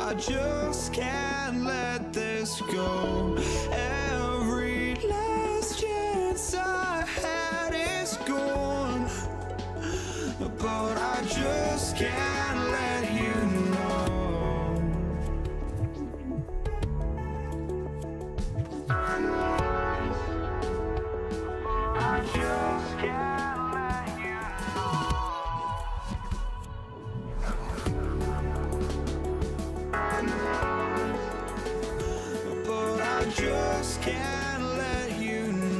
I just can't let this go. Every last chance I had is gone, but I just can't let you know. I just can't let you know. But I just can't let you know.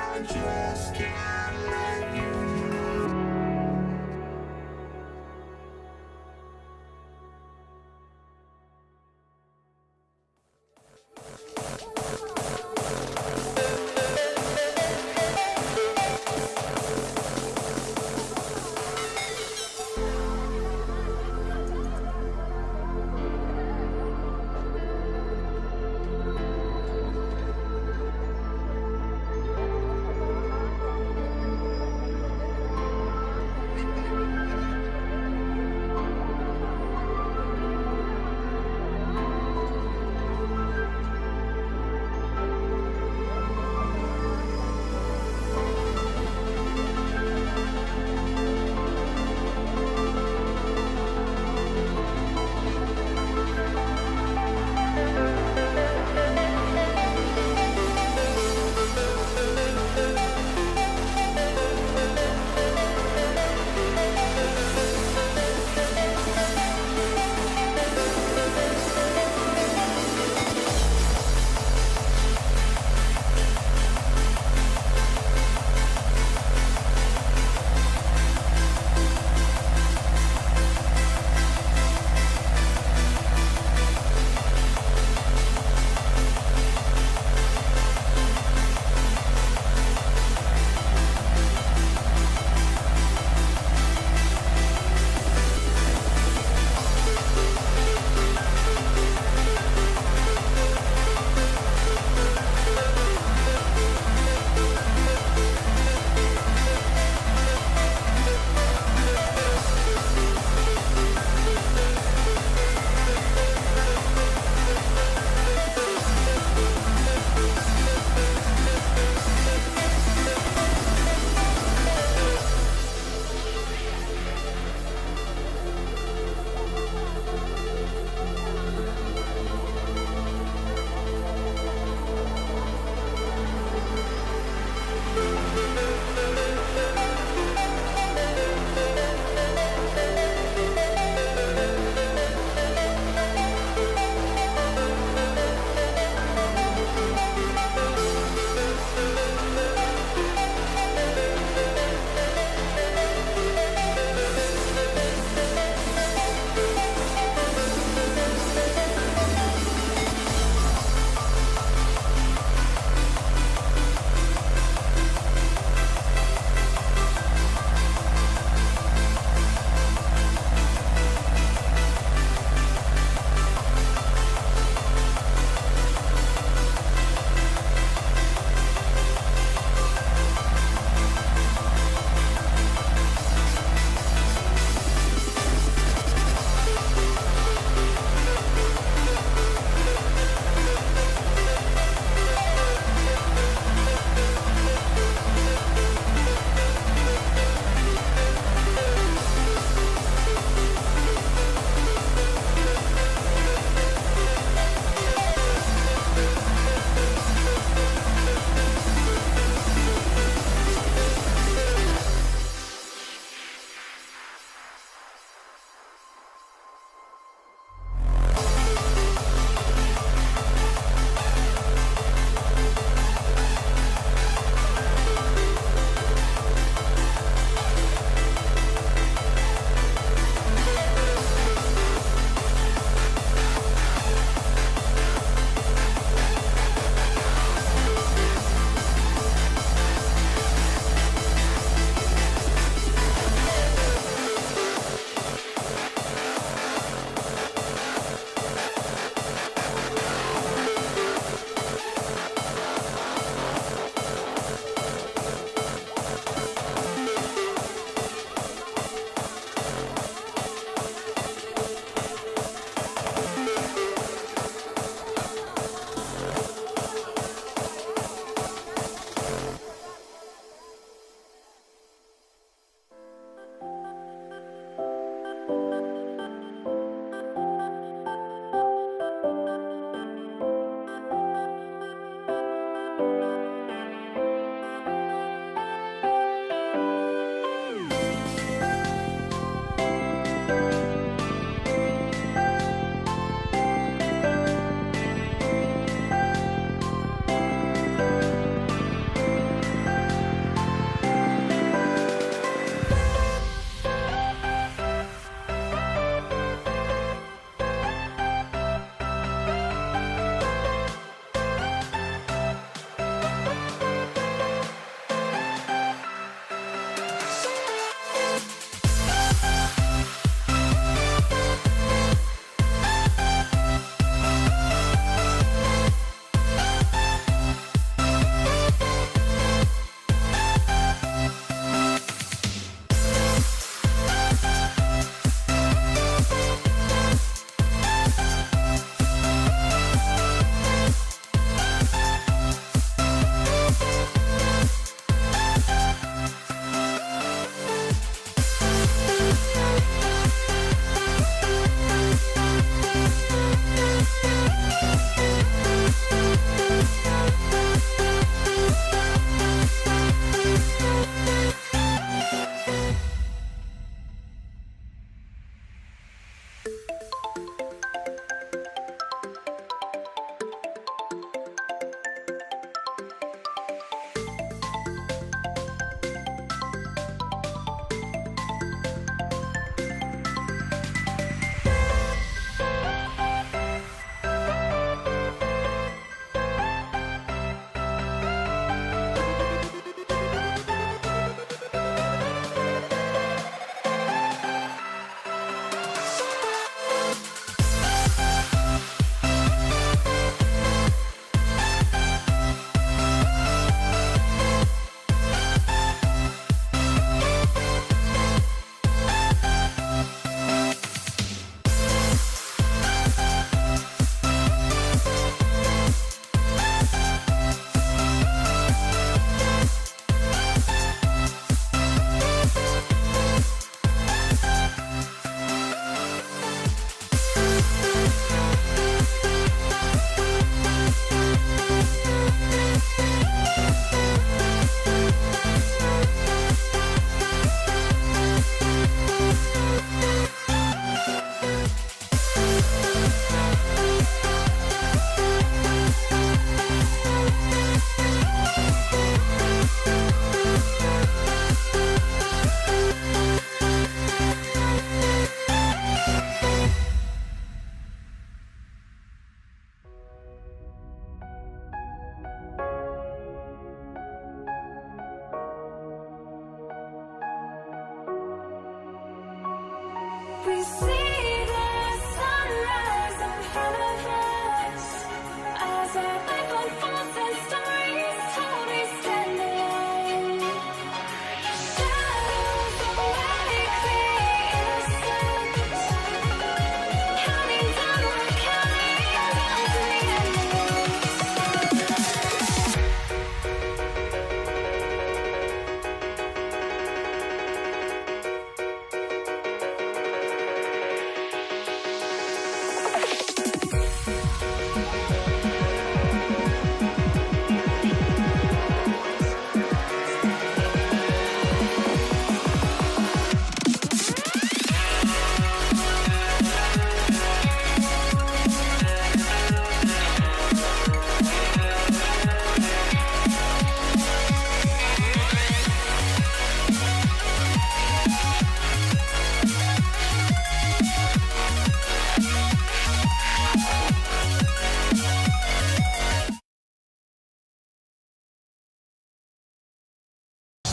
I just can't let you know.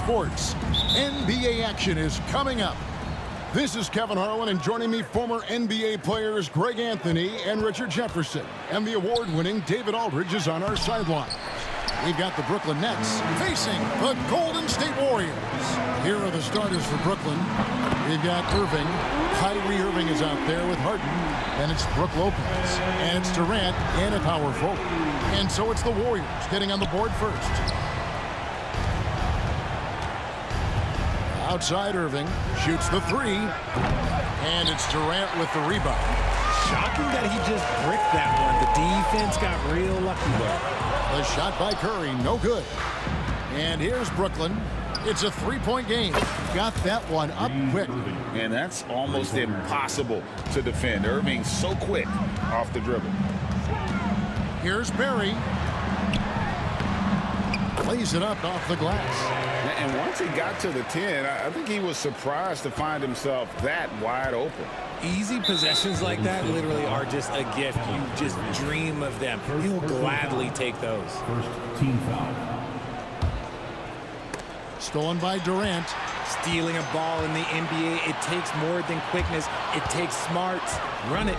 sports. NBA action is coming up. This is Kevin Harlan, and joining me, former NBA players Greg Anthony and Richard Jefferson. And the award-winning David Aldridge is on our sideline. We've got the Brooklyn Nets facing the Golden State Warriors. Here are the starters for Brooklyn. We've got Irving. Kyrie Irving is out there with Harden. And it's Brook Lopez. And it's Durant and a power forward. And so it's the Warriors getting on the board first. Outside Irving, shoots the three, and it's Durant with the rebound. Shocking that he just bricked that one. The defense got real lucky there. The shot by Curry, no good. And here's Brooklyn. It's a three-point game. Got that one up quick. And that's almost impossible to defend. Irving's so quick off the dribble. Here's Barry. Plays it up off the glass. And once he got to the 10, I think he was surprised to find himself that wide open. Easy possessions like that literally are just a gift. You just dream of them. He'll gladly take those. First team foul. Stolen by Durant. Stealing a ball in the NBA, it takes more than quickness. It takes smarts. Run it.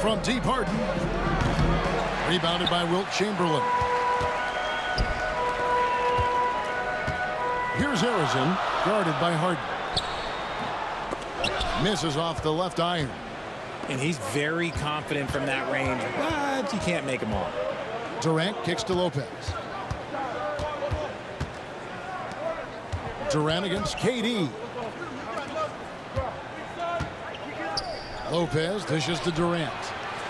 From deep, Harden. Rebounded by Wilt Chamberlain. Here's Harrison, guarded by Harden. Misses off the left iron. And he's very confident from that range, but you can't make him all. Durant kicks to Lopez. Durant against KD. Lopez dishes to Durant.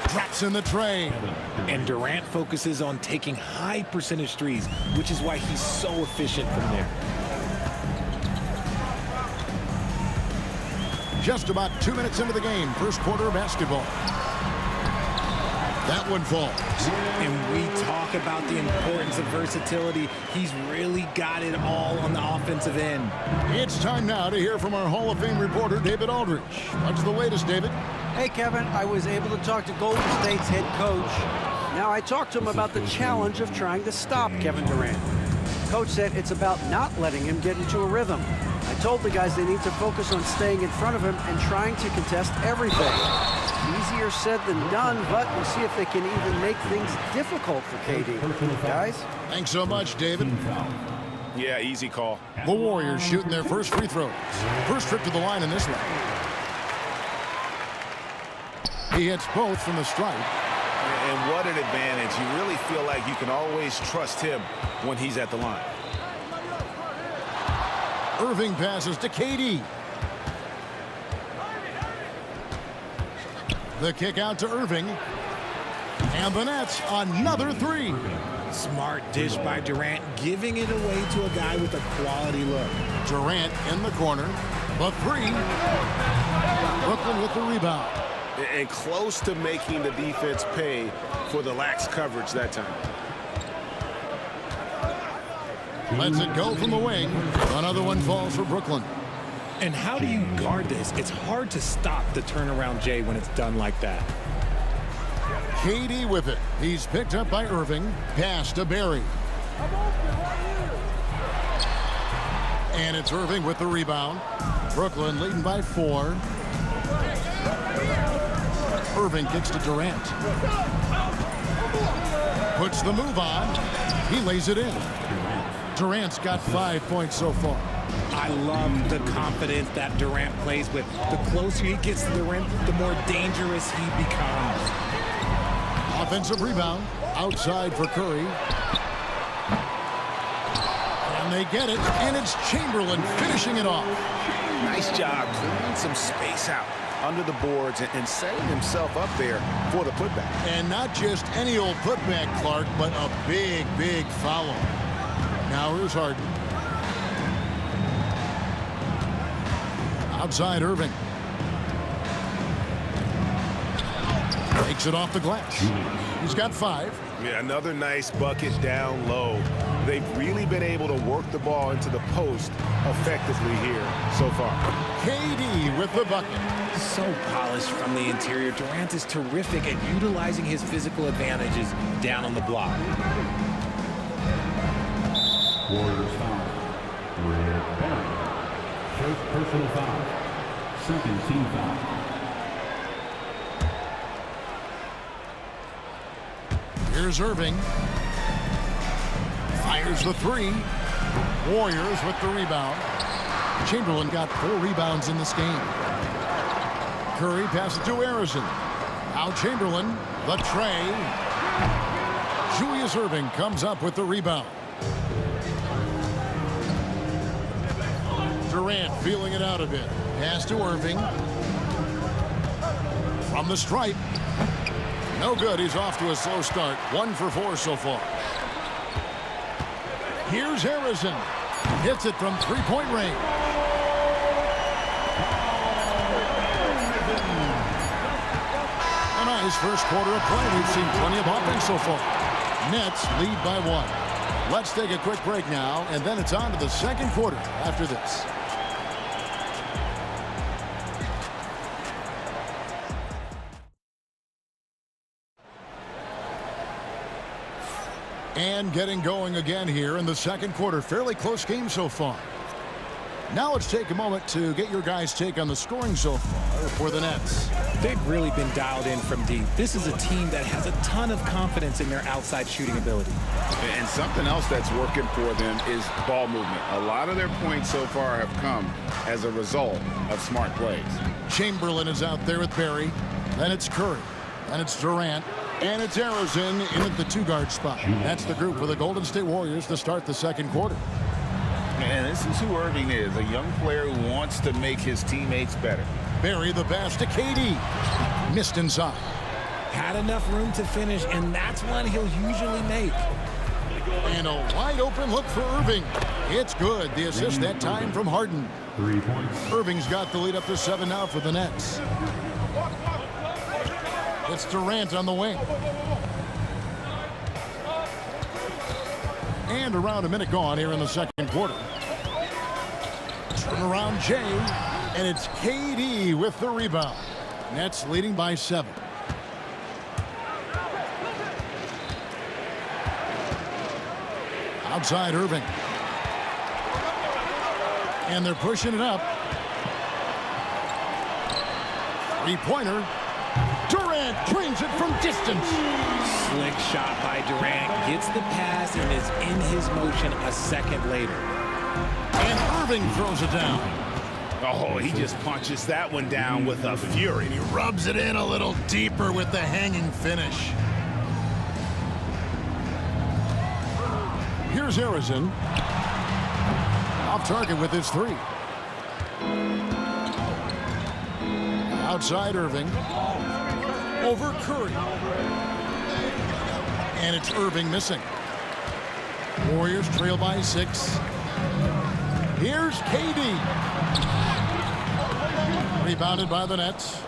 Drops in the tray. And Durant focuses on taking high percentage threes, which is why he's so efficient from there. Just about 2 minutes into the game, first quarter of basketball. That one falls. And we talk about the importance of versatility. He's really got it all on the offensive end. It's time now to hear from our Hall of Fame reporter, David Aldridge. What's the latest, David? Hey, Kevin, I was able to talk to Golden State's head coach. Now, I talked to him about the challenge of trying to stop Kevin Durant. Coach said it's about not letting him get into a rhythm. I told the guys they need to focus on staying in front of him and trying to contest everything. Easier said than done, but we'll see if they can even make things difficult for KD. Guys? Thanks so much, David. Yeah, easy call. The Warriors shooting their first free throws. First trip to the line in this one. He hits both from the stripe. And what an advantage. You really feel like you can always trust him when he's at the line. Irving passes to KD. The kick out to Irving. And the Nets, another three. Smart dish by Durant, giving it away to a guy with a quality look. Durant in the corner. The three. Brooklyn with the rebound. And close to making the defense pay for the lax coverage that time. Lets it go from the wing. Another one falls for Brooklyn. And how do you guard this? It's hard to stop the turnaround J when it's done like that. KD with it. He's picked up by Irving. Pass to Barry. And it's Irving with the rebound. Brooklyn leading by 4. Irving kicks to Durant. Puts the move on. He lays it in. Durant's got 5 points so far. I love the confidence that Durant plays with. The closer he gets to the rim, the more dangerous he becomes. Offensive rebound. Outside for Curry. And they get it. And it's Chamberlain finishing it off. Nice job clearing some space out under the boards and setting himself up there for the putback. And not just any old putback, Clark, but a big, big follow. Now here's Harden. Outside Irving. Takes it off the glass. He's got 5. Yeah, another nice bucket down low. They've really been able to work the ball into the post effectively here so far. KD with the bucket. So polished from the interior. Durant is terrific at utilizing his physical advantages down on the block. Warriors foul. Red penalty. First personal foul. Second team foul. Here's Irving. Fires the three. Warriors with the rebound. Chamberlain got 4 rebounds in this game. Curry passes to Harrison. Now Chamberlain, the tray. Julius Irving comes up with the rebound. Durant feeling it out a bit. Pass to Irving. From the stripe. No good. He's off to a slow start. 1 for 4 so far. Here's Harrison. Hits it from three-point range. A nice first quarter of play. We've seen plenty of offense so far. Nets lead by 1. Let's take a quick break now, and then it's on to the second quarter after this. And getting going again here in the second quarter. Fairly close game so far. Now let's take a moment to get your guys' take on the scoring so far for the Nets. They've really been dialed in from deep. This is a team that has a ton of confidence in their outside shooting ability. And something else that's working for them is ball movement. A lot of their points so far have come as a result of smart plays. Chamberlain is out there with Barry. Then it's Curry. Then it's Durant. And it's Harrison in at the 2-guard spot. That's the group for the Golden State Warriors to start the second quarter. And this is who Irving is, a young player who wants to make his teammates better. Barry the pass to KD. Missed inside. Had enough room to finish, and that's one he'll usually make. And a wide open look for Irving. It's good. The assist that time from Harden. 3 points. Irving's got the lead up to 7 now for the Nets. It's Durant on the wing. And around a minute gone here in the second quarter. Turn around Jay, and it's KD with the rebound. Nets leading by 7. Outside Irving. And they're pushing it up. 3-pointer. Durant trains it from distance. Slick shot by Durant. Gets the pass and is in his motion a second later. And Irving throws it down. Oh, he just punches that one down with a fury. He rubs it in a little deeper with the hanging finish. Here's Harrison. Off target with his 3. Outside Irving. Over Curry. And it's Irving missing. Warriors trail by 6. Here's KD. Rebounded by the Nets.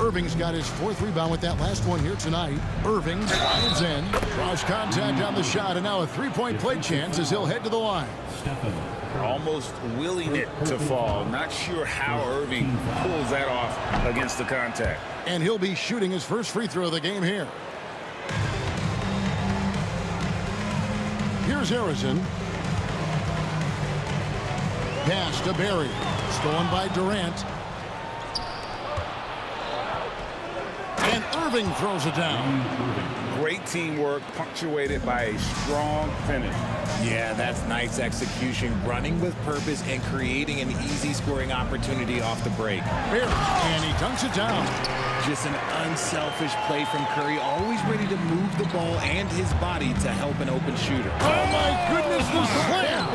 Irving's got his 4th rebound with that last one here tonight. Irving slides in. Draws contact on the shot, and now a 3-point play chance as he'll head to the line. Almost willing it to fall. Not sure how Irving pulls that off against the contact. And he'll be shooting his first free throw of the game here. Here's Harrison. Pass to Barry. Stolen by Durant. And Irving throws it down. Great teamwork punctuated by a strong finish. Yeah, that's nice execution, running with purpose and creating an easy scoring opportunity off the break. Barry, and he dunks it down. Just an unselfish play from Curry, always ready to move the ball and his body to help an open shooter. Oh my goodness, the slam!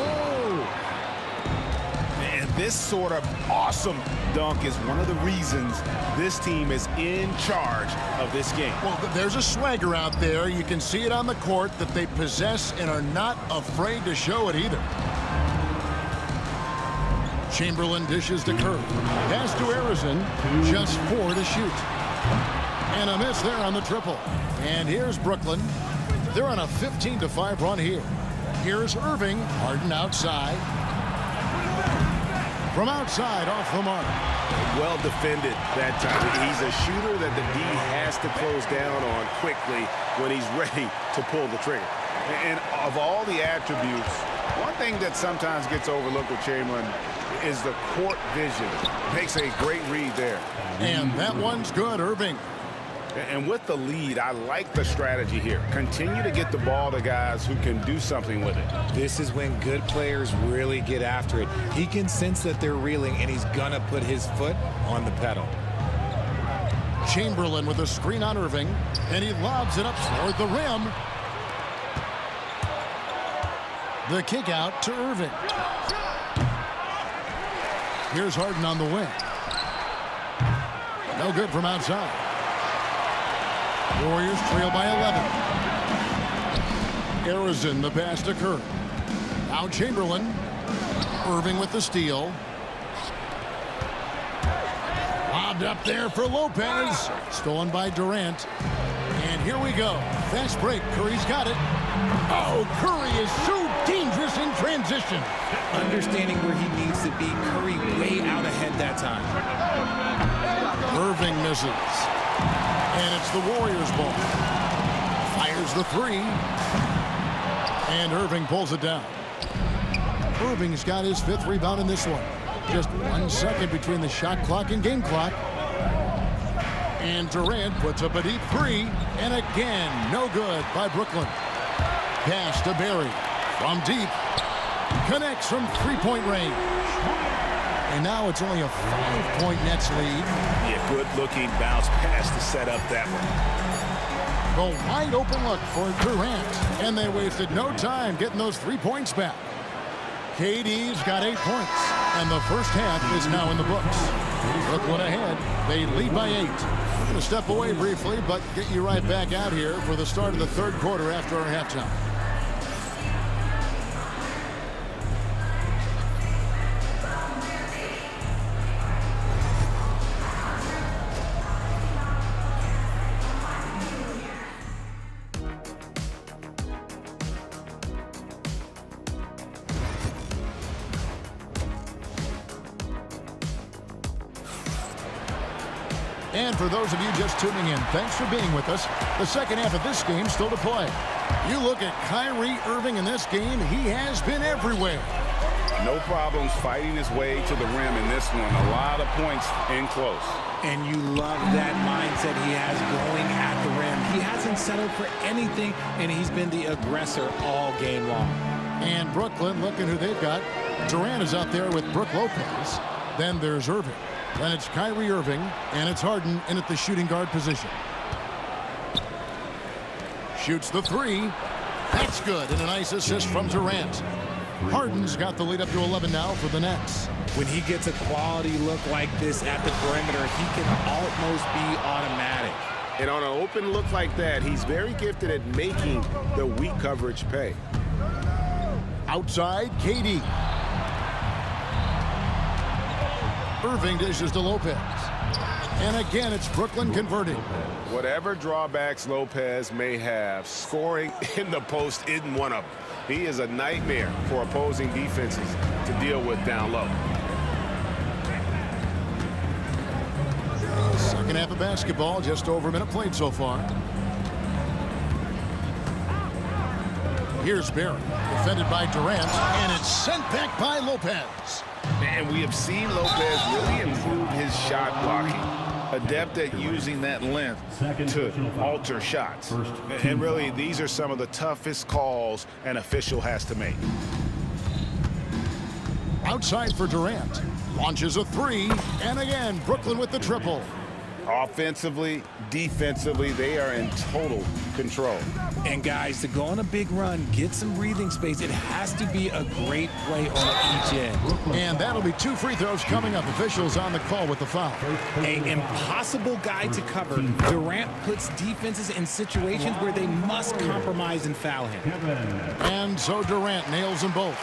And this sort of awesome dunk is one of the reasons this team is in charge of this game. Well, there's a swagger out there. You can see it on the court that they possess and are not afraid to show it either. Chamberlain dishes to Curry. Pass to Harrison. Just 4 to shoot. And a miss there on the triple. And here's Brooklyn. They're on a 15-5 run here. Here's Irving. Harden outside. From outside, off the mark. Well defended that time. He's a shooter that the D has to close down on quickly when he's ready to pull the trigger. And of all the attributes One thing that sometimes gets overlooked with Chamberlain is the court vision. Makes a great read there. And that one's good, Irving. And with the lead, I like the strategy here. Continue to get the ball to guys who can do something with it. This is when good players really get after it. He can sense that they're reeling, and he's going to put his foot on the pedal. Chamberlain with a screen on Irving, and he lobs it up toward the rim. The kick out to Irving. Here's Harden on the wing. No good from outside. Warriors trail by 11. Arizon, the pass to Curry. Now Chamberlain. Irving with the steal. Lobbed up there for Lopez. Stolen by Durant. And here we go. Fast break. Curry's got it. Oh, Curry is so dangerous in transition. Understanding where he needs to be. Curry way out ahead that time. Irving misses. And it's the Warriors' ball. Fires the three. And Irving pulls it down. Irving's got his 5th rebound in this one. Just 1 second between the shot clock and game clock. And Durant puts up a deep 3. And again, no good by Brooklyn. Pass to Barry. From deep. Connects from 3-point range. And now it's only a 5-point Nets lead. Yeah, good-looking bounce pass to set up that one. The wide open look for Durant. And they wasted no time getting those 3 points back. KD's got 8 points. And the first half is now in the books. Brooklyn ahead. They lead by 8. We're going to step away briefly, but get you right back out here for the start of the 3rd quarter after our halftime. And for those of you just tuning in, thanks for being with us. The second half of this game still to play. You look at Kyrie Irving in this game, he has been everywhere. No problems fighting his way to the rim in this one. A lot of points in close. And you love that mindset he has going at the rim. He hasn't settled for anything, and he's been the aggressor all game long. And Brooklyn, looking who they've got. Durant is out there with Brook Lopez. Then there's Irving. Then it's Kyrie Irving, and it's Harden in at the shooting guard position. Shoots the 3. That's good, and a nice assist from Durant. Harden's got the lead up to 11 now for the Nets. When he gets a quality look like this at the perimeter, he can almost be automatic. And on an open look like that, he's very gifted at making the weak coverage pay. Outside, KD. Irving dishes to Lopez. And again, it's Brooklyn converting. Whatever drawbacks Lopez may have, scoring in the post isn't one of them. He is a nightmare for opposing defenses to deal with down low. Second half of basketball, just over a minute played so far. Here's Barry, defended by Durant, and it's sent back by Lopez. And we have seen Lopez really improve his shot blocking. Adept at using that length to alter shots. And really, these are some of the toughest calls an official has to make. Outside for Durant. Launches a 3. And again, Brooklyn with the triple. Offensively, defensively, they are in total control. And guys, to go on a big run, get some breathing space, it has to be a great play on each end. And that'll be 2 free throws coming up. Officials on the call with the foul. An impossible guy to cover. Durant puts defenses in situations where they must compromise and foul him. And so Durant nails them both.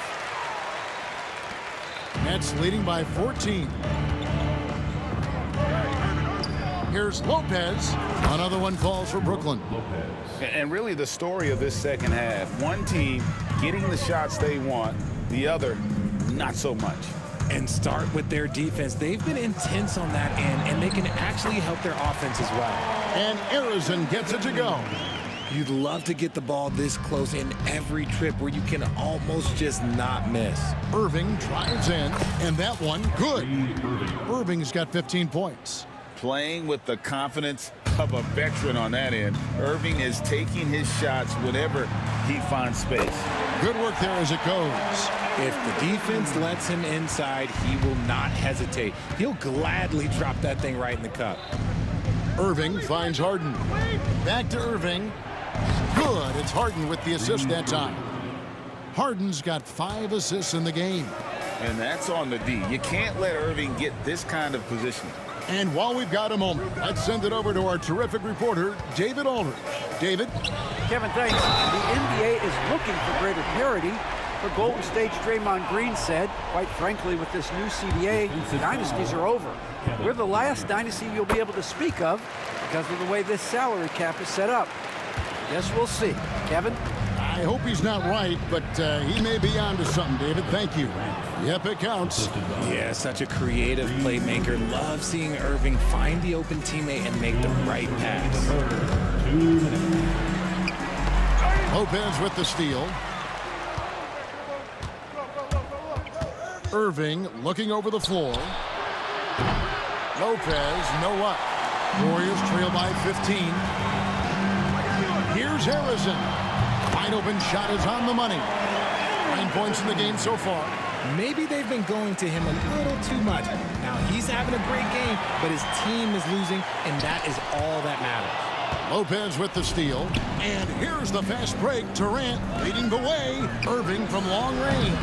Nets leading by 14. Here's Lopez. Another one falls for Brooklyn. And really the story of this second half, one team getting the shots they want, the other not so much. And start with their defense. They've been intense on that end, and they can actually help their offense as well. And Arizon gets it to go. You'd love to get the ball this close in every trip where you can almost just not miss. Irving drives in, and that one, good. Irving's got 15 points. Playing with the confidence of a veteran on that end. Irving is taking his shots whenever he finds space. Good work there as it goes. If the defense lets him inside, he will not hesitate. He'll gladly drop that thing right in the cup. Irving finds Harden. Back to Irving. Good. It's Harden with the assist that time. Harden's got 5 assists in the game. And that's on the D. You can't let Irving get this kind of positioning. And while we've got a moment, let's send it over to our terrific reporter, David Aldridge. David? Kevin, thanks. The NBA is looking for greater parity. For Golden State's Draymond Green said, quite frankly, with this new CBA, dynasties are over. We're the last dynasty you'll be able to speak of because of the way this salary cap is set up. Guess we'll see. Kevin? I hope he's not right, but he may be onto something, David. Thank you. Yep, it counts. Yeah, such a creative playmaker. Love seeing Irving find the open teammate and make the right pass. Lopez with the steal. Irving looking over the floor. Lopez, no luck. Warriors trail by 15. Here's Harrison. Wide open shot is on the money. 9 points in the game so far. Maybe they've been going to him a little too much. Now he's having a great game, but his team is losing, and that is all that matters. Lopez with the steal. And here's the fast break. Durant leading the way. Irving from long range.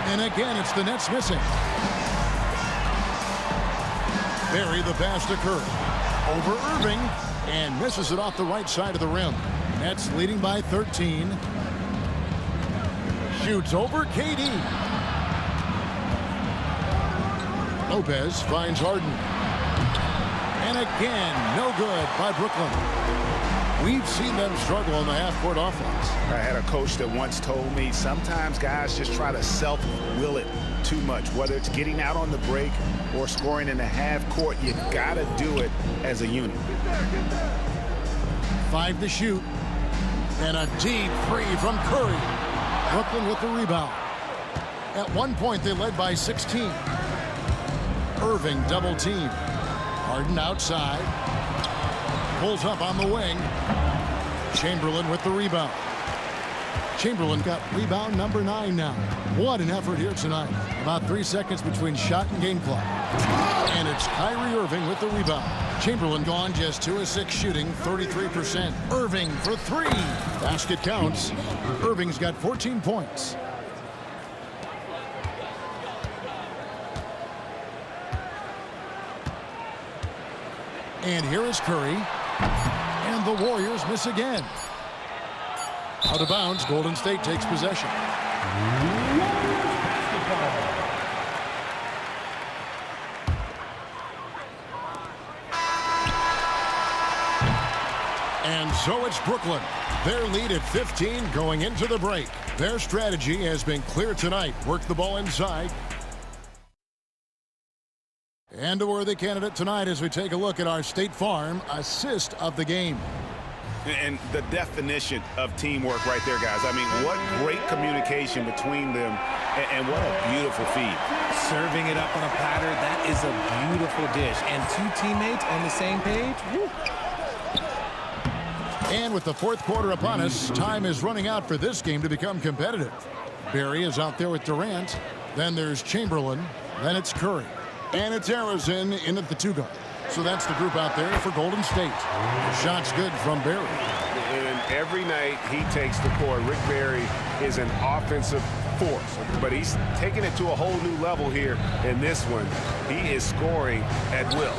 And again, it's the Nets missing. Barry the pass to Curry. Over Irving. And misses it off the right side of the rim. Nets leading by 13. Shoots over KD. Lopez finds Harden. And again, no good by Brooklyn. We've seen them struggle on the half-court offense. I had a coach that once told me sometimes guys just try to self-will it too much. Whether it's getting out on the break or scoring in the half-court, you got to do it as a unit. 5 to shoot. And a deep three from Curry. Brooklyn with the rebound. At one point, they led by 16. Irving double team. Harden outside. Pulls up on the wing. Chamberlain with the rebound. Chamberlain got rebound number 9 now. What an effort here tonight. About 3 seconds between shot and game clock. And it's Kyrie Irving with the rebound. Chamberlain gone just 2 of 6 shooting, 33%. Irving for 3. Basket counts. Irving's got 14 points. And here is Curry. And the Warriors miss again. Out of bounds, Golden State takes possession. And so it's Brooklyn. Their lead at 15 going into the break. Their strategy has been clear tonight. Work the ball inside. And a worthy candidate tonight as we take a look at our State Farm assist of the game. And the definition of teamwork right there, guys. I mean, what great communication between them, and what a beautiful feed. Serving it up on a platter, that is a beautiful dish. And 2 teammates on the same page. Woo. And with the fourth quarter upon us, time is running out for this game to become competitive. Barry is out there with Durant. Then there's Chamberlain. Then it's Curry. And it's Harrison in at the 2 guard. So that's the group out there for Golden State. The shot's good from Barry. And every night he takes the court. Rick Barry is an offensive force, but he's taking it to a whole new level here in this one. He is scoring at will.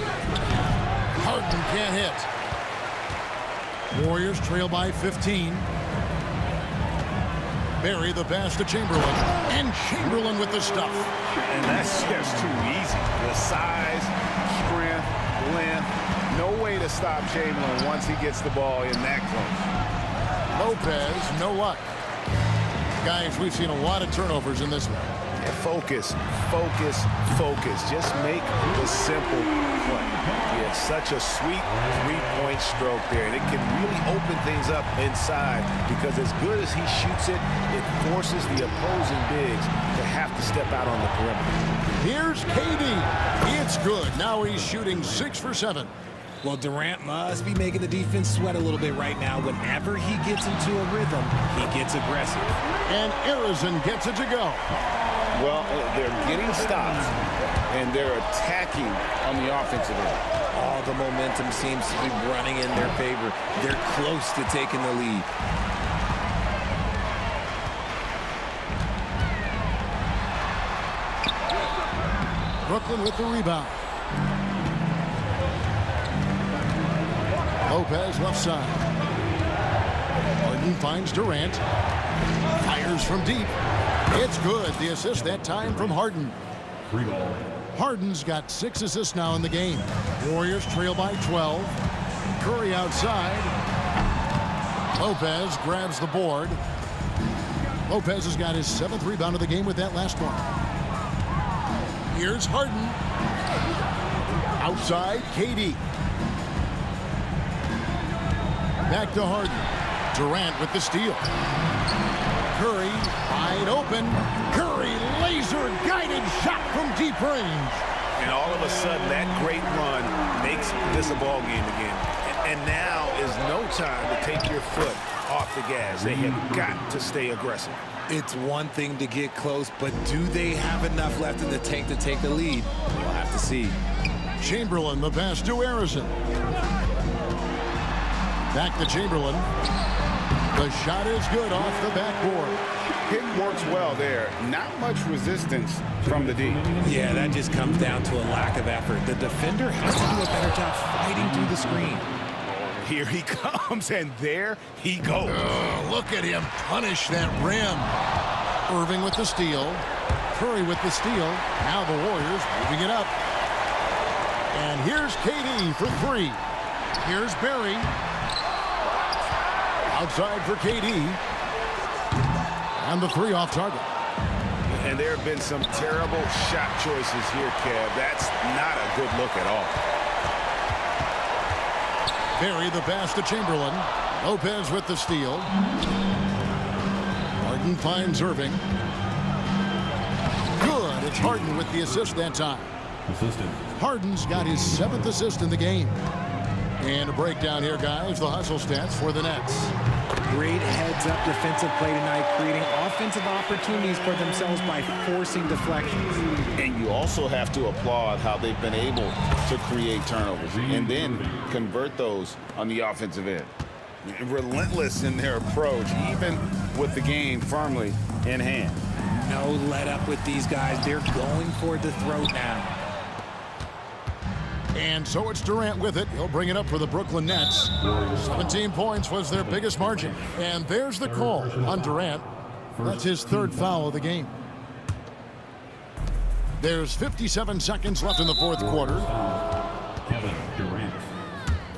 Harden can't hit. Warriors trail by 15. Barry the pass to Chamberlain. And Chamberlain with the stuff. And that's just too easy. The size, strength, length. No way to stop Chamberlain once he gets the ball in that close. Lopez, no luck. Guys, we've seen a lot of turnovers in this one. Focus, focus, focus. Just make the simple play. He had such a sweet three-point stroke there, and it can really open things up inside because as good as he shoots it, it forces the opposing bigs to have to step out on the perimeter. Here's KD. It's good. Now he's shooting 6 for 7. Well, Durant must be making the defense sweat a little bit right now. Whenever he gets into a rhythm, he gets aggressive. And Arizon gets it to go. Well, they're getting stops, and they're attacking on the offensive end. All the momentum seems to be running in their favor. They're close to taking the lead. Brooklyn with the rebound. Lopez left side. Harden finds Durant. Fires from deep. It's good. The assist that time from Harden. Free ball. Harden's got 6 assists now in the game. Warriors trail by 12. Curry outside. Lopez grabs the board. Lopez has got his 7th rebound of the game with that last one. Here's Harden. Outside, KD. Back to Harden. Durant with the steal. Curry wide open. Curry laser-guided shot from deep range. And all of a sudden, that great run makes this a ball game again. And now is no time to take your foot off the gas. They have got to stay aggressive. It's one thing to get close, but do they have enough left in the tank to take the lead? We'll have to see. Chamberlain, the pass to Arizon. Back to Chamberlain. The shot is good off the backboard. Pick works well there. Not much resistance from the D. Yeah, that just comes down to a lack of effort. The defender has to do a better job fighting through the screen. Here he comes, and there he goes. Look at him punish that rim. Irving with the steal. Curry with the steal. Now the Warriors moving it up. And here's KD for 3. Here's Barry. Outside for KD. And the 3 off target. And there have been some terrible shot choices here, Kev. That's not a good look at all. Barry the pass to Chamberlain. Lopez with the steal. Harden finds Irving. Good. It's Harden with the assist that time. Assistant. Harden's got his 7th assist in the game. And a breakdown here, guys. The hustle stats for the Nets. Great heads-up defensive play tonight, creating offensive opportunities for themselves by forcing deflections. And you also have to applaud how they've been able to create turnovers and then convert those on the offensive end. Relentless in their approach, even with the game firmly in hand. No let up with these guys. They're going for the throat now. And so it's Durant with it. He'll bring it up for the Brooklyn Nets. 17 points was their biggest margin. And there's the call on Durant. That's his 3rd foul of the game. There's 57 seconds left in the 4th quarter. Kevin Durant.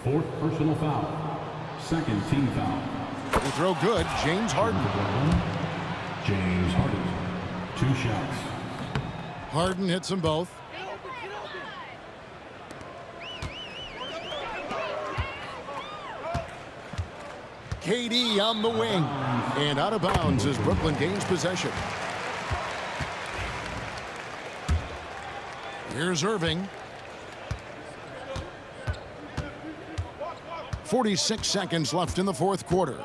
4th personal foul. 2nd team foul. The throw good. James Harden. James Harden. 2 shots. Harden hits them both. KD on the wing. And out of bounds as Brooklyn gains possession. Here's Irving. 46 seconds left in the 4th quarter.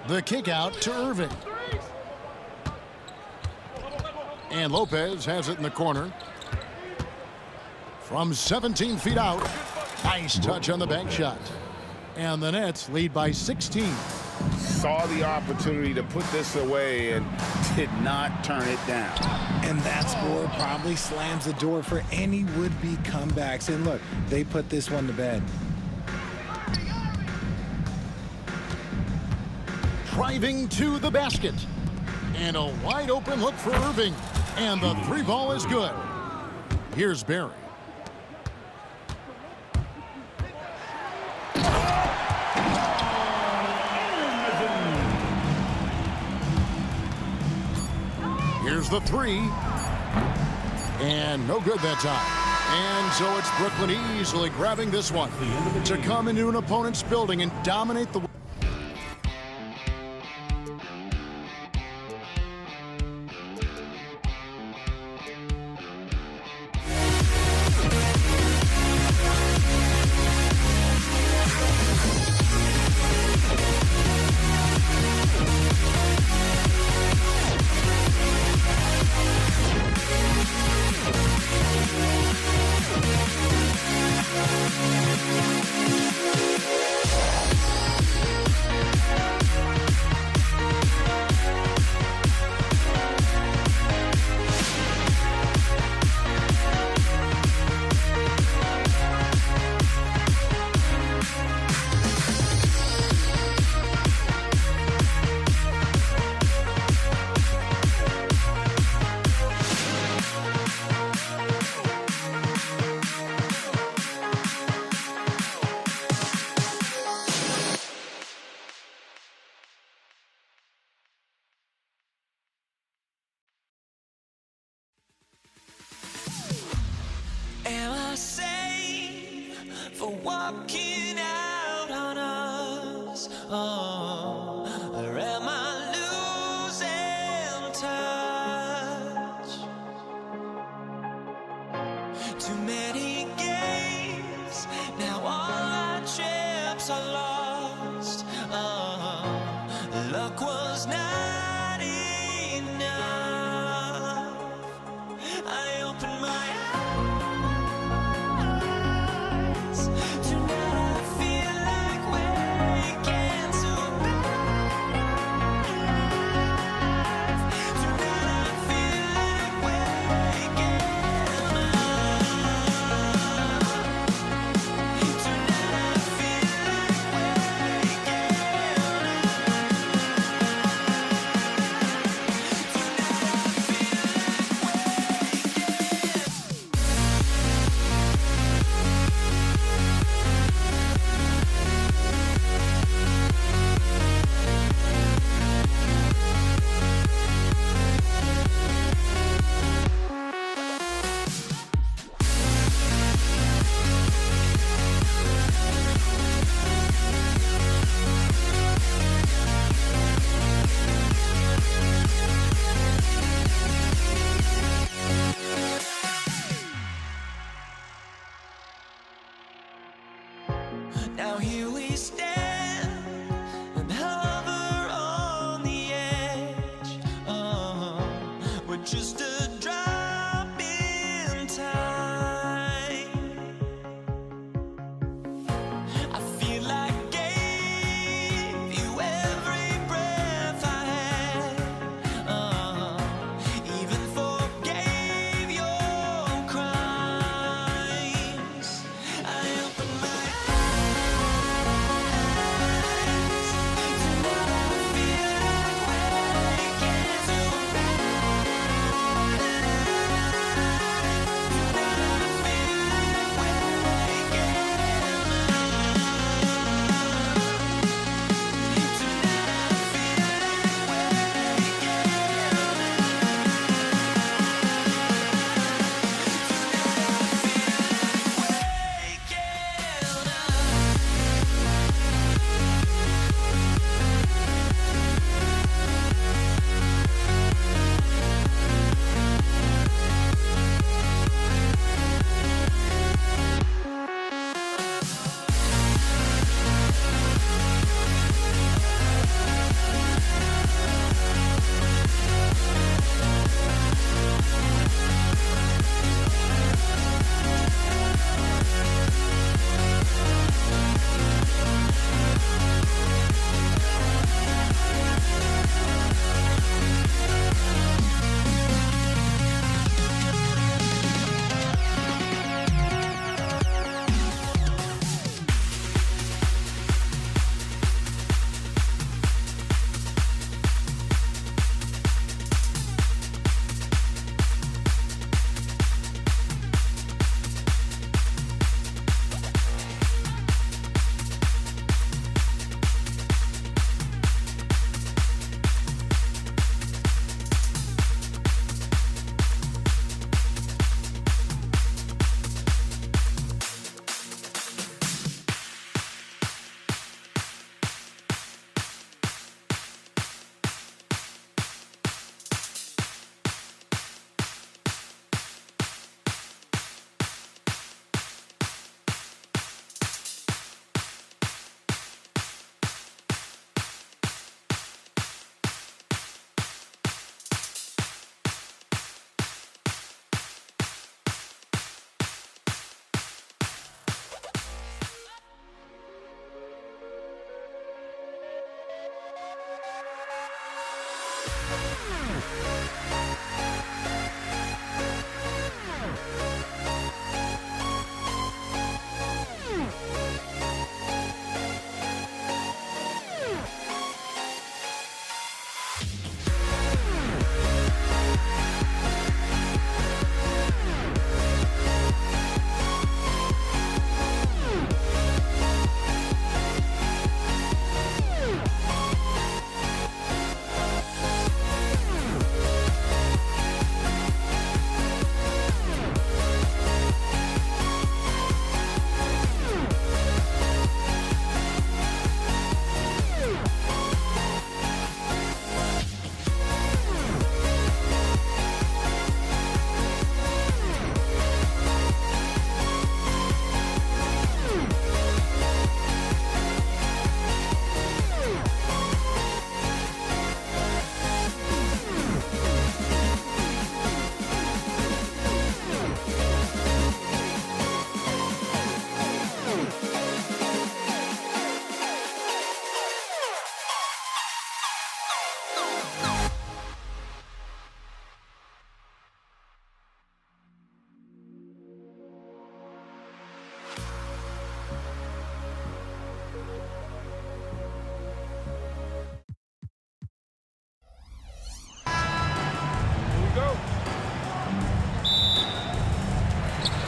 The kick out to Irving. And Lopez has it in the corner. From 17 feet out. Nice touch on the bank shot. And the Nets lead by 16. Saw the opportunity to put this away and did not turn it down. And that score probably slams the door for any would-be comebacks. And look, they put this one to bed. Driving to the basket. And a wide open look for Irving. And the 3 ball is good. Here's Barry. Here's the three. And no good that time. And so it's Brooklyn easily grabbing this one to come into an opponent's building and dominate the... Am I safe for walking out on us? Oh, or am I losing touch? Too many games, now all our chips are lost. Oh, luck was not enough. I opened my eyes. Tonight I feel like waking to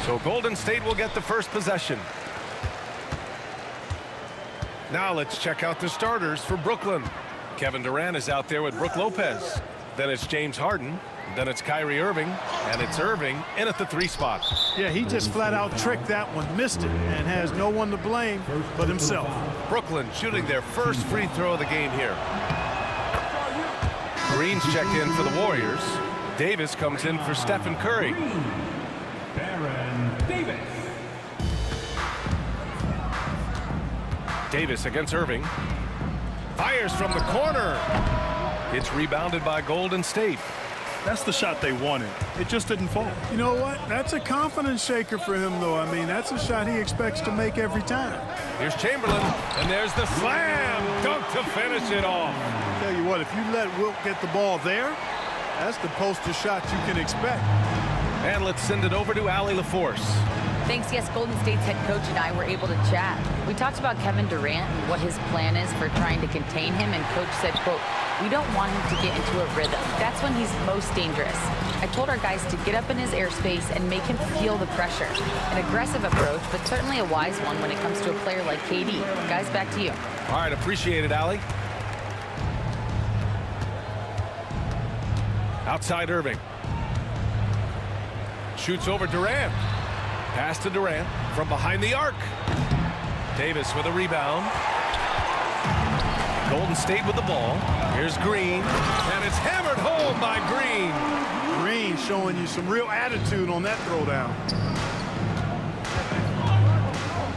So Golden State will get the first possession. Now let's check out the starters for Brooklyn. Kevin Durant is out there with Brook Lopez. Then it's James Harden. Then it's Kyrie Irving. And it's Irving in at the 3 spot. Yeah, he just flat out tricked that one, missed it, and has no one to blame but himself. Brooklyn shooting their first free throw of the game here. Green's checked in for the Warriors. Davis comes in for Stephen Curry. Davis against Irving. Fires from the corner. It's rebounded by Golden State. That's the shot they wanted. It just didn't fall. You know what? That's a confidence shaker for him, though. I mean, that's a shot he expects to make every time. Here's Chamberlain, and there's the slam dunk to finish it off. I'll tell you what, if you let Wilt get the ball there, that's the poster shot you can expect. And let's send it over to Allie LaForce. Thanks. Yes, Golden State's head coach and I were able to chat. We talked about Kevin Durant and what his plan is for trying to contain him, and coach said, quote, "We don't want him to get into a rhythm. That's when he's most dangerous." I told our guys to get up in his airspace and make him feel the pressure. An aggressive approach, but certainly a wise one when it comes to a player like KD. Guys, back to you. All right, appreciate it, Allie. Outside Irving. Shoots over Durant. Pass to Durant from behind the arc. Davis with a rebound. Golden State with the ball. Here's Green, and it's hammered home by Green. Green showing you some real attitude on that throwdown.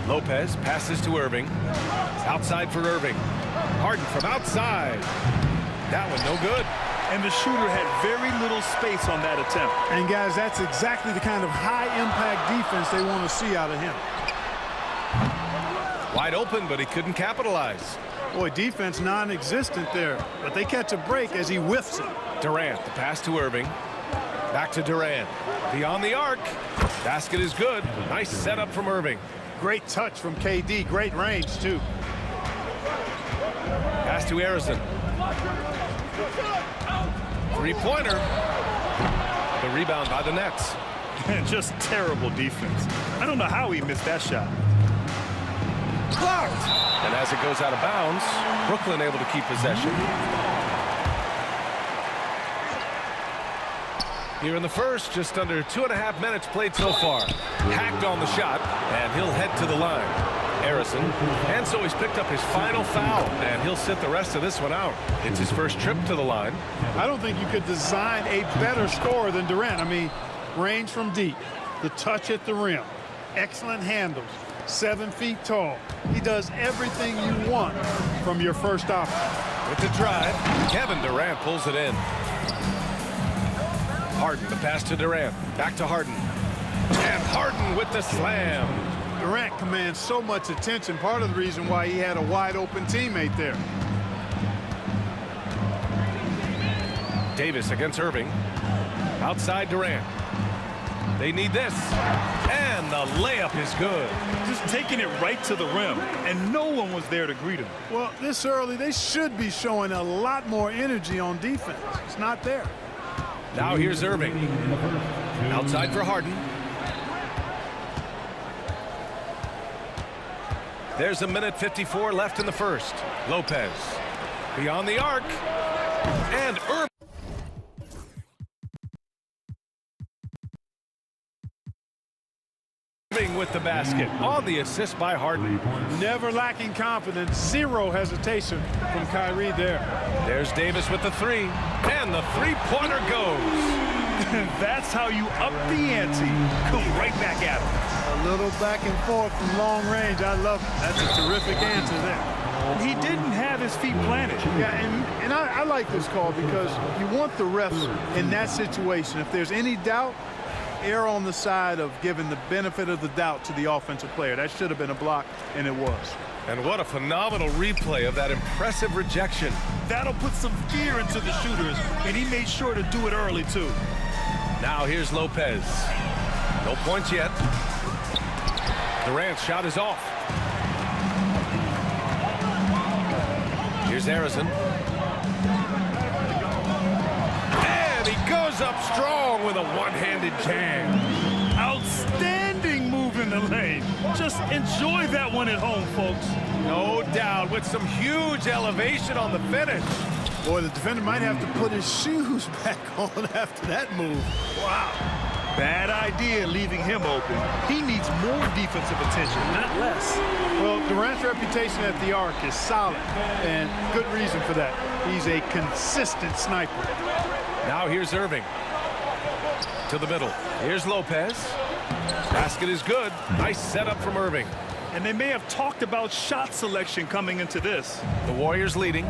Lopez passes to Irving. Outside for Irving. Harden from outside. That one no good. And the shooter had very little space on that attempt. And guys, that's exactly the kind of high-impact defense they want to see out of him. Wide open, but he couldn't capitalize. Boy, defense non-existent there, but they catch a break as he whiffs it. Durant, the pass to Irving. Back to Durant. Beyond the arc. Basket is good. Nice setup from Irving. Great touch from KD. Great range, too. Pass to Harrison. Three-pointer. The rebound by the Nets. Just terrible defense. I don't know how he missed that shot. Blocked. And as it goes out of bounds, Brooklyn able to keep possession. Here in the first, just under 2.5 minutes played so far. Hacked on the shot, and he'll head to the line. Harrison, and so he's picked up his final foul, and he'll sit the rest of this one out. It's his first trip to the line. I don't think you could design a better scorer than Durant. I mean, range from deep, the touch at the rim, excellent handles, 7 feet tall. He does everything you want from your first option. With the drive, Kevin Durant pulls it in. Harden, the pass to Durant. Back to Harden. And Harden with the slam. Durant commands so much attention, part of the reason why he had a wide open teammate there. Davis against Irving. Outside Durant. They need this. And the layup is good. Just taking it right to the rim, and no one was there to greet him. Well, this early, they should be showing a lot more energy on defense. It's not there. Now here's Irving. Outside for Harden. There's a minute 54 left in the first. Lopez beyond the arc. And Irving with the basket on the assist by Harden. Never lacking confidence. Zero hesitation from Kyrie there. There's Davis with the three. And the three-pointer goes. That's how you up the ante. Come right back at him. A little back and forth from long range. I love it. That's a terrific answer there. He didn't have his feet planted. Yeah, and I like this call because you want the refs in that situation. If there's any doubt, err on the side of giving the benefit of the doubt to the offensive player. That should have been a block, and it was. And what a phenomenal replay of that impressive rejection. That'll put some fear into the shooters, and he made sure to do it early, too. Now here's Lopez. No points yet. Durant's shot is off. Here's Harrison. And he goes up strong with a one-handed jam. Outstanding move in the lane. Just enjoy that one at home, folks. No doubt, with some huge elevation on the finish. Boy, the defender might have to put his shoes back on after that move. Wow. Bad idea leaving him open. He needs more defensive attention, not less. Well, Durant's reputation at the arc is solid, and good reason for that. He's a consistent sniper. Now here's Irving. To the middle. Here's Lopez. Basket is good. Nice setup from Irving. And they may have talked about shot selection coming into this. The Warriors leading.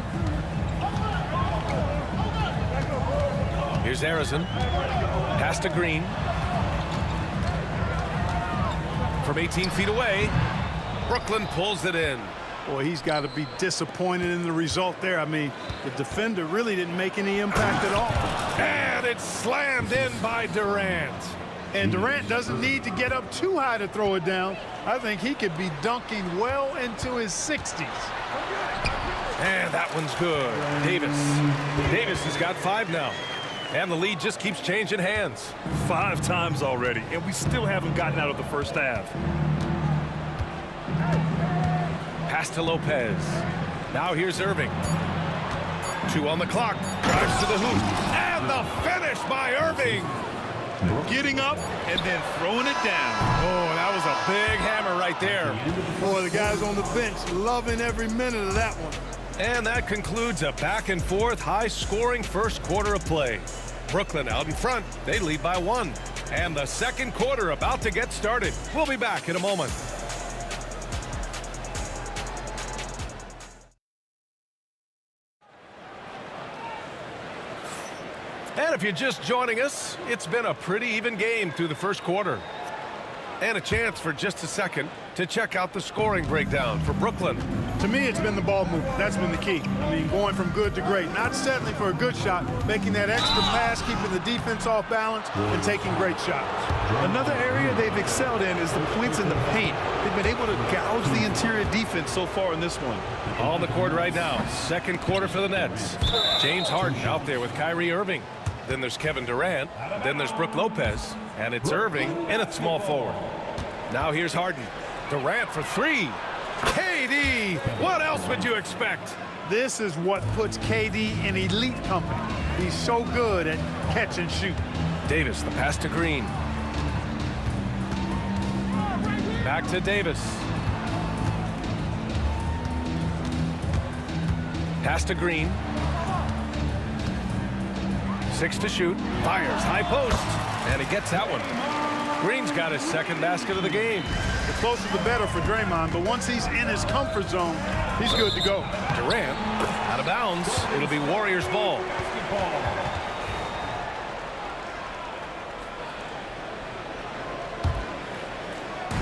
Here's Harrison. Pass to Green. From 18 feet away, Brooklyn pulls it in. Boy, he's got to be disappointed in the result there. I mean, the defender really didn't make any impact at all. And it's slammed in by Durant. And Durant doesn't need to get up too high to throw it down. I think he could be dunking well into his 60s. And that one's good. Davis has got 5 now. And the lead just keeps changing hands. 5 times already, and we still haven't gotten out of the first half. Pass to Lopez. Now here's Irving. 2 on the clock. Drives to the hoop. And the finish by Irving. Getting up and then throwing it down. Oh, that was a big hammer right there. Boy, the guys on the bench loving every minute of that one. And that concludes a back-and-forth, high-scoring first quarter of play. Brooklyn out in front. They lead by 1. And the second quarter about to get started. We'll be back in a moment. And if you're just joining us, it's been a pretty even game through the first quarter. And a chance for just a second to check out the scoring breakdown for Brooklyn. To me, it's been the ball movement. That's been the key. I mean, going from good to great. Not settling for a good shot, making that extra pass, keeping the defense off balance, and taking great shots. Another area they've excelled in is the points in the paint. They've been able to gouge the interior defense so far in this one. On the court right now, second quarter for the Nets. James Harden out there with Kyrie Irving. Then there's Kevin Durant. Then there's Brook Lopez. And it's Irving and it's small forward. Now here's Harden. Durant for 3. KD, what else would you expect? This is what puts KD in elite company. He's so good at catch and shoot. Davis, the pass to Green. Back to Davis. Pass to Green. 6 to shoot. Fires, high post. And he gets that one. Green's got his second basket of the game. The closer the better for Draymond, but once he's in his comfort zone, he's good to go. Durant out of bounds. It'll be Warriors ball.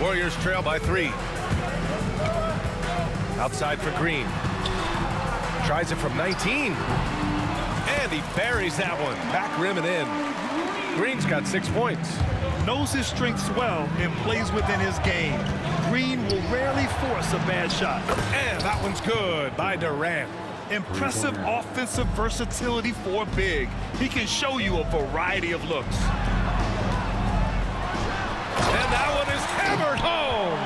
Warriors trail by 3. Outside for Green. Tries it from 19. And he buries that one. Back rim and in. Green's got 6 points. Knows his strengths well and plays within his game. Green will rarely force a bad shot. And that one's good by Durant. Impressive offensive versatility for big. He can show you a variety of looks. And that one is hammered home.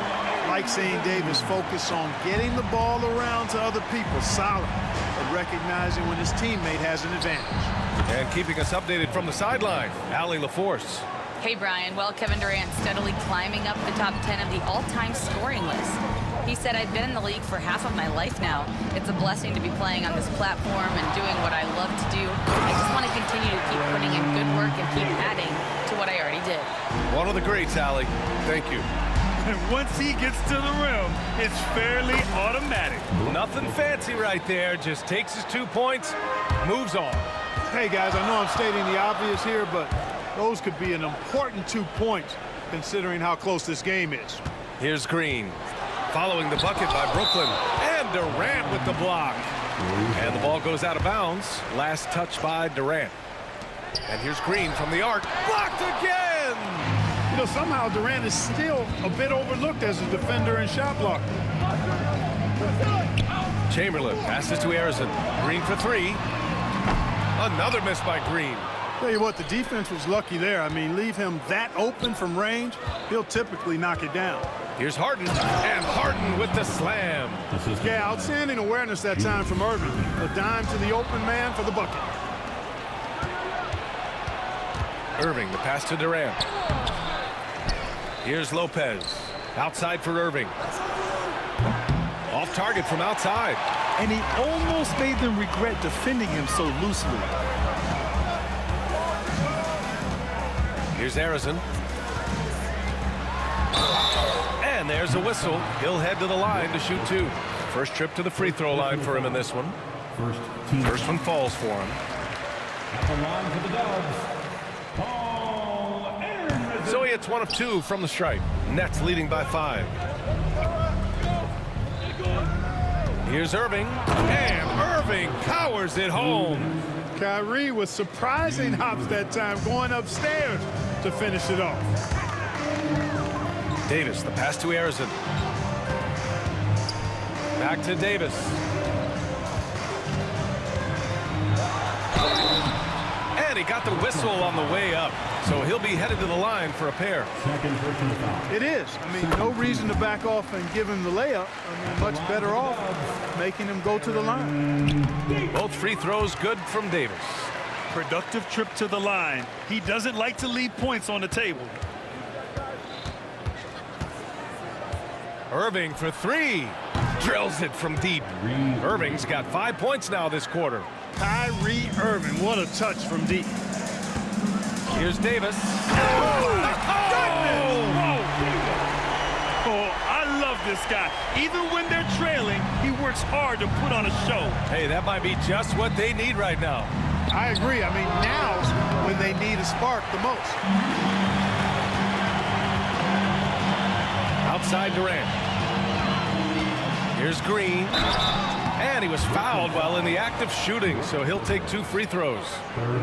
I like seeing Davis focus on getting the ball around to other people, solid, and recognizing when his teammate has an advantage. And keeping us updated from the sideline, Allie LaForce. Hey, Brian. Well, Kevin Durant steadily climbing up the top 10 of the all-time scoring list. He said, I've been in the league for half of my life now. It's a blessing to be playing on this platform and doing what I love to do. I just want to continue to keep putting in good work and keep adding to what I already did. One of the greats, Allie. Thank you. And once he gets to the rim, it's fairly automatic. Nothing fancy right there. Just takes his 2 points, moves on. Hey, guys, I know I'm stating the obvious here, but those could be an important 2 points considering how close this game is. Here's Green. Following the bucket by Brooklyn. And Durant with the block. And the ball goes out of bounds. Last touch by Durant. And here's Green from the arc. Blocked again! You know, somehow Durant is still a bit overlooked as a defender and shot blocker. Chamberlain passes to Harrison. Green for 3. Another miss by Green. Tell you what, the defense was lucky there. I mean, leave him that open from range, he'll typically knock it down. Here's Harden, and Harden with the slam. Yeah, outstanding awareness that time from Irving. A dime to the open man for the bucket. Irving, the pass to Durant. Here's Lopez. Outside for Irving. Off target from outside. And he almost made them regret defending him so loosely. Here's Harrison. And there's a whistle. He'll head to the line to shoot 2. First trip to the free throw line for him in this one. First one falls for him. At the line for the Dubs, Paul Aaron. So he hits 1 of 2 from the stripe. Nets leading by 5. Here's Irving. And Irving powers it home. Kyrie with surprising hops that time, going upstairs to finish it off. Davis, the pass to Harrison. Back to Davis. And he got the whistle on the way up. So he'll be headed to the line for a pair. Second personal foul. It is. I mean, no reason to back off and give him the layup. I mean, much better off making him go to the line. Both free throws good from Davis. Productive trip to the line. He doesn't like to leave points on the table. Irving for 3. Drills it from deep. Irving's got 5 points now this quarter. Kyrie Irving, what a touch from deep. Here's Davis. Oh, I love this guy. Even when they're trailing, he works hard to put on a show. Hey, that might be just what they need right now. I agree. I mean, now's when they need a spark the most. Outside Durant. Here's Green. And he was fouled while in the act of shooting, so he'll take 2 free throws.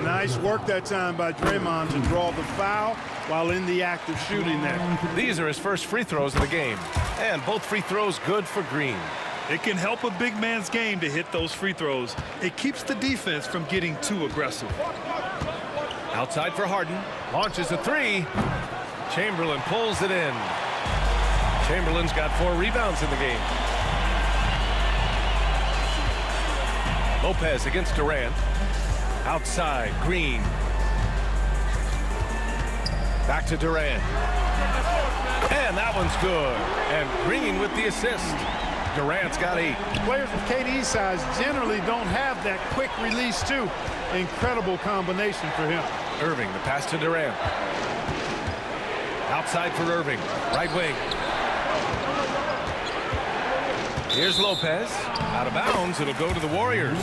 Nice work that time by Draymond to draw the foul while in the act of shooting there. These are his first free throws of the game. And both free throws good for Green. It can help a big man's game to hit those free throws. It keeps the defense from getting too aggressive. Outside for Harden. Launches a 3. Chamberlain pulls it in. Chamberlain's got 4 rebounds in the game. Lopez against Durant. Outside, Green. Back to Durant. And that one's good. And Green with the assist. Durant's got 8. Players with KD's size generally don't have that quick release too. Incredible combination for him. Irving, the pass to Durant. Outside for Irving. Right wing. Here's Lopez. Out of bounds. It'll go to the Warriors.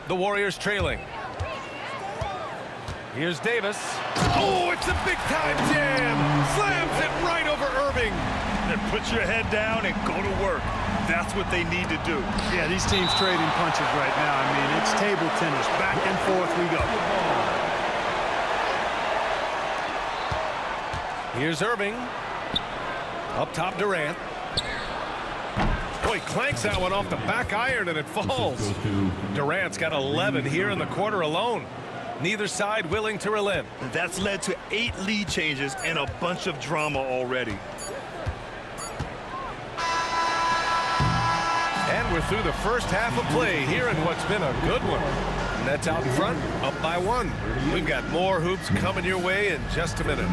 The Warriors trailing. Here's Davis. Oh, it's a big-time jam. Slams it right over Irving. Then put your head down and go to work. That's what they need to do. Yeah, these teams trading punches right now. I mean, it's table tennis. Back and forth we go. Here's Irving. Up top, Durant. Boy, clanks that one off the back iron and it falls. Durant's got 11 here in the quarter alone. Neither side willing to relent. That's led to 8 lead changes and a bunch of drama already. And we're through the first half of play here in what's been a good one. Nets out in front, up by 1. We've got more hoops coming your way in just a minute.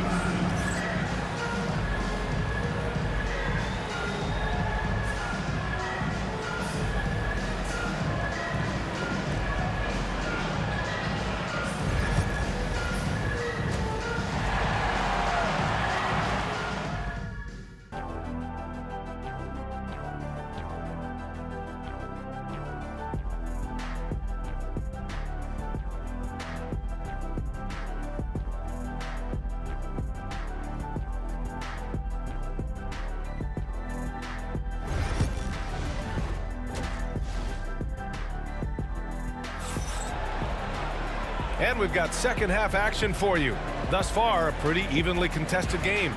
And we've got second half action for you. Thus far, a pretty evenly contested game.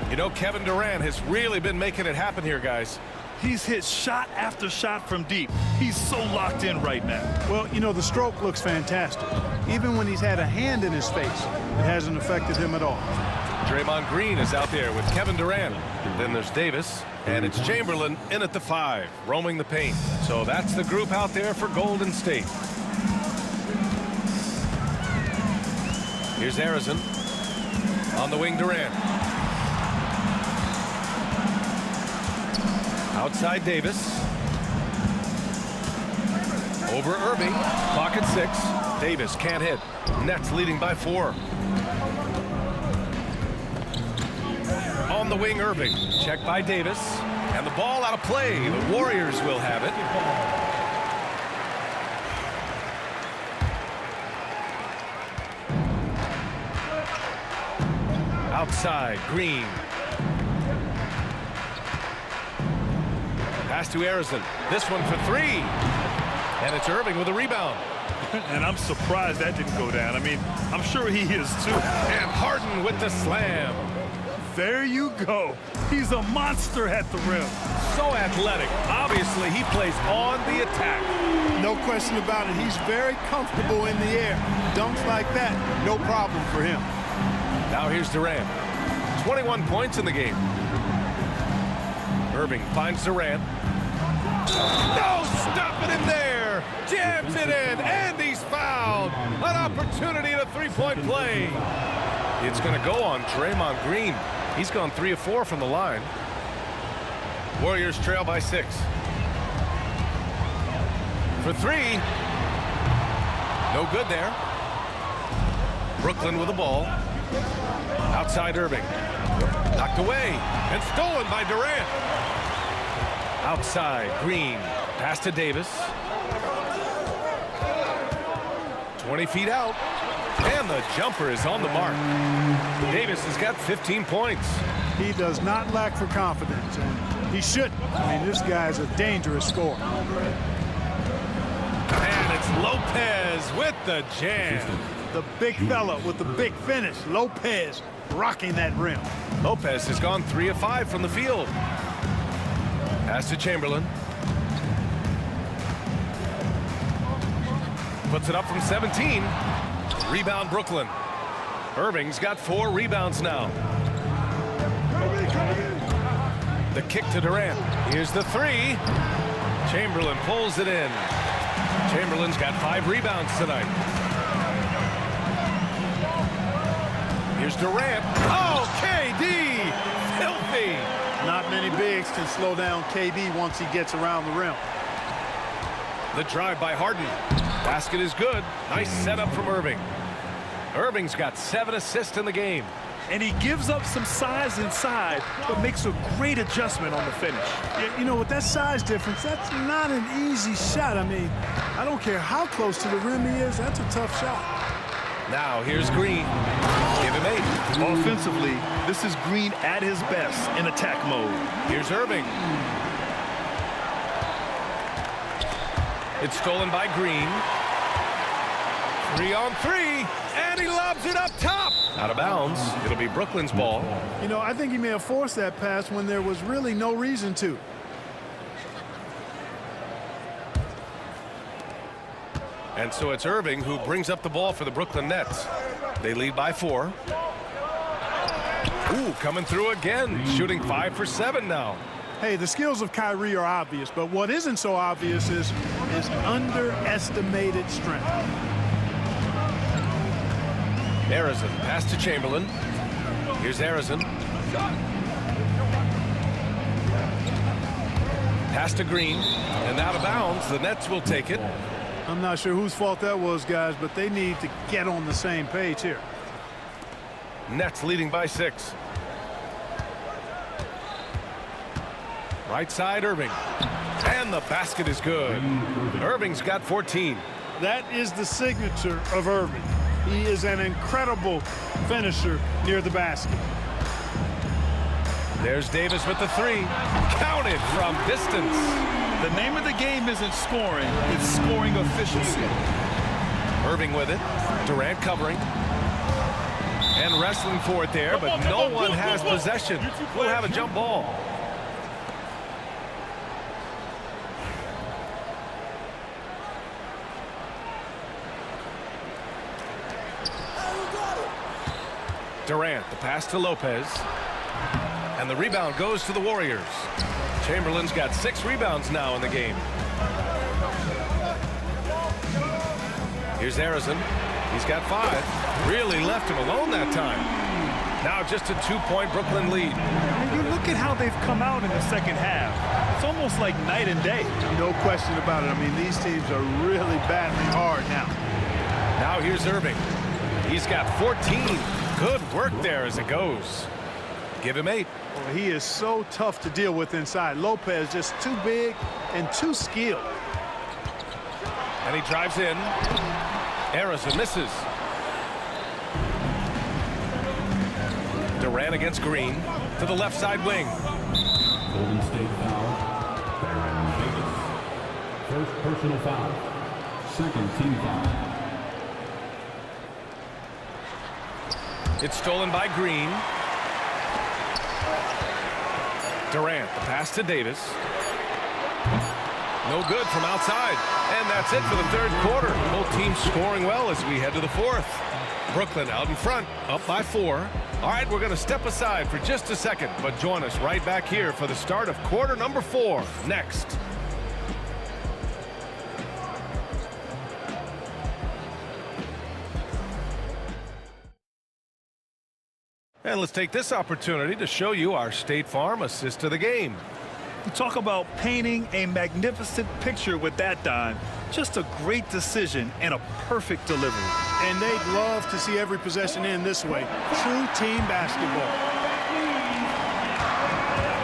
You know, Kevin Durant has really been making it happen here, guys. He's hit shot after shot from deep. He's so locked in right now. Well, you know, the stroke looks fantastic. Even when he's had a hand in his face, it hasn't affected him at all. Draymond Green is out there with Kevin Durant. Then there's Davis, and it's Chamberlain in at the 5, roaming the paint. So that's the group out there for Golden State. Here's Harrison. On the wing, Durant. Outside Davis. Over Irving. Pocket 6. Davis can't hit. Nets leading by 4. On the wing, Irving. Checked by Davis. And the ball out of play. The Warriors will have it. Outside, Green. Pass to Harrison. This one for 3. And it's Irving with a rebound. And I'm surprised that didn't go down. I mean, I'm sure he is too. And Harden with the slam. There you go. He's a monster at the rim. So athletic. Obviously, he plays on the attack. No question about it. He's very comfortable in the air. Dunks like that, no problem for him. Now here's Durant. 21 points in the game. Irving finds Durant. No stopping him there. Jams it in, and he's fouled. An opportunity at a 3-point play. It's going to go on Draymond Green. He's gone 3 of 4 from the line. Warriors trail by 6. For 3. No good there. Brooklyn with the ball. Outside Irving. Knocked away and stolen by Durant. Outside Green. Pass to Davis. 20 feet out. And the jumper is on the mark. Davis has got 15 points. He does not lack for confidence, and he shouldn't. I mean, this guy's a dangerous scorer. And it's Lopez with the jam. The big fella with the big finish. Lopez rocking that rim. Lopez has gone 3 of 5 from the field. Pass to Chamberlain. Puts it up from 17. Rebound Brooklyn. Irving's got 4 rebounds now. The kick to Durant. Here's the 3. Chamberlain pulls it in. Chamberlain's got 5 rebounds tonight. Here's Durant. Oh, KD! Filthy! Not many bigs can slow down KD once he gets around the rim. The drive by Harden. Basket is good. Nice setup from Irving. Irving's got 7 assists in the game. And he gives up some size inside, but makes a great adjustment on the finish. Yeah, you know, with that size difference, that's not an easy shot. I mean, I don't care how close to the rim he is. That's a tough shot. Now here's Green. Give him 8. Offensively, this is Green at his best in attack mode. Here's Irving. It's stolen by Green. 3 on 3, and he lobs it up top. Out of bounds. It'll be Brooklyn's ball. You know, I think he may have forced that pass when there was really no reason to. And so it's Irving who brings up the ball for the Brooklyn Nets. They lead by 4. Ooh, coming through again, shooting 5 for 7 now. Hey, the skills of Kyrie are obvious, but what isn't so obvious is his underestimated strength. Harrison, pass to Chamberlain. Here's Harrison. Pass to Green, and out of bounds. The Nets will take it. I'm not sure whose fault that was, guys, but they need to get on the same page here. Nets leading by 6. Right side, Irving. And the basket is good. Irving's got 14. That is the signature of Irving. He is an incredible finisher near the basket. There's Davis with the 3. Counted from distance. The name of the game isn't scoring, it's scoring efficiency. Irving with it. Durant covering. And wrestling for it there, but no one has possession. We'll have a jump ball. Durant, the pass to Lopez. And the rebound goes to the Warriors. Chamberlain's got 6 rebounds now in the game. Here's Harrison. He's got 5. Really left him alone that time. Now just a 2-point Brooklyn lead. You look at how they've come out in the second half. It's almost like night and day. No question about it. I mean, these teams are really battling hard now. Now here's Irving. He's got 14. Good work there as it goes. Give him 8. Well, he is so tough to deal with inside. Lopez just too big and too skilled. And he drives in. Harrison misses. Durant against Green to the left side wing. Golden State foul. Baron Davis. First personal foul. Second team foul. It's stolen by Green. Durant, the pass to Davis. No good from outside. And that's it for the third quarter. Both teams scoring well as we head to the 4th. Brooklyn out in front, up by 4. All right, we're going to step aside for just a second, but join us right back here for the start of quarter number 4 next. And let's take this opportunity to show you our State Farm assist to the game. You talk about painting a magnificent picture with that, Don. Just a great decision and a perfect delivery. And they'd love to see every possession end this way. True team basketball.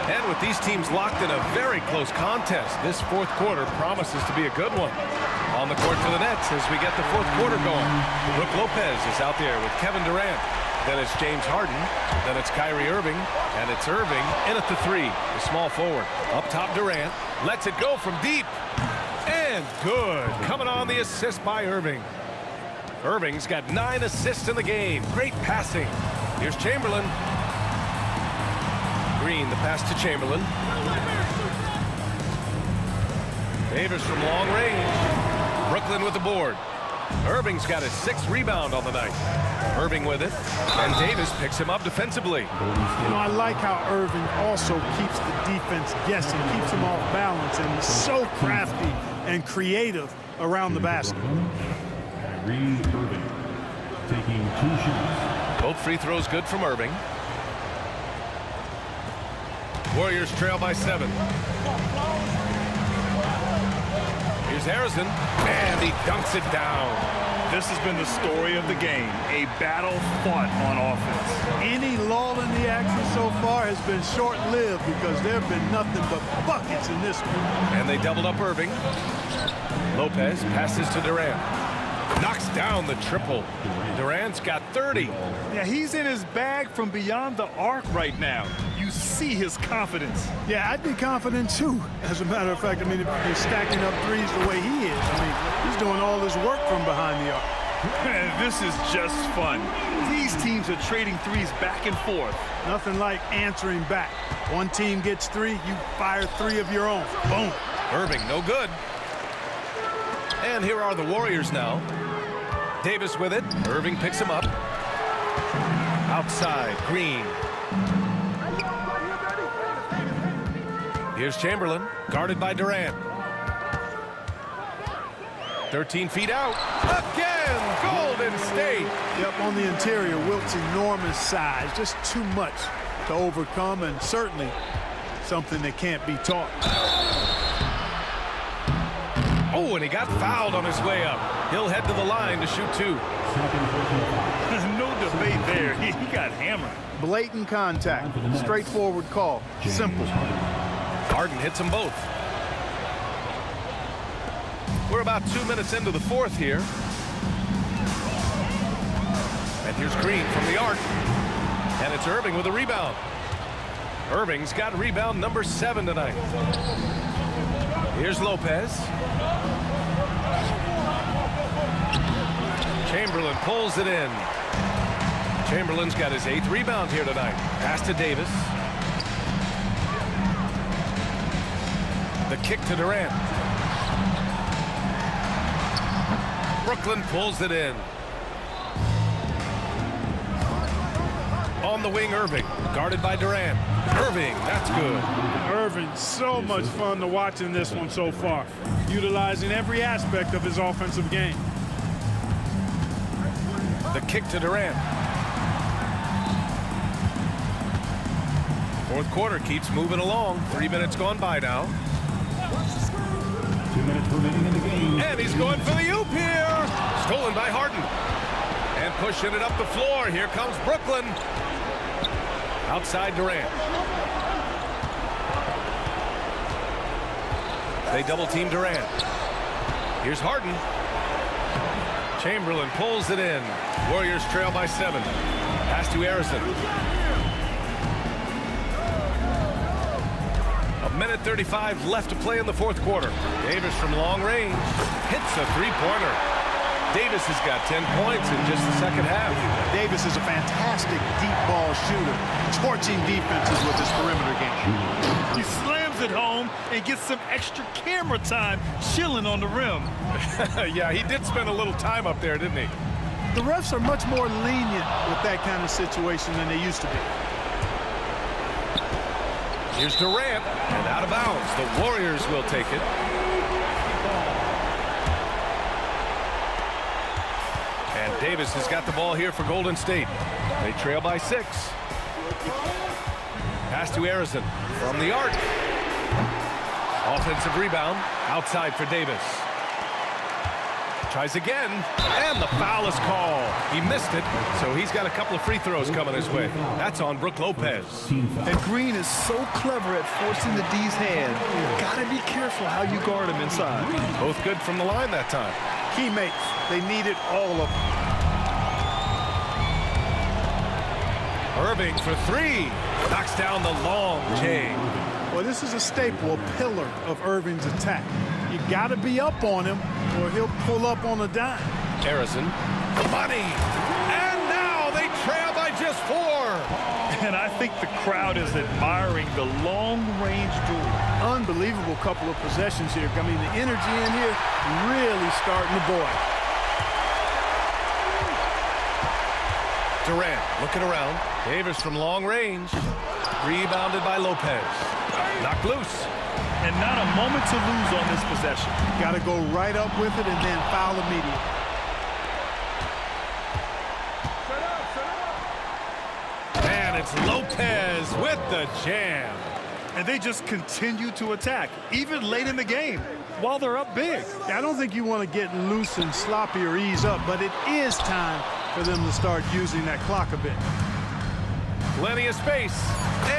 And with these teams locked in a very close contest, this 4th quarter promises to be a good one. On the court for the Nets as we get the 4th quarter going. Brook Lopez is out there with Kevin Durant. Then it's James Harden. Then it's Kyrie Irving. And it's Irving in at the 3, the small forward. Up top, Durant lets it go from deep. And good. Coming on the assist by Irving. Irving's got 9 assists in the game. Great passing. Here's Chamberlain. Green, the pass to Chamberlain. Davis from long range. Brooklyn with the board. Irving's got his 6th rebound on the night. Irving with it. And Davis picks him up defensively. You know, I like how Irving also keeps the defense guessing, keeps them off balance, and he's so crafty and creative around the basket. Kyrie Irving taking 2 shots. Both free throws good from Irving. Warriors trail by 7. Here's Harrison, and he dunks it down. This has been the story of the game, a battle fought on offense. Any lull in the action so far has been short-lived because there have been nothing but buckets in this one. And they doubled up Irving. Lopez passes to Durant. Knocks down the triple. Durant's got 30. Yeah, he's in his bag from beyond the arc right now. You you see his confidence. Yeah, I'd be confident too. As a matter of fact, I mean, if he's stacking up threes the way he is, I mean, he's doing all his work from behind the arc. Man, this is just fun. These teams are trading threes back and forth. Nothing like answering back. One team gets three, you fire three of your own. Boom. Irving, no good. And here are the Warriors now. Davis with it. Irving picks him up. Outside, Green. Here's Chamberlain, guarded by Durant. 13 feet out. Again, Golden State. Yep, on the interior, Wilt's enormous size. Just too much to overcome, and certainly something that can't be taught. Oh, and he got fouled on his way up. He'll head to the line to shoot two. No debate there. He got hammered. Blatant contact. Straightforward call. Simple. Harden hits them both. We're about 2 minutes into the fourth here. And here's Green from the arc. And it's Irving with a rebound. Irving's got rebound number 7 tonight. Here's Lopez. Chamberlain pulls it in. Chamberlain's got his 8th rebound here tonight. Pass to Davis. The kick to Durant. Brooklyn pulls it in. On the wing, Irving, guarded by Durant. Irving, that's good. Irving, so much fun to watch in this one so far, utilizing every aspect of his offensive game. The kick to Durant. Fourth quarter keeps moving along. 3 minutes gone by now. 2 minutes remaining in the game. And he's going for the oop here. Stolen by Harden. And pushing it up the floor. Here comes Brooklyn. Outside Durant. They double team Durant. Here's Harden. Chamberlain pulls it in. Warriors trail by 7. Pass to Harrison. 1:35 left to play in the fourth quarter. Davis from long range hits a three-pointer. Davis has got 10 points in just the second half. Davis is a fantastic deep ball shooter, torching defenses with his perimeter game. He slams it home and gets some extra camera time chilling on the rim. Yeah, he did spend a little time up there, didn't he? The refs are much more lenient with that kind of situation than they used to be. Here's Durant, and out of bounds. The Warriors will take it. And Davis has got the ball here for Golden State. They trail by 6. Pass to Harrison from the arc. Offensive rebound outside for Davis. Tries again, and the foul is called. He missed it, so he's got a couple of free throws coming his way. That's on Brook Lopez. And Green is so clever at forcing the D's hand. Gotta be careful how you guard him inside. Both good from the line that time. Teammates, they needed all of them. Irving for 3. Knocks down the long J. Well, this is a staple, a pillar of Irving's attack. You got to be up on him, or he'll pull up on a dime. Harrison, money, and now they trail by just 4. And I think the crowd is admiring the long-range duel. Unbelievable couple of possessions here. I mean, the energy in here really starting to boil. Durant looking around. Davis from long range. Rebounded by Lopez. Knocked loose. And not a moment to lose on this possession. Got to go right up with it and then foul immediately. And it's Lopez with the jam. And they just continue to attack, even late in the game, while they're up big. I don't think you want to get loose and sloppy or ease up, but it is time for them to start using that clock a bit. Plenty of space.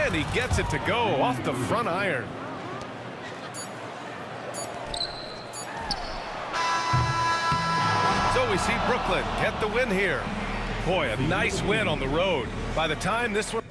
And he gets it to go off the front iron. So we see Brooklyn get the win here. Boy, a nice win on the road. By the time this one...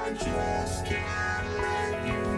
I just can't let you.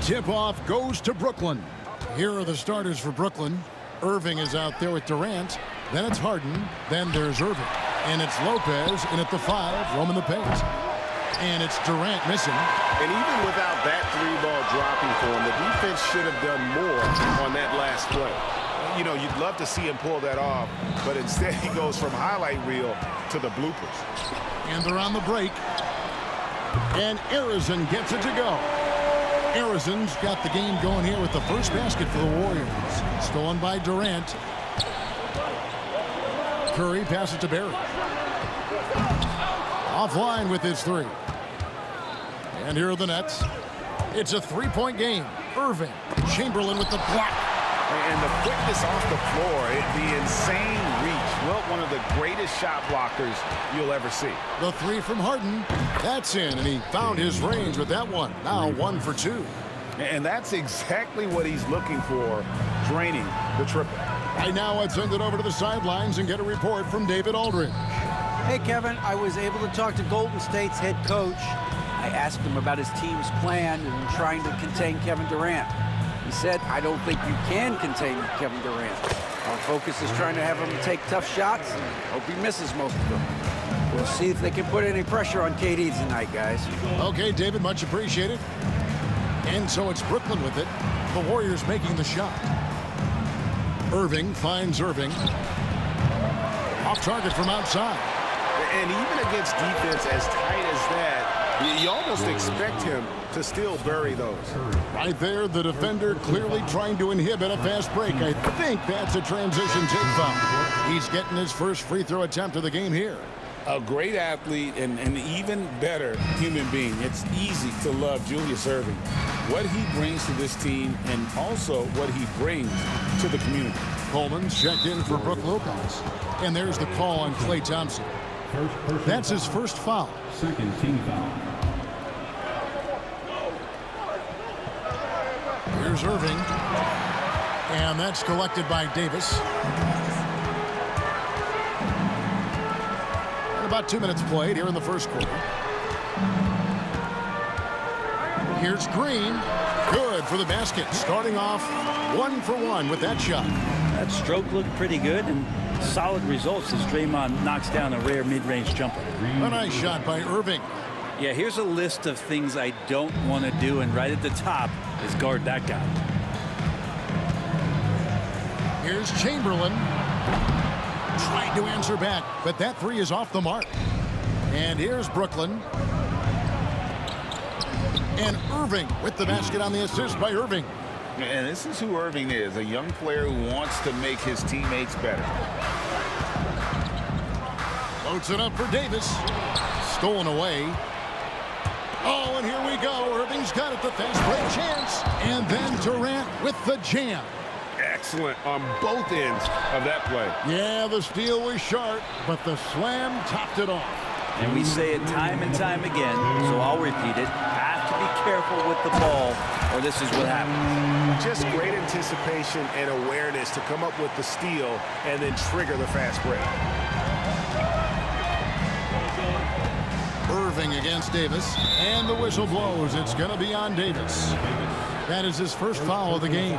Tip-off goes to Brooklyn. Here are the starters for Brooklyn. Irving is out there with Durant. Then it's Harden. Then there's Irving. And it's Lopez in at the 5, roaming the paint. And it's Durant missing. And even without that three-ball dropping for him, the defense should have done more on that last play. You know, you'd love to see him pull that off, but instead he goes from highlight reel to the bloopers. And they're on the break. And Arizon gets it to go. Arizon's got the game going here with the first basket for the Warriors. Stolen by Durant. Curry passes to Barry. Offline with his 3. And here are the Nets. It's a 3-point game. Irving. Chamberlain with the block. And the quickness off the floor, the insane reach. Well, one of the greatest shot blockers you'll ever see. The 3 from Harden. That's in, and he found his range with that one. Now 1 for 2. And that's exactly what he's looking for, draining the triple. Right now, let's send it over to the sidelines and get a report from David Aldridge. Hey, Kevin, I was able to talk to Golden State's head coach. I asked him about his team's plan in trying to contain Kevin Durant. He said, I don't think you can contain Kevin Durant. Our focus is trying to have him take tough shots and hope he misses most of them. We'll see if they can put any pressure on KD tonight, guys. Okay, David, much appreciated. And so it's Brooklyn with it. The Warriors making the shot. Irving finds Irving. Off target from outside. And even against defense as tight as that, you almost expect him to still bury those. Right there, the defender clearly trying to inhibit a fast break. I think that's a transition take foul. He's getting his first free throw attempt of the game here. A great athlete and an even better human being. It's easy to love Julius Irving. What he brings to this team and also what he brings to the community. Coleman's checked in for Brook Lopez. And there's the call on Klay Thompson. That's his first foul. Second team foul. Here's Irving. And that's collected by Davis. And about 2 minutes played here in the first quarter. Here's Green. Good for the basket. Starting off 1 for 1 with that shot. That stroke looked pretty good, and solid results as Draymond knocks down a rare mid-range jumper. A nice shot by Irving. Yeah, here's a list of things I don't want to do, and right at the top is guard that guy. Here's Chamberlain. Tried to answer back, but that three is off the mark. And here's Brooklyn. And Irving with the basket on the assist by Irving. And this is who Irving is, a young player who wants to make his teammates better. Loads it up for Davis. Stolen away. Oh, and here we go. Irving's got it, the fast break chance. And then Durant with the jam. Excellent on both ends of that play. Yeah, the steal was sharp, but the slam topped it off. And we say it time and time again, so I'll repeat it. Have to be careful with the ball, or this is what happens. Just great anticipation and awareness to come up with the steal and then trigger the fast break. Irving against Davis, and the whistle blows. It's going to be on Davis. That is his first foul of the game.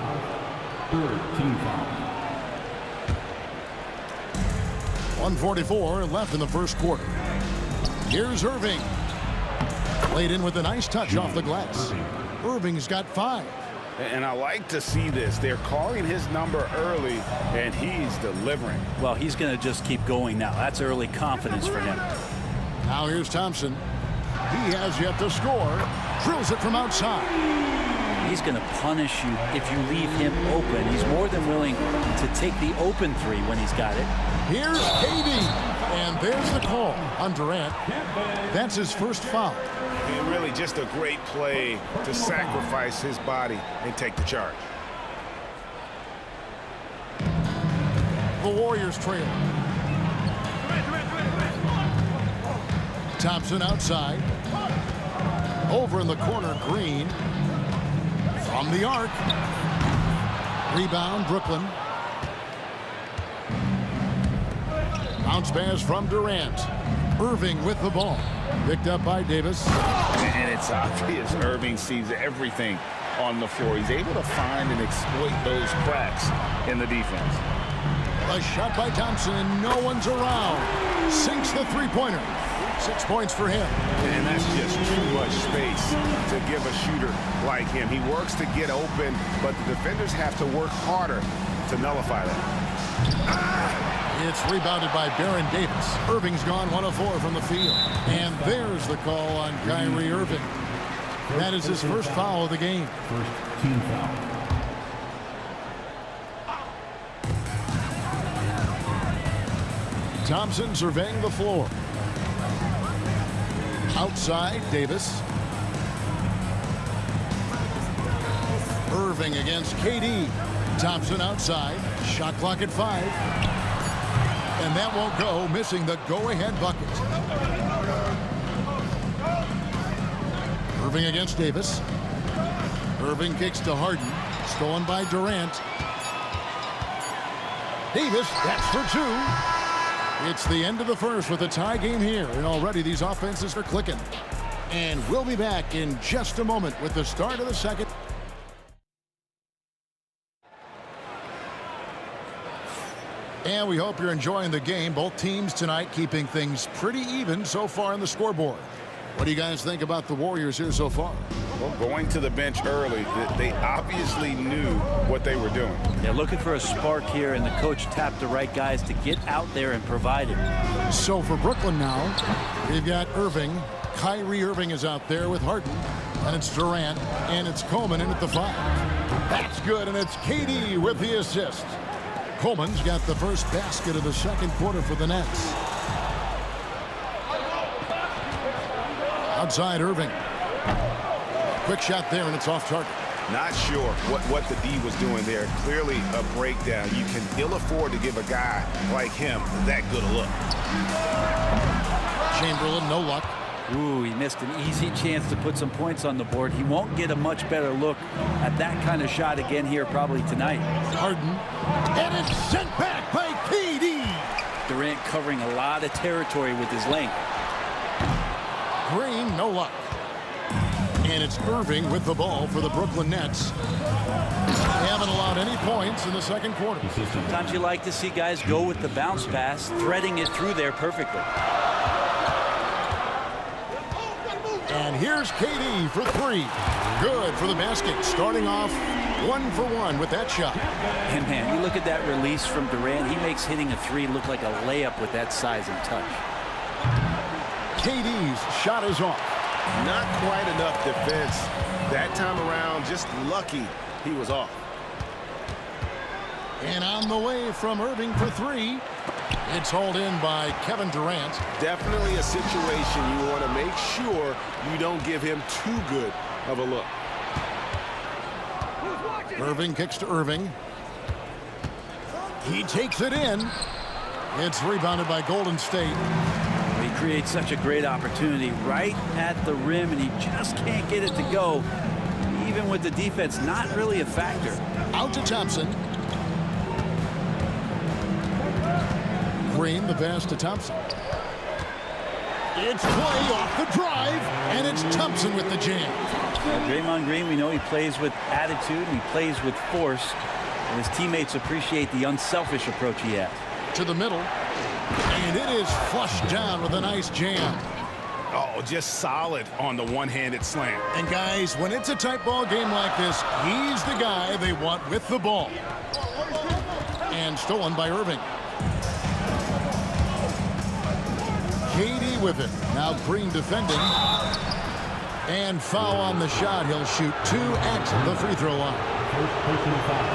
Third team foul. 1:44 left in the first quarter. Here's Irving. Played in with a nice touch off the glass. Irving's got 5. And I like to see this. They're calling his number early, and he's delivering. Well, he's going to just keep going now. That's early confidence for him. Now here's Thompson. He has yet to score. Drills it from outside. He's going to punish you if you leave him open. He's more than willing to take the open three when he's got it. Here's KD. And there's the call on Durant. That's his first foul. And really just a great play to sacrifice his body and take the charge. The Warriors trail. Thompson outside. Over in the corner, Green. From the arc. Rebound, Brooklyn. Bounce pass from Durant. Irving with the ball. Picked up by Davis. And it's obvious Irving sees everything on the floor. He's able to find and exploit those cracks in the defense. A shot by Thompson, and no one's around. Sinks the three-pointer. 6 points for him. And that's just too much space to give a shooter like him. He works to get open, but the defenders have to work harder to nullify that. It's rebounded by Baron Davis. Irving's gone 1 of 4 from the field. And there's the call on Kyrie Irving. That is his first foul of the game. First team foul. Thompson surveying the floor. Outside, Davis. Irving against KD. Thompson outside. Shot clock at 5. And that won't go, missing the go-ahead bucket. Irving against Davis. Irving kicks to Harden. Stolen by Durant. Davis, that's for 2. It's the end of the first with a tie game here, and already these offenses are clicking. And we'll be back in just a moment with the start of the second. And we hope you're enjoying the game. Both teams tonight keeping things pretty even so far on the scoreboard. What do you guys think about the Warriors here so far? Well, going to the bench early, they obviously knew what they were doing. They're looking for a spark here, and the coach tapped the right guys to get out there and provide it. So for Brooklyn now, they've got Irving. Kyrie Irving is out there with Harden. And it's Durant, and it's Coleman in at the 5. That's good, and it's KD with the assist. Coleman's got the first basket of the second quarter for the Nets. Outside Irving. Quick shot there, and it's off target. Not sure what the D was doing there. Clearly a breakdown. You can ill afford to give a guy like him that good a look. Chamberlain, no luck. Ooh, he missed an easy chance to put some points on the board. He won't get a much better look at that kind of shot again here probably tonight. Harden, and it's sent back by KD. Durant covering a lot of territory with his length. Green, no luck. And it's Irving with the ball for the Brooklyn Nets. They haven't allowed any points in the second quarter. Sometimes you like to see guys go with the bounce pass, threading it through there perfectly. And here's KD for three. Good for the basket. Starting off 1 for 1 with that shot. And man, you look at that release from Durant. He makes hitting a three look like a layup with that size and touch. KD's shot is off. Not quite enough defense. That time around, just lucky he was off. And on the way from Irving for three. It's hauled in by Kevin Durant. Definitely a situation you want to make sure you don't give him too good of a look. Irving kicks to Irving. He takes it in. It's rebounded by Golden State. He creates such a great opportunity right at the rim, and he just can't get it to go. Even with the defense not really a factor. Out to Thompson. Green, the pass to Thompson. It's Clay off the drive, and it's Thompson with the jam. Draymond Green, we know he plays with attitude, and he plays with force, and his teammates appreciate the unselfish approach he has. To the middle, and it is flushed down with a nice jam. Oh, just solid on the one-handed slam. And guys, when it's a tight ball game like this, he's the guy they want with the ball. And stolen by Irving. KD with it. Now Green defending. And foul on the shot. He'll shoot 2 at the free throw line.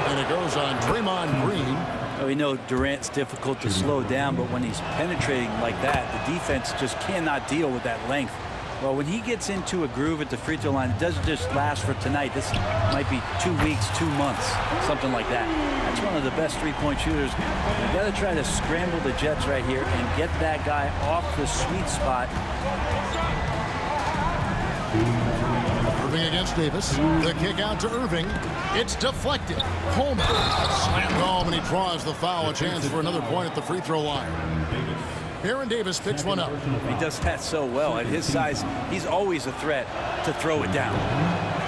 And it goes on Draymond Green. We know Durant's difficult to slow down, but when he's penetrating like that, the defense just cannot deal with that length. Well, when he gets into a groove at the free throw line, it doesn't just last for tonight. This might be 2 weeks, 2 months, something like that. That's one of the best three-point shooters. You've got to try to scramble the Jets right here and get that guy off the sweet spot. Irving against Davis. The kick out to Irving. It's deflected. Coleman slammed home, and he draws the foul. A chance for another point at the free throw line. Aaron Davis picks one up. He does that so well. At his size, he's always a threat to throw it down.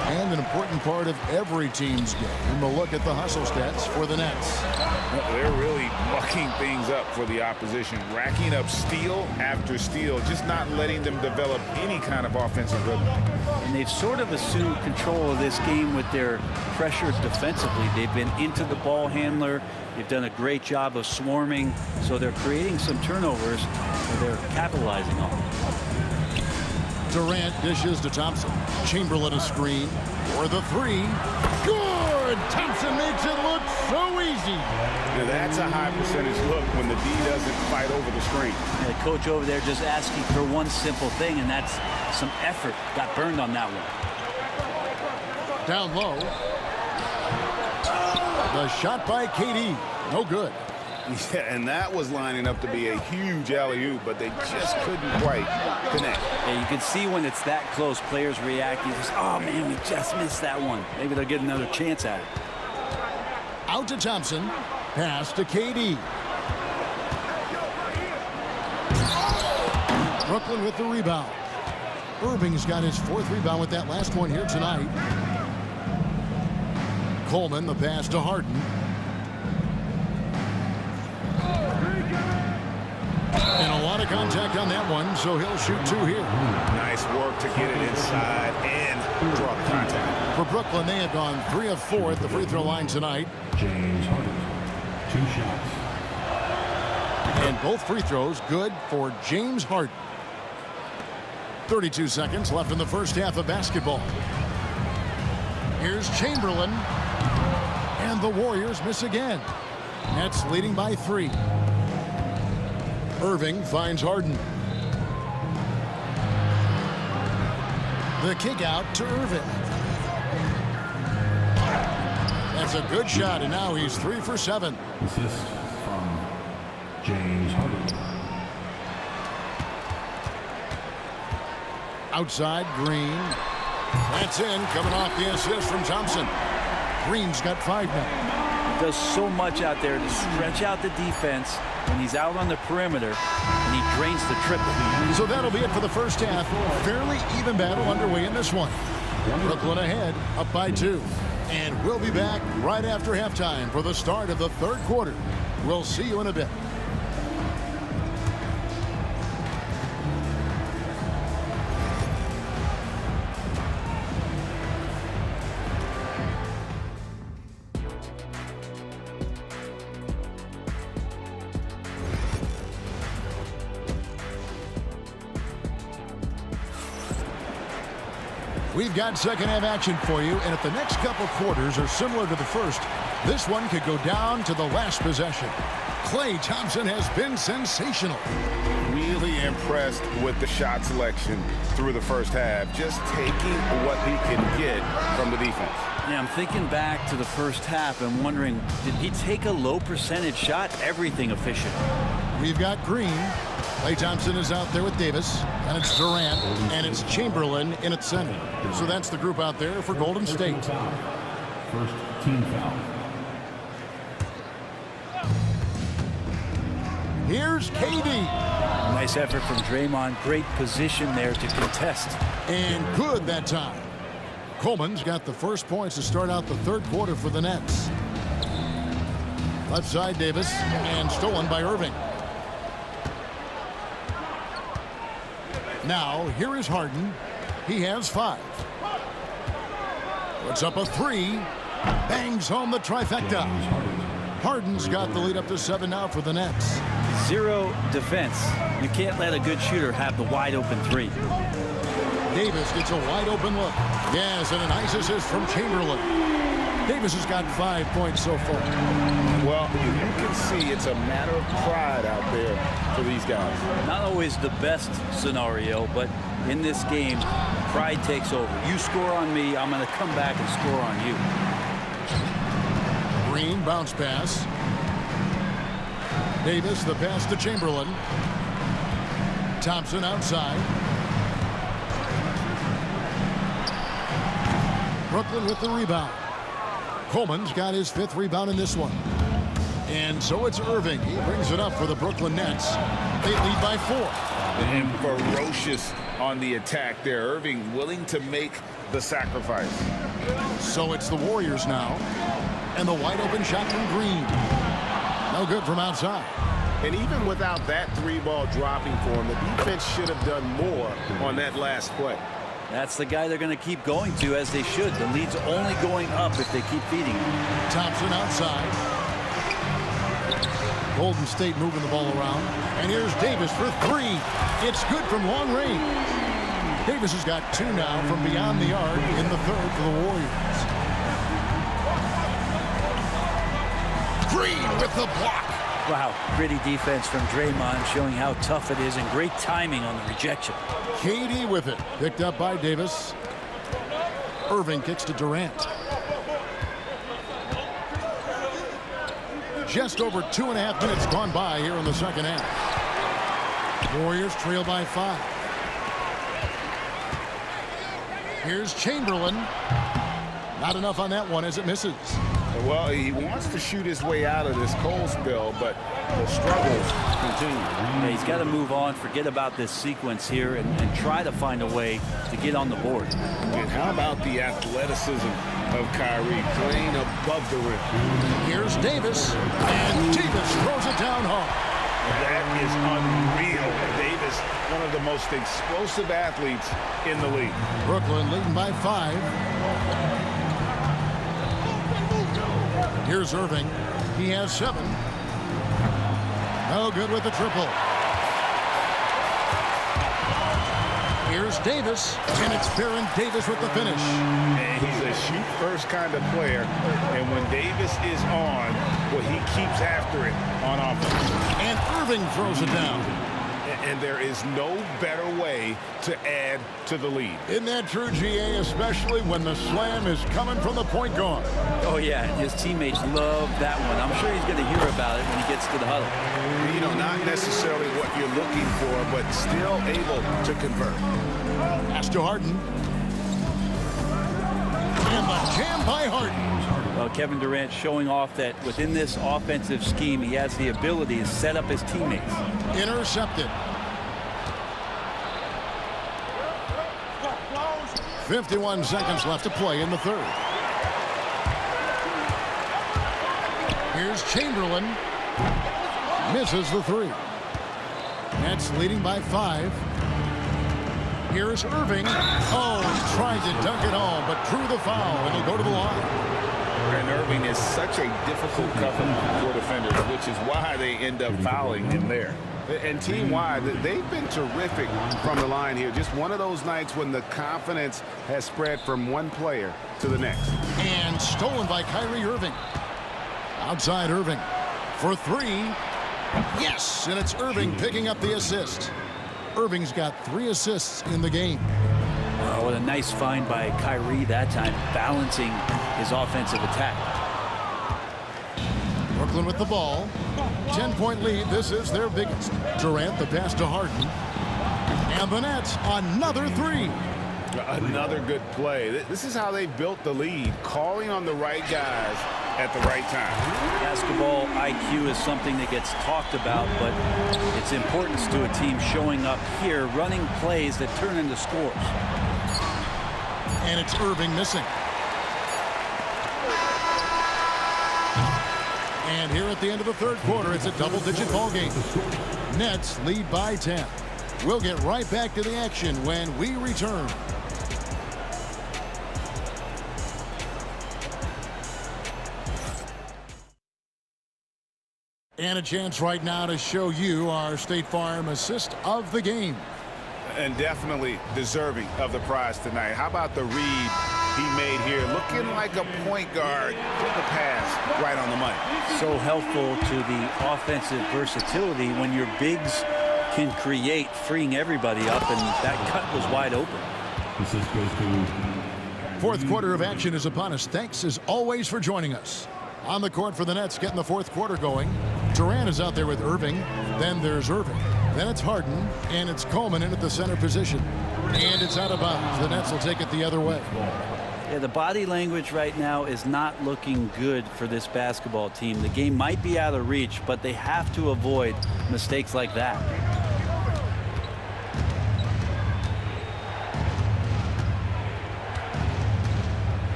And an important part of every team's game. We'll look at the hustle stats for the Nets. They're really mucking things up for the opposition, racking up steal after steal, just not letting them develop any kind of offensive rhythm. And they've sort of assumed control of this game with their pressure defensively. They've been into the ball handler. They've done a great job of swarming, so they're creating some turnovers that they're capitalizing on. Durant dishes to Thompson. Chamberlain a screen for the three. Good! Thompson makes it look so easy. Now that's a high percentage look when the D doesn't fight over the screen. And the coach over there just asking for one simple thing, and that's some effort. Got burned on that one. Down low. The shot by KD. No good. Yeah, and that was lining up to be a huge alley-oop, but they just couldn't quite connect. Yeah, you can see when it's that close, players reacting. Just, oh, man, we just missed that one. Maybe they'll get another chance at it. Out to Thompson. Pass to KD. Brooklyn with the rebound. Irving's got his 4th rebound with that last one here tonight. Coleman, the pass to Harden. And a lot of contact on that one, so he'll shoot 2 here. Nice work to get it inside and draw the contact. For Brooklyn, they have gone 3 of 4 at the free throw line tonight. James Harden, 2 shots. And both free throws good for James Harden. 32 seconds left in the first half of basketball. Here's Chamberlain. And the Warriors miss again. Nets leading by 3. Irving finds Harden. The kick out to Irving. That's a good shot, and now he's 3 for 7. Assist from James Harden. Outside, Green. That's in, coming off the assist from Thompson. Green's got 5 now. He does so much out there to stretch out the defense when he's out on the perimeter, and he drains the triple. So that'll be it for the first half. Fairly even battle underway in this one. Brooklyn ahead, up by 2. And we'll be back right after halftime for the start of the third quarter. We'll see you in a bit. We've got second half action for you, and if the next couple quarters are similar to the first, this one could go down to the last possession. Klay Thompson has been sensational. Really impressed with the shot selection through the first half, just taking what he can get from the defense. Yeah, I'm thinking back to the first half and wondering, did he take a low percentage shot? Everything efficient. We've got Green. Klay Thompson is out there with Davis, and it's Durant, and it's Chamberlain in at center. So that's the group out there for Golden State. First team foul. Here's KD. Nice effort from Draymond. Great position there to contest. And good that time. Coleman's got the first points to start out the third quarter for the Nets. Left side, Davis, and stolen by Irving. Now, here is Harden. He has 5. Puts up a 3. Bangs home the trifecta. Harden's got the lead up to 7 now for the Nets. 0 defense. You can't let a good shooter have the wide open 3. Davis gets a wide open look. Yes, and a nice assist from Chamberlain. Davis has got 5 points so far. Well, you can see it's a matter of pride out there for these guys. Not always the best scenario, but in this game, pride takes over. You score on me, I'm going to come back and score on you. Green bounce pass. Davis, the pass to Chamberlain. Thompson outside. Brooklyn with the rebound. Coleman's got his 5th rebound in this one. And so it's Irving. He brings it up for the Brooklyn Nets. They lead by 4. And ferocious on the attack there. Irving willing to make the sacrifice. So it's the Warriors now. And the wide open shot from Green. No good from outside. And even without that 3-ball dropping for him, the defense should have done more on that last play. That's the guy they're going to keep going to, as they should. The lead's only going up if they keep feeding him. Thompson outside. Golden State moving the ball around. And here's Davis for 3. It's good from long range. Davis has got 2 now from beyond the arc in the third for the Warriors. Green with the block. Wow, gritty defense from Draymond, showing how tough it is, and great timing on the rejection. KD with it. Picked up by Davis. Irving kicks to Durant. Just over 2.5 minutes gone by here in the second half. Warriors trail by 5. Here's Chamberlain. Not enough on that one as it misses. Well, he wants to shoot his way out of this cold spell, but the struggles continue. Yeah, he's got to move on, forget about this sequence here, and try to find a way to get on the board. And how about the athleticism of Kyrie playing above the rim? Here's Davis, and Davis throws it down hard. That is unreal. Davis, one of the most explosive athletes in the league. Brooklyn leading by 5. Here's Irving. He has 7. No good with the triple. Here's Davis, and it's Baron Davis with the finish. And he's a shoot-first kind of player, and when Davis is on, well, he keeps after it on offense. And Irving throws it down. And there is no better way to add to the lead. Isn't that true, GA, especially when the slam is coming from the point guard? Oh, yeah, his teammates love that one. I'm sure he's going to hear about it when he gets to the huddle. You know, not necessarily what you're looking for, but still able to convert. Pass to Harden. And the jam by Harden. Well, Kevin Durant showing off that within this offensive scheme, he has the ability to set up his teammates. Intercepted. 51 seconds left to play in the third. Here's Chamberlain. Misses the three. Nets leading by 5. Here's Irving. Oh, he tried to dunk it home, but drew the foul, and he'll go to the line. And Irving is such a difficult cover for defenders, which is why they end up fouling him there. And team-wide, they've been terrific from the line here. Just one of those nights when the confidence has spread from one player to the next. And stolen by Kyrie Irving. Outside Irving for 3. Yes, and it's Irving picking up the assist. Irving's got 3 assists in the game. Oh, what a nice find by Kyrie that time, balancing his offensive attack. Brooklyn with the ball. 10-point lead. This is their biggest. Durant, the pass to Harden. And the Nets, another 3. Another good play. This is how they built the lead, calling on the right guys at the right time. Basketball IQ is something that gets talked about, but its importance to a team showing up here, running plays that turn into scores. And it's Irving missing. And here at the end of the third quarter, it's a double-digit ball game. Nets lead by 10. We'll get right back to the action when we return. And a chance right now to show you our State Farm assist of the game. And definitely deserving of the prize tonight. How about the read he made here? Looking like a point guard. Put the pass right on the money. So helpful to the offensive versatility when your bigs can create, freeing everybody up, and that cut was wide open. Fourth quarter of action is upon us. Thanks as always for joining us. On the court for the Nets, getting the fourth quarter going. Durant is out there with Irving. Then there's Irving. Then it's Harden, and it's Coleman in at the center position. And it's out of bounds. The Nets will take it the other way. Yeah, the body language right now is not looking good for this basketball team. The game might be out of reach, but they have to avoid mistakes like that.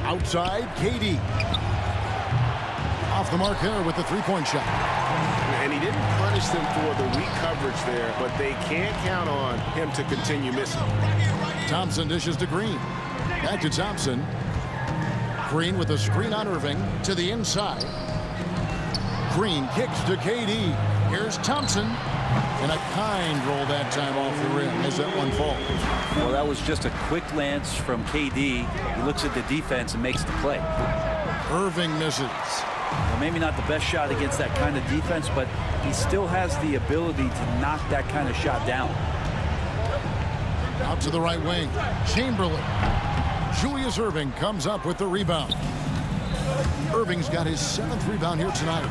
Outside, KD. Off the mark there with the three-point shot. And he didn't punish them for the weak coverage there, but they can't count on him to continue missing. Thompson dishes to Green. Back to Thompson. Green with a screen on Irving to the inside. Green kicks to KD. Here's Thompson. And a kind roll that time off the rim as that one falls. Well, that was just a quick lance from KD. He looks at the defense and makes the play. Irving misses. Well, maybe not the best shot against that kind of defense, but he still has the ability to knock that kind of shot down. Out to the right wing. Chamberlain. Julius Irving comes up with the rebound. Irving's got his 7th rebound here tonight.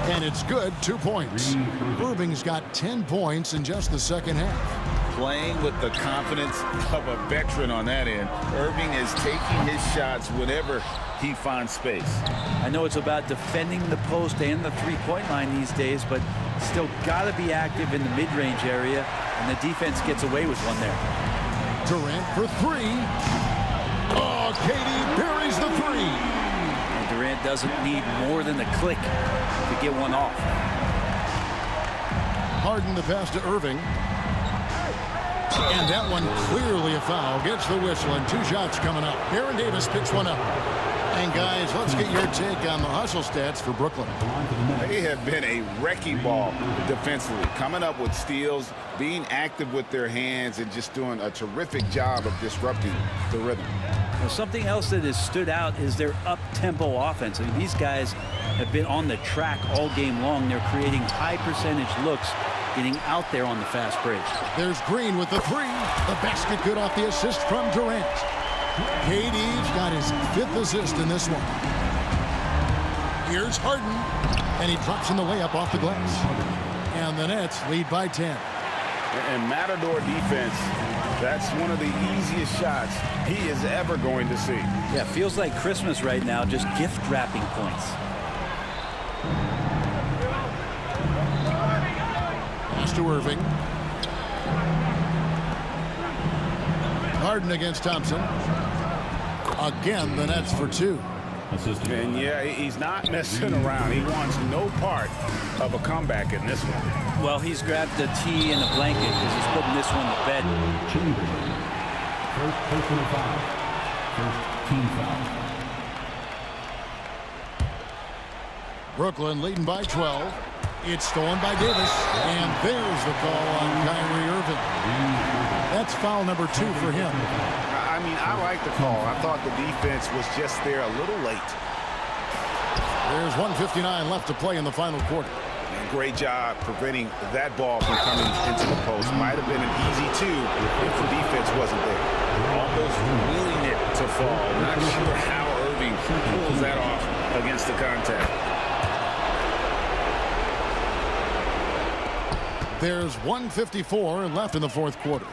And it's good, 2 points. Irving's got 10 points in just the second half. Playing with the confidence of a veteran on that end. Irving is taking his shots whenever he finds space. I know it's about defending the post and the three-point line these days, but still got to be active in the mid-range area, and the defense gets away with one there. Durant for 3. Oh, KD buries the 3. And Durant doesn't need more than a click to get one off. Harden the pass to Irving. And that one clearly a foul. Gets the whistle, and 2 shots coming up. Aaron Davis picks one up. And guys, let's get your take on the hustle stats for Brooklyn. They have been a wrecking ball defensively, coming up with steals, being active with their hands, and just doing a terrific job of disrupting the rhythm. Now, something else that has stood out is their up-tempo offense. I mean, these guys have been on the track all game long. They're creating high percentage looks getting out there on the fast break. There's Green with the three. The basket good off the assist from Durant. KD's got his 5th assist in this one. Here's Harden, and he drops in the layup off the glass. And the Nets lead by 10. And Matador defense, that's one of the easiest shots he is ever going to see. Yeah, feels like Christmas right now, just gift wrapping points. Pass to Irving. Harden against Thompson. Again, the Nets for 2. And yeah, he's not messing around. He wants no part of a comeback in this one. Well, he's grabbed the tee and the blanket because he's putting this one to bed. First personal foul. First team foul. Brooklyn leading by 12. It's stolen by Davis. And there's the call on Kyrie Irving. That's foul number 2 for him. I mean, I like the call. I thought the defense was just there a little late. There's 1:59 left to play in the final quarter. And great job preventing that ball from coming into the post. Might have been an easy 2 if the defense wasn't there. Almost willing it to fall. Not sure how Irving pulls that off against the contact. There's 1:54 left in the fourth quarter.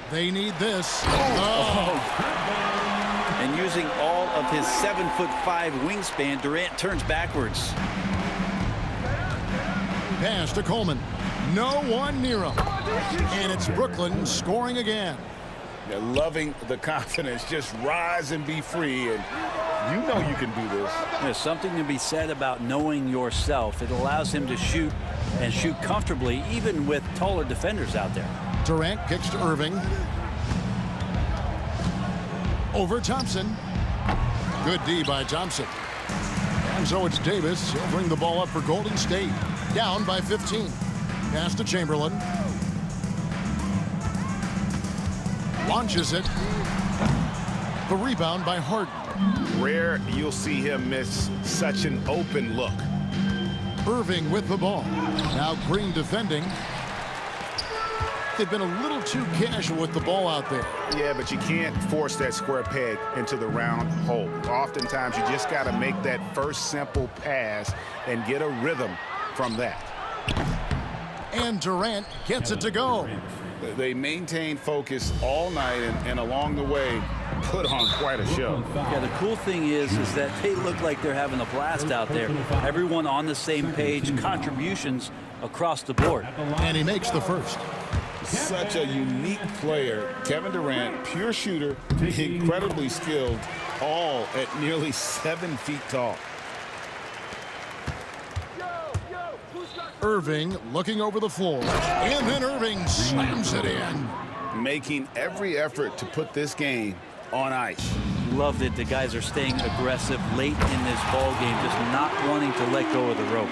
They need this. And using all of his 7'5" wingspan, Durant turns backwards. Pass to Coleman. No one near him. And it's Brooklyn scoring again. They're loving the confidence. Just rise and be free. And you know you can do this. There's something to be said about knowing yourself. It allows him to shoot and shoot comfortably, even with taller defenders out there. Durant kicks to Irving. Over Thompson. Good D by Thompson. And so it's Davis. He'll bring the ball up for Golden State. Down by 15. Pass to Chamberlain. Launches it. The rebound by Harden. Rare you'll see him miss such an open look. Irving with the ball. Now Green defending. They've been a little too casual with the ball out there. Yeah, but you can't force that square peg into the round hole. Oftentimes, you just got to make that first simple pass and get a rhythm from that. And Durant gets it to go. They maintain focus all night and along the way put on quite a show. Yeah, the cool thing is that they look like they're having a blast out there. Everyone on the same page, contributions across the board. And he makes the first. Such a unique player. Kevin Durant, pure shooter, incredibly skilled, all at nearly 7 feet tall. Irving looking over the floor. And then Irving slams it in. Making every effort to put this game on ice. Loved it. The guys are staying aggressive late in this ball game, just not wanting to let go of the rope.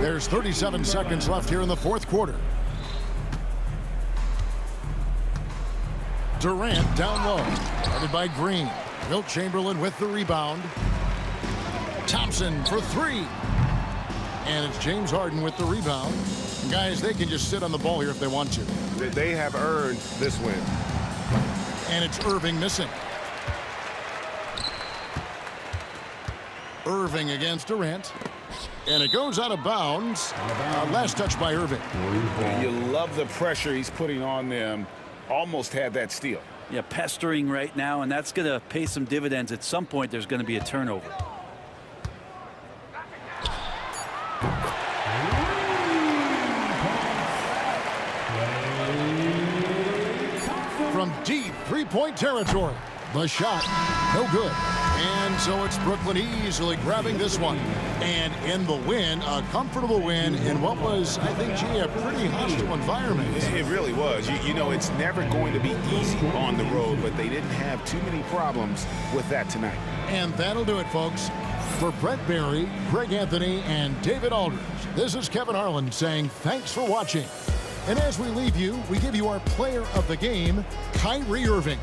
There's 37 seconds left here in the fourth quarter. Durant down low. Guarded by Green. Wilt Chamberlain with the rebound. Thompson for 3. And it's James Harden with the rebound. And guys, they can just sit on the ball here if they want to. They have earned this win. And it's Irving missing. Irving against Durant. And it goes out of bounds. Last touch by Irving. You love the pressure he's putting on them. Almost had that steal. Yeah, pestering right now, and that's going to pay some dividends. At some point, there's going to be a turnover. From deep three-point territory. The shot, no good. And so it's Brooklyn easily grabbing this one. And in the win, a comfortable win in what was, I think, gee, a pretty hostile environment. It really was. You know, it's never going to be easy on the road, but they didn't have too many problems with that tonight. And that'll do it, folks. For Brett Barry, Greg Anthony, and David Aldridge, this is Kevin Harlan saying thanks for watching. And as we leave you, we give you our player of the game, Kyrie Irving.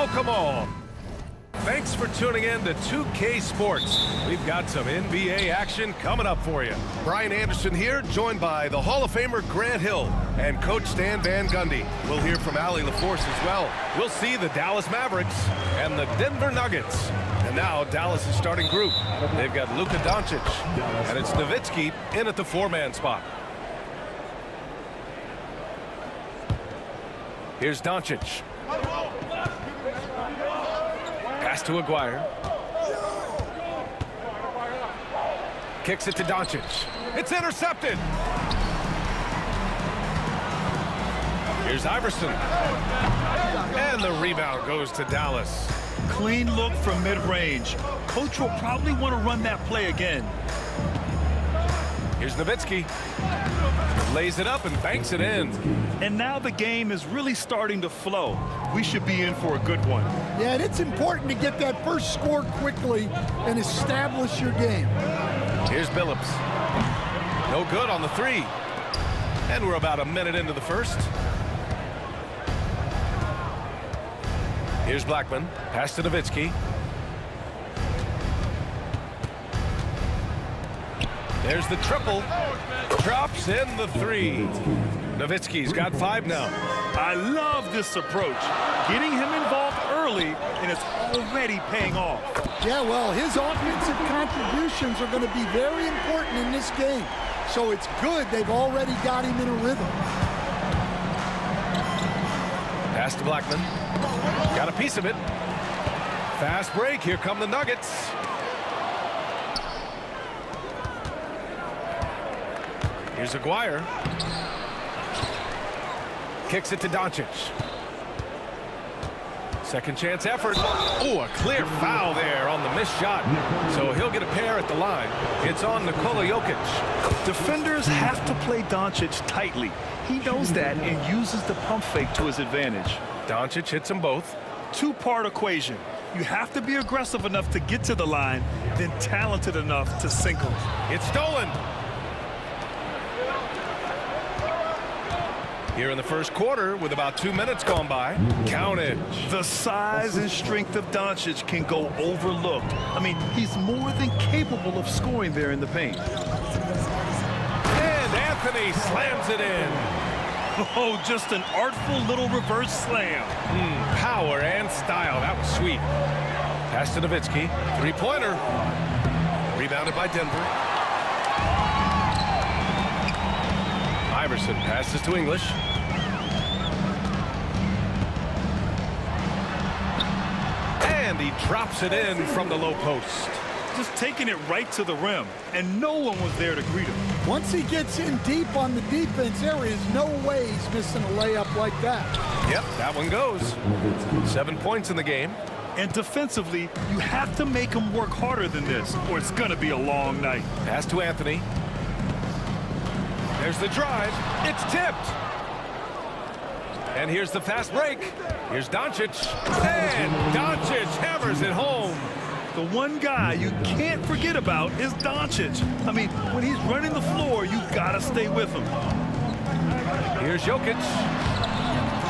welcome all. Thanks for tuning in to 2K Sports. We've got some NBA action coming up for you. Brian Anderson here, joined by the Hall of Famer Grant Hill and Coach Stan Van Gundy. We'll hear from Allie LaForce as well. We'll see the Dallas Mavericks and the Denver Nuggets. And now Dallas' starting group. They've got Luka Doncic, and it's Nowitzki in at the four-man spot. Here's Doncic. Pass to Aguirre. Kicks it to Doncic. It's intercepted. Here's Iverson. And the rebound goes to Dallas. Clean look from mid-range. Coach will probably want to run that play again. Here's Nowitzki. Lays it up and banks it in. And now the game is really starting to flow. We should be in for a good one. Yeah, and it's important to get that first score quickly and establish your game. Here's Billups. No good on the three. And we're about a minute into the first. Here's Blackman. Pass to Nowitzki. There's the triple. Drops in the three. Nowitzki's got 5 now. I love this approach. Getting him involved early, and it's already paying off. Yeah, well, his offensive contributions are going to be very important in this game. So it's good they've already got him in a rhythm. Pass to Blackman. Got a piece of it. Fast break. Here come the Nuggets. Here's Aguirre. Kicks it to Doncic. Second chance effort. Oh, a clear foul there on the missed shot. So he'll get a pair at the line. It's on Nikola Jokic. Defenders have to play Doncic tightly. He knows that and uses the pump fake to his advantage. Doncic hits them both. Two-part equation. You have to be aggressive enough to get to the line, then talented enough to sink them. It's stolen. Here in the first quarter, with about 2 minutes gone by, counted. The size and strength of Doncic can go overlooked. I mean, he's more than capable of scoring there in the paint. And Anthony slams it in. Oh, just an artful little reverse slam. Power and style. That was sweet. Pass to Nowitzki. Three-pointer. Rebounded by Denver. Iverson passes to English. And he drops it in from the low post. Just taking it right to the rim, and no one was there to greet him. Once he gets in deep on the defense, there is no way he's missing a layup like that. Yep, that one goes. 7 points in the game. And defensively, you have to make him work harder than this, or it's going to be a long night. Pass to Anthony. There's the drive. It's tipped. And here's the fast break. Here's Doncic. And Doncic hammers it home. The one guy you can't forget about is Doncic. I mean, when he's running the floor, you got to stay with him. Here's Jokic.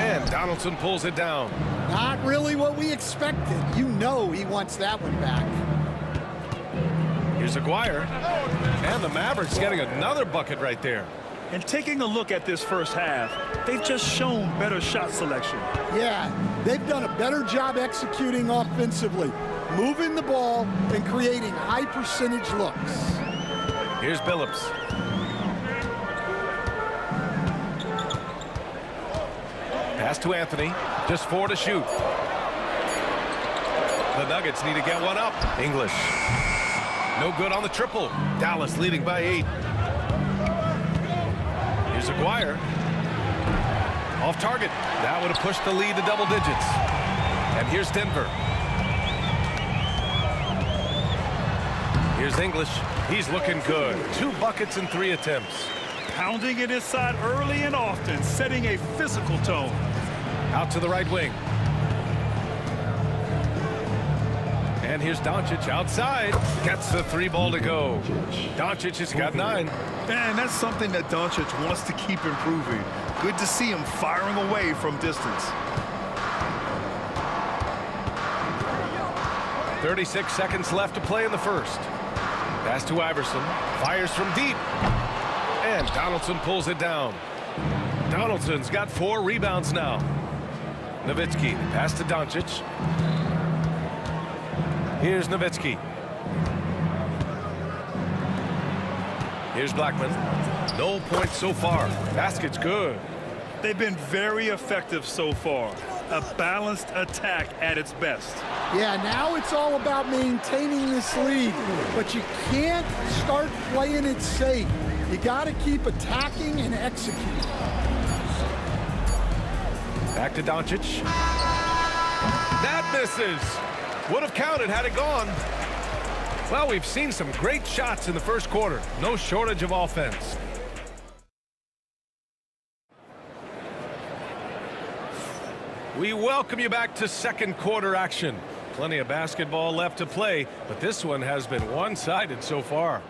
And Donaldson pulls it down. Not really what we expected. You know he wants that one back. Here's Aguirre. And the Mavericks getting another bucket right there. And taking a look at this first half, they've just shown better shot selection. Yeah, they've done a better job executing offensively, moving the ball and creating high percentage looks. Here's Billups. Pass to Anthony. Just 4 to shoot. The Nuggets need to get one up. English. No good on the triple. Dallas leading by 8. Here's Aguirre. Off target. That would have pushed the lead to double digits. And here's Denver. Here's English. He's looking good. 2 buckets and 3 attempts. Pounding it inside early and often, setting a physical tone. Out to the right wing. And here's Doncic outside. Gets the 3 ball to go. Doncic has got 9. And that's something that Doncic wants to keep improving. Good to see him firing away from distance. 36 seconds left to play in the first. Pass to Iverson. Fires from deep. And Donaldson pulls it down. Donaldson's got 4 rebounds now. Nowitzki. Pass to Doncic. Here's Nowitzki. Here's Blackman. No points so far. Basket's good. They've been very effective so far. A balanced attack at its best. Yeah, now it's all about maintaining this lead, but you can't start playing it safe. You got to keep attacking and executing. Back to Doncic. That misses. Would have counted had it gone. Well, we've seen some great shots in the first quarter. No shortage of offense. We welcome you back to second quarter action. Plenty of basketball left to play, but this one has been one-sided so far.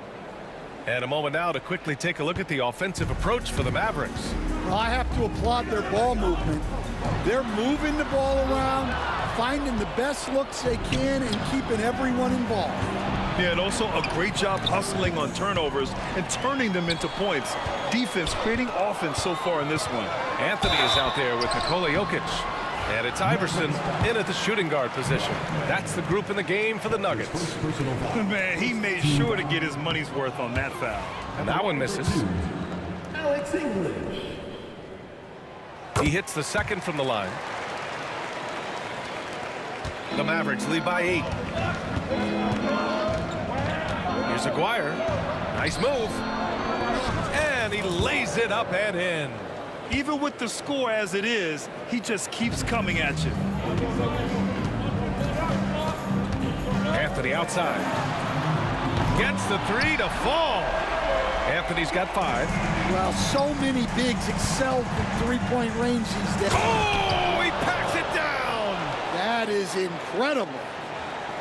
And a moment now to quickly take a look at the offensive approach for the Mavericks. Well, I have to applaud their ball movement. They're moving the ball around, finding the best looks they can, and keeping everyone involved. Yeah, and also a great job hustling on turnovers and turning them into points. Defense creating offense so far in this one. Anthony is out there with Nikola Jokic. And it's Iverson in at the shooting guard position. That's the group in the game for the Nuggets. Man, he made sure to get his money's worth on that foul. And that one misses. Alex English. He hits the second from the line. The Mavericks lead by 8. Here's Aguirre. Nice move. And he lays it up and in. Even with the score as it is, he just keeps coming at you. Anthony outside. Gets the 3 to fall. Anthony's got 5. Well, so many bigs excel from three-point range these days. Oh, he packs it down. That is incredible.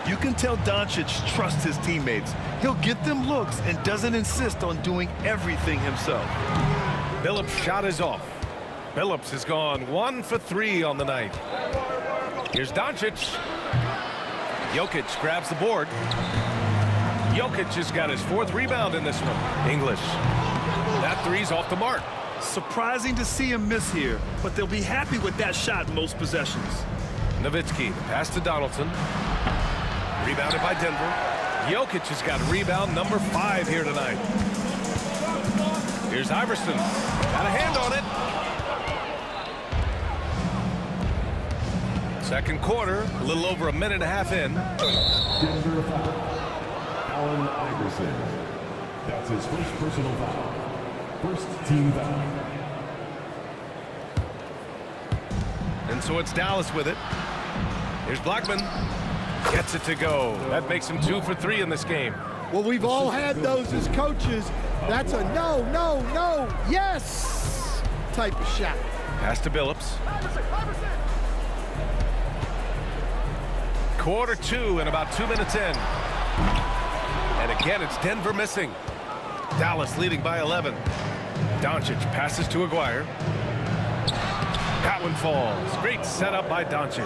You can tell Doncic trusts his teammates. He'll get them looks and doesn't insist on doing everything himself. Billups' shot is off. Billups has gone 1 for 3 on the night. Here's Doncic. Jokic grabs the board. Jokic has got his 4th rebound in this one. English. That 3's off the mark. Surprising to see him miss here, but they'll be happy with that shot most possessions. Nowitzki, pass to Donaldson. Rebounded by Denver. Jokic has got rebound number 5 here tonight. Here's Iverson. Got a hand on it. Second quarter, a little over a minute and a half in. Denver foul. Allen Iverson. That's his first personal foul. First team foul. And so it's Dallas with it. Here's Blackman. Gets it to go. That makes him 2 for 3 in this game. Well, we've all had those as coaches. That's a no, no, no, yes type of shot. Pass to Billups. Quarter 2 and about 2 minutes in. And again, it's Denver missing. Dallas leading by 11. Doncic passes to Aguirre. That one falls. Great setup by Doncic.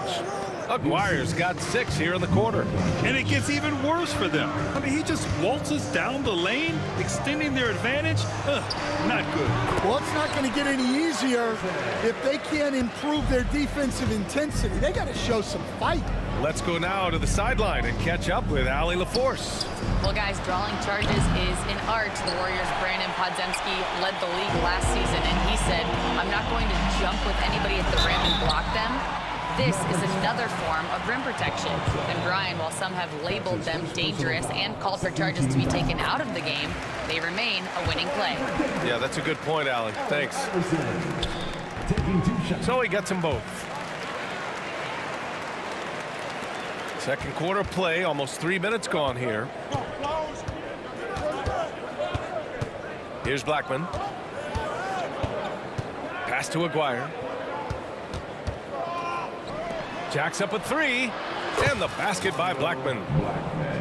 Aguirre's got 6 here in the quarter. And it gets even worse for them. I mean, he just waltzes down the lane, extending their advantage. Not good. Well, it's not going to get any easier if they can't improve their defensive intensity. They got to show some fight. Let's go now to the sideline and catch up with Allie LaForce. Well, guys, drawing charges is an art. The Warriors' Brandon Podziemski led the league last season, and he said, I'm not going to jump with anybody at the rim and block them. This is another form of rim protection. And Brian, while some have labeled them dangerous and called for charges to be taken out of the game, they remain a winning play. Yeah, that's a good point, Allie. Thanks. So he gets them both. Second quarter play, almost 3 minutes gone here. Here's Blackman. Pass to Aguirre. Jacks up a 3, and the basket by Blackman.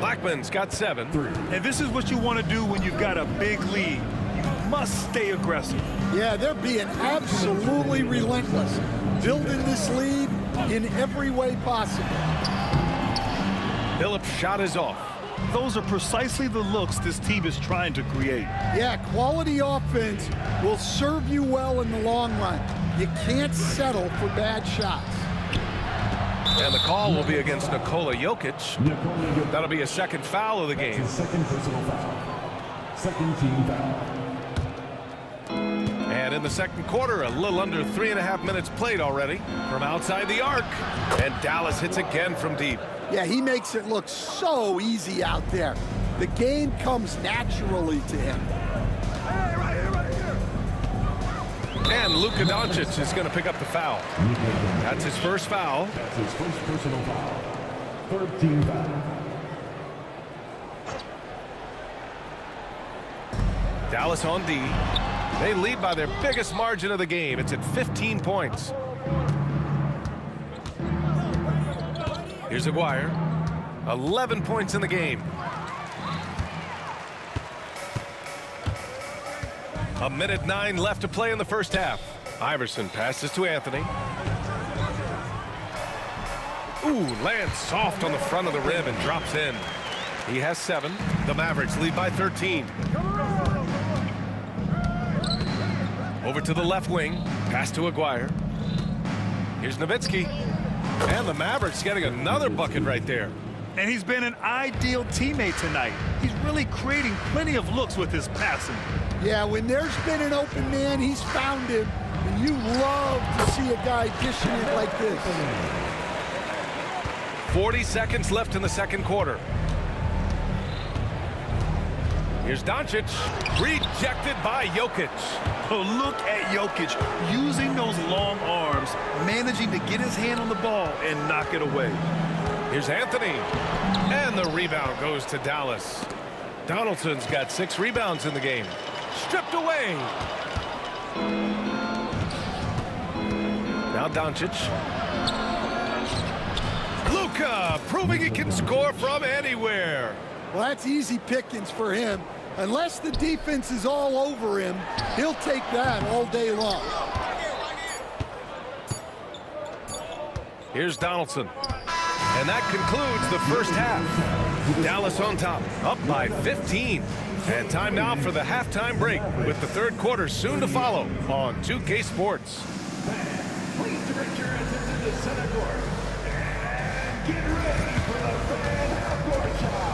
Blackman's got 7. And this is what you want to do when you've got a big lead. You must stay aggressive. Yeah, they're being absolutely relentless, building this lead in every way possible. Phillips' shot is off. Those are precisely the looks this team is trying to create. Yeah, quality offense will serve you well in the long run. You can't settle for bad shots. And the call will be against Nikola Jokic. That'll be a second foul of the game. Second personal foul. Second team foul. And in the second quarter, a little under 3.5 minutes played already from outside the arc. And Dallas hits again from deep. Yeah, he makes it look so easy out there. The game comes naturally to him. And Luka Doncic is going to pick up the foul. That's his first foul. That's his first personal foul. Third team foul. Dallas on D. They lead by their biggest margin of the game. It's at 15 points. Here's Aguirre. 11 points in the game. A minute 9 left to play in the first half. Iverson passes to Anthony. Ooh, lands soft on the front of the rim and drops in. He has 7. The Mavericks lead by 13. Over to the left wing. Pass to Aguirre. Here's Nowitzki. And the Mavericks getting another bucket right there. And he's been an ideal teammate tonight. He's really creating plenty of looks with his passing. Yeah, when there's been an open man, he's found him. And you love to see a guy dishing it like this. 40 seconds left in the second quarter. Here's Doncic. Rejected by Jokic. Oh, look at Jokic using those long arms, managing to get his hand on the ball and knock it away. Here's Anthony. And the rebound goes to Dallas. Donaldson's got 6 rebounds in the game. Stripped away. Now Doncic. Luka proving he can score from anywhere. Well, that's easy pickings for him. Unless the defense is all over him, he'll take that all day long. Here's Donaldson. And that concludes the first half. Dallas on top, up by 15. And time now for the halftime break with the third quarter soon to follow on 2K Sports. Please direct your attention to center court. And get ready for the fan half-court shot.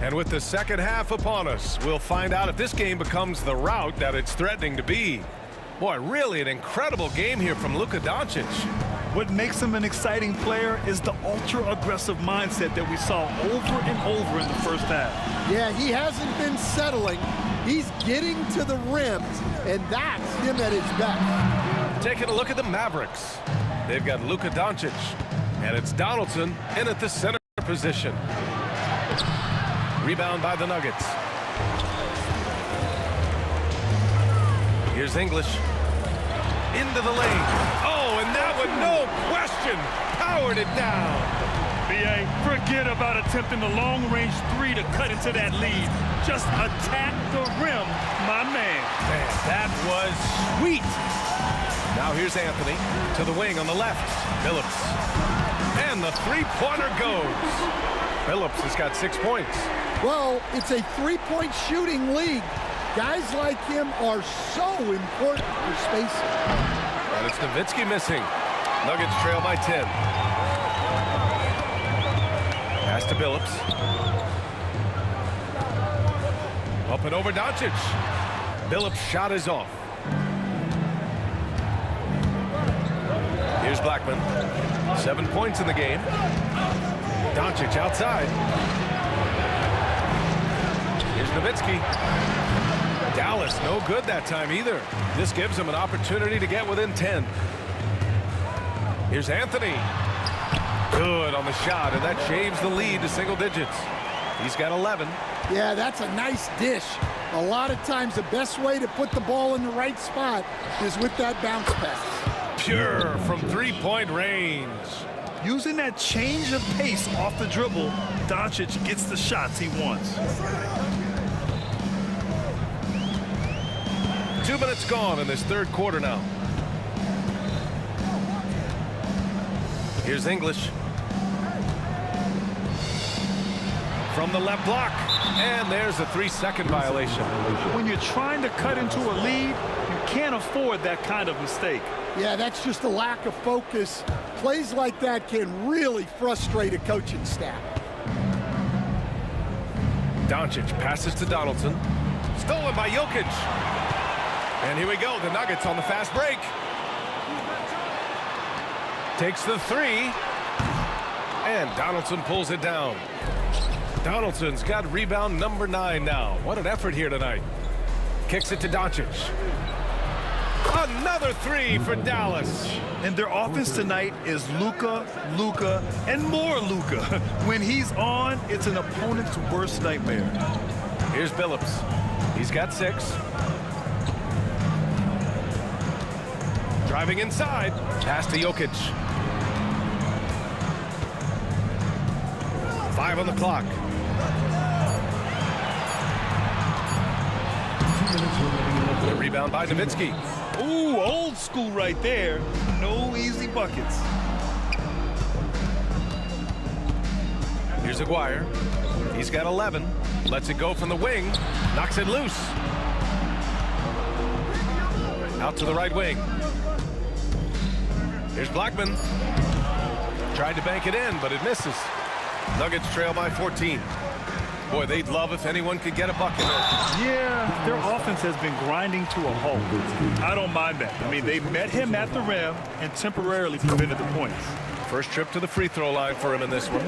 And with the second half upon us, we'll find out if this game becomes the rout that it's threatening to be. Boy, really an incredible game here from Luka Doncic. What makes him an exciting player is the ultra-aggressive mindset that we saw over and over in the first half. Yeah, he hasn't been settling. He's getting to the rim, and that's him at his best. Taking a look at the Mavericks. They've got Luka Doncic, and it's Donaldson in at the center position. Rebound by the Nuggets. Here's English. Into the lane. Oh, and that one, no question, powered it down. B.A., forget about attempting the long-range 3 to cut into that lead. Just attack the rim, my man. Man, that was sweet. Now here's Anthony to the wing on the left. Phillips. And the three-pointer goes. Phillips has got 6 points. Well, it's a three-point shooting league. Guys like him are so important for spacing. And it's Nowitzki missing. Nuggets trail by 10. Pass to Phillips. Up and over Doncic. Phillips' shot is off. Here's Blackman. 7 points in the game. Doncic outside. Here's Nowitzki. Dallas no good that time either. This gives him an opportunity to get within 10. Here's Anthony. Good on the shot, and that shaves the lead to single digits. He's got 11. Yeah, that's a nice dish. A lot of times the best way to put the ball in the right spot is with that bounce pass. Pure from three-point range. Using that change of pace off the dribble, Doncic gets the shots he wants. 2 minutes gone in this third quarter now. Here's English. From the left block. And there's a 3-second violation. When you're trying to cut into a lead, you can't afford that kind of mistake. Yeah, that's just a lack of focus. Plays like that can really frustrate a coaching staff. Doncic passes to Donaldson. Stolen by Jokic. And here we go. The Nuggets on the fast break. Takes the three. And Donaldson pulls it down. Donaldson's got rebound number 9 now. What an effort here tonight. Kicks it to Doncic. Another three for Dallas. And their offense tonight is Luka, Luka, and more Luka. When he's on, it's an opponent's worst nightmare. Here's Billups. He's got 6. Driving inside. Pass to Jokic. 5 on the clock. The rebound by Nowitzki. Ooh, old school right there. No easy buckets. Here's Aguirre. He's got 11. Lets it go from the wing. Knocks it loose. Out to the right wing. Here's Blackman. Tried to bank it in, but it misses. Nuggets trail by 14. Boy, they'd love if anyone could get a bucket. Yeah, their offense has been grinding to a halt. I don't mind that. I mean, they met him at the rim and temporarily prevented the points. First trip to the free throw line for him in this one.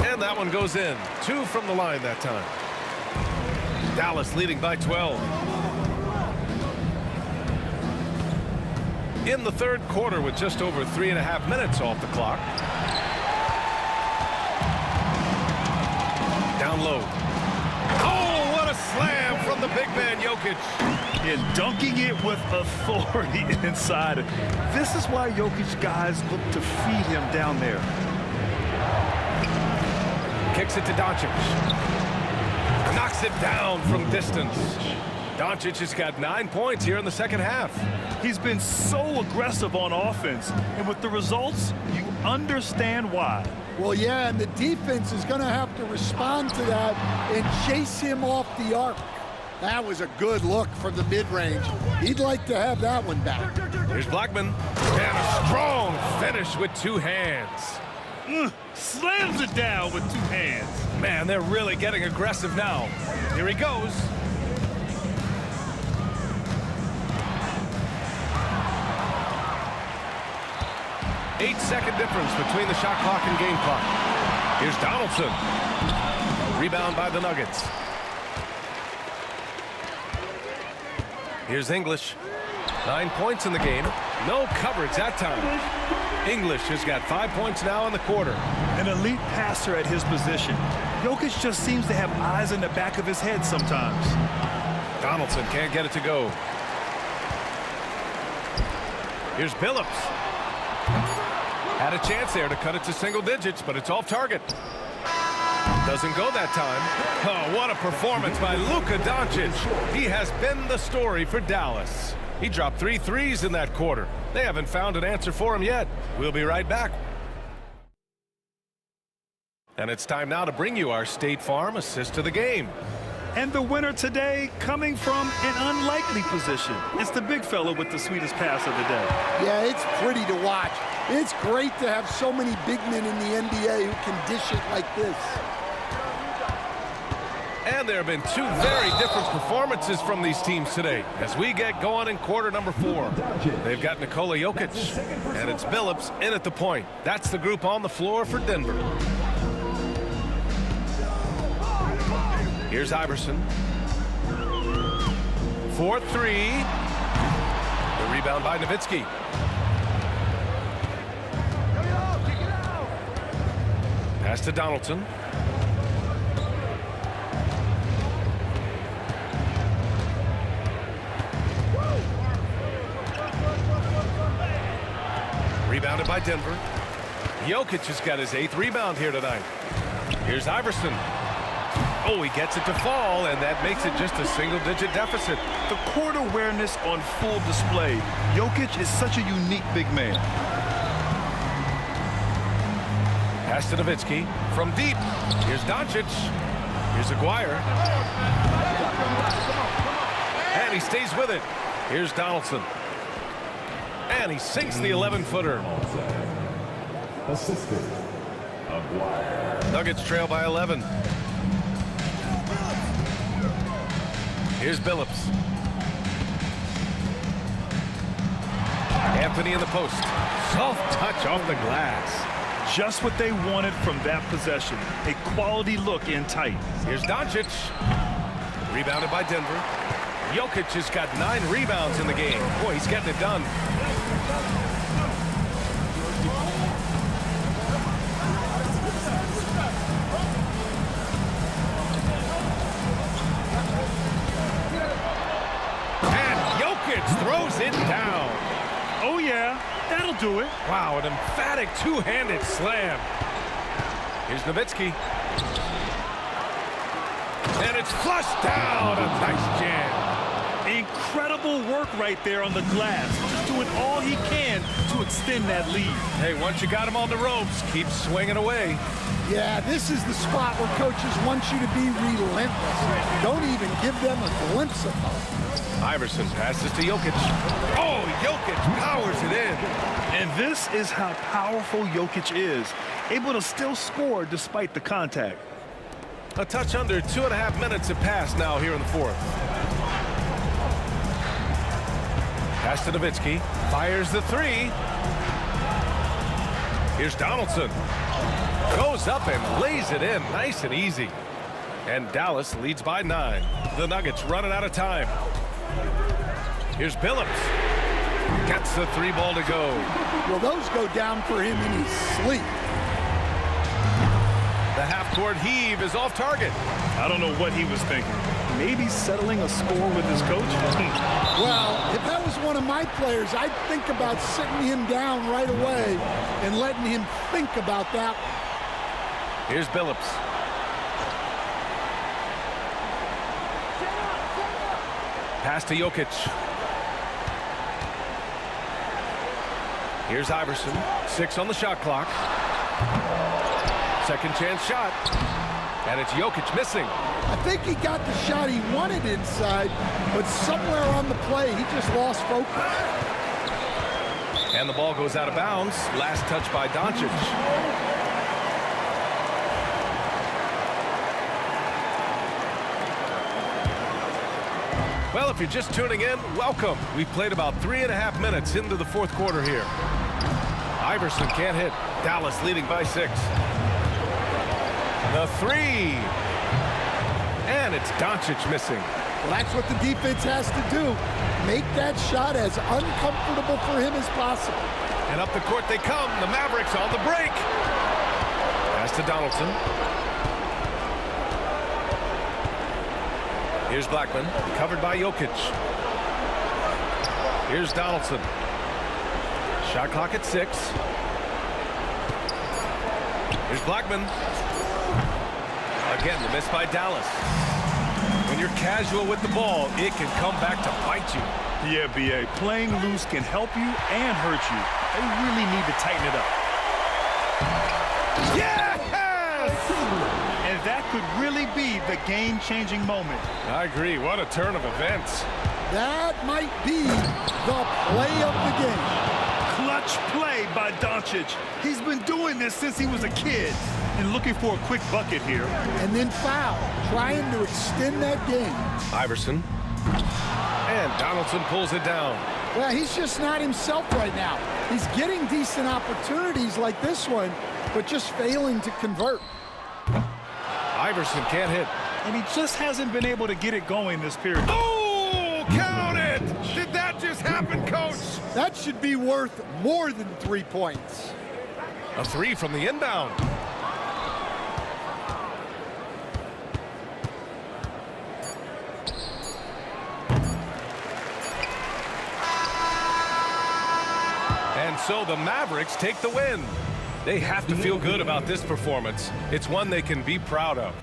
And that one goes in. 2 from the line that time. Dallas leading by 12. In the third quarter with just over 3.5 minutes off the clock. Down low. Oh, what a slam from the big man, Jokic. And dunking it with authority inside. This is why Jokic guys look to feed him down there. Kicks it to Doncic. Knocks it down from distance. Doncic has got 9 points here in the second half. He's been so aggressive on offense, and with the results, you understand why. Well, yeah, and the defense is going to have to respond to that and chase him off the arc. That was a good look from the mid-range. He'd like to have that one back. Here's Blackman. And a strong finish with 2 hands. Slams it down with 2 hands. Man, they're really getting aggressive now. Here he goes. Eight-second difference between the shot clock and game clock. Here's Donaldson. Rebound by the Nuggets. Here's English. 9 points in the game. No coverage that time. English has got 5 points now in the quarter. An elite passer at his position. Jokic just seems to have eyes in the back of his head sometimes. Donaldson can't get it to go. Here's Billups. Had a chance there to cut it to single digits, but it's off target. Doesn't go that time. Oh, what a performance by Luka Doncic. He has been the story for Dallas. He dropped 3 threes in that quarter. They haven't found an answer for him yet. We'll be right back. And it's time now to bring you our State Farm assist to the game. And the winner today coming from an unlikely position. It's the big fella with the sweetest pass of the day. Yeah, it's pretty to watch. It's great to have so many big men in the NBA who can dish it like this. And there have been 2 very different performances from these teams today as we get going in quarter number 4. They've got Nikola Jokic, and it's Billups in at the point. That's the group on the floor for Denver. Here's Iverson. 4-3. The rebound by Nowitzki. Pass to Donaldson. Rebounded by by Denver. Jokic has got his 8th rebound here tonight. Here's Iverson. Oh, he gets it to fall, and that makes it just a single-digit deficit. The court awareness on full display. Jokic is such a unique big man. Pass to Nowitzki from deep. Here's Doncic. Here's Aguirre. And he stays with it. Here's Donaldson. And he sinks the 11-footer. Assistant. Aguirre. Nuggets trail by 11. Here's Billups. Anthony in the post. Soft touch off the glass. Just what they wanted from that possession. A quality look in tight. Here's Doncic. Rebounded by Denver. Jokic has got 9 rebounds in the game. Boy, he's getting it done. Throws it down. Oh, yeah. That'll do it. Wow, an emphatic two-handed slam. Here's Nowitzki. And it's flushed down. A nice jam. Incredible work right there on the glass. Just doing all he can to extend that lead. Hey, once you got him on the ropes, keep swinging away. Yeah, this is the spot where coaches want you to be relentless. Don't even give them a glimpse of hope. Iverson passes to Jokic. Oh, Jokic powers it in. And this is how powerful Jokic is, able to still score despite the contact. A touch under 2.5 minutes have passed now here in the 4th. Pass to Nowitzki. Fires the 3. Here's Donaldson. Goes up and lays it in nice and easy. And Dallas leads by 9. The Nuggets running out of time. Here's Billups. Gets the 3 ball to go. Well, those go down for him in his sleep. The half-court heave is off target. I don't know what he was thinking. Maybe settling a score with his coach? Well, if that was one of my players, I'd think about sitting him down right away and letting him think about that. Here's Billups. Pass to Jokic. Here's Iverson. 6 on the shot clock. Second chance shot. And it's Jokic missing. I think he got the shot he wanted inside, but somewhere on the play, he just lost focus. And the ball goes out of bounds. Last touch by Doncic. Well, if you're just tuning in, welcome. We've played about 3.5 minutes into the 4th quarter here. Iverson can't hit. Dallas leading by 6. The 3. And it's Doncic missing. Well, that's what the defense has to do. Make that shot as uncomfortable for him as possible. And up the court they come. The Mavericks on the break. Pass to Donaldson. Here's Blackman, covered by Jokic. Here's Donaldson. Shot clock at 6. Here's Blackman. Again, the miss by Dallas. When you're casual with the ball, it can come back to bite you. Yeah, B.A. Playing loose can help you and hurt you. They really need to tighten it up. Yes! And that could really be the game-changing moment. I agree. What a turn of events. That might be the play of the game. Clutch play by Doncic. He's been doing this since he was a kid. And looking for a quick bucket here. And then foul, trying to extend that game. Iverson. And Donaldson pulls it down. Well, he's just not himself right now. He's getting decent opportunities like this one, but just failing to convert. Iverson can't hit. And he just hasn't been able to get it going this period. Oh, count it! Did that just happen, Coach? That should be worth more than 3 points. A 3 from the inbound. And so the Mavericks take the win. They have to feel good about this performance. It's one they can be proud of.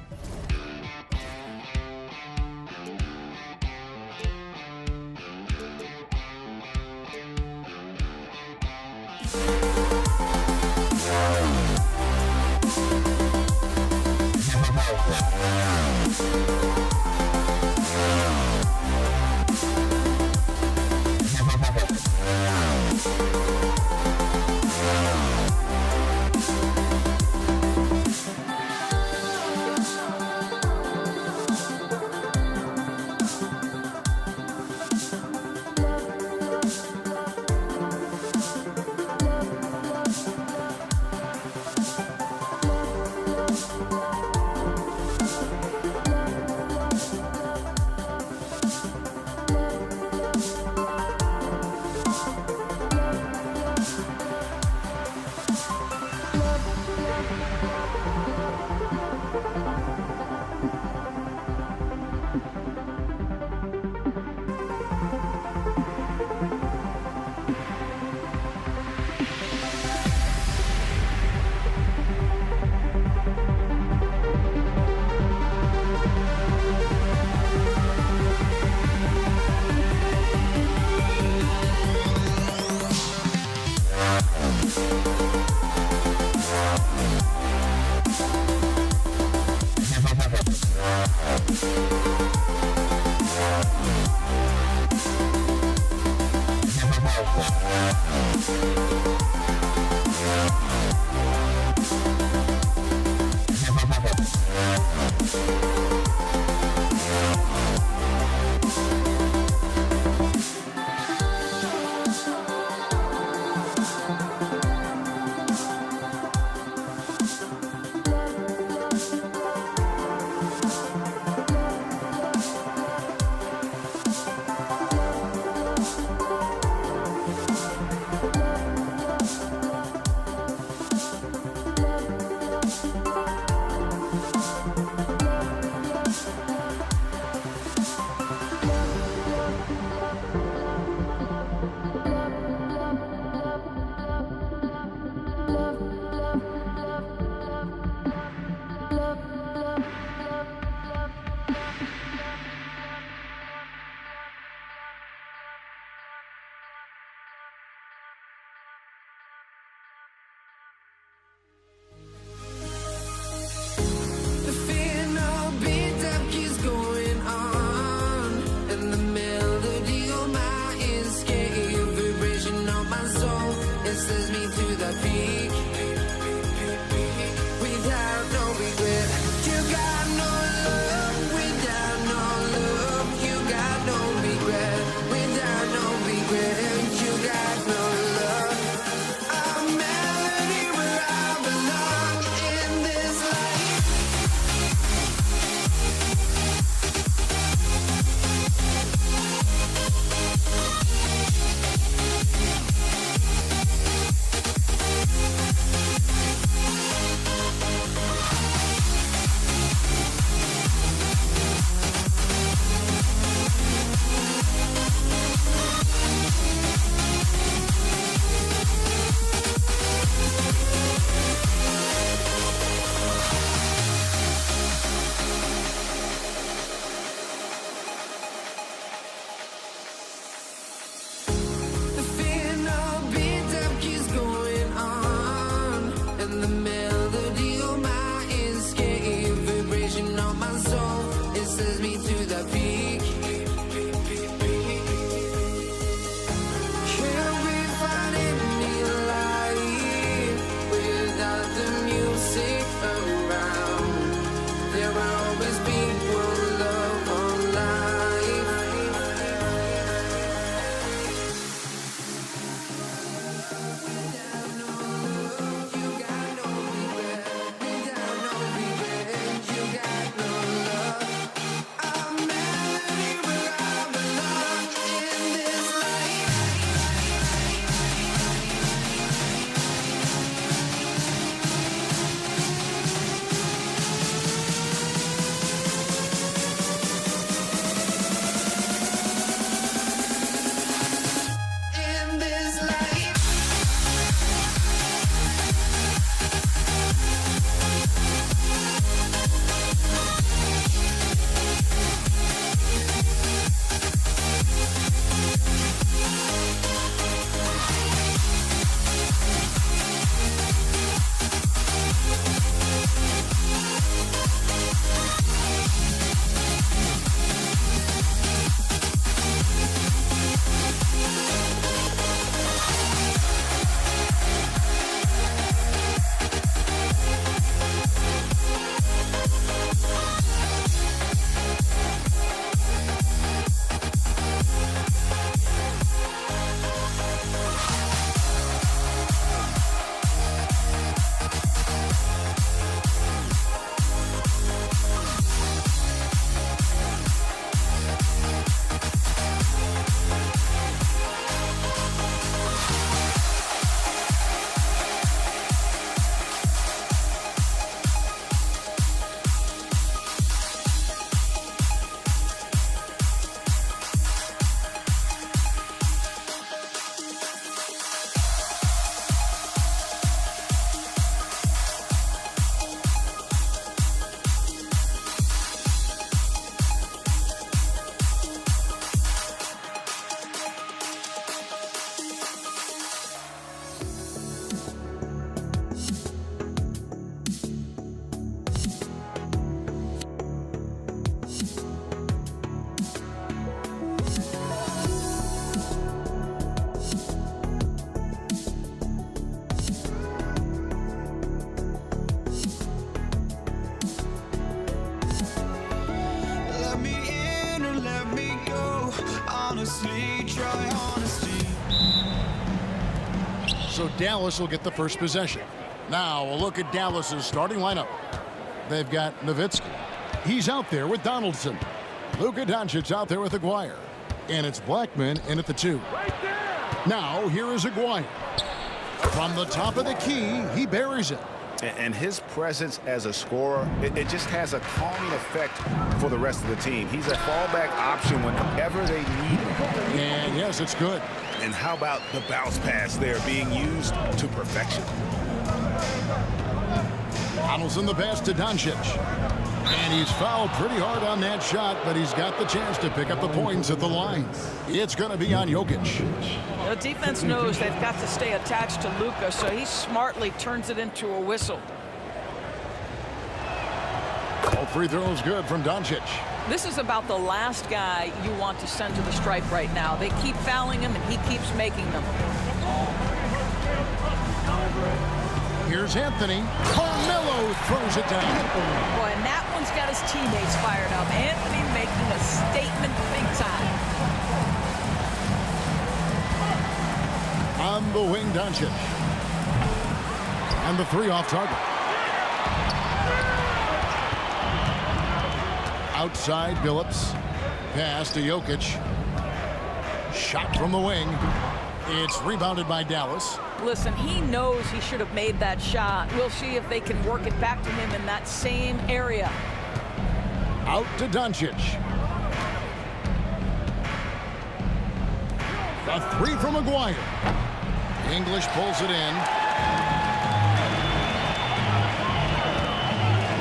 try honesty. So Dallas will get the first possession. Now a look at Dallas's starting lineup. They've got Nowitzki. He's out there with Donaldson. Luka Doncic out there with Aguirre. And it's Blackman in at the 2. Now here is Aguirre. From the top of the key, he buries it. And his presence as a scorer, it just has a calming effect for the rest of the team. He's a fallback option whenever they need him. And yes, it's good. And how about the bounce pass there being used to perfection? Donaldson the pass to Doncic. And he's fouled pretty hard on that shot, but he's got the chance to pick up the points at the line. It's going to be on Jokic. The defense knows they've got to stay attached to Luka, so he smartly turns it into a whistle. All free throws good from Doncic. This is about the last guy you want to send to the stripe right now. They keep fouling him, and he keeps making them. Here's Anthony. Carmelo throws it down. Boy, and that one's got his teammates fired up. Anthony making a statement big time. On the wing, Doncic. And the 3 off target. Outside, Billups. Pass to Jokic. Shot from the wing. It's rebounded by Dallas. Listen, he knows he should have made that shot. We'll see if they can work it back to him in that same area. Out to Doncic. A 3 from Aguirre. English pulls it in.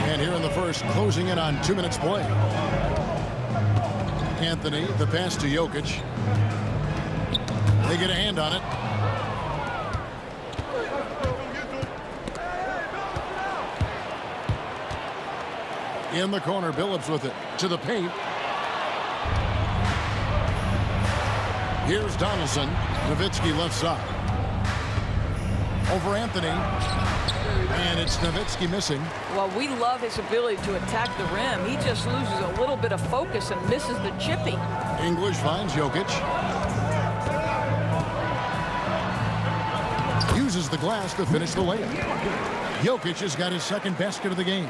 And here in the first, closing in on 2 minutes play. Anthony, the pass to Jokic. They get a hand on it. In the corner, Billups with it to the paint. Here's Donaldson. Nowitzki left side. Over Anthony. And it's Nowitzki missing. Well, we love his ability to attack the rim. He just loses a little bit of focus and misses the chippy. English finds Jokic. Uses the glass to finish the layup. Jokic has got his second basket of the game.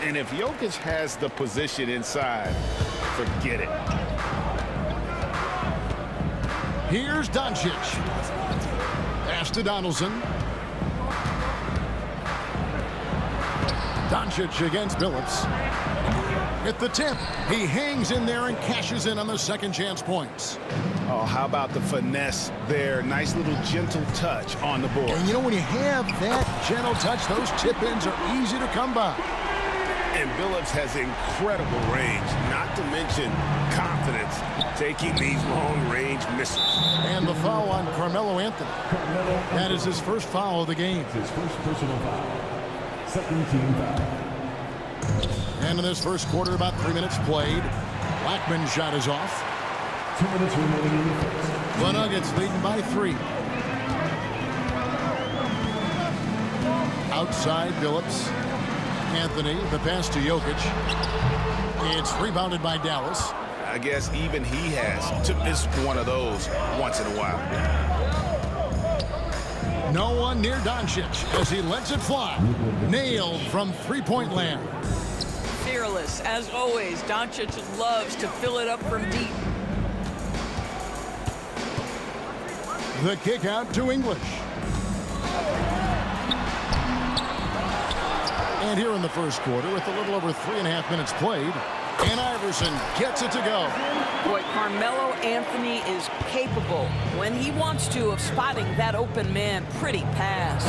And if Jokic has the position inside, forget it. Here's Doncic. Pass to Donaldson. Doncic against Billups. At the tip, he hangs in there and cashes in on the second chance points. Oh, how about the finesse there? Nice little gentle touch on the board. And you know, when you have that gentle touch, those tip-ins are easy to come by. And Billups has incredible range, not to mention confidence, taking these long-range missiles. And the foul on Carmelo Anthony. That is his first foul of the game. His first personal foul. Second team foul. And in this first quarter, about 3 minutes played. Blackman's shot is off. 2 minutes remaining in the first. The Nuggets leading by 3. Outside, Billups. Anthony, the pass to Jokic. It's rebounded by Dallas. I guess even he has to miss one of those once in a while. No one near Doncic as he lets it fly. Nailed from three-point land. Fearless, as always. Doncic loves to fill it up from deep. The kick out to English. And here in the first quarter, with a little over 3.5 minutes played, and Iverson gets it to go. Boy, Carmelo Anthony is capable, when he wants to, of spotting that open man. Pretty pass.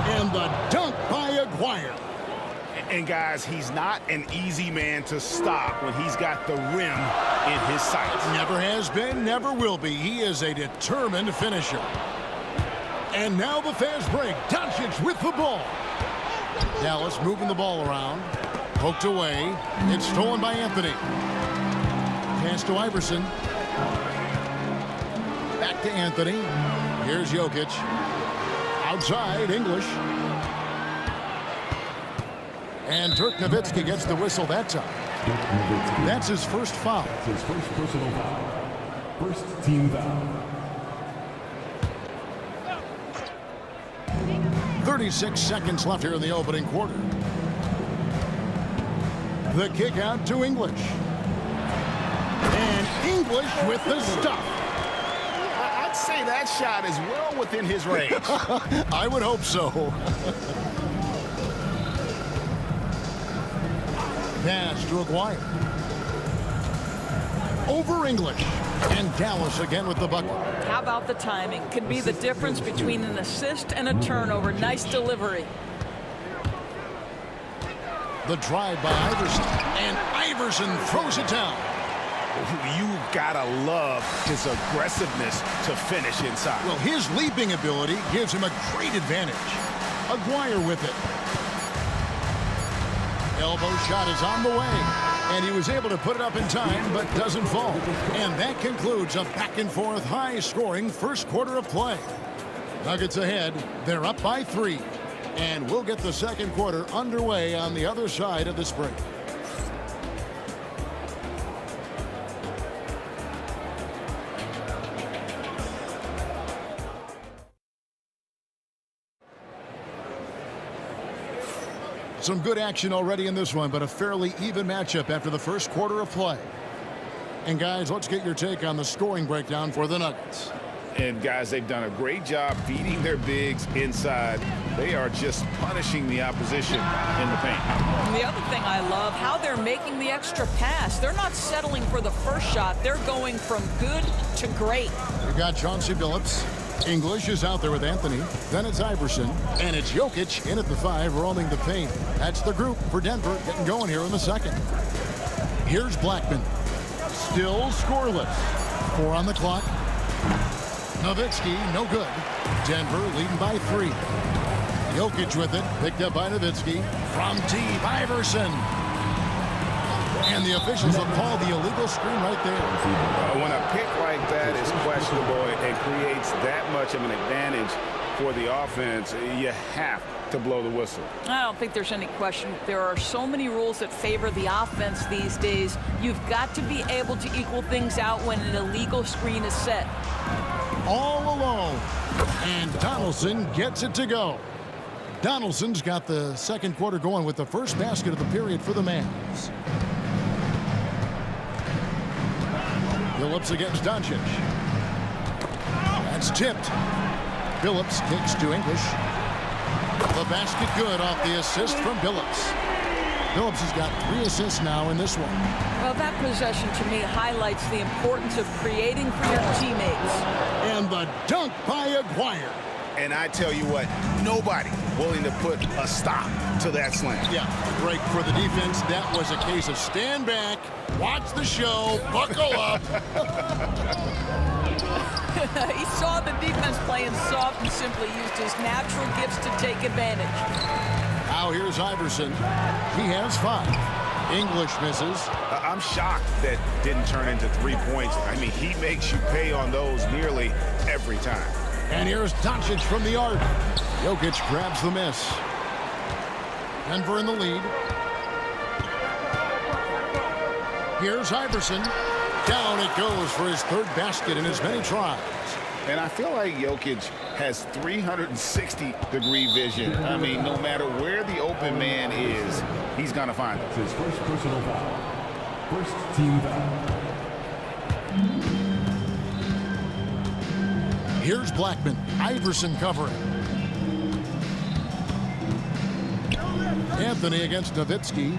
And the dunk by Aguirre. And guys, he's not an easy man to stop when he's got the rim in his sights. Never has been, never will be. He is a determined finisher. And now the fast break. Doncic with the ball. Dallas moving the ball around. Poked away. It's stolen by Anthony. Pass to Iverson. Back to Anthony. Here's Jokic. Outside, English. And Dirk Nowitzki gets the whistle that time. That's his first foul. His first personal foul. First team foul. 36 seconds left here in the opening quarter. The kick out to English. And English with the stuff. I'd say that shot is well within his range. I would hope so. Pass to Aguirre. Over English. And Dallas again with the bucket. How about the timing? Could be the difference between an assist and a turnover. Nice delivery. The drive by Iverson. And Iverson throws it down. You've got to love his aggressiveness to finish inside. Well, his leaping ability gives him a great advantage. Aguirre with it. Elbow shot is on the way. And he was able to put it up in time, but doesn't fall. And that concludes a back-and-forth, high-scoring first quarter of play. Nuggets ahead. They're up by 3. And we'll get the second quarter underway on the other side of this break. Some good action already in this one, but a fairly even matchup after the first quarter of play. And guys, let's get your take on the scoring breakdown for the Nuggets. And guys, they've done a great job feeding their bigs inside. They are just punishing the opposition in the paint. And the other thing I love, how they're making the extra pass. They're not settling for the first shot. They're going from good to great. We've got Chauncey Billups. English is out there with Anthony. Then it's Iverson. And it's Jokic in at the 5, roaming the paint. That's the group for Denver getting going here in the second. Here's Blackman. Still scoreless. 4 on the clock. Nowitzki, no good. Denver leading by 3. Jokic with it. Picked up by Nowitzki. From deep, Iverson. And the officials have called the illegal screen right there. When a pick like that is questionable and creates that much of an advantage for the offense, you have to blow the whistle. I don't think there's any question. There are so many rules that favor the offense these days. You've got to be able to equal things out when an illegal screen is set. All alone. And Donaldson gets it to go. Donaldson's got the second quarter going with the first basket of the period for the Mavs. Billups against Doncic. That's tipped. Billups kicks to English. The basket good off the assist from Billups. Billups has got 3 assists now in this one. Well, that possession to me highlights the importance of creating for your teammates. And the dunk by Aguirre. And I tell you what, nobody willing to put a stop to that slam. Yeah, a break for the defense. That was a case of stand back, watch the show, buckle up. He saw the defense playing soft and simply used his natural gifts to take advantage. Now here's Iverson. He has 5. English misses. I'm shocked that didn't turn into 3 points. I mean, he makes you pay on those nearly every time. And here's Doncic from the arc. Jokic grabs the miss. Denver in the lead. Here's Iverson. Down it goes for his 3rd basket in as many tries. And I feel like Jokic has 360-degree vision. I mean, no matter where the open man is, he's going to find it. It's his first personal foul. First team foul. Here's Blackman. Iverson covering. Anthony against Nowitzki.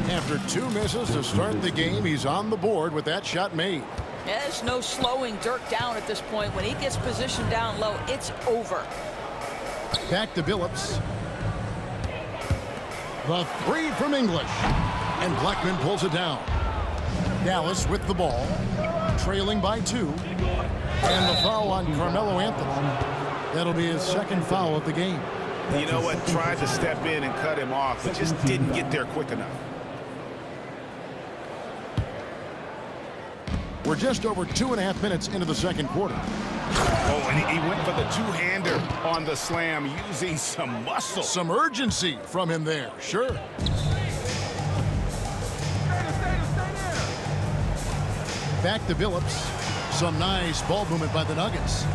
After 2 misses to start the game, he's on the board with that shot made. There's no slowing Dirk down at this point. When he gets positioned down low, it's over. Back to Billups. The 3 from English. And Blackman pulls it down. Dallas with the ball. Trailing by 2. And the foul on Carmelo Anthony. That'll be his 2nd foul of the game. You know what? Tried to step in and cut him off, but just didn't get there quick enough. We're just over 2.5 minutes into the second quarter. Oh, and he went for the 2-hander on the slam, using some muscle. Some urgency from him there, sure. back to Billups. Some nice ball movement by the Nuggets.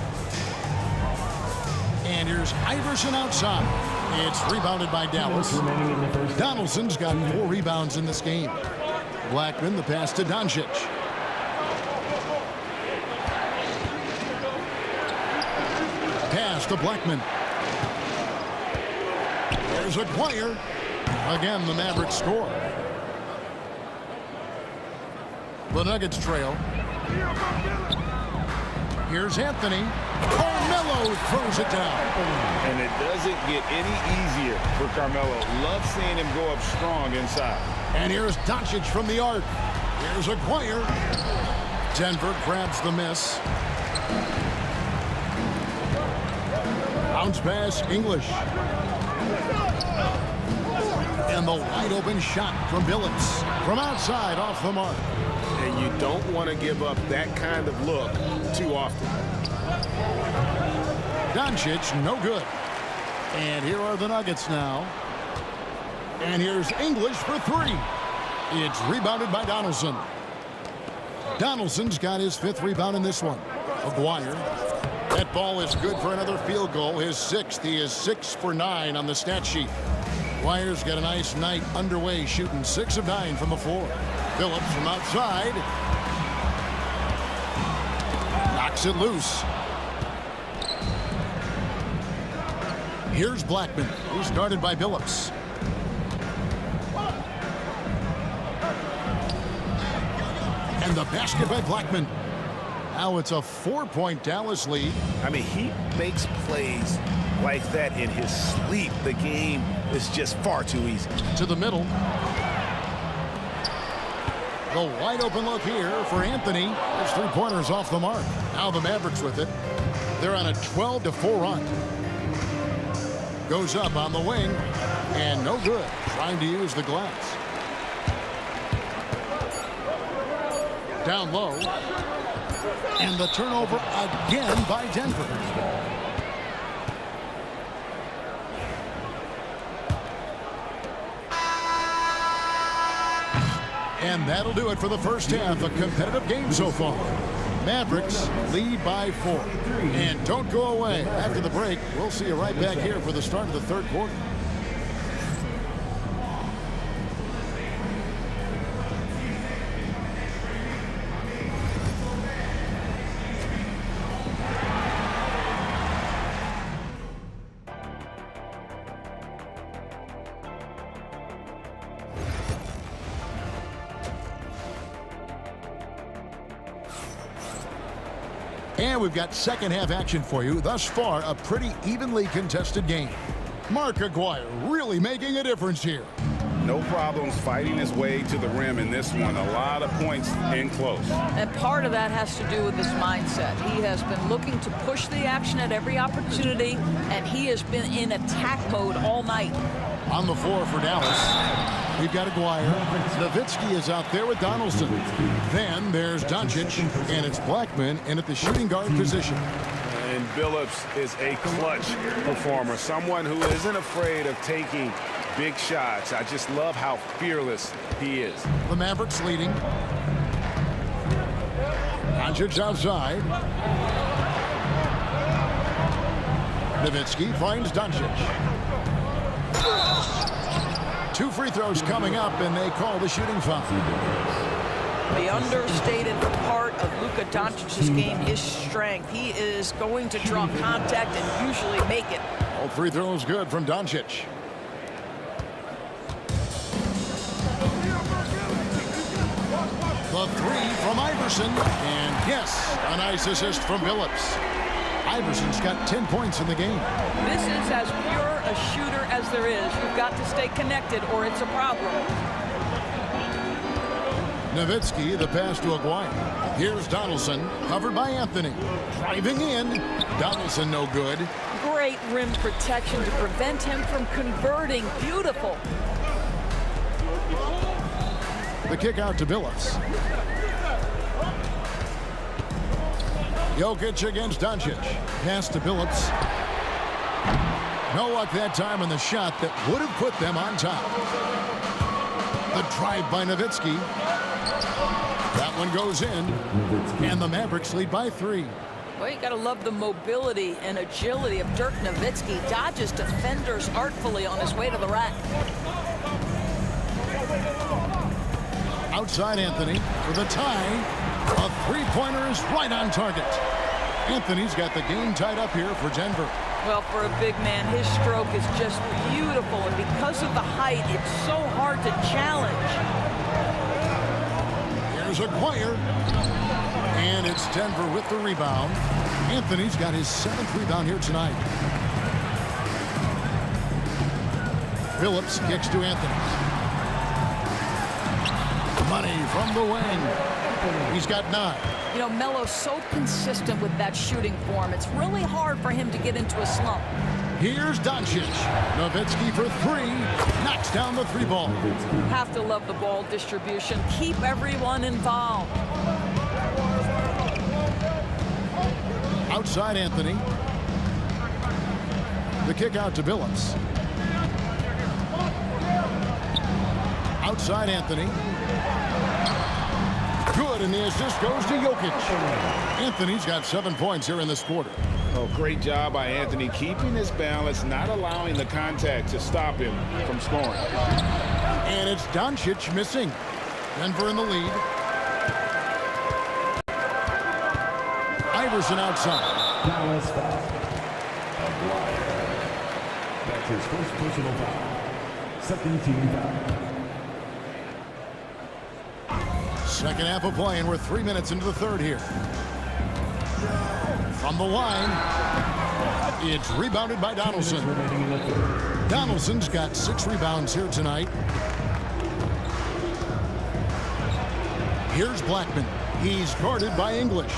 And here's Iverson outside. It's rebounded by Dallas. Donaldson's got 4 rebounds in this game. Blackman, the pass to Doncic. Pass to Blackman. There's Aguirre. Again, the Mavericks score. The Nuggets trail. Here's Anthony. Carmelo throws it down. And it doesn't get any easier for Carmelo. Love seeing him go up strong inside. And here's Doncic from the arc. Here's Aguirre. Denver grabs the miss. Bounce pass, English. And the wide open shot from Billups. From outside, off the mark. And you don't want to give up that kind of look too often. Doncic, no good. And here are the Nuggets now. And here's English for 3. It's rebounded by Donaldson. Donaldson's got his 5th rebound in this one. Aguirre. That ball is good for another field goal. His 6th. He is 6 for 9 on the stat sheet. Aguirre's got a nice night underway, shooting 6 of 9 from the floor. Billups from outside. Knocks it loose. Here's Blackman, who's guarded by Billups. And the basket by Blackman. Now it's a 4-point Dallas lead. I mean, he makes plays like that in his sleep. The game is just far too easy. To the middle. The wide open look here for Anthony. There's 3-pointers off the mark. Now the Mavericks with it. They're on a 12-4 run. Goes up on the wing. And no good. Trying to use the glass. Down low. And the turnover again by Denver. And that'll do it for the first half. A competitive game so far. Mavericks lead by 4. And don't go away. After the break, we'll see you right back here for the start of the 3rd quarter. And we've got second half action for you. Thus far, a pretty evenly contested game. Mark Aguirre really making a difference here. No problems fighting his way to the rim in this one. A lot of points in close. And part of that has to do with his mindset. He has been looking to push the action at every opportunity, and he has been in attack mode all night. On the floor for Dallas. We've got Aguirre. Nowitzki is out there with Donaldson. Then there's Doncic, and it's Blackman in at the shooting guard position. And Billups is a clutch performer, someone who isn't afraid of taking big shots. I just love how fearless he is. The Mavericks leading. Doncic outside. Nowitzki finds Doncic. 2 free throws coming up, and they call the shooting foul. The understated part of Luka Doncic's game is strength. He is going to draw contact and usually make it. All 3 throws good from Doncic. The 3 from Iverson. And yes, a nice assist from Billups. Iverson's got 10 points in the game. This is as pure a shooter as there is. You've got to stay connected or it's a problem. Nowitzki, the pass to Aguirre. Here's Donaldson, covered by Anthony. Driving in. Donaldson no good. Great rim protection to prevent him from converting. Beautiful. The kick out to Billups. Jokic against Doncic. Pass to Billups. No luck that time on the shot that would have put them on top. The drive by Nowitzki. That one goes in, and the Mavericks lead by 3. Well, you got to love the mobility and agility of Dirk Nowitzki. Dodges defenders artfully on his way to the rack. Outside Anthony for the tie. A three-pointer is right on target. Anthony's got the game tied up here for Denver. Well, for a big man, his stroke is just beautiful, and because of the height, it's so hard to challenge. Here's Aguirre, and it's Denver with the rebound. Anthony's got his 7th rebound here tonight. Phillips kicks to Anthony. Money from the wing. He's got 9. You know, Melo's so consistent with that shooting form. It's really hard for him to get into a slump. Here's Doncic. Nowitzki for 3. Knocks down the 3-ball. Have to love the ball distribution. Keep everyone involved. Outside Anthony. The kick out to Phillips. Outside Anthony. Good, and the assist goes to Jokic. Anthony's got 7 points here in this quarter. Oh, great job by Anthony, keeping his balance, not allowing the contact to stop him from scoring. And it's Doncic missing. Denver in the lead. Iverson outside. Dallas foul. That's his first personal foul. Second team foul. Second half of play, and we're 3 minutes into the third here. From the line, it's rebounded by Donaldson. Donaldson's got 6 rebounds here tonight. Here's Blackman. He's guarded by English.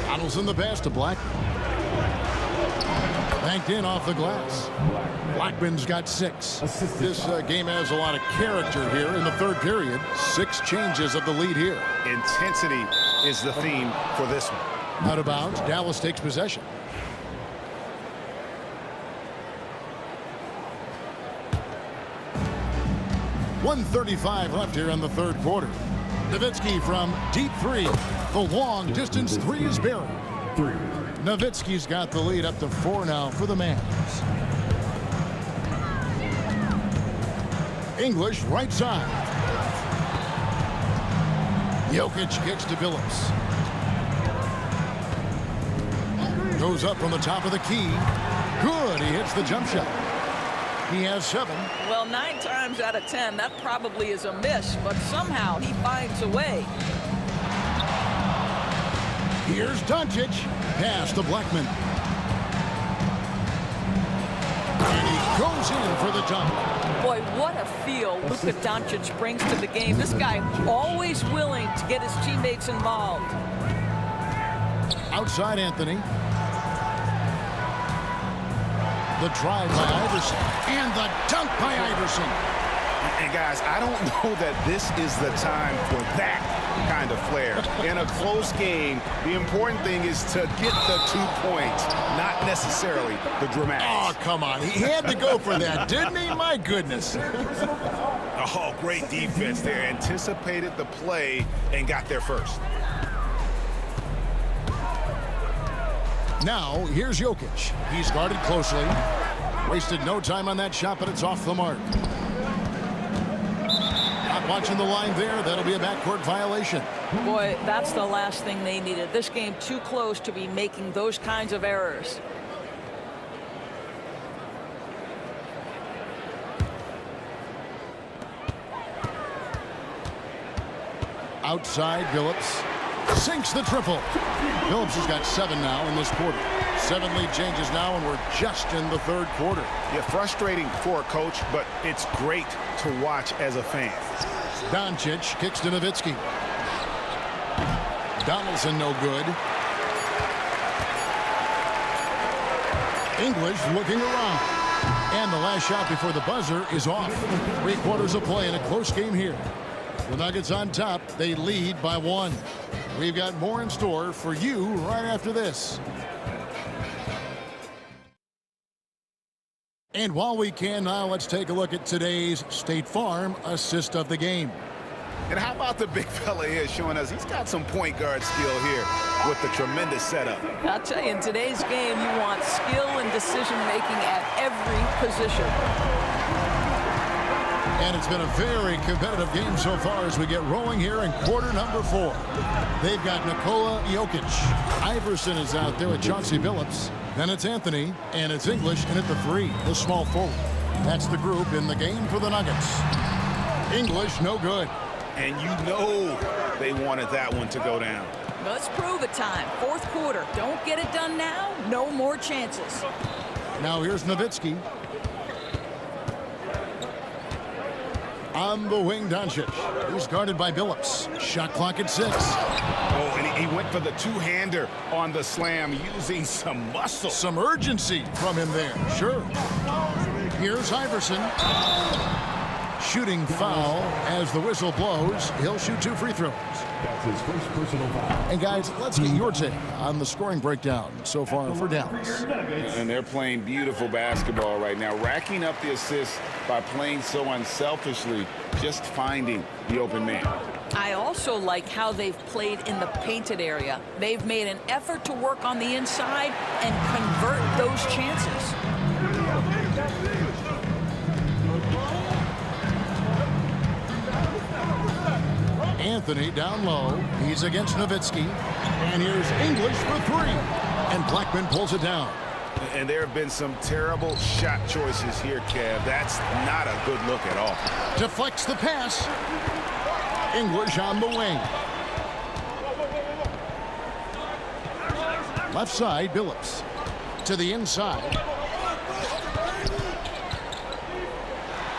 Donaldson the pass to Blackman. Banked in off the glass. Blackman's got 6. This game has a lot of character here in the third period. 6 changes of the lead here. Intensity is the theme for this one. Out of bounds. Dallas takes possession. .135 left here in the third quarter. Nowitzki from deep 3. The long distance 3 is buried. Nowitzki's got the lead up to 4 now for the Mavs. English right side. Jokic kicks to Phillips. Goes up from the top of the key. Good, he hits the jump shot. He has 7. Well, 9 times out of 10, that probably is a miss, but somehow he finds a way. Here's Doncic. Pass to Blackman. And he goes in for the dunk. Boy, what a feel Luka Doncic brings to the game. This guy always willing to get his teammates involved. Outside Anthony. The drive by Iverson. And the dunk by Iverson. And guys, I don't know that this is the time for that kind of flair. In a close game, the important thing is to get the 2 points, not necessarily the dramatics. Oh, come on. He had to go for that, didn't he? My goodness. Oh, great defense there. Anticipated the play and got there first. Now, here's Jokic. He's guarded closely. Wasted no time on that shot, but it's off the mark. Not watching the line there. That'll be a backcourt violation. Boy, that's the last thing they needed. This game too close to be making those kinds of errors. Outside, Phillips sinks the triple. Phillips has got 7 now in this quarter. 7 lead changes now, and we're just in the third quarter. Yeah, frustrating for a coach, but it's great to watch as a fan. Doncic kicks to Nowitzki. Donaldson no good. English looking around. And the last shot before the buzzer is off. 3 quarters of play in a close game here. The Nuggets on top. They lead by 1. We've got more in store for you right after this. And while we can now, let's take a look at today's State Farm assist of the game. And how about the big fella here showing us he's got some point guard skill here with the tremendous setup. I'll tell you, in today's game, you want skill and decision-making at every position. And it's been a very competitive game so far as we get rolling here in quarter number 4. They've got Nikola Jokic. Iverson is out there with Chauncey Billups. Then it's Anthony, and it's English in at the 3, the small forward. That's the group in the game for the Nuggets. English, no good. And you know they wanted that one to go down. Let's prove it time. Fourth quarter. Don't get it done now. No more chances. Now here's Nowitzki. On the wing, Doncic. He's guarded by Billups. Shot clock at 6. Oh, and he went for the two-hander on the slam using some muscle. Some urgency from him there. Sure. Here's Iverson. Shooting foul as the whistle blows. He'll shoot 2 free throws. That's his first personal foul. And guys, let's get your take on the scoring breakdown so far for Dallas. And they're playing beautiful basketball right now, racking up the assists by playing so unselfishly, just finding the open man. I also like how they've played in the painted area. They've made an effort to work on the inside and convert those chances. Anthony down low. He's against Nowitzki. And here's English for 3. And Blackman pulls it down. And there have been some terrible shot choices here, Kev. That's not a good look at all. Deflects the pass. English on the wing. Left side, Billups. To the inside.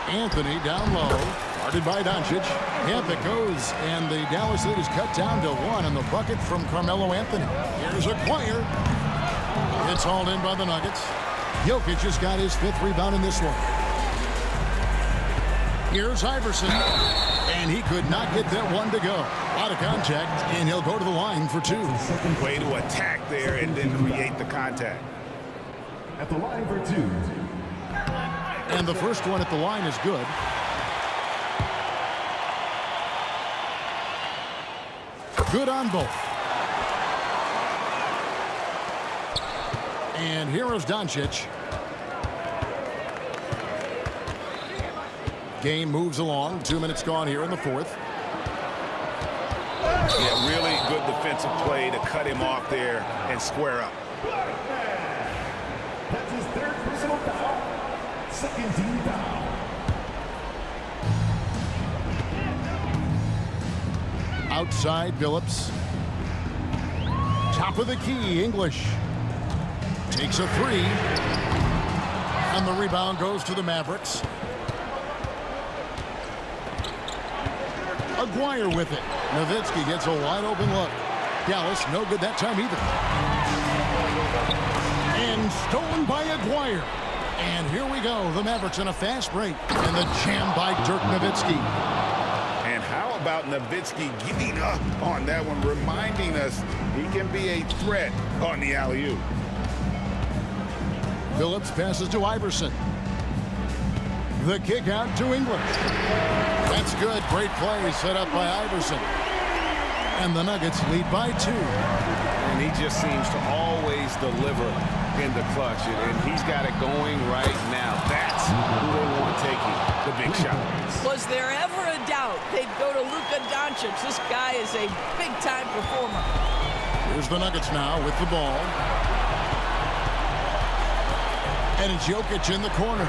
Anthony down low. Guarded by Doncic. Yep, it goes. And the Dallas lead is cut down to 1 on the bucket from Carmelo Anthony. Here's Aguirre. It's hauled in by the Nuggets. Jokic just got his 5th rebound in this one. Here's Iverson. And he could not get that one to go. Out of contact, and he'll go to the line for 2. Way to attack there and then create the contact. At the line for 2. And the first one at the line is good. Good on both. And here is Doncic. Game moves along. 2 minutes gone here in the 4th. Yeah, really good defensive play to cut him off there and square up. That's his 3rd personal foul. 2nd team foul. Outside, Billups. Top of the key, English. Takes a 3. And the rebound goes to the Mavericks. Aguirre with it. Nowitzki gets a wide open look. Dallas, no good that time either. And stolen by Aguirre. And here we go. The Mavericks in a fast break. And the jam by Dirk Nowitzki. And how about Nowitzki getting up on that one, reminding us he can be a threat on the alley-oop. Billups passes to Iverson. The kick out to English. That's good. Great play set up by Iverson. And the Nuggets lead by 2. And he just seems to always deliver in the clutch. And he's got it going right now. That's who they want taking the big shot. Was there ever a doubt they'd go to Luka Doncic? This guy is a big-time performer. Here's the Nuggets now with the ball. And it's Jokic in the corner.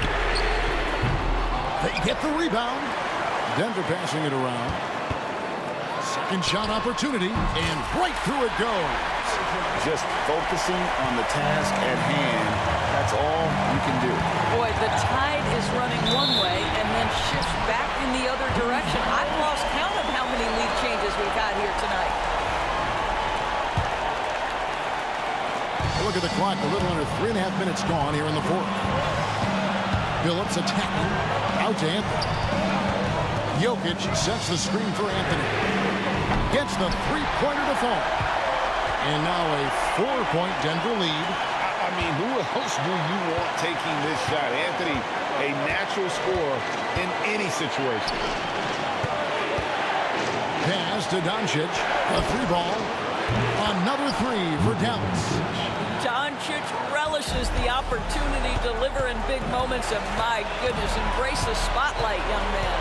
They get the rebound. Denver passing it around. Second shot opportunity, and right through it goes. Just focusing on the task at hand. That's all you can do. Boy, the tide is running one way and then shifts back in the other direction. I've lost count of how many lead changes we've had here tonight. Look at the clock, a little under 3.5 minutes gone here in the 4th. Billups attacking, out to Anthony. Jokic sets the screen for Anthony. Gets the 3-pointer to fall. And now a 4-point Denver lead. I mean, who else do you want taking this shot? Anthony, a natural scorer in any situation. pass to Doncic. A three ball. Another three for Dallas. Doncic relishes the opportunity to deliver in big moments, and my goodness, embrace the spotlight, young man.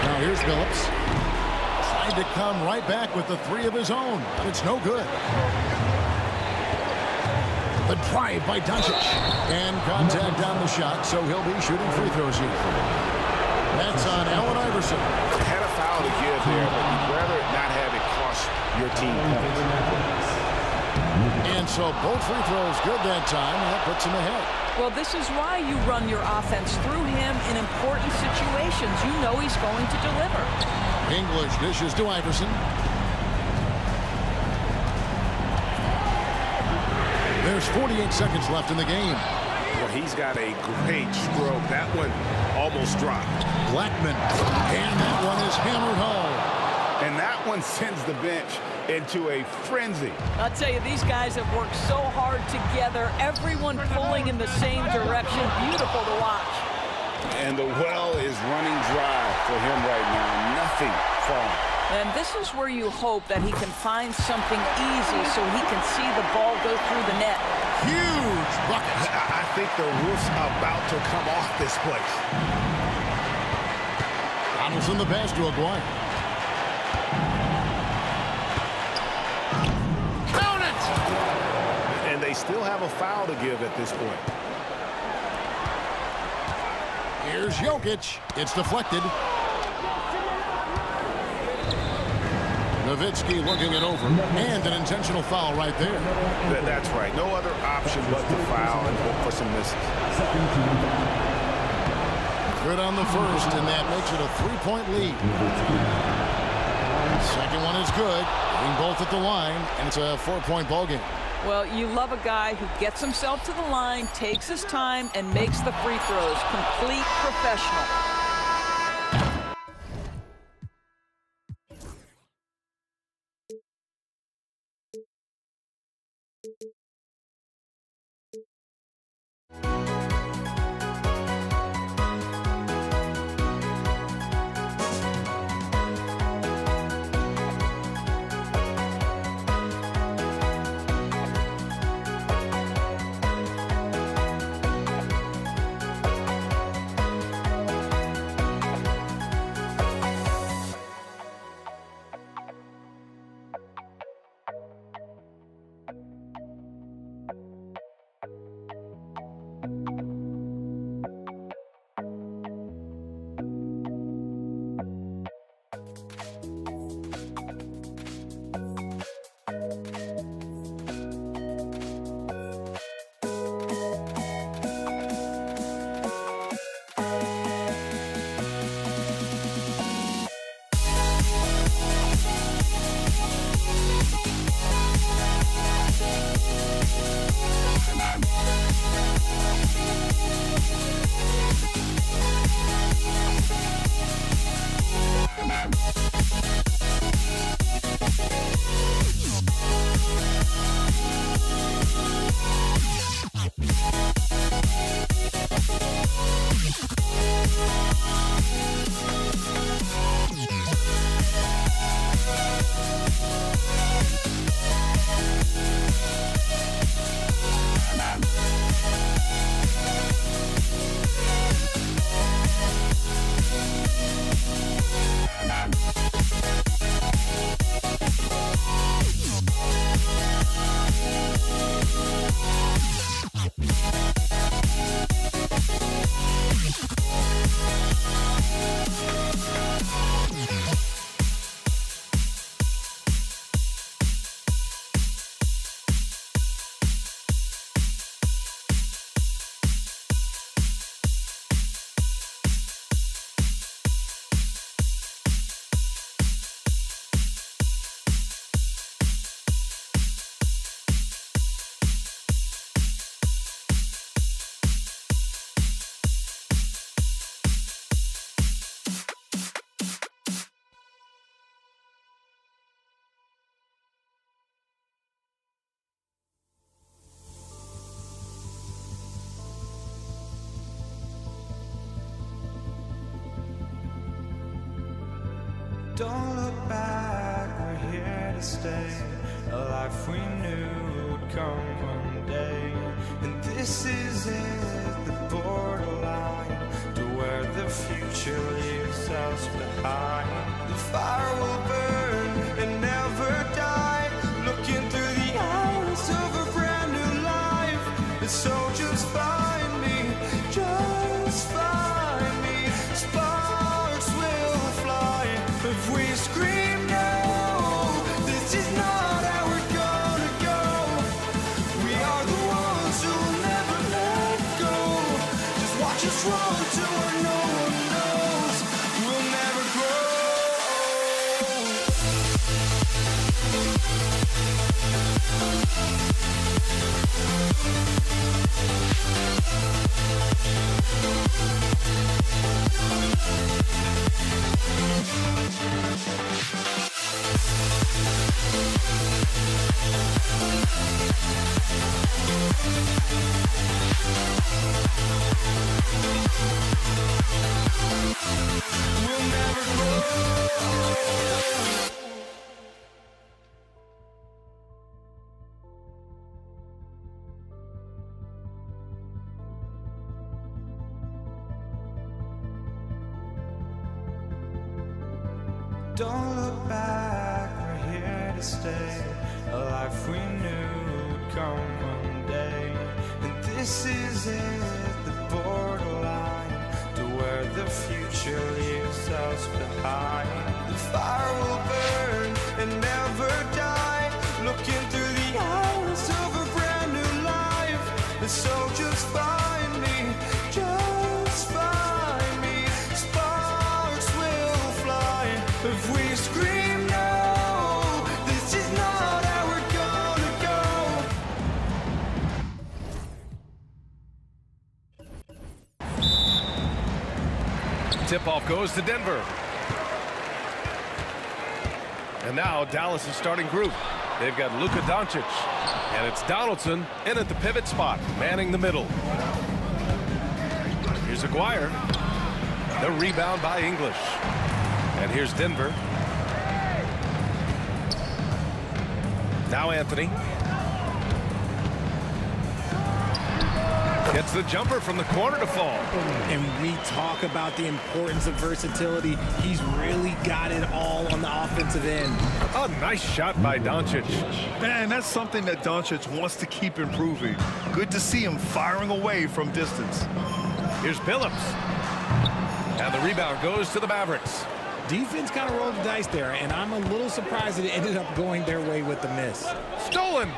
Now here's Phillips. Tried to come right back with the three of his own, but it's no good. The drive by Doncic. And contact on the shot, so he'll be shooting free throws here. That's on Allen Iverson. Had a foul to give there, but you'd rather not have it cost your team points. And so both free throws good that time, and that puts him ahead. Well, this is why you run your offense through him in important situations. You know he's going to deliver. English dishes to Iverson. There's 48 seconds left in the game. Well, he's got a great stroke. That one almost dropped. Blackman. And that one is hammered home. And that one sends the bench into a frenzy. I'll tell you, these guys have worked so hard together. Everyone pulling in the same direction. Beautiful to watch. And the well is running dry for him right now. Nothing falling. And this is where you hope that he can find something easy so he can see the ball go through the net. Huge bucket. I think the roof's about to come off this place. Donaldson the pass to Aguirre. Count it! And they still have a foul to give at this point. Here's Jokic. It's deflected. Nowitzki looking it over. And an intentional foul right there. That's right. No other option but to foul and hope for some misses. Good on the first, and that makes it a three-point lead. Second one is good. Hitting both at the line, and it's a four-point ball game. Well, you love a guy who gets himself to the line, takes his time, and makes the free throws. Complete professional. Don't look back. to stay, a life we knew would come one day. And this is it, the borderline, to where the future leaves us behind. The fire will burn and never die, looking through the eyes of a brand new life. And so just find me, just find me. Sparks will fly if we scream no. This is not how we're gonna go. We are the ones who will never let go. Just watch us run to where no one knows. We'll never grow. We'll never grow. Don't look back, we're here to stay, a life we knew would come one day. And this is it, the borderline, to where the future leaves us behind. The fire will burn and never die, looking through the eyes of a brand new life. And so just find me, just find me. Sparks will fly if we scream no. This is not how we're gonna go. Tip-off goes to Denver. And now Dallas' starting group. They've got Luka Doncic. And it's Donaldson in at the pivot spot, manning the middle. Here's Aguirre. The rebound by English. And here's Denver. Now Anthony. Gets the jumper from the corner to fall. And we talk about the importance of versatility. He's really got it all on the offensive end. A nice shot by Doncic. Man, that's something that Doncic wants to keep improving. Good to see him firing away from distance. Here's Billups. And the rebound goes to the Mavericks. Defense kind of rolled the dice there, and I'm a little surprised that it ended up going their way with the miss. Stolen.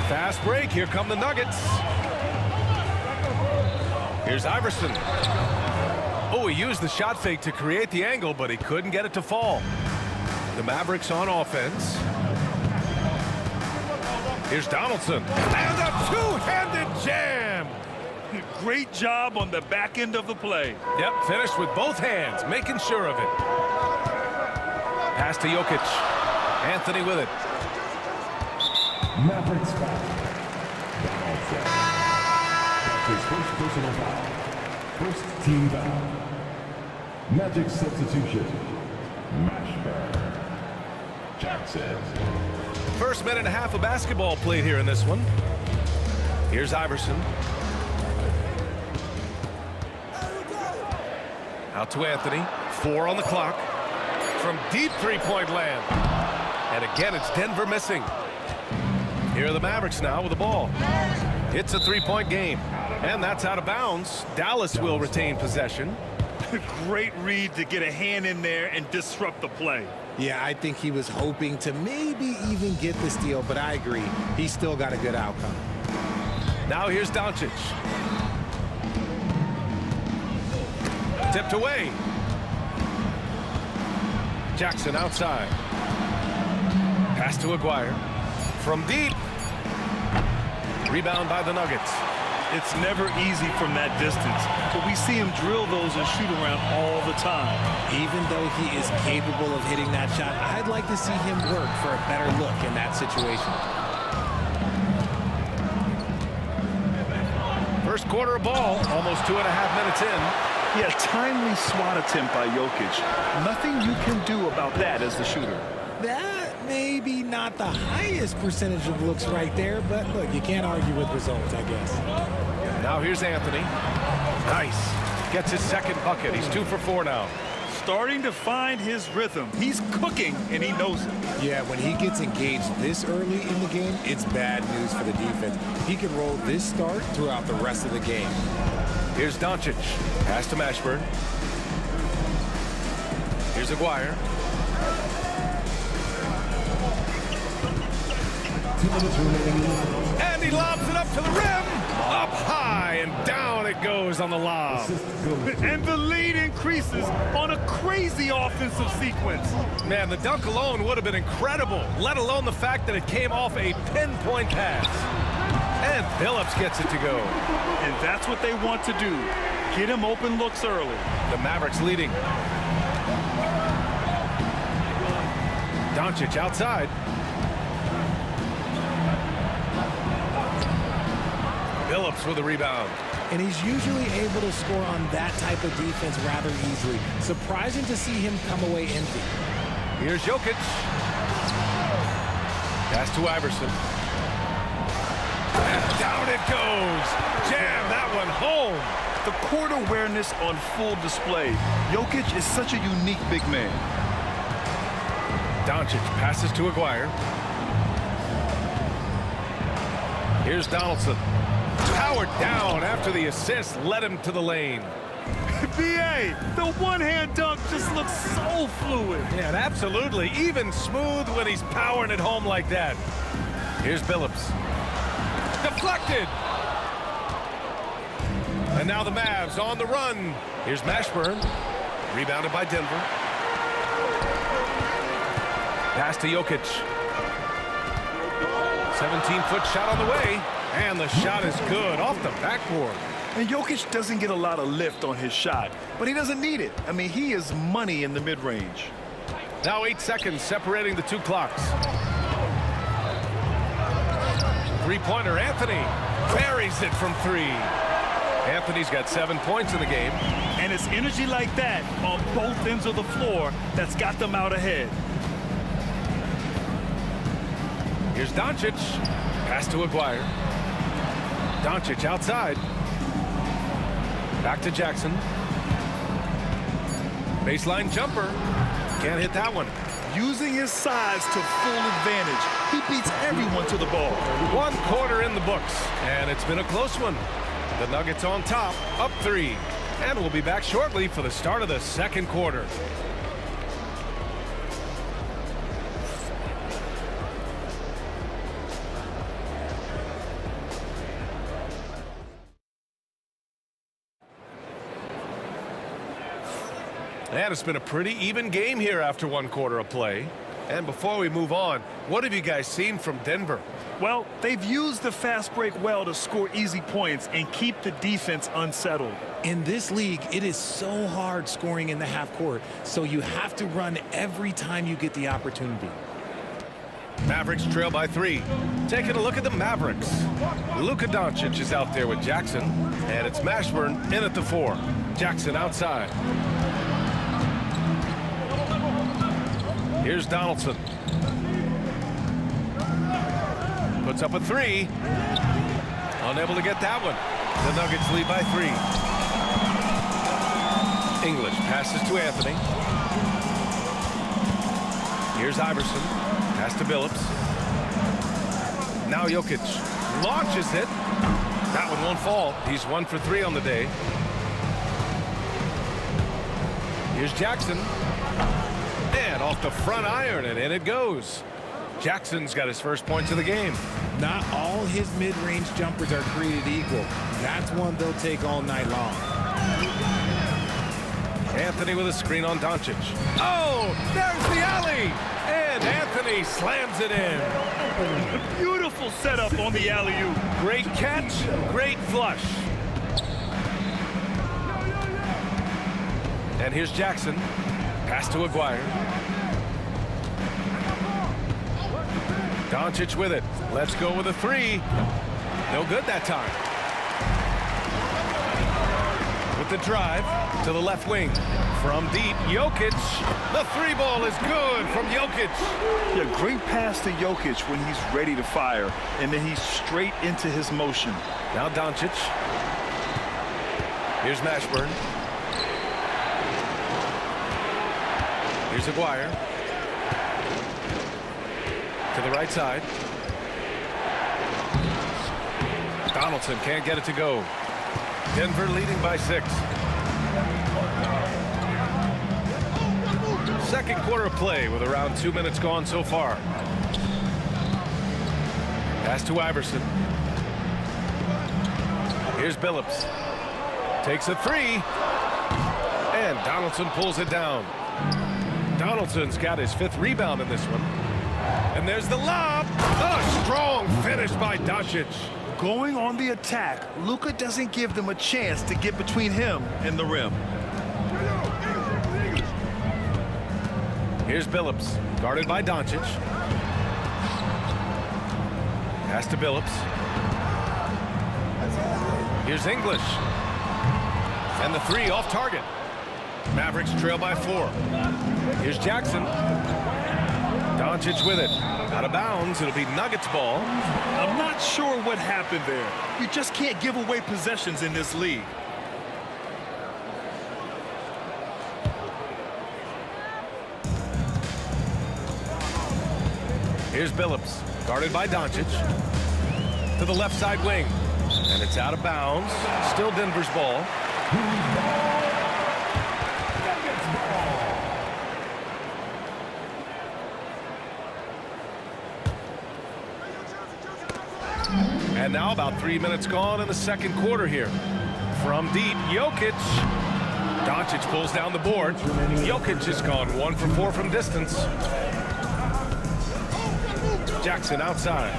Fast break. Here come the Nuggets. Here's Iverson. Oh, he used the shot fake to create the angle, but he couldn't get it to fall. The Mavericks on offense. Here's Donaldson. And a two-handed jam. Great job on the back end of the play. Yep, finished with both hands, making sure of it. Pass to Jokic. Anthony with it. Mavericks foul. Donaldson. That's his first personal foul. First team foul. Magic substitution. Mashburn. Jackson. First minute and a half of basketball played here in this one. Here's Iverson. Out to Anthony. 4 on the clock. From deep three-point land. And again, it's Denver missing. Here are the Mavericks now with the ball. It's a three-point game. And that's out of bounds. Dallas will retain possession. Great read to get a hand in there and disrupt the play. Yeah, I think he was hoping to maybe even get the steal, but I agree. He still got a good outcome. Now here's Doncic. Tipped away. Jackson outside. Pass to Aguirre. From deep. Rebound by the Nuggets. It's never easy from that distance, but we see him drill those and shoot around all the time. Even though he is capable of hitting that shot, I'd like to see him work for a better look in that situation. First quarter of ball, almost 2.5 minutes in. Yeah, timely swat attempt by Jokic. Nothing you can do about that as the shooter. that may be not the highest percentage of looks right there, but look, you can't argue with results, I guess. Now here's Anthony. Nice. Gets his second bucket. He's 2 for 4 now. Starting to find his rhythm. He's cooking, and he knows it. Yeah, when he gets engaged this early in the game, it's bad news for the defense. He can roll this start throughout the rest of the game. Here's Doncic. Pass to Mashburn. Here's Aguirre. And he lobs it up to the rim. Up high and down it goes on the lob. And the lead increases on a crazy offensive sequence. Man, the dunk alone would have been incredible, let alone the fact that it came off a pinpoint pass. And Phillips gets it to go. And that's what they want to do. Get him open looks early. The Mavericks leading. Doncic outside. Phillips with a rebound. And he's usually able to score on that type of defense rather easily. Surprising to see him come away empty. Here's Jokic. Pass to Iverson. And down it goes. Jam that one home. The court awareness on full display. Jokic is such a unique big man. Doncic passes to Aguirre. Here's Donaldson. Powered down after the assist led him to the lane. B.A., the one-hand dunk just looks so fluid. Yeah, and absolutely. Even smooth when he's powering it home like that. Here's Phillips. Deflected. And now the Mavs on the run. Here's Mashburn. Rebounded by Denver. Pass to Jokic. 17-foot shot on the way. And the shot is good off the backboard. And Jokic doesn't get a lot of lift on his shot, but he doesn't need it. I mean, he is money in the mid-range. Now 8 seconds separating the two clocks. Three-pointer, Anthony buries it from 3. Anthony's got 7 points in the game. And it's energy like that on both ends of the floor that's got them out ahead. Here's Doncic. Pass to Aguirre. Doncic outside. Back to Jackson. Baseline jumper. Can't hit that one. Using his size to full advantage. He beats everyone to the ball. 1 quarter in the books, and it's been a close one. The Nuggets on top, up 3. And we'll be back shortly for the start of the second quarter. And it's been a pretty even game here after 1 quarter of play. And before we move on, what have you guys seen from Denver? Well, they've used the fast break well to score easy points and keep the defense unsettled. In this league, it is so hard scoring in the half court, so you have to run every time you get the opportunity. Mavericks trail by 3. Taking a look at the Mavericks. Luka Doncic is out there with Jackson, and it's Mashburn in at the 4. Jackson outside. Here's Donaldson. Puts up a 3. Unable to get that one. The Nuggets lead by 3. English passes to Anthony. Here's Iverson. Pass to Phillips. Now Jokic launches it. That one won't fall. He's 1 for 3 on the day. Here's Jackson. And off the front iron, and in it goes. Jackson's got his first points of the game. Not all his mid-range jumpers are created equal. That's one they'll take all night long. Anthony with a screen on Doncic. Oh, there's the alley! And Anthony slams it in. A beautiful setup on the alley-oop. Great catch, great flush. And here's Jackson. Pass to Aguirre. Doncic with it. Let's go with a 3. No good that time. with the drive to the left wing. From deep, Jokic. The three ball is good from Jokic. Yeah, great pass to Jokic when he's ready to fire, and then he's straight into his motion. Now Doncic. Here's Mashburn. Here's Aguirre. To the right side. Donaldson can't get it to go. Denver leading by 6. Second quarter of play with around 2 minutes gone so far. Pass to Iverson. Here's Billups. Takes a 3. And Donaldson pulls it down. Donaldson's got his 5th rebound in this one. And there's the lob. A strong finish by Doncic. Going on the attack, Luka doesn't give them a chance to get between him and the rim. Here's Billups, guarded by Doncic. Pass to Billups. Here's English. And the 3 off target. Mavericks trail by 4. Here's Jackson. Doncic with it. Out of bounds. It'll be Nuggets ball. I'm not sure what happened there. You just can't give away possessions in this league. Here's Billups, guarded by Doncic. To the left side wing. And it's out of bounds. Still Denver's ball. And now about 3 minutes gone in the second quarter here. From deep, Jokic. Doncic pulls down the board. Jokic has gone 1 for 4 from distance. Jackson outside.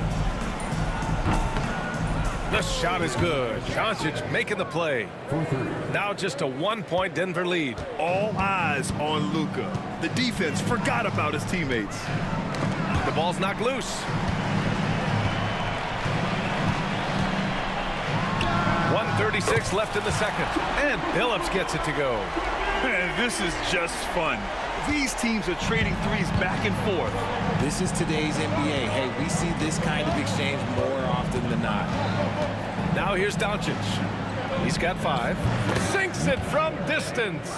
The shot is good. Doncic making the play. Now just a 1-point Denver lead. All eyes on Luka. The defense forgot about his teammates. The ball's knocked loose. 1:36 left in the second. And Billups gets it to go. Man, this is just fun. These teams are trading threes back and forth. This is today's NBA. Hey, we see this kind of exchange more often than not. Now here's Doncic. He's got 5. Sinks it from distance.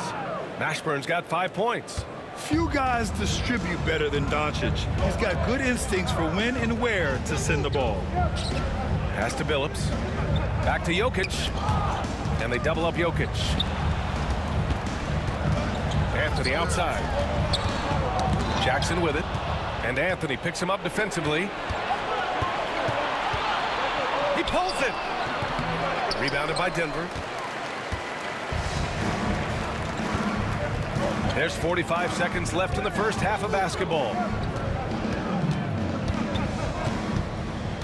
Mashburn's got 5 points. Few guys distribute better than Doncic. He's got good instincts for when and where to send the ball. Pass to Billups. Back to Jokic. And they double up Jokic. Anthony outside. Jackson with it. And Anthony picks him up defensively. He pulls it. Rebounded by Denver. There's 45 seconds left in the first half of basketball.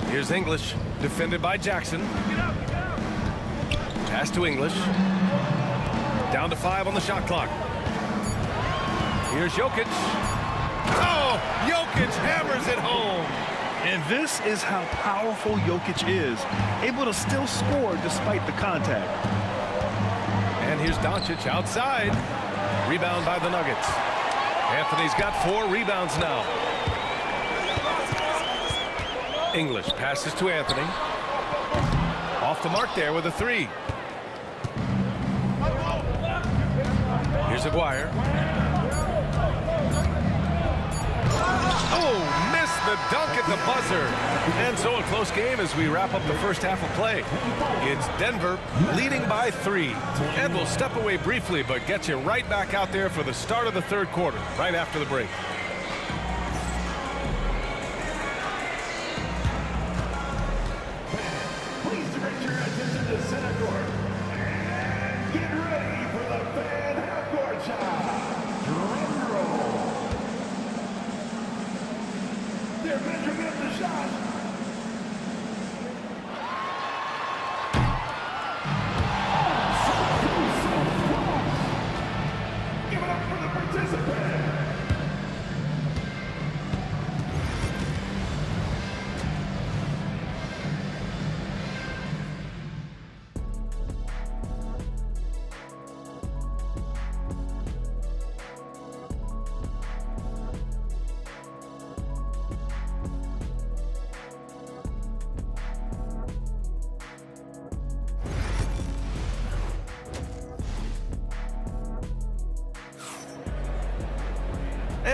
Here's English, defended by Jackson. Pass to English. Down to 5 on the shot clock. Here's Jokic. Oh, Jokic hammers it home. And this is how powerful Jokic is, able to still score despite the contact. And here's Doncic outside. Rebound by the Nuggets. Anthony's got 4 rebounds now. English passes to Anthony. Off the mark there with a 3. Here's Aguirre. Oh, missed the dunk at the buzzer. And so a close game as we wrap up the first half of play. It's Denver leading by 3. And we'll step away briefly, but get you right back out there for the start of the third quarter, right after the break. Please direct your attention to center court. And get ready for the fan half-court shot. Drum roll. They're measuring up the shot. Give it up for the participant.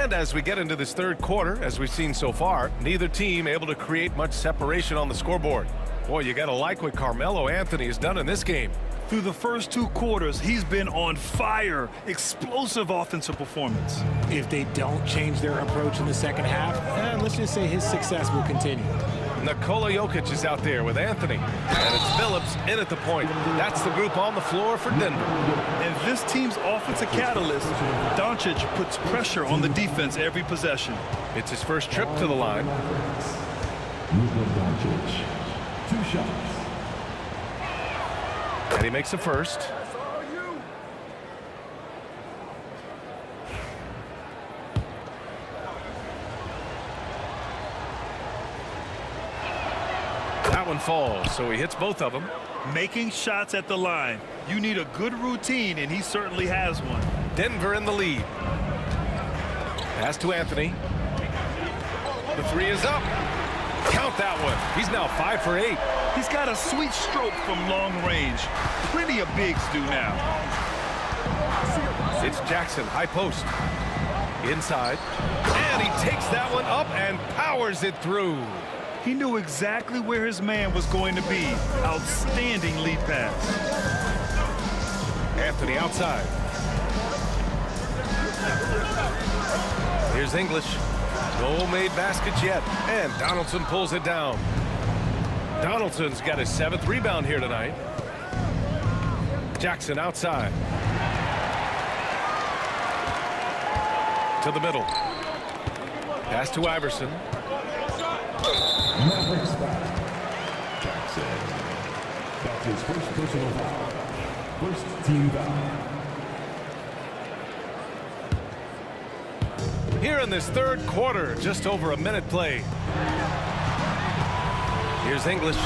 And as we get into this third quarter, as we've seen so far, neither team able to create much separation on the scoreboard. Boy, you got to like what Carmelo Anthony has done in this game. Through the first 2 quarters, he's been on fire. Explosive offensive performance. If they don't change their approach in the second half, let's just say his success will continue. Nikola Jokic is out there with Anthony. And it's Phillips in at the point. That's the group on the floor for Denver. And this team's offensive catalyst, Doncic, puts pressure on the defense every possession. It's his first trip to the line. Luka Doncic, 2 shots. And he makes the first. That one falls, so he hits both of them. Making shots at the line. You need a good routine, and he certainly has one. Denver in the lead. Pass to Anthony. The 3 is up. Count that one. He's now 5 for 8. He's got a sweet stroke from long range. Plenty of bigs do now. It's Jackson, high post. Inside. And he takes that one up and powers it through. He knew exactly where his man was going to be. Outstanding lead pass. Anthony outside. Here's English. No made baskets yet. And Donaldson pulls it down. Donaldson's got his 7th rebound here tonight. Jackson outside. To the middle. Pass to Iverson. Maverick spot. Jackson. That's his first personal foul. First team foul. Here in this third quarter, just over a minute played. Here's English.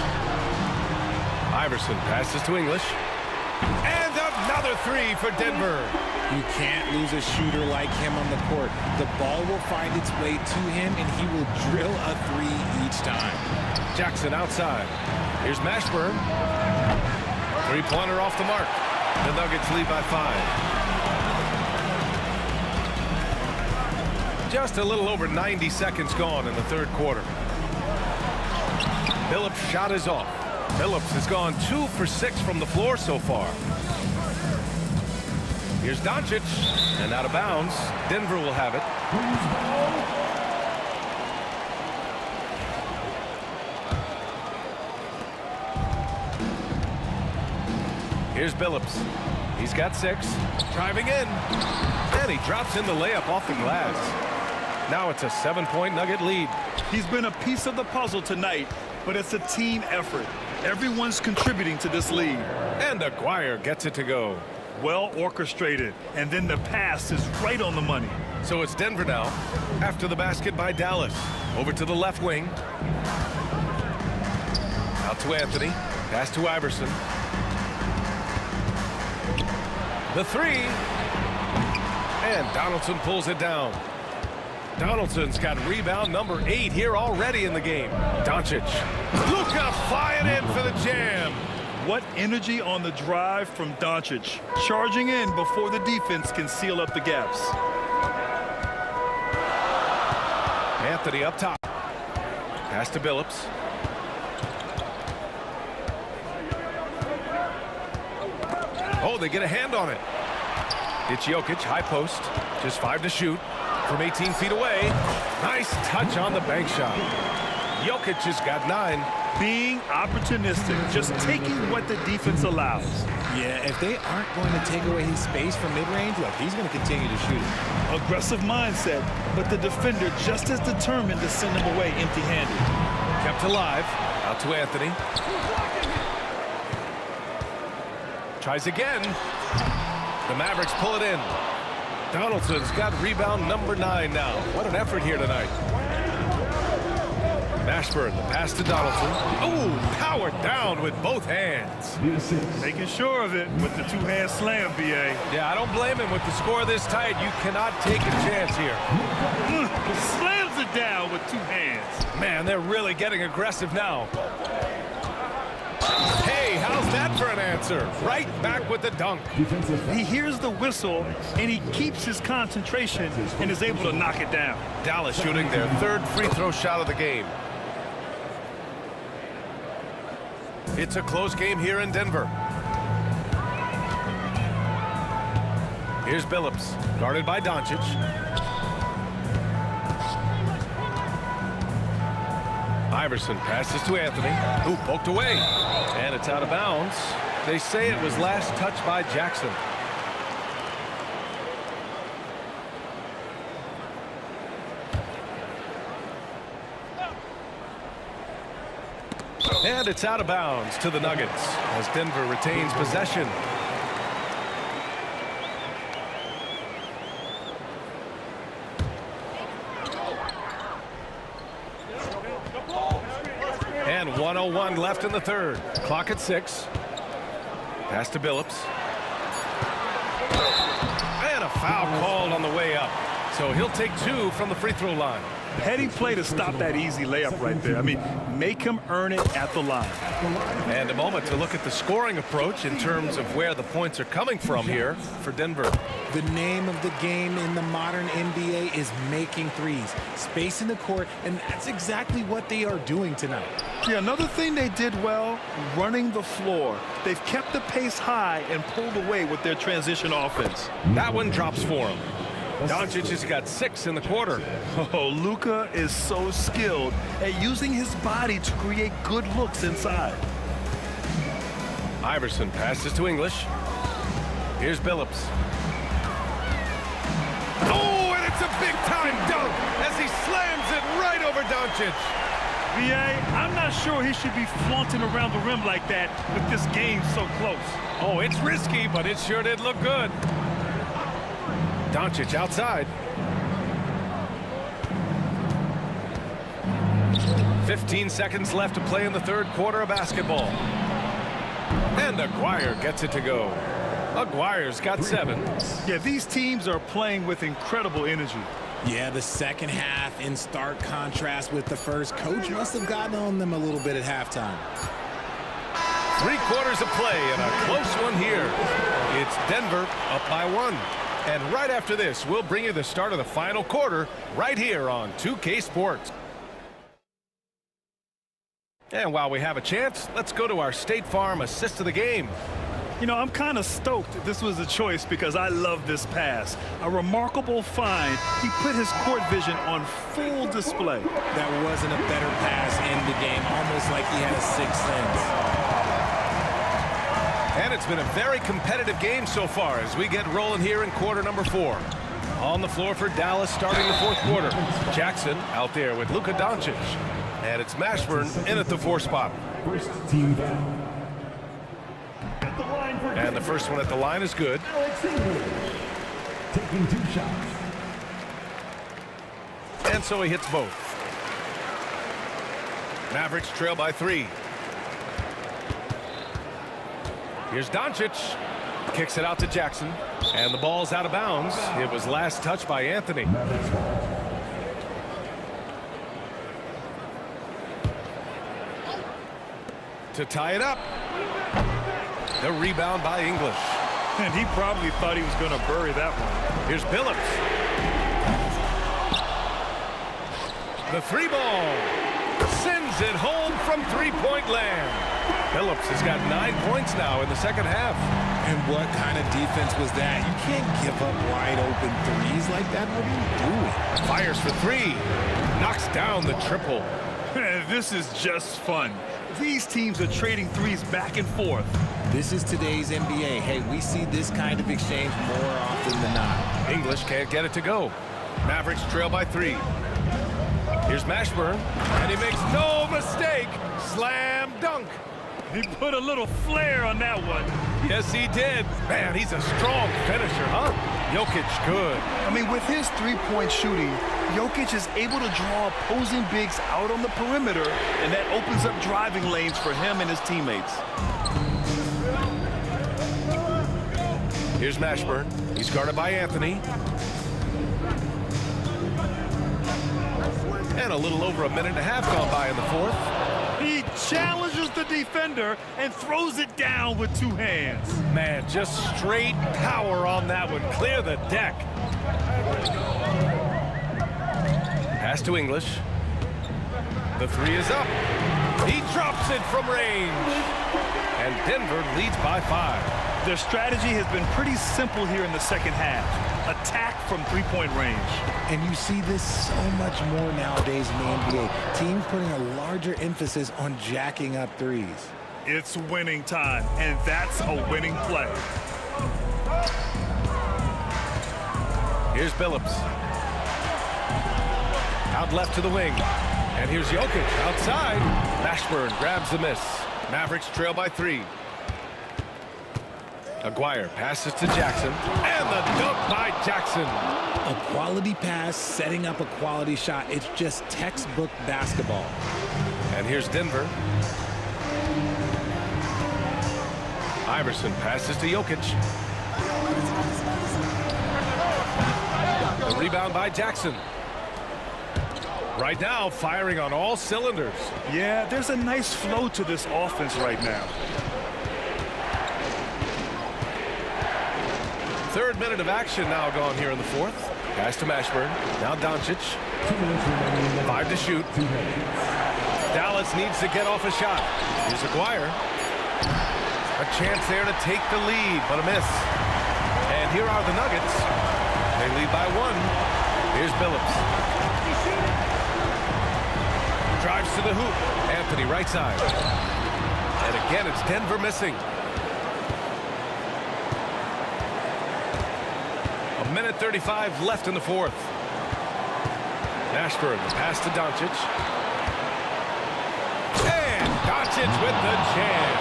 Iverson passes to English. And another 3 for Denver. You can't lose a shooter like him on the court. The ball will find its way to him, and he will drill a 3 each time. Jackson outside. Here's Mashburn. 3-pointer off the mark. The Nuggets lead by 5. Just a little over 90 seconds gone in the third quarter. Phillips' shot is off. Phillips has gone 2 for 6 from the floor so far. Here's Doncic, and out of bounds. Denver will have it. Here's Phillips. He's got 6. Driving in. And he drops in the layup off the glass. Now it's a 7-point Nugget lead. He's been a piece of the puzzle tonight, but it's a team effort. Everyone's contributing to this lead. And Aguirre gets it to go. Well orchestrated, and then the pass is right on the money. So it's Denver now, after the basket by Dallas. Over to the left wing. Out to Anthony. Pass to Iverson. The 3. And Donaldson pulls it down. Donaldson's got rebound number 8 here already in the game. Doncic. Luka flying in for the jam. What energy on the drive from Doncic. Charging in before the defense can seal up the gaps. Anthony up top. Pass to Phillips. Oh, they get a hand on it. It's Jokic, high post. Just 5 to shoot. From 18 feet away. Nice touch on the bank shot. Jokic has got 9. Being opportunistic, just taking what the defense allows. Yeah, if they aren't going to take away his space from mid-range, look, he's going to continue to shoot it. Aggressive mindset, but the defender just as determined to send him away empty-handed. Kept alive. Out to Anthony. Tries again. The Mavericks pull it in. Donaldson's got rebound number 9 now. What an effort here tonight. Mashburn, the pass to Donaldson. Oh, powered down with both hands. Making sure of it with the 2-hand slam, B.A. Yeah, I don't blame him. With the score this tight, you cannot take a chance here. Slams it down with 2 hands. Man, they're really getting aggressive now. Hey, how's that for an answer? Right back with the dunk. He hears the whistle, and he keeps his concentration and is able to knock it down. Dallas shooting their third free throw shot of the game. It's a close game here in Denver. Here's Billups, guarded by Doncic. Iverson passes to Anthony, who poked away. And it's out of bounds. They say it was last touched by Jackson. And it's out of bounds to the Nuggets as Denver retains possession. And 1:01 left in the third. Clock at 6. Pass to Billups. And a foul called on the way up. So he'll take 2 from the free throw line. Heady play to stop that easy layup right there. I mean, make him earn it at the line. And a moment to look at the scoring approach in terms of where the points are coming from here for Denver. The name of the game in the modern NBA is making threes, spacing the court, and that's exactly what they are doing tonight. Yeah, another thing they did well, running the floor. They've kept the pace high and pulled away with their transition offense. That one drops for him. Doncic has got 6 in the quarter. Oh, Luka is so skilled at using his body to create good looks inside. Iverson passes to English. Here's Billups. Oh, and it's a big-time dunk as he slams it right over Doncic. B.A., I'm not sure he should be flaunting around the rim like that with this game so close. Oh, it's risky, but it sure did look good. Doncic outside. 15 seconds left to play in the third quarter of basketball. And Aguirre gets it to go. Aguirre's got 7. Yeah, these teams are playing with incredible energy. Yeah, the second half in stark contrast with the first. Coach must have gotten on them a little bit at halftime. 3 quarters of play and a close one here. It's Denver up by 1. And right after this, we'll bring you the start of the final quarter right here on 2K Sports. And while we have a chance, let's go to our State Farm assist of the game. You know, I'm kind of stoked this was a choice because I love this pass. A remarkable find. He put his court vision on full display. That wasn't a better pass in the game, almost like he had a 6th sense. And it's been a very competitive game so far as we get rolling here in quarter number 4. On the floor for Dallas starting the fourth quarter. Jackson out there with Luka Doncic. And it's Mashburn in at the 4 spot. First team foul. And the first one at the line is good. Taking 2 shots. And so he hits both. Mavericks trail by 3. Here's Doncic. Kicks it out to Jackson. And the ball's out of bounds. It was last touched by Anthony. To tie it up. The rebound by English. And he probably thought he was going to bury that one. Here's Billups. The 3 ball. Sends it home from 3-point land. Billups has got 9 points now in the second half. And what kind of defense was that? You can't give up wide open threes like that. What are you doing? Fires for 3. Knocks down the triple. This is just fun. These teams are trading threes back and forth. This is today's NBA. Hey, we see this kind of exchange more often than not. English can't get it to go. Mavericks trail by 3. Here's Mashburn, and he makes no mistake. Slam dunk. He put a little flair on that one. Yes, he did. Man, he's a strong finisher, huh? Jokic good. I mean, with his 3-point shooting, Jokic is able to draw opposing bigs out on the perimeter, and that opens up driving lanes for him and his teammates. Here's Mashburn. He's guarded by Anthony. And a little over a minute and a half gone by in the fourth. He challenges the defender and throws it down with 2 hands. Man, just straight power on that one. Clear the deck. Pass to English. The 3 is up. He drops it from range. And Denver leads by 5. Their strategy has been pretty simple here in the second half. Attack from 3-point range. And you see this so much more nowadays in the NBA. Teams putting a larger emphasis on jacking up threes. It's winning time, and that's a winning play. Here's Billups. Out left to the wing. And here's Jokic outside. Mashburn grabs the miss. Mavericks trail by 3. Aguirre passes to Jackson. And the dunk by Jackson. A quality pass, setting up a quality shot. It's just textbook basketball. And here's Denver. Iverson passes to Jokic. The rebound by Jackson. Right now, firing on all cylinders. Yeah, there's a nice flow to this offense right now. 3rd minute of action now gone here in the 4th. Pass to Mashburn. Now Doncic. 5 to shoot. Dallas needs to get off a shot. Here's Aguirre. A chance there to take the lead, but a miss. And here are the Nuggets. They lead by 1. Here's Billups. Drives to the hoop. Anthony right side. And again, it's Denver missing. 1:35 left in the 4th. Mashburn, the pass to Doncic. And Doncic with the jam.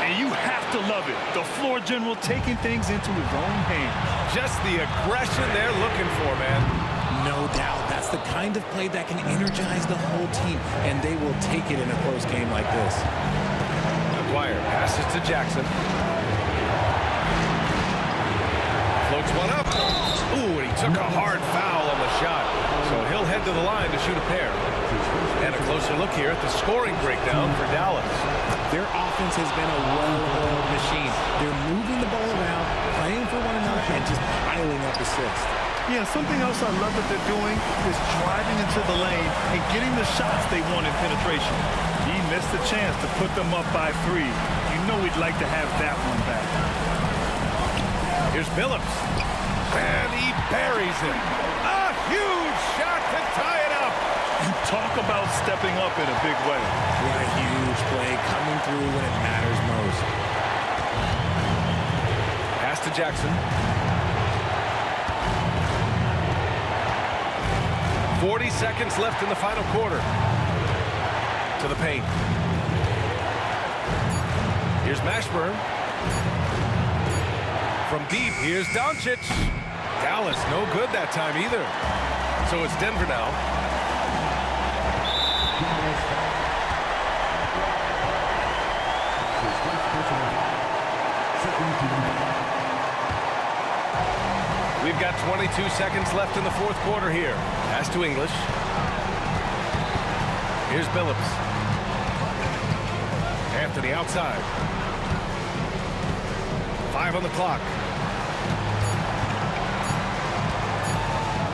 And you have to love it. The floor general taking things into his own hands. Just the aggression they're looking for, man. No doubt. That's the kind of play that can energize the whole team, and they will take it in a close game like this. Aguirre passes to Jackson. Floats one up. Ooh, and he took a hard foul on the shot. So he'll head to the line to shoot a pair. And a closer look here at the scoring breakdown for Dallas. Their offense has been a well-oiled machine. They're moving the ball around, playing for one another, and just piling up assists. Yeah, something else I love that they're doing is driving into the lane and getting the shots they want in penetration. He missed a chance to put them up by 3. You know we'd like to have that one back. Here's Billups. And he buries it. A huge shot to tie it up. You talk about stepping up in a big way. What a huge play, coming through when it matters most. Pass to Jackson. 40 seconds left in the final quarter. To the paint. Here's Mashburn. From deep, here's Doncic. Dallas, no good that time either. So it's Denver now. We've got 22 seconds left in the 4th quarter here. Pass to English. Here's Billups. Anthony outside. 5 on the clock.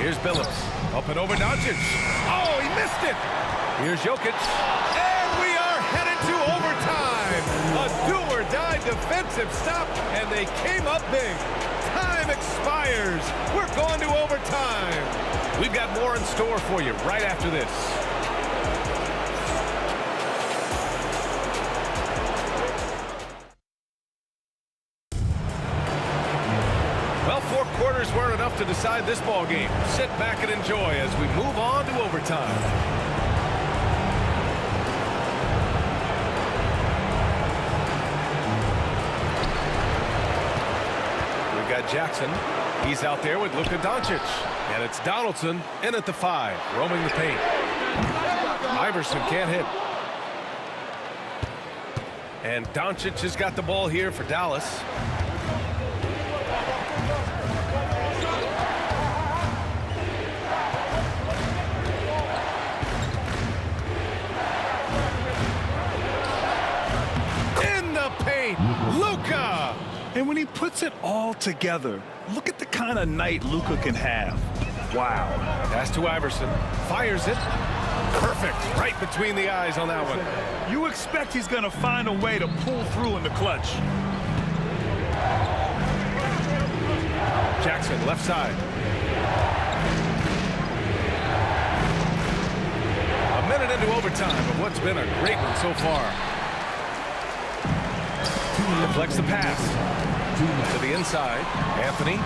Here's Billups. Up and over Doncic. Oh, he missed it. Here's Jokic. And we are headed to overtime. A do-or-die defensive stop, and they came up big. Time expires. We're going to overtime. We've got more in store for you right after this. Well, 4 quarters weren't enough to decide this ball game. Sit back and enjoy as we move on to overtime. Jackson. He's out there with Luka Doncic. And it's Donaldson in at the 5, roaming the paint. Iverson can't hit. And Doncic has got the ball here for Dallas. And when he puts it all together, look at the kind of night Luka can have. Wow. Pass to Iverson. Fires it. Perfect. Right between the eyes on that one. You expect he's going to find a way to pull through in the clutch. Jackson, left side. A minute into overtime of what's been a great one so far. Deflects the pass. To the inside. Anthony.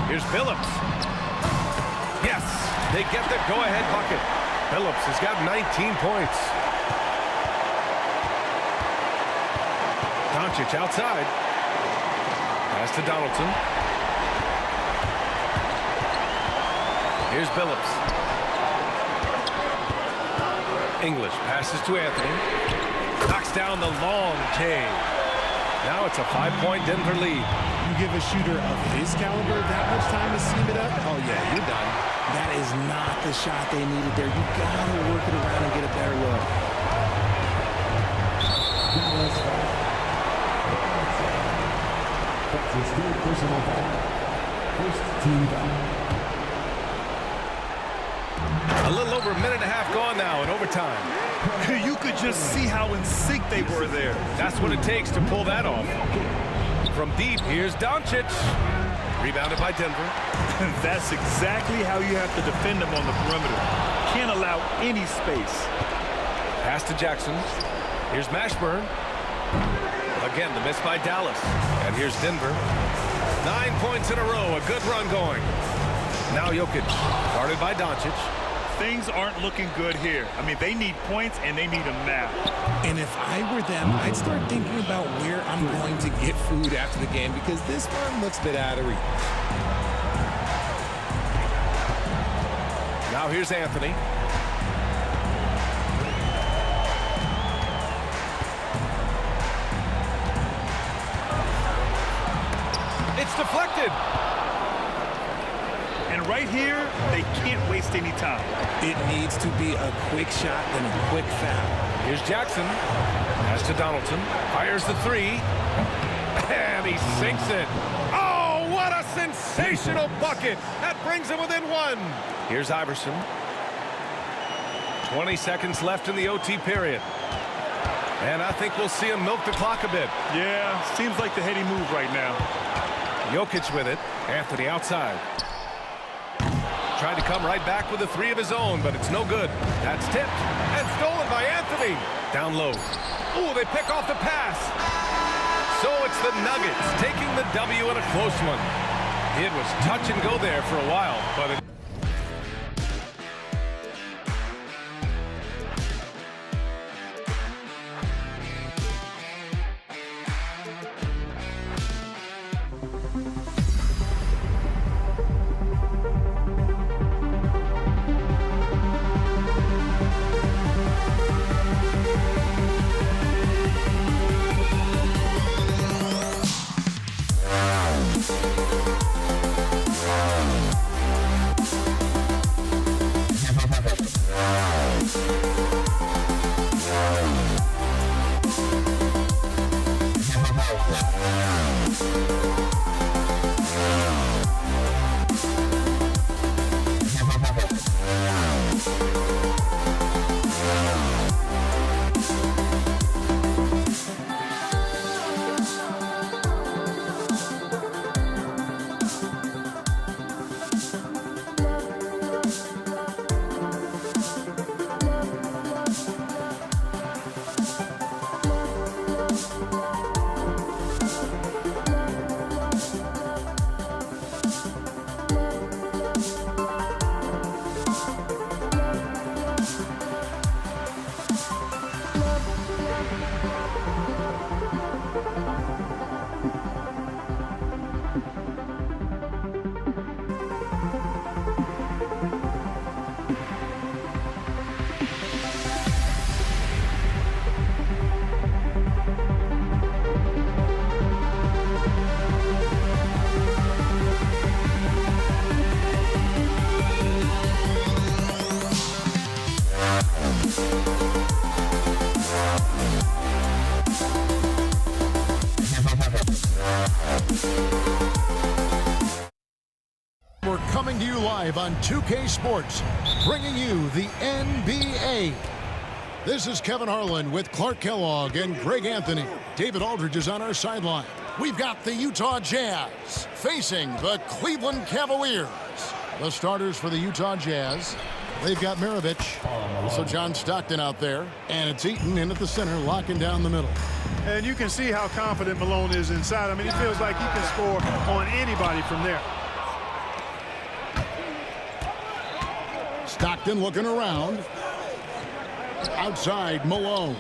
Here's Billups. Yes, they get the go-ahead bucket. Billups has got 19 points. Doncic outside. Pass to Donaldson. Here's Billups. English passes to Anthony. Knocks down the long K. Now it's a 5-point Denver lead. You give a shooter of his caliber that much time to seam it up, oh yeah, you're done. That is not the shot they needed there. You gotta work it around and get a better look. A little over a minute and a half gone now in overtime. You could just see how in sync they were there. That's what it takes to pull that off. From deep, here's Doncic. Rebounded by Denver. That's exactly how you have to defend them on the perimeter. Can't allow any space. Pass to Jackson. Here's Mashburn. Again, the miss by Dallas. And here's Denver. 9 points in a row. A good run going. Now Jokic. Guarded by Doncic. Things aren't looking good here. I mean, they need points, and they need them now. And if I were them, I'd start thinking about where I'm going to get food after the game because this one looks a bit out of reach. Now here's Anthony. It's deflected. And right here, they can't waste any time. It needs to be a quick shot and a quick foul. Here's Jackson. Pass to Donaldson. Fires the three. And he sinks it. Oh, what a sensational bucket. That brings him within one. Here's Iverson. 20 seconds left in the OT period. And I think we'll see him milk the clock a bit. Yeah, seems like the heady move right now. Jokic with it. Anthony outside. Tried to come right back with a three of his own, but it's no good. That's tipped and stolen by Anthony. Down low. Ooh, they pick off the pass. So it's the Nuggets taking the W in a close one. It was touch and go there for a while, but it live on 2K Sports, bringing you the NBA. This is Kevin Harlan with Clark Kellogg and Greg Anthony. David Aldridge is on our sideline. We've got the Utah Jazz facing the Cleveland Cavaliers. The starters for the Utah Jazz, they've got Maravich, also John Stockton out there, and it's Eaton in at the center, locking down the middle. And you can see how confident Malone is inside. I mean, he feels like he can score on anybody from there. Stockton looking around. Outside, Malone.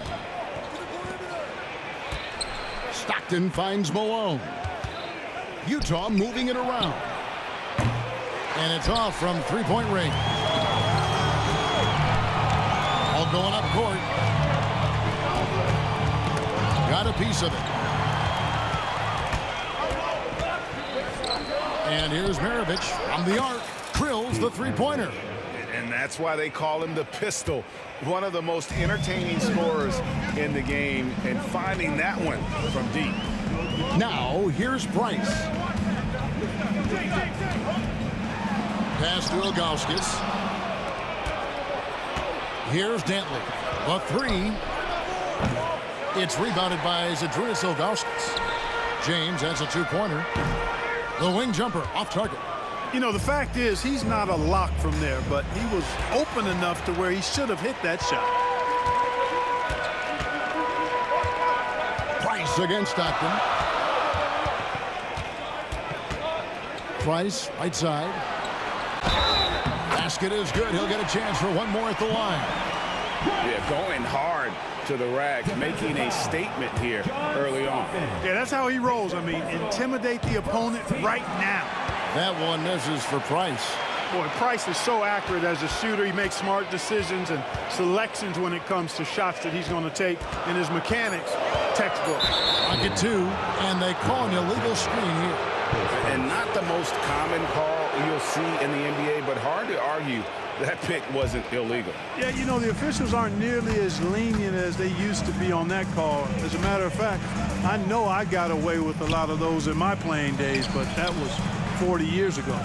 Stockton finds Malone. Utah moving it around. And it's off from three-point range. All going up court. Got a piece of it. And here's Maravich from the arc. Drills the three-pointer. And that's why they call him the pistol. One of the most entertaining scorers in the game, and finding that one from deep. Now, here's Price. Pass to Ilgauskas. Here's Dantley. A three. It's rebounded by Zydrunas Ilgauskas. James has a two-pointer. The wing jumper off target. You know, the fact is, he's not a lock from there, but he was open enough to where he should have hit that shot. Price against Stockton. Price, right side. Basket is good. He'll get a chance for one more at the line. Yeah, going hard to the rack, making a statement here early on. Yeah, that's how he rolls. I mean, intimidate the opponent right now. That one misses for Price. Boy, Price is so accurate as a shooter. He makes smart decisions and selections when it comes to shots that he's going to take. And his mechanics, textbook. Pocket two, and they call an illegal screen here. And not the most common call you'll see in the NBA, but hard to argue that pick wasn't illegal. Yeah, you know, the officials aren't nearly as lenient as they used to be on that call. As a matter of fact, I know I got away with a lot of those in my playing days, but that was 40 years ago.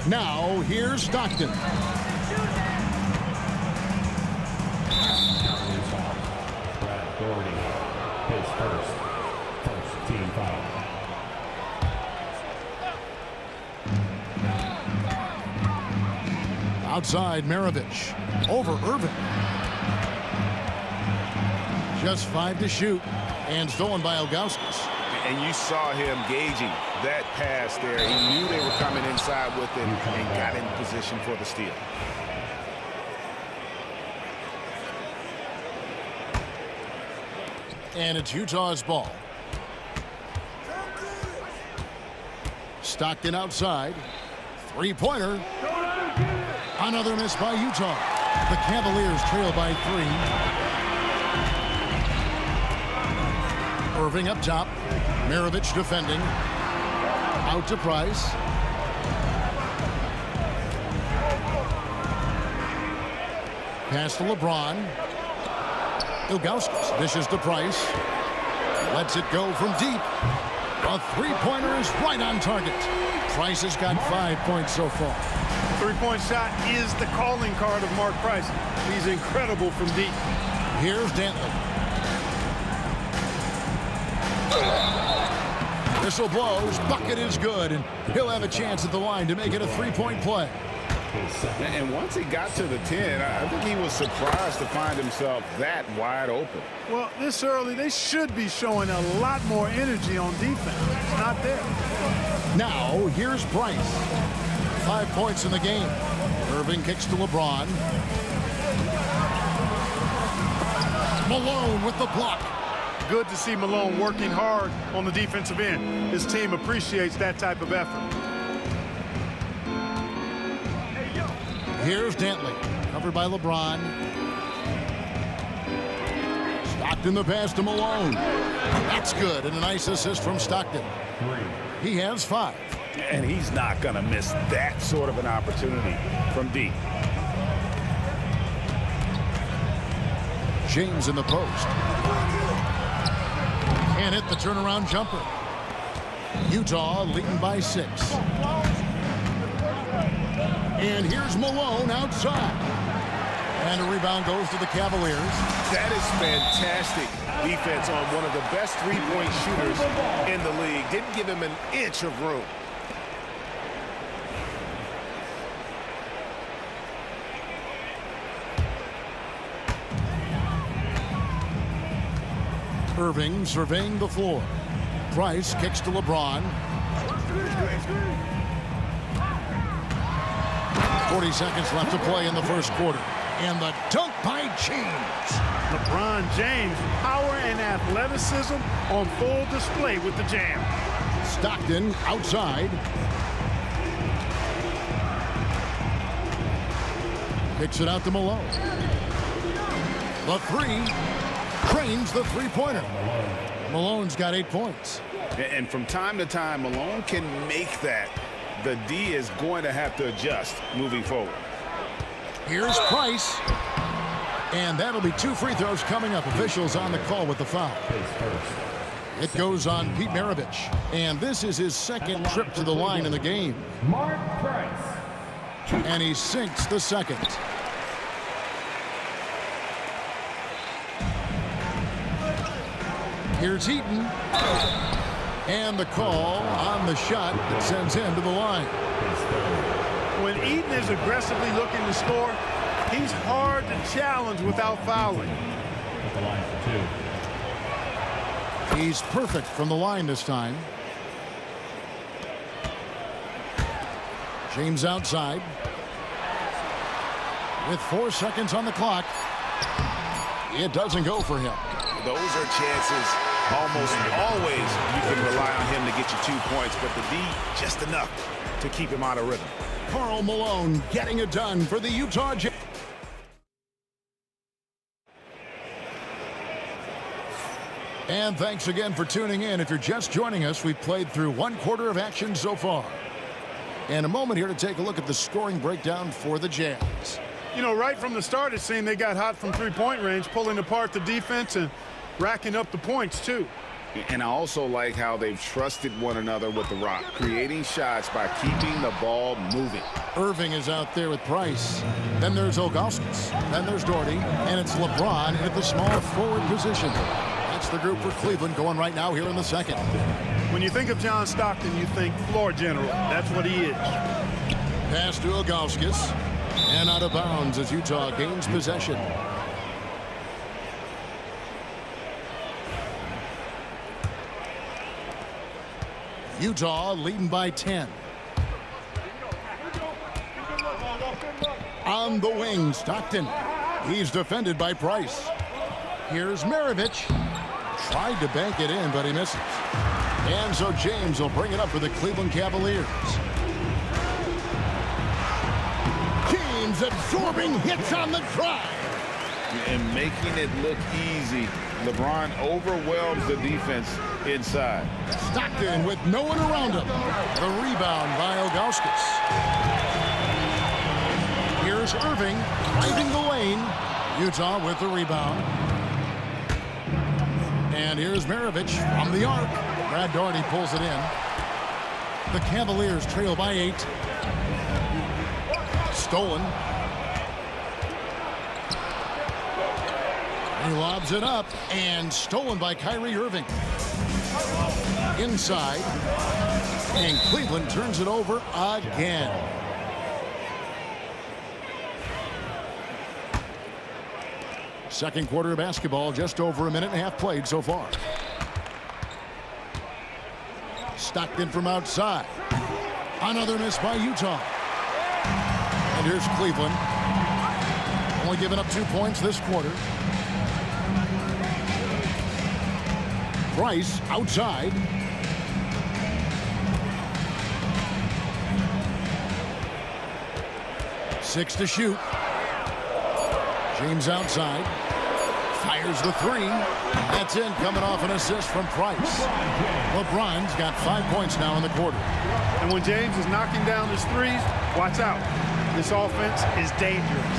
Now, here's Stockton. Brad Doherty, his first team foul. Outside, Maravich. Over Irvin. Just 5 to shoot. And stolen by Ilgauskas. And you saw him gauging that pass there. He knew they were coming inside with it and got in position for the steal. And it's Utah's ball. Stockton outside. Three-pointer. Another miss by Utah. The Cavaliers trail by 3. Irving up top. Maravich defending. Out to Price. Pass to LeBron. Ilgauskas dishes to Price. Lets it go from deep. A three-pointer is right on target. Price has got 5 points so far. Three-point shot is the calling card of Mark Price. He's incredible from deep. Here's Dantley. Whistle blows. Bucket is good, and he'll have a chance at the line to make it a three-point play. And once he got to the 10, I think he was surprised to find himself that wide open. Well, this early, they should be showing a lot more energy on defense. It's not there. Now, here's Price. 5 points in the game. Irving kicks to LeBron. Malone with the block. Good to see Malone working hard on the defensive end. His team appreciates that type of effort. Here's Dantley, covered by LeBron. Stockton the pass to Malone. That's good, and a nice assist from Stockton. He has 5. And he's not going to miss that sort of an opportunity from deep. James in the post. Can't hit the turnaround jumper. Utah leading by 6. And here's Malone outside. And a rebound goes to the Cavaliers. That is fantastic defense on one of the best three-point shooters in the league. Didn't give him an inch of room. Irving surveying the floor. Price kicks to LeBron. 40 seconds left to play in the first quarter. And the dunk by James. LeBron James, power and athleticism on full display with the jam. Stockton outside. Kicks it out to Malone. The three. Trains the three-pointer. Malone's got 8 points. And from time to time, Malone can make that. The D is going to have to adjust moving forward. Here's Price. And that'll be 2 free throws coming up. Officials on the call with the foul. It goes on Pete Maravich. And this is his second trip to the line in the game. Mark Price. And he sinks the second. Here's Eaton. And the call on the shot that sends him to the line. When Eaton is aggressively looking to score, he's hard to challenge without fouling. At the line for 2. He's perfect from the line this time. James outside. With 4 seconds on the clock. It doesn't go for him. Those are chances almost always you can rely on him to get you 2 points, but the D just enough to keep him out of rhythm. Karl Malone getting it done for the Utah Jazz. And thanks again for tuning in. If you're just joining us, we've played through 1 quarter of action so far. And a moment here to take a look at the scoring breakdown for the Jazz. You know, right from the start, it seemed they got hot from three-point range, pulling apart the defense and racking up the points, too. And I also like how they've trusted one another with the rock, creating shots by keeping the ball moving. Irving is out there with Price. Then there's Ilgauskas. Then there's Doherty. And it's LeBron at the small forward position. That's the group for Cleveland going right now here in the second. When you think of John Stockton, you think floor general. That's what he is. Pass to Ilgauskas. And out of bounds as Utah gains possession. Utah leading by 10. On the wing, Stockton. He's defended by Price. Here's Maravich. Tried to bank it in, but he misses. And so James will bring it up for the Cleveland Cavaliers. James absorbing hits on the drive. And making it look easy. LeBron overwhelms the defense inside. Stockton with no one around him. The rebound by Ilgauskas. Here's Irving driving the lane. Utah with the rebound. And here's Maravich from the arc. Brad Doherty pulls it in. The Cavaliers trail by 8. Stolen. He lobs it up and stolen by Kyrie Irving. Inside. And Cleveland turns it over again. Second quarter of basketball, just over a minute and a half played so far. Stockton from outside. Another miss by Utah. And here's Cleveland. Only giving up 2 points this quarter. Price outside. Six to shoot. James outside. Fires the 3. That's in, coming off an assist from Price. LeBron's got 5 points now in the quarter. And when James is knocking down his threes, watch out. This offense is dangerous.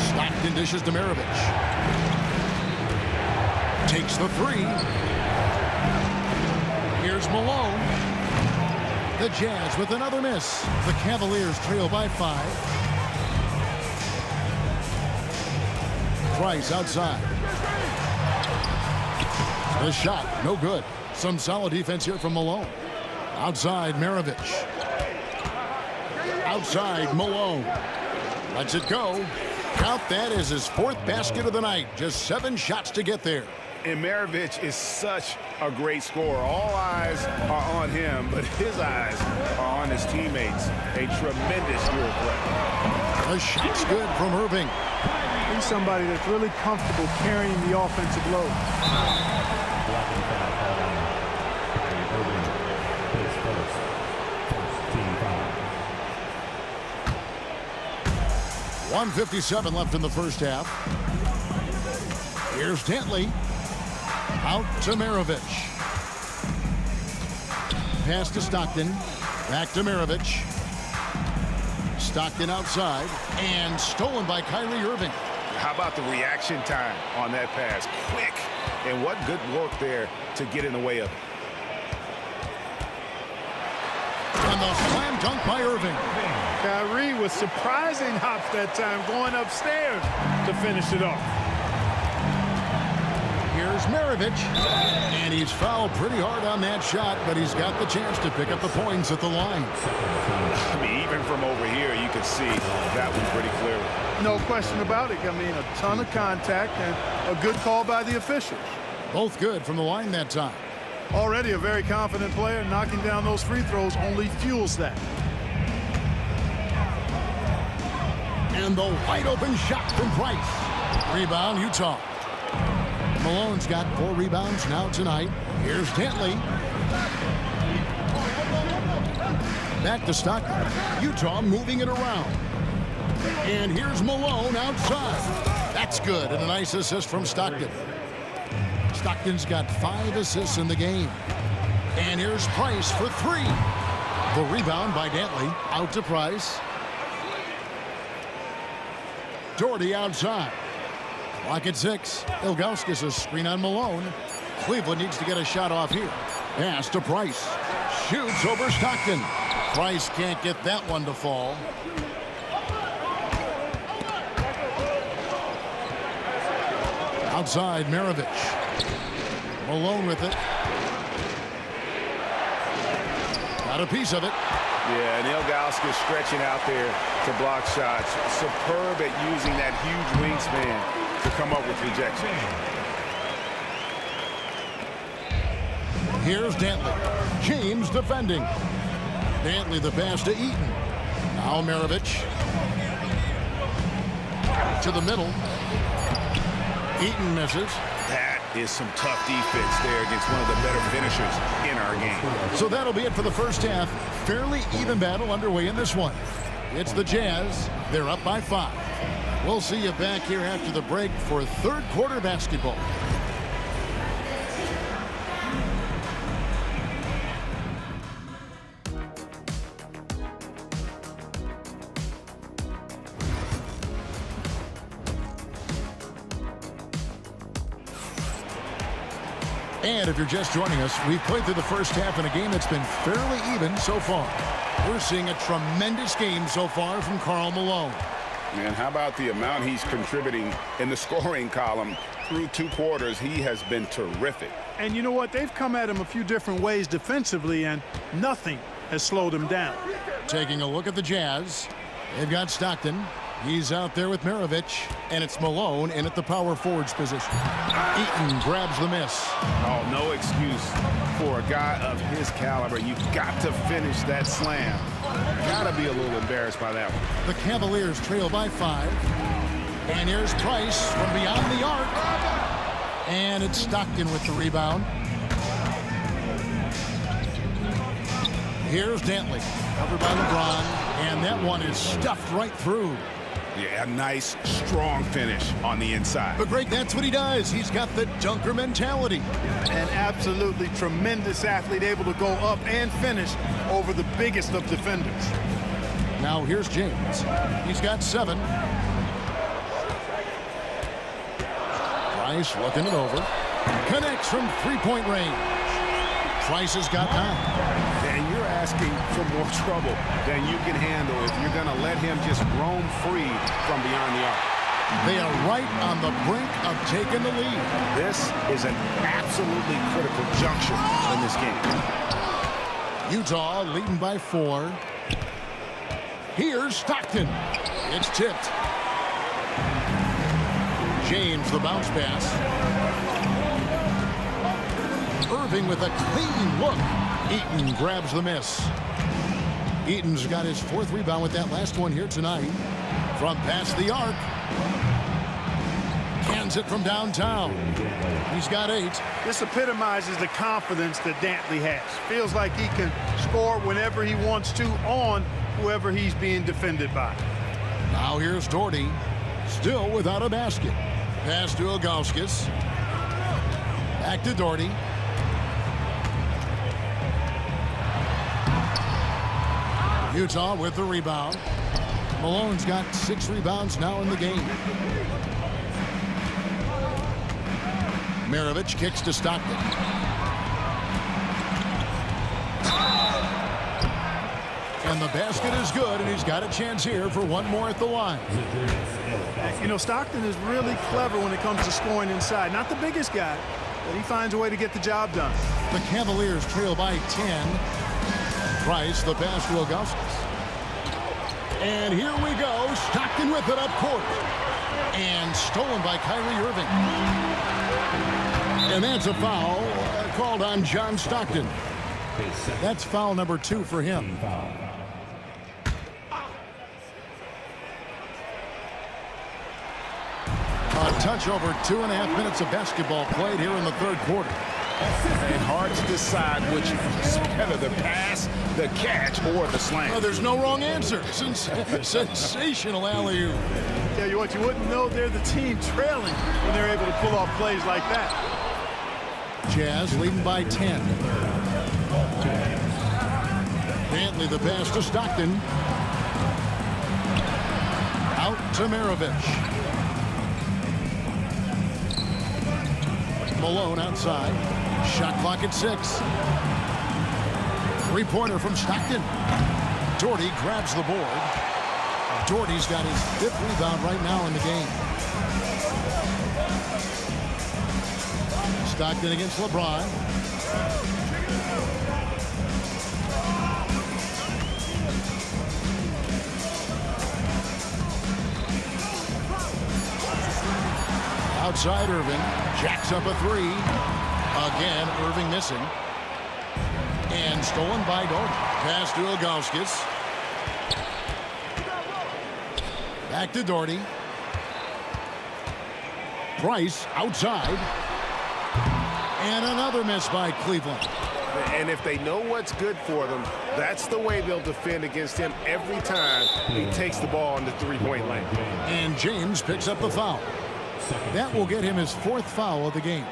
Stockton dishes to Maravich. Takes the 3. Here's Malone. The Jazz with another miss. The Cavaliers trail by 5. Price outside. The shot, no good. Some solid defense here from Malone. Outside, Maravich. Outside, Malone. Lets it go. Count that as his 4th basket of the night. Just 7 shots to get there. And Maravich is such a great scorer. All eyes are on him, but his eyes are on his teammates. A tremendous dual threat. The shot's good from Irving. He's somebody that's really comfortable carrying the offensive load. 1:57 left in the first half. Here's Dantley. Out to Maravich. Pass to Stockton. Back to Maravich. Stockton outside. And stolen by Kyrie Irving. How about the reaction time on that pass? Quick. And what good work there to get in the way of it. And the slam dunk by Irving. Kyrie with surprising hops that time, going upstairs to finish it off. Here's Maravich. And he's fouled pretty hard on that shot, but he's got the chance to pick up the points at the line. I mean, even from over here, you can see that one pretty clearly. No question about it. I mean, a ton of contact and a good call by the officials. Both good from the line that time. Already a very confident player. Knocking down those free throws only fuels that. And the wide open shot from Price. Rebound, Utah. Malone's got 4 rebounds now tonight. Here's Dantley. Back to Stockton. Utah moving it around. And here's Malone outside. That's good, and a nice assist from Stockton. Stockton's got 5 assists in the game. And here's Price for 3. The rebound by Dantley. Out to Price. Doherty outside. Clock at 6. Ilgauskas a screen on Malone. Cleveland needs to get a shot off here. Pass to Price. Shoots over Stockton. Price can't get that one to fall. Outside, Maravich. Malone with it. Got a piece of it. Yeah, and Ilgauskas stretching out there to block shots. Superb at using that huge wingspan to come up with rejection. Here's Dantley. James defending. Dantley the pass to Eaton. Now Maravich. To the middle. Eaton misses. That is some tough defense there against one of the better finishers in our game. So that'll be it for the first half. Fairly even battle underway in this one. It's the Jazz. They're up by 5. We'll see you back here after the break for third quarter basketball. And if you're just joining us, we've played through the first half in a game that's been fairly even so far. We're seeing a tremendous game so far from Karl Malone. Man, how about the amount he's contributing in the scoring column through 2 quarters? He has been terrific. And you know what? They've come at him a few different ways defensively, and nothing has slowed him down. Taking a look at the Jazz, they've got Stockton. He's out there with Maravich, and it's Malone in at the power forwards position. Eaton grabs the miss. Oh, no excuse for a guy of his caliber. You've got to finish that slam. Got to be a little embarrassed by that one. The Cavaliers trail by 5. And here's Price from beyond the arc. And it's Stockton with the rebound. Here's Dantley, covered by LeBron, and that one is stuffed right through. Yeah, a nice, strong finish on the inside. But Greg, that's what he does. He's got the dunker mentality. An absolutely tremendous athlete, able to go up and finish over the biggest of defenders. Now here's James. He's got 7. Price looking it over. Connects from 3-point range. Price has got 9. And you're asking for more trouble than you can handle if you're going to let him just roam free from beyond the arc. They are right on the brink of taking the lead. This is an absolutely critical juncture in this game. Utah leading by 4. Here's Stockton. It's tipped. James, the bounce pass. Irving with a clean look. Eaton grabs the miss. Eaton's got his 4th rebound with that last one here tonight. From past the arc. Cans it from downtown. He's got 8. This epitomizes the confidence that Dantley has. Feels like he can score whenever he wants to on whoever he's being defended by. Now here's Doherty. Still without a basket. Pass to Ilgauskas. Back to Doherty. Utah with the rebound. Malone's got 6 rebounds now in the game. Maravich kicks to Stockton. And the basket is good, and he's got a chance here for one more at the line. You know, Stockton is really clever when it comes to scoring inside. Not the biggest guy, but he finds a way to get the job done. The Cavaliers trail by 10. Price, the pass to Ilgauskas. And here we go. Stockton with it up court. And stolen by Kyrie Irving. And that's a foul called on John Stockton. That's foul number 2 for him. A touch over 2.5 minutes of basketball played here in the 3rd quarter. And hard to decide which is better, the pass, the catch, or the slam. Oh, there's no wrong answer. Sensational alley-oop. Tell you what, you wouldn't know they're the team trailing when they're able to pull off plays like that. Jazz leading by 10. Dantley the pass to Stockton. Out to Maravich. Malone outside. Shot clock at 6. 3-pointer from Stockton. Doherty grabs the board. Doherty's got his 5th rebound right now in the game. Stockton against LeBron. Outside Irving. Jacks up a 3. Again, Irving missing. And stolen by Doherty. Pass to Ilgauskas. Back to Doherty. Price outside. And another miss by Cleveland. And if they know what's good for them, that's the way they'll defend against him every time he takes the ball in the 3-point lane. And James picks up the foul. That will get him his 4th foul of the game.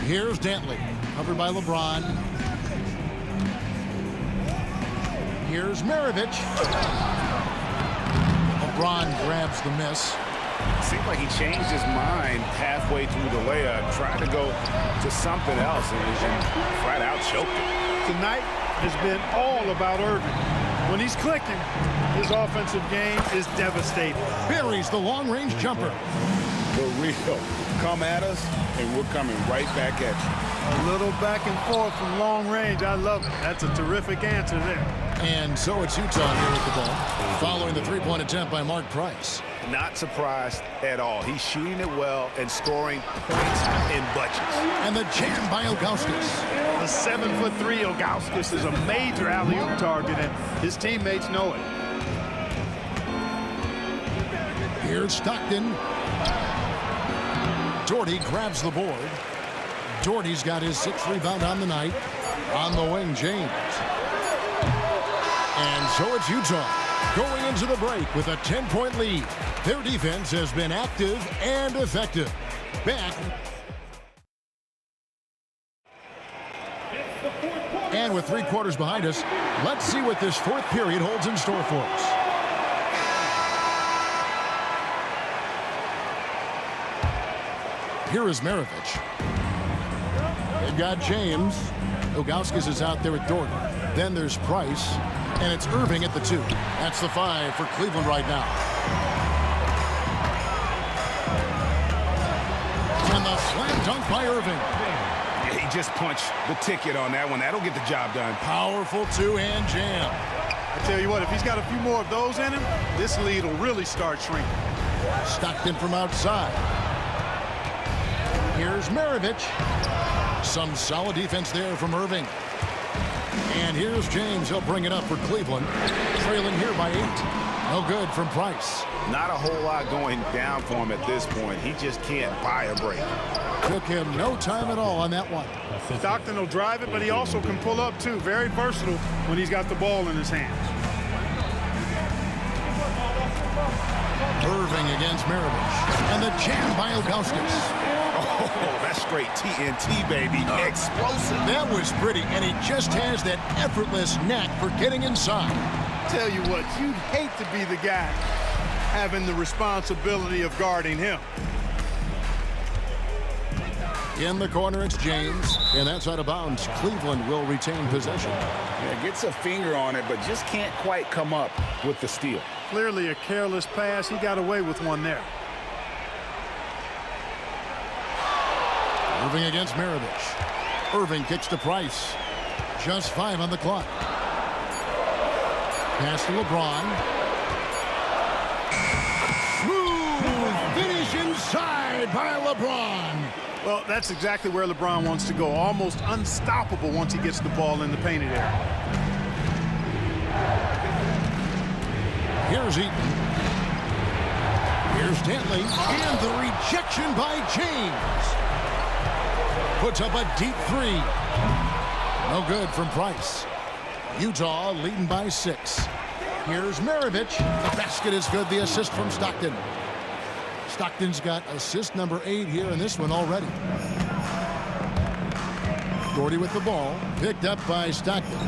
Here's Dantley, covered by LeBron. Here's Maravich. LeBron grabs the miss. Seemed like he changed his mind halfway through the layup, tried to go to something else, and flat out choked it. Tonight has been all about Irving. When he's clicking, his offensive game is devastating. Buries the long-range jumper. For real. Come at us, and we're coming right back at you. A little back and forth from long range. I love it. That's a terrific answer there. And so it's Utah here with the ball, following the 3-point attempt by Mark Price. Not surprised at all. He's shooting it well and scoring points in bunches. And the jam by Ilgauskas. The 7'3" Ilgauskas is a major alley-oop target, and his teammates know it. Here's Stockton. Doherty grabs the board. Doherty's got his 6th rebound on the night. On the wing, James. And so it's Utah going into the break with a 10-point lead. Their defense has been active and effective. Back. And with 3 quarters behind us, let's see what this 4th period holds in store for us. Here is Maravich. They've got James. Ilgauskas is out there with Dorton. Then there's Price. And it's Irving at the 2. That's the 5 for Cleveland right now. And the slam dunk by Irving. Yeah, he just punched the ticket on that one. That'll get the job done. Powerful two-hand jam. I tell you what, if he's got a few more of those in him, this lead will really start shrinking. Stockton from outside. Here's Maravich. Some solid defense there from Irving. And here's James. He'll bring it up for Cleveland. Trailing here by 8. No good from Price. Not a whole lot going down for him at this point. He just can't buy a break. Took him no time at all on that one. Stockton will drive it, but he also can pull up, too. Very versatile when he's got the ball in his hands. Irving against Maravich. And the jam by Ilgauskas. Oh, that's straight TNT, baby. Explosive. That was pretty, and he just has that effortless knack for getting inside. Tell you what, you'd hate to be the guy having the responsibility of guarding him. In the corner, it's James, and that's out of bounds. Cleveland will retain possession. Yeah, gets a finger on it, but just can't quite come up with the steal. Clearly a careless pass. He got away with one there. Irving against Maravich. Irving kicks to Price. Just 5 on the clock. Pass to LeBron. Smooth finish inside by LeBron. Well, that's exactly where LeBron wants to go. Almost unstoppable once he gets the ball in the painted area. Here's Eaton. Here's Dantley. And the rejection by James. Puts up a deep 3. No good from Price. Utah leading by 6. Here's Maravich. The basket is good. The assist from Stockton. Stockton's got assist number 8 here in this one already. Doherty with the ball. Picked up by Stockton.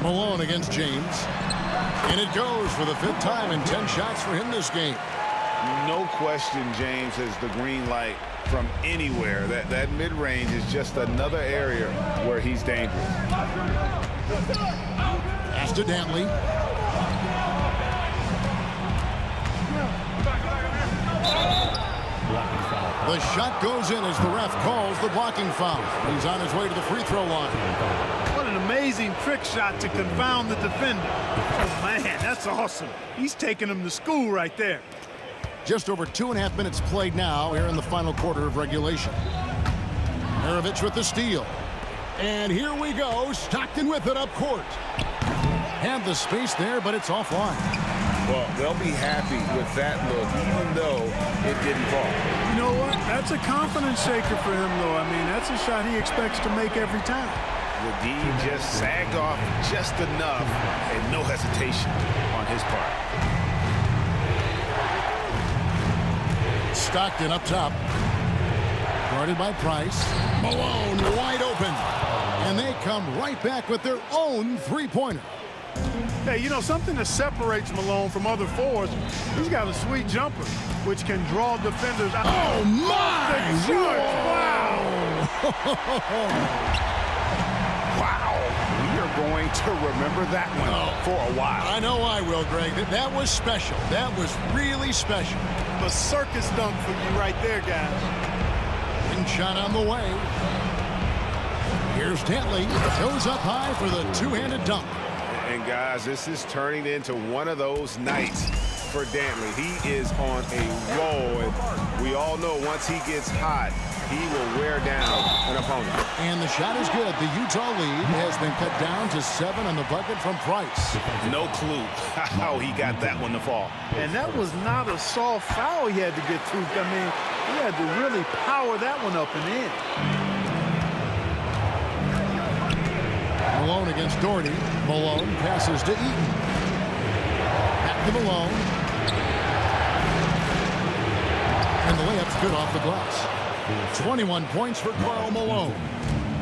Malone against James. And it goes for the 5th time in 10 shots for him this game. No question James has the green light from anywhere. That mid-range is just another area where he's dangerous. Pass to Dantley. The shot goes in as the ref calls the blocking foul. He's on his way to the free throw line. What an amazing trick shot to confound the defender. Oh, man, that's awesome. He's taking him to school right there. Just over 2.5 minutes played now here in the final quarter of regulation. Maravich with the steal. And here we go. Stockton with it up court. Had the space there, but it's offline. Well, they'll be happy with that look, even though it didn't fall. You know what? That's a confidence shaker for him, though. I mean, that's a shot he expects to make every time. The D just sagged off just enough, and no hesitation on his part. Stockton up top. Guarded by Price. Malone wide open. And they come right back with their own three-pointer. Hey, you know, something that separates Malone from other forwards, he's got a sweet jumper, which can draw defenders out. Oh, my! Wow! Wow. We are going to remember that one for a while. I know I will, Greg. That was special. That was really special. A circus dunk for you right there, guys. Wing shot on the way. Here's Dantley. Goes up high for the two-handed dunk. And guys, this is turning into one of those nights for Dantley. He is on a roll, and we all know once he gets hot, he will wear down an opponent. And the shot is good. The Utah lead has been cut down to 7 on the bucket from Price. No clue how he got that one to fall. And that was not a soft foul he had to get through. I mean, he had to really power that one up and in. Malone against Doherty. Malone passes to Eaton. Back to Malone. And the layup's good off the glass. 21 points for Karl Malone.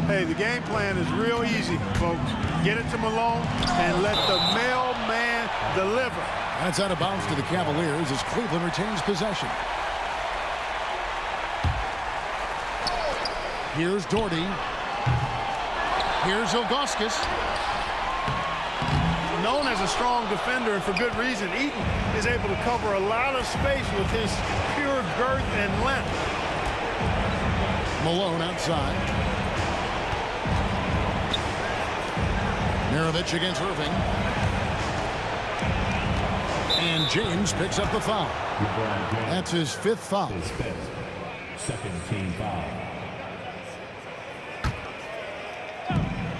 Hey, the game plan is real easy, folks. Get it to Malone and let the mailman deliver. That's out of bounds to the Cavaliers as Cleveland retains possession. Here's Doherty. Here's Ilgauskas. Known as a strong defender, and for good reason, Eaton is able to cover a lot of space with his pure girth and length. Malone outside. Maravich against Irving. And James picks up the foul. That's his 5th foul. Second team foul.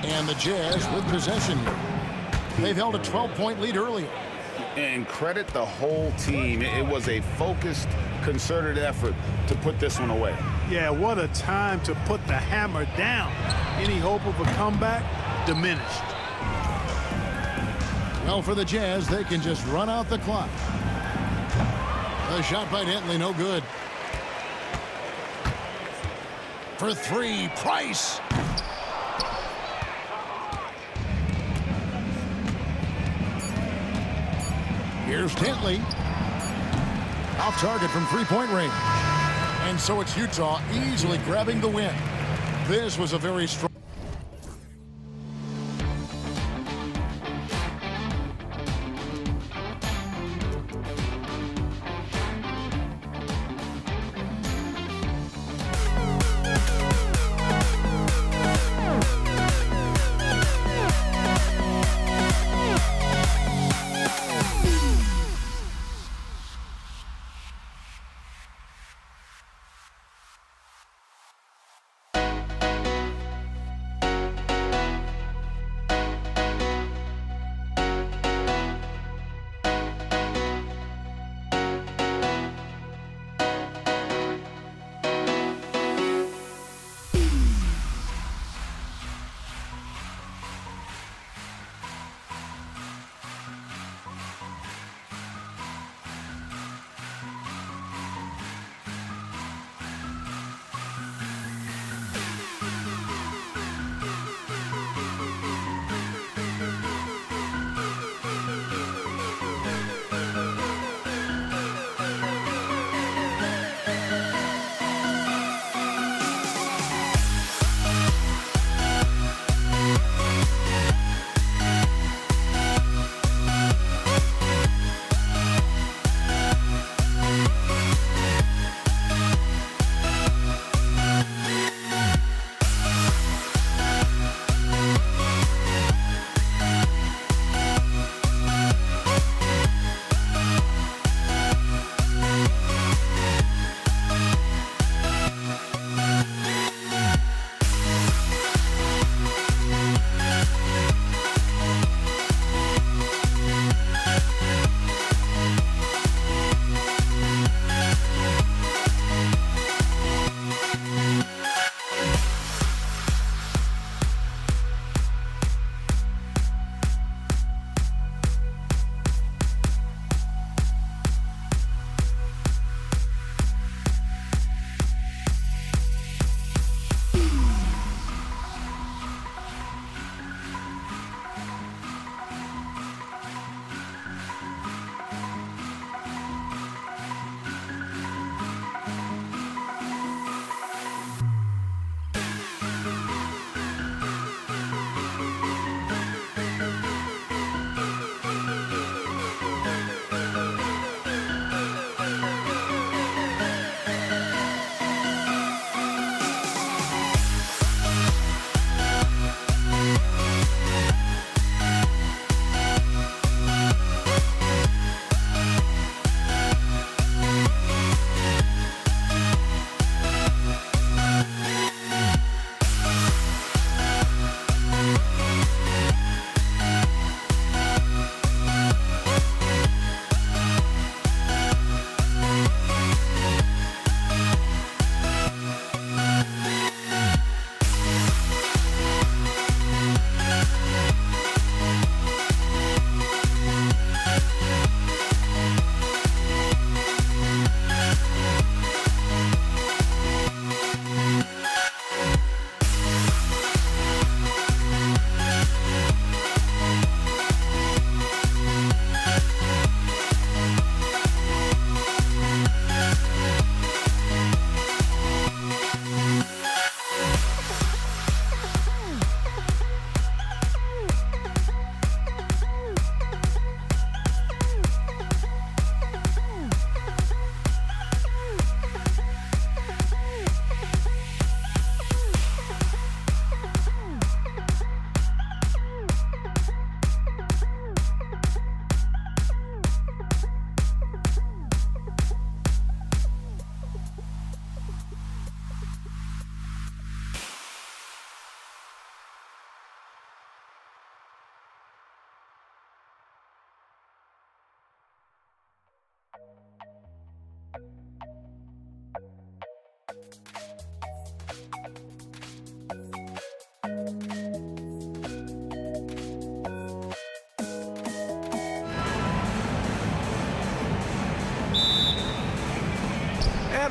And the Jazz with possession here. They've held a 12-point lead earlier. And credit the whole team. It was a focused, concerted effort to put this one away. Yeah, what a time to put the hammer down. Any hope of a comeback diminished. Well, for the Jazz, they can just run out the clock. The shot by Dentley, no good. For 3, Price. Here's Dentley. Off target from 3-point range. And so it's Utah easily grabbing the win. This was a very strong...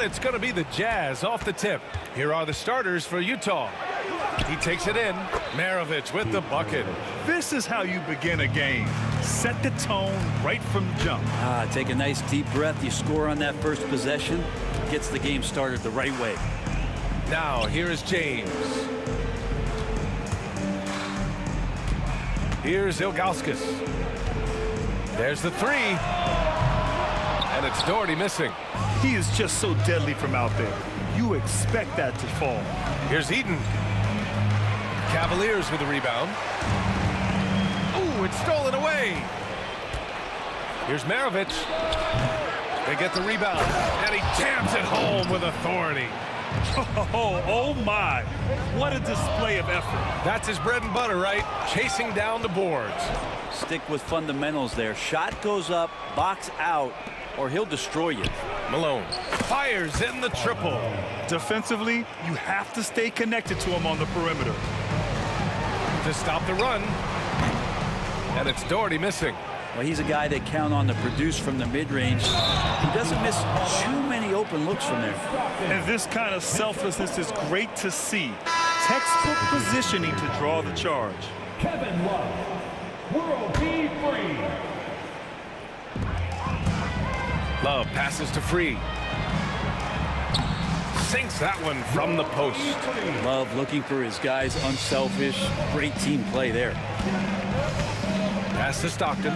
and it's going to be the Jazz off the tip. Here are the starters for Utah. He takes it in. Maravich with the bucket. This is how you begin a game. Set the tone right from jump. Take a nice deep breath. You score on that first possession. Gets the game started the right way. Now here is James. Here's Ilgauskas. There's the three. And it's Doherty missing. He is just so deadly from out there. You expect that to fall. Here's Eaton. Cavaliers with the rebound. Ooh, it's stolen away. Here's Maravich. They get the rebound, and he jams it home with authority. Oh my. What a display of effort. That's his bread and butter, right? Chasing down the boards. Stick with fundamentals there. Shot goes up, box out, or he'll destroy you. Malone fires in the triple. Defensively, you have to stay connected to him on the perimeter. To stop the run. And it's Doherty missing. Well, he's a guy that count on to produce from the mid-range. He doesn't miss too many open looks from there. And this kind of selflessness is great to see. Textbook positioning to draw the charge. Kevin Love, World Be Free. Love passes to Free. Sinks that one from the post. Love looking for his guys, unselfish. Great team play there. Pass to Stockton.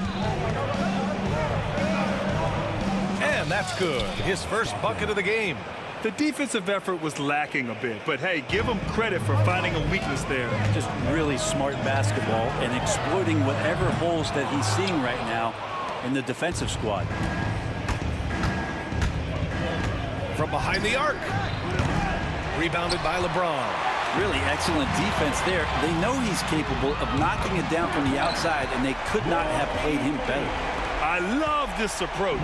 And that's good. His first bucket of the game. The defensive effort was lacking a bit, but hey, give him credit for finding a weakness there. Just really smart basketball and exploiting whatever holes that he's seeing right now in the defensive squad. From behind the arc. Rebounded by LeBron. Really excellent defense there. They know he's capable of knocking it down from the outside, and they could not have played him better. I love this approach.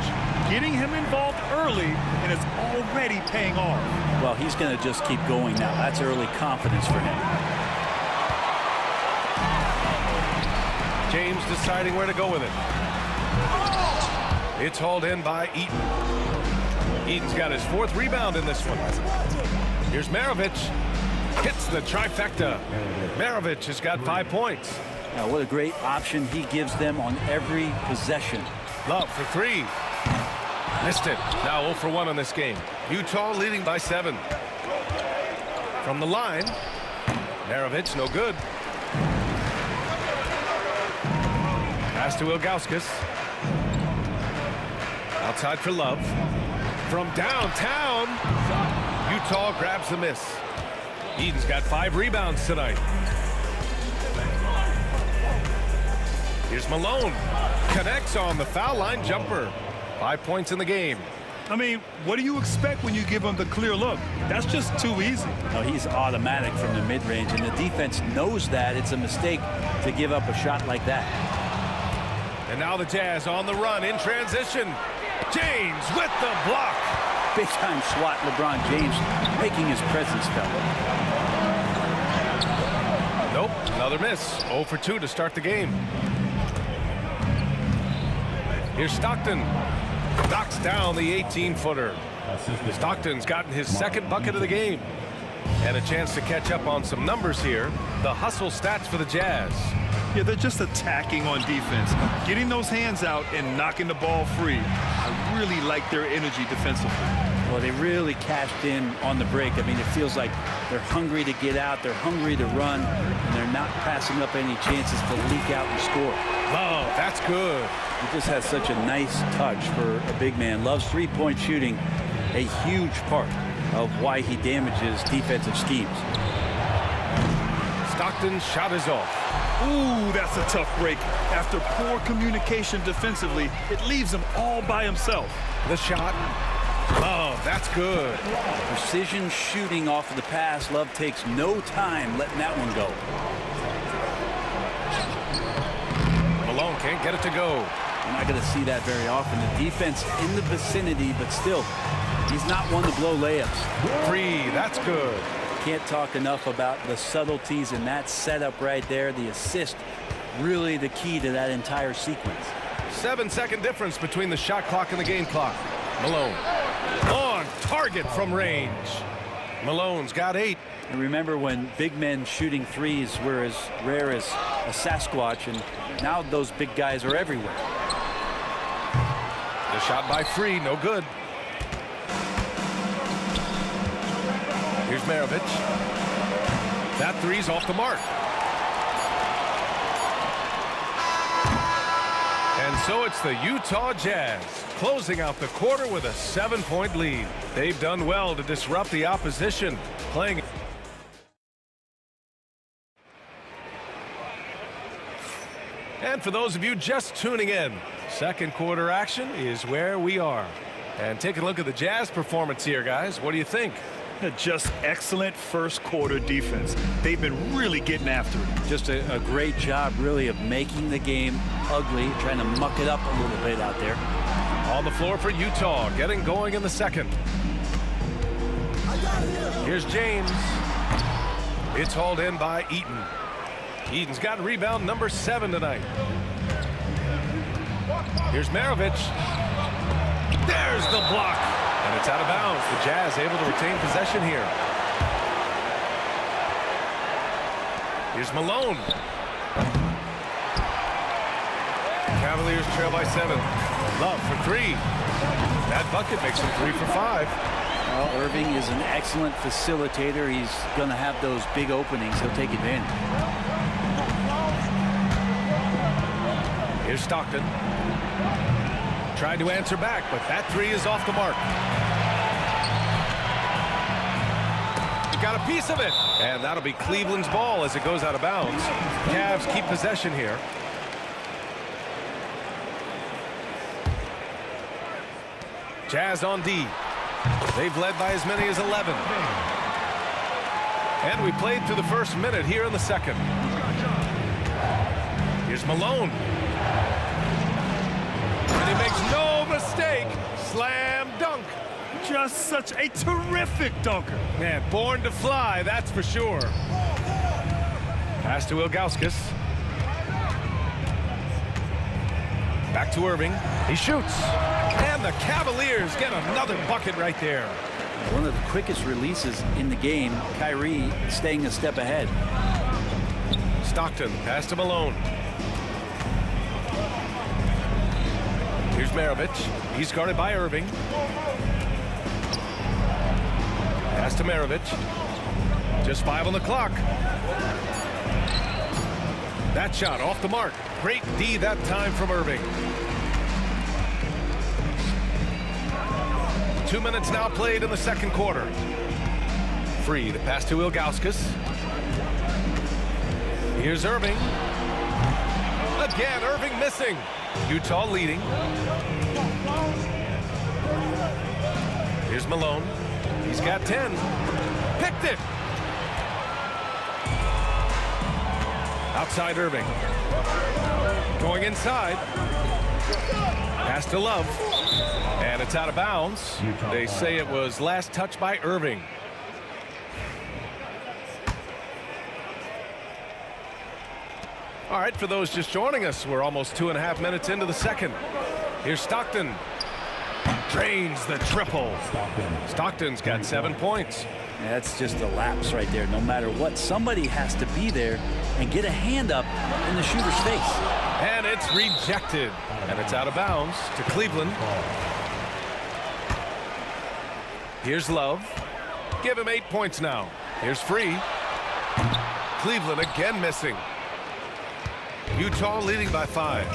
Getting him involved early, and it's already paying off. Well, he's going to just keep going now. That's early confidence for him. James deciding where to go with it. It's hauled in by Eaton. Eaton's got his fourth rebound in this one. Here's Maravich. Hits the trifecta. Maravich has got 5 points. Now, what a great option he gives them on every possession. Love for three. Missed it. Now 0 for 1 on this game. Utah leading by 7. From the line. Maravich, no good. Pass to Ilgauskas. Outside for Love. From downtown. Utah grabs the miss. Eden's got 5 rebounds tonight. Here's Malone. Connects on the foul line jumper. 5 points in the game. I mean, what do you expect when you give him the clear look? That's just too easy. No, he's automatic from the mid-range, and the defense knows that. It's a mistake to give up a shot like that. And now the Jazz on the run in transition. James with the block. Big-time swat, LeBron James making his presence felt. Nope, another miss. 0 for 2 to start the game. Here's Stockton. Knocks down the 18-footer. Stockton's gotten his second bucket of the game. And a chance to catch up on some numbers here. The hustle stats for the Jazz. Yeah, they're just attacking on defense. Getting those hands out and knocking the ball free. I really like their energy defensively. Well, they really cashed in on the break. I mean, it feels like they're hungry to get out. They're hungry to run. And they're not passing up any chances to leak out and score. Oh, that's good. He just has such a nice touch for a big man. Loves three-point shooting, a huge part of why he damages defensive schemes. Stockton's shot is off. Ooh, that's a tough break. After poor communication defensively, it leaves him all by himself. The shot. Love, that's good. Precision shooting off of the pass. Love takes no time letting that one go. Malone can't get it to go. You're not going to see that very often. The defense in the vicinity, but still, he's not one to blow layups. Free, that's good. Can't talk enough about the subtleties in that setup right there. The assist, really the key to that entire sequence. 7-second difference between the shot clock and the game clock. Malone On target from range. Malone's got 8. And remember when big men shooting threes were as rare as a Sasquatch, and now those big guys are everywhere. The shot by Free, no good. Here's Maravich. That three's off the mark. And so it's the Utah Jazz closing out the quarter with a 7-point lead. They've done well to disrupt the opposition, playing. And for those of you just tuning in, second quarter action is where we are. And take a look at the Jazz performance here, guys. What do you think? Just excellent first quarter defense. They've been really getting after it. Just a great job, really, of making the game ugly, trying to muck it up a little bit out there. On the floor for Utah, getting going in the second. Here's James. It's hauled in by Eaton. Eaton's got rebound number 7 tonight. Here's Maravich. There's the block. And it's out of bounds. The Jazz able to retain possession here. Here's Malone. Cavaliers trail by 7. Love for 3. That bucket makes him 3 for 5. Well, Irving is an excellent facilitator. He's going to have those big openings. He'll take advantage. Here's Stockton. Tried to answer back, but that 3 is off the mark. Got a piece of it, and that'll be Cleveland's ball as it goes out of bounds. Cavs keep possession here. Jazz on D. They've led by as many as 11. And we played through the first minute here in the second. Here's Malone. And he makes no mistake. Slam dunk. Just such a terrific dunker. Man, born to fly, that's for sure. Pass to Ilgauskas. Back to Irving. He shoots. And the Cavaliers get another bucket right there. One of the quickest releases in the game. Kyrie staying a step ahead. Stockton, pass to Malone. Here's Maravich. He's guarded by Irving. Pass to Maravich. Just 5 on the clock. That shot off the mark. Great D that time from Irving. 2 minutes now played in the second quarter. Free, the pass to Ilgauskas. Here's Irving. Again, Irving missing. Utah leading. Here's Malone. He's got 10. Picked it. Outside Irving. Going inside. Pass to Love. And it's out of bounds. They say it was last touched by Irving. All right, for those just joining us, we're almost 2.5 minutes into the second. Here's Stockton. Drains the triple. Stockton's got 7 points. That's just a lapse right there. No matter what, somebody has to be there and get a hand up in the shooter's face. And it's rejected. And it's out of bounds to Cleveland. Here's Love. Give him 8 points now. Here's Free. Cleveland again missing. Utah leading by 5.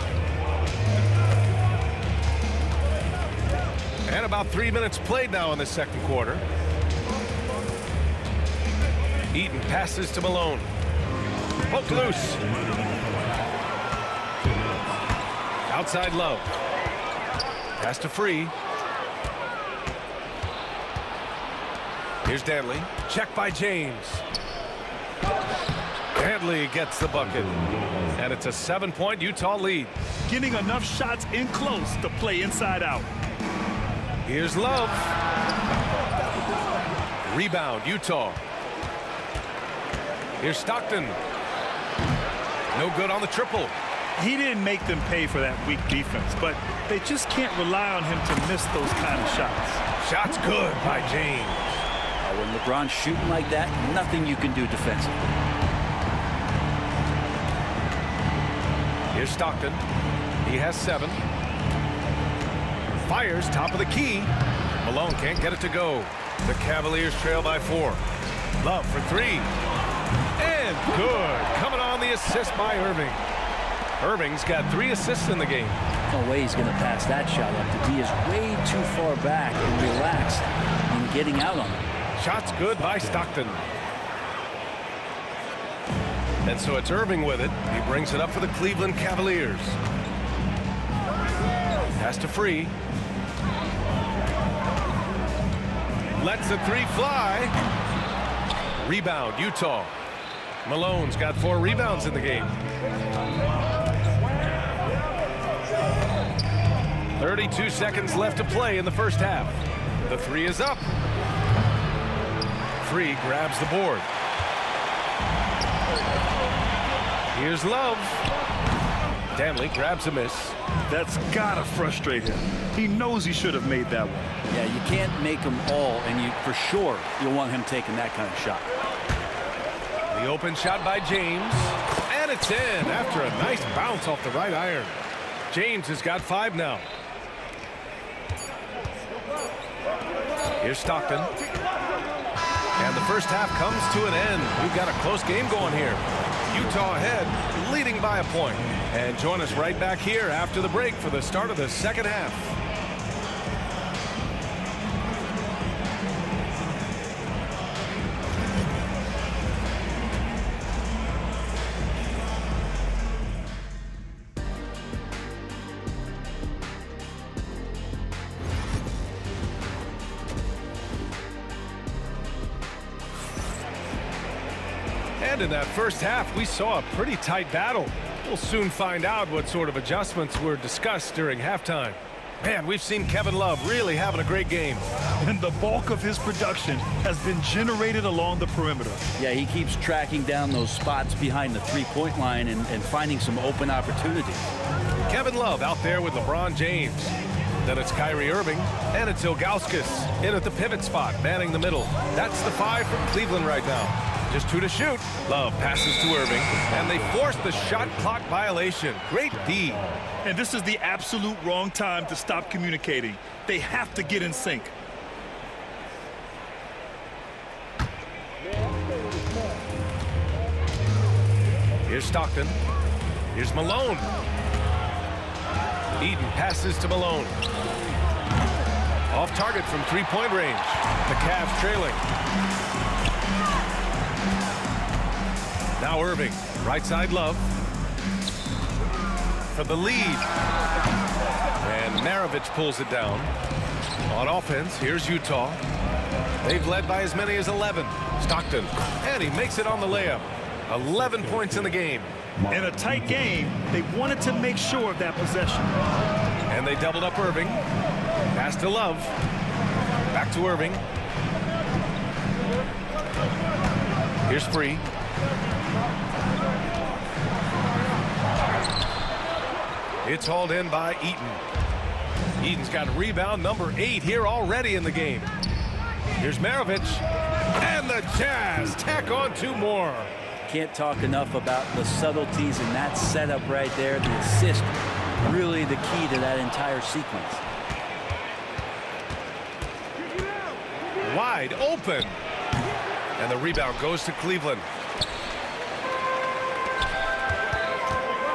And about 3 minutes played now in the second quarter. Eaton passes to Malone. Poked loose. Outside Love. Pass to Free. Here's Danley. Check by James. Danley gets the bucket. And it's a 7-point Utah lead. Getting enough shots in close to play inside out. Here's Love. Rebound, Utah. Here's Stockton. No good on the triple. he didn't make them pay for that weak defense, but they just can't rely on him to miss those kind of shots. Shot's good by James. When LeBron's shooting like that, nothing you can do defensively. Here's Stockton. He has 7. Fires top of the key. Malone can't get it to go. The Cavaliers trail by 4. Love for 3. And good. Coming on the assist by Irving. Irving's got 3 assists in the game. No way he's going to pass that shot up. The D is way too far back and relaxed in getting out on it. Shot's good by Stockton. And so it's Irving with it. He brings it up for the Cleveland Cavaliers. Pass to Free. Lets the 3 fly. Rebound, Utah. Malone's got 4 rebounds in the game. 32 seconds left to play in the first half. The 3 is up. Free grabs the board. Here's Love. Damley grabs a miss. That's gotta frustrate him. He knows he should have made that one. Yeah, you can't make them all, and you for sure you'll want him taking that kind of shot. The open shot by James, and it's in after a nice bounce off the right iron. James has got 5 now. Here's Stockton. And the first half comes to an end. We've got a close game going here. Utah ahead, leading by a point. And join us right back here after the break for the start of the second half. And in that first half, we saw a pretty tight battle. We'll soon find out what sort of adjustments were discussed during halftime. Man, we've seen Kevin Love really having a great game. And the bulk of his production has been generated along the perimeter. Yeah, he keeps tracking down those spots behind the three-point line and finding some open opportunities. Kevin Love out there with LeBron James. Then it's Kyrie Irving, and it's Ilgauskas in at the pivot spot, manning the middle. That's the 5 from Cleveland right now. Just 2 to shoot. Love passes to Irving, and they force the shot clock violation. Great D. And this is the absolute wrong time to stop communicating. They have to get in sync. Here's Stockton. Here's Malone. Eden passes to Malone. Off target from three-point range. The Cavs trailing. Now Irving, right side Love. For the lead. And Maravich pulls it down. On offense, here's Utah. They've led by as many as 11. Stockton, and he makes it on the layup. 11 points in the game. In a tight game, they wanted to make sure of that possession. And they doubled up Irving. Pass to Love. Back to Irving. Here's Free. It's hauled in by Eaton. Eaton's got rebound number 8 here already in the game. Here's Maravich. And the Jazz tack on 2 more. Can't talk enough about the subtleties in that setup right there. The assist, really the key to that entire sequence. Wide open. And the rebound goes to Cleveland.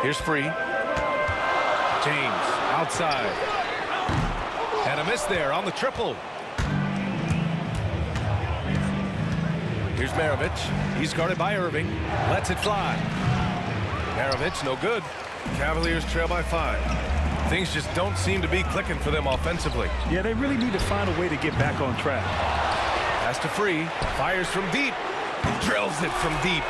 Here's Free. James outside. And a miss there on the triple. Here's Maravich. He's guarded by Irving. Lets it fly. Maravich, no good. Cavaliers trail by 5. Things just don't seem to be clicking for them offensively. Yeah, they really need to find a way to get back on track. Pass to Free. Fires from deep. Drills it from deep.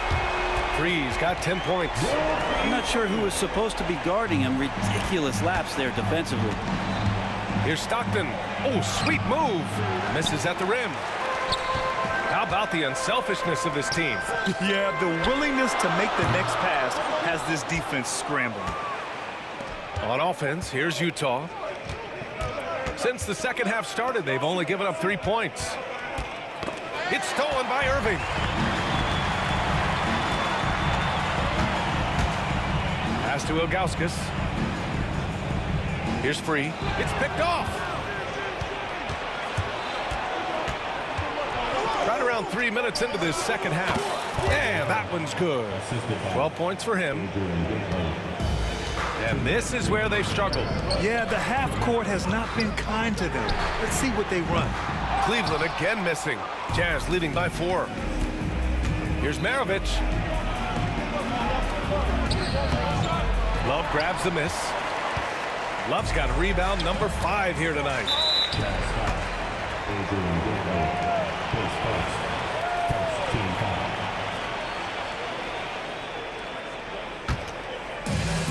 Free's got 10 points. I'm not sure who was supposed to be guarding him. Ridiculous lapse there defensively. Here's Stockton. Oh, sweet move. Misses at the rim. How about the unselfishness of this team? Yeah, the willingness to make the next pass has this defense scrambling. On offense, here's Utah. Since the second half started, they've only given up 3 points. It's stolen by Irving. Pass to Ilgauskas. Here's Free. It's picked off. Right around 3 minutes into this second half. And that one's good. 12 points for him. And this is where they've struggled. Yeah, the half court has not been kind to them. Let's see what they run. Cleveland again missing. Jazz leading by 4. Here's Maravich. Love grabs the miss. Love's got rebound number 5 here tonight.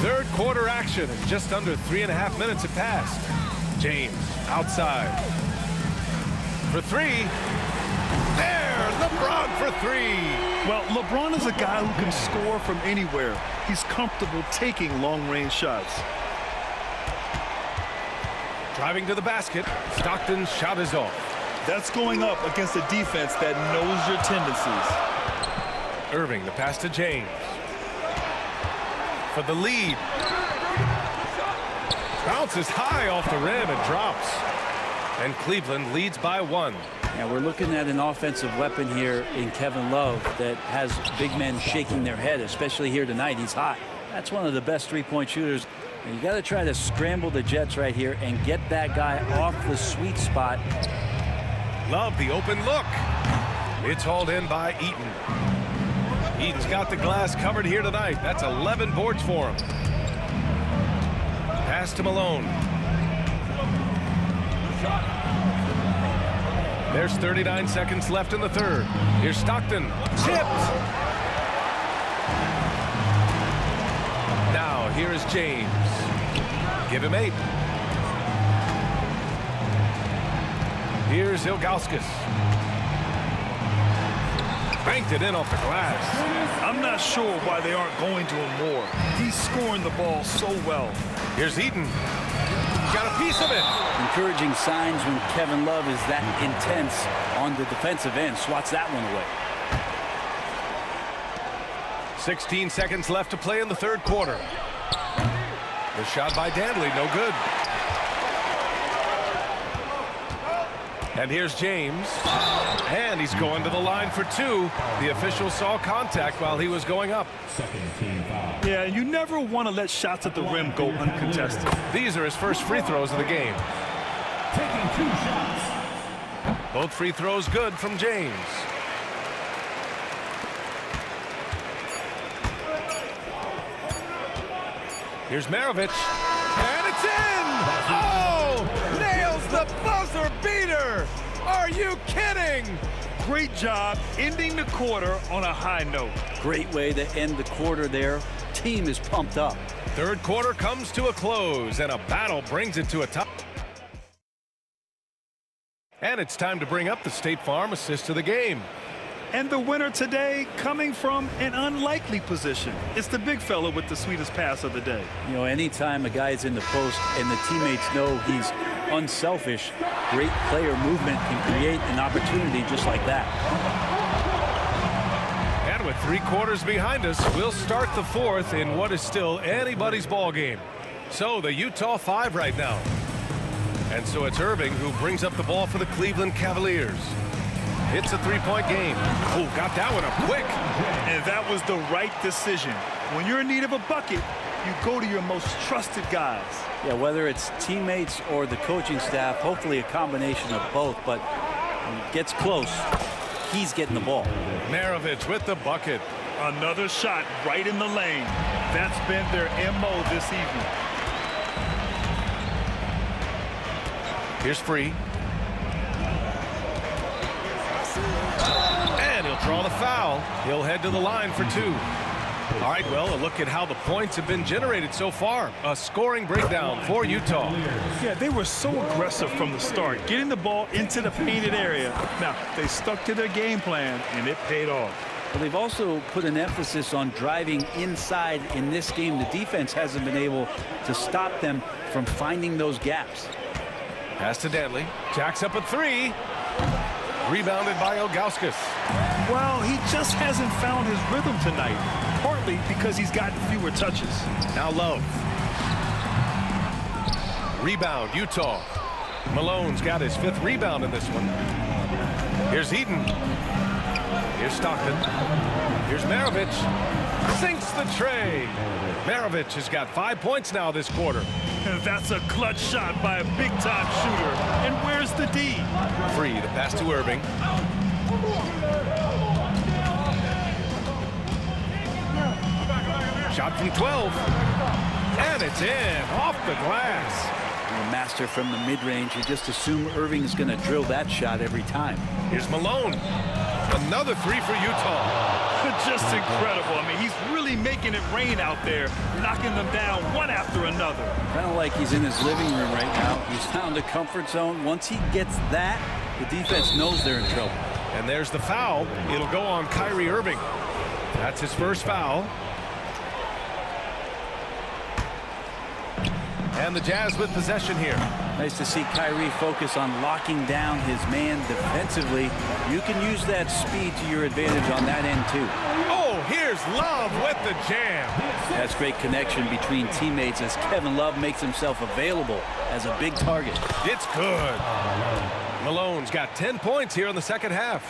Third quarter action, and just under 3.5 minutes have passed. James outside for 3. There, LeBron for 3. Well, LeBron is a guy who can score from anywhere. He's comfortable taking long-range shots. Driving to the basket, Stockton's shot is off. That's going up against a defense that knows your tendencies. Irving, the pass to James. For the lead. Bounces high off the rim and drops. And Cleveland leads by 1. And we're looking at an offensive weapon here in Kevin Love that has big men shaking their head, especially here tonight. He's hot. That's one of the best three-point shooters. And you got to try to scramble the Jets right here and get that guy off the sweet spot. Love the open look. It's hauled in by Eaton. Eaton's got the glass covered here tonight. That's 11 boards for him. Pass to Malone. There's 39 seconds left in the third. Here's Stockton. Tipped. Now here is James. Give him 8. Here's Ilgauskas. Banked it in off the glass. I'm not sure why they aren't going to him more. He's scoring the ball so well. Here's Eaton. Got a piece of it. Encouraging signs when Kevin Love is that intense on the defensive end. Swats that one away. 16 seconds left to play in the third quarter. The shot by Danley, no good. And here's James. And he's going to the line for 2. The official saw contact while he was going up. Yeah, you never want to let shots at the rim go uncontested. These are his first free throws of the game. Taking 2 shots. Both free throws good from James. Here's Maravich. And it's in! Oh! Nails the buzzer beater! Are you kidding? Great job ending the quarter on a high note. Great way to end the quarter there. Team is pumped up. Third quarter comes to a close, and a battle brings it to a tie. And it's time to bring up the State Farm assist of the game. And the winner today coming from an unlikely position. It's the big fella with the sweetest pass of the day. You know, anytime a guy is in the post and the teammates know he's unselfish, great player movement can create an opportunity just like that. And with 3 quarters behind us, we'll start the fourth in what is still anybody's ball game. So the Utah 5 right now. And so it's Irving who brings up the ball for the Cleveland Cavaliers. It's a 3-point game. Oh, got that one up quick. And that was the right decision. When you're in need of a bucket, you go to your most trusted guys. Yeah, whether it's teammates or the coaching staff, hopefully a combination of both, but when it gets close, he's getting the ball. Maravich with the bucket. Another shot right in the lane. That's been their MO this evening. Here's Free. And he'll draw the foul. He'll head to the line for 2. All right, well, a look at how the points have been generated so far. A scoring breakdown for Utah. Yeah, they were so aggressive from the start, getting the ball into the painted area. Now, they stuck to their game plan, and it paid off. But they've also put an emphasis on driving inside in this game. The defense hasn't been able to stop them from finding those gaps. Pass to Dantley. Jacks up a three. Rebounded by Ilgauskas. Well, he just hasn't found his rhythm tonight, partly because he's gotten fewer touches. Now Love. Rebound, Utah. Malone's got his 5th rebound in this one. Here's Eden. Here's Stockton. Here's Maravich. Sinks the tray. Maravich has got 5 points now this quarter. That's a clutch shot by a big-time shooter. And where's the D? Free, the pass to Irving. Shot from 12. And it's in, off the glass. A master from the mid-range. You just assume Irving is going to drill that shot every time. Here's Malone. Another three for Utah. Just incredible. I mean, he's really making it rain out there, knocking them down one after another. Kind of like he's in his living room right now. He's found a comfort zone. Once he gets that, the defense knows they're in trouble. And there's the foul. It'll go on Kyrie Irving. That's his first foul. And the Jazz with possession here. Nice to see Kyrie focus on locking down his man defensively. You can use that speed to your advantage on that end, too. Oh, here's Love with the jam. That's great connection between teammates as Kevin Love makes himself available as a big target. It's good. Malone's got 10 points here in the second half.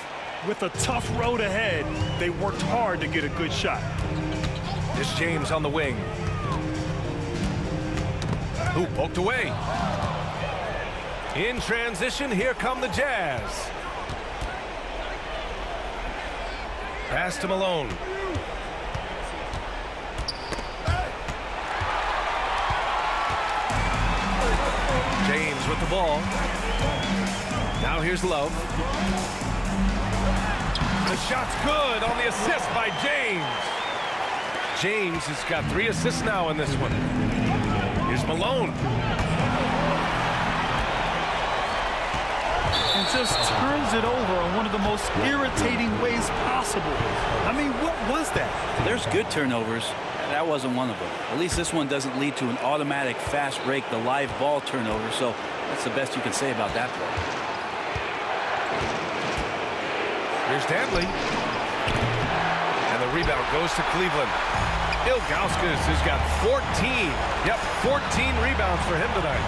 With a tough road ahead, they worked hard to get a good shot. This James on the wing. Ooh, poked away. In transition, here come the Jazz. Pass to Malone. James with the ball. Now here's Love. The shot's good on the assist by James. James has got 3 assists now in this one. Here's Malone. And just turns it over in one of the most irritating ways possible. I mean, what was that? There's good turnovers. That wasn't one of them. At least this one doesn't lead to an automatic fast break, the live ball turnover, so that's the best you can say about that play. Here's Dantley. And the rebound goes to Cleveland. Ilgauskas has got 14. Yep, 14 rebounds for him tonight.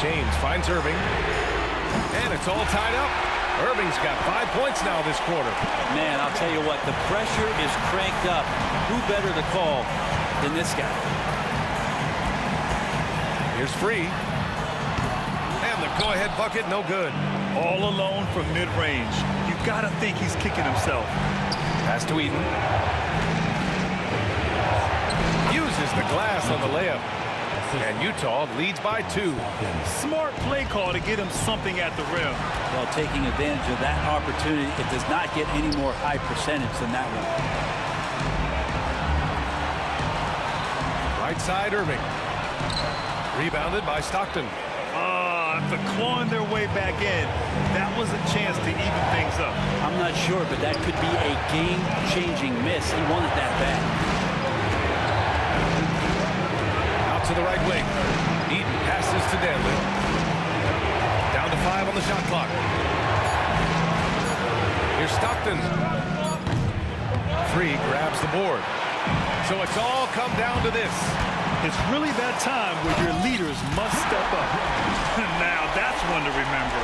James finds Irving. And it's all tied up. Irving's got 5 points now this quarter. Man, I'll tell you what, the pressure is cranked up. Who better to call than this guy? Here's Free. And the go-ahead bucket, no good. All alone from mid-range. You've got to think he's kicking himself. Pass to Eden. Uses the glass on the layup. And Utah leads by 2. Smart play call to get him something at the rim. Well, taking advantage of that opportunity, it does not get any more high percentage than that one. Right side, Irving. Rebounded by Stockton. After clawing their way back in, that was a chance to even things up. I'm not sure, but that could be a game-changing miss. He wanted that bad. To the right wing. Eden passes to Dantley. Down to 5 on the shot clock. Here's Stockton. Free grabs the board. So it's all come down to this. It's really that time where your leaders must step up. Now that's one to remember.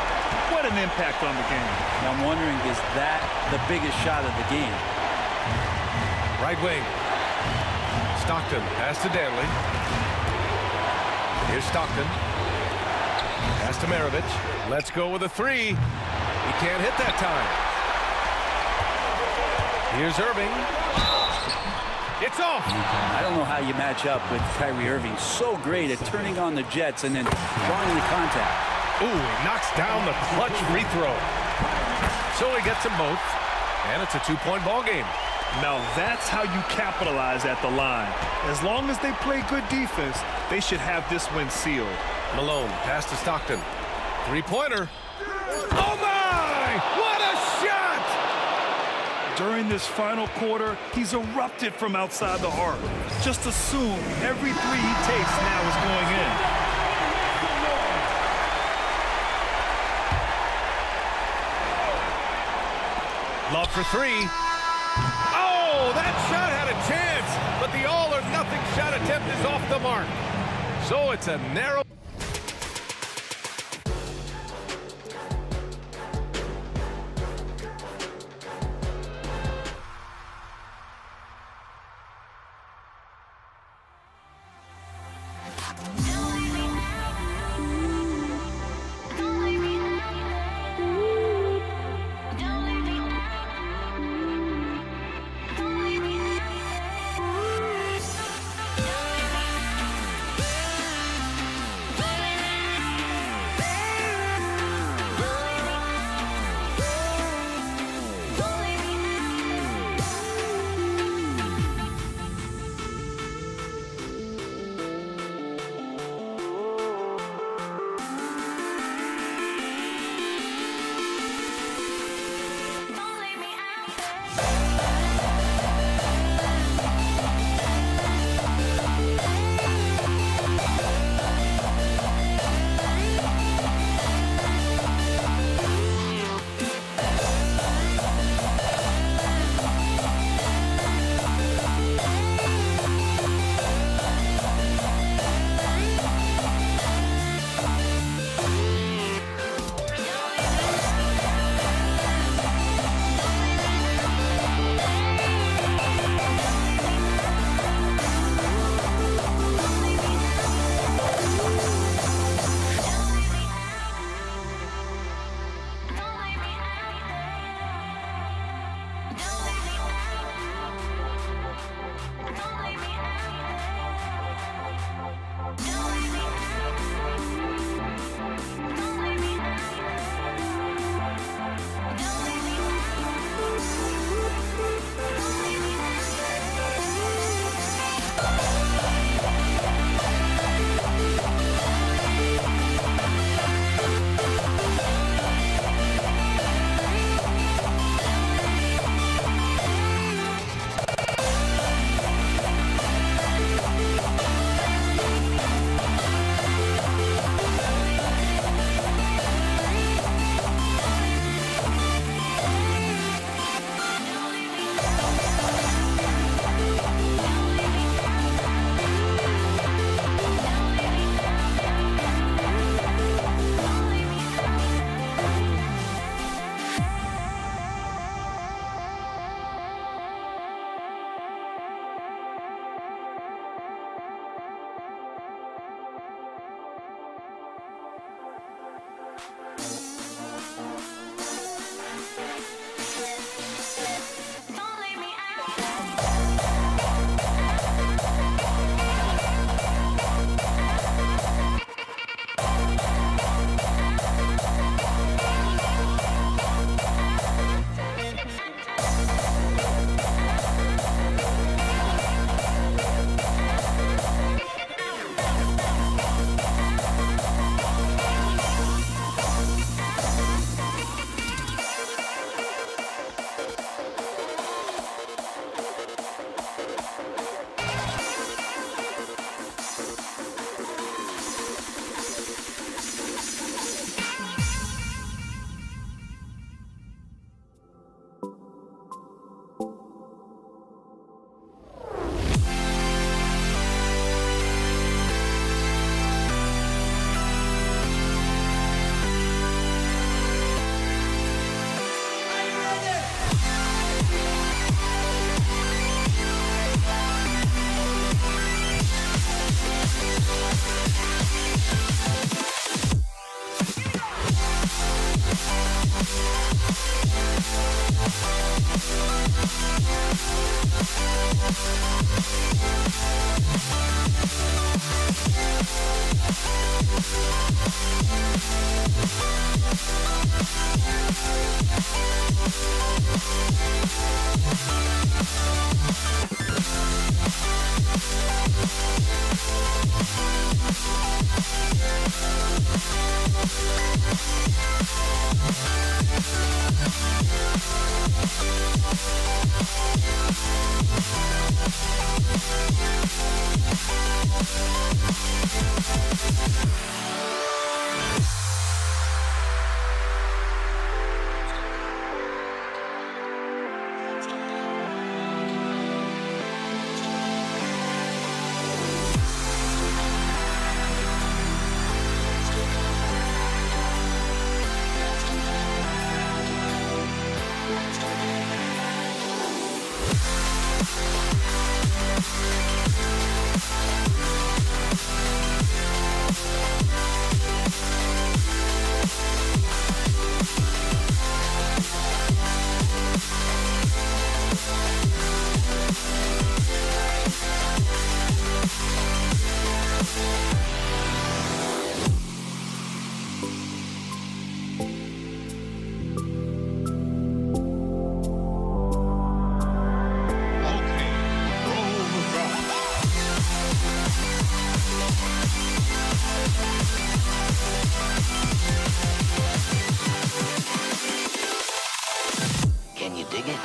What an impact on the game. Now I'm wondering, is that the biggest shot of the game? Right wing. Stockton pass to Dantley. Here's Stockton. Pass to Maravich. Let's go with a 3. He can't hit that time. Here's Irving. It's off. I don't know how you match up with Kyrie Irving. So great at turning on the jets and then drawing the contact. Ooh, he knocks down the clutch free throw. So he gets them both. And it's a 2-point ball game. Now that's how you capitalize at the line. As long as they play good defense, they should have this win sealed. Malone, pass to Stockton. 3-pointer. Oh my! What a shot! During this final quarter, he's erupted from outside the arc. Just assume every three he takes now is going in. Love for three. Oh, that shot had a chance, but the all-or-nothing shot attempt is off the mark. So it's a narrow... Can you dig it?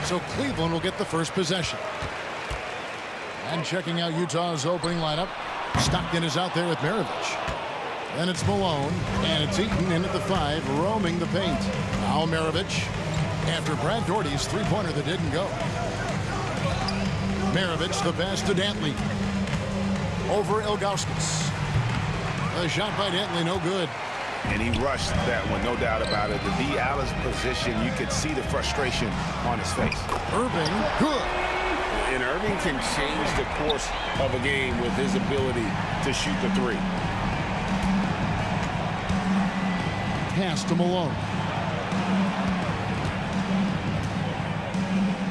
So Cleveland will get the first possession. And checking out Utah's opening lineup, Stockton is out there with Maravich. Then it's Malone, and it's Eaton in at the 5, roaming the paint. Now Maravich, after Brad Doherty's three-pointer that didn't go. Maravich, the pass to Dantley. Over Ilgauskas. A shot by Dantley, no good. And he rushed that one, no doubt about it. The D. Allen's position, you could see the frustration on his face. Irving, good. And Irving can change the course of a game with his ability to shoot the three. Pass to Malone.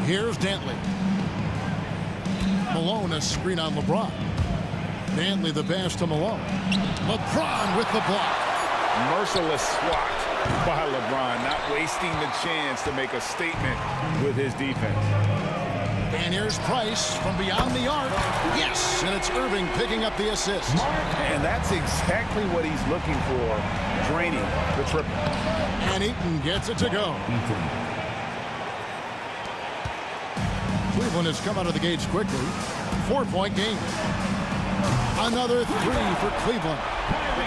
Here's Dantley. Malone, a screen on LeBron. Dantley, the pass to Malone. LeBron with the block. Merciless swat by LeBron, not wasting the chance to make a statement with his defense. And here's Price from beyond the arc. Yes, and it's Irving picking up the assist. And that's exactly what he's looking for, draining the triple. And Eaton gets it to go. Cleveland has come out of the gates quickly. 4-point game. Another three for Cleveland.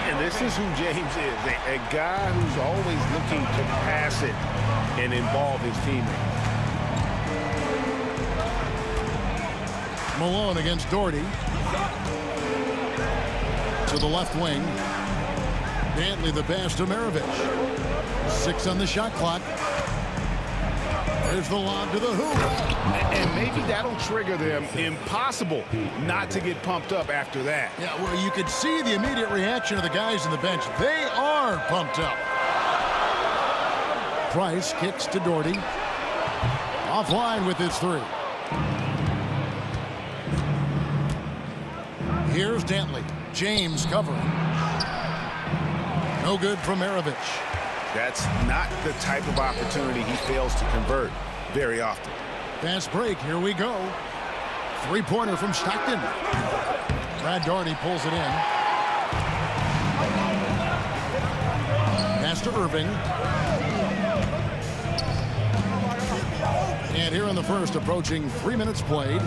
And this is who James is, a guy who's always looking to pass it and involve his teammates. Malone against Doherty. To the left wing. Dantley the pass to Maravich. 6 on the shot clock. There's the lob to the hoop. And maybe that'll trigger them. Impossible not to get pumped up after that. Yeah, well, you could see the immediate reaction of the guys on the bench. They are pumped up. Price kicks to Doherty. Offline with his 3. Here's Dantley. James covering. No good from Maravich. That's not the type of opportunity he fails to convert very often. Fast break, here we go. 3-pointer from Stockton. Brad Doherty pulls it in. Pass to Irving. And here in the first, approaching 3 minutes played.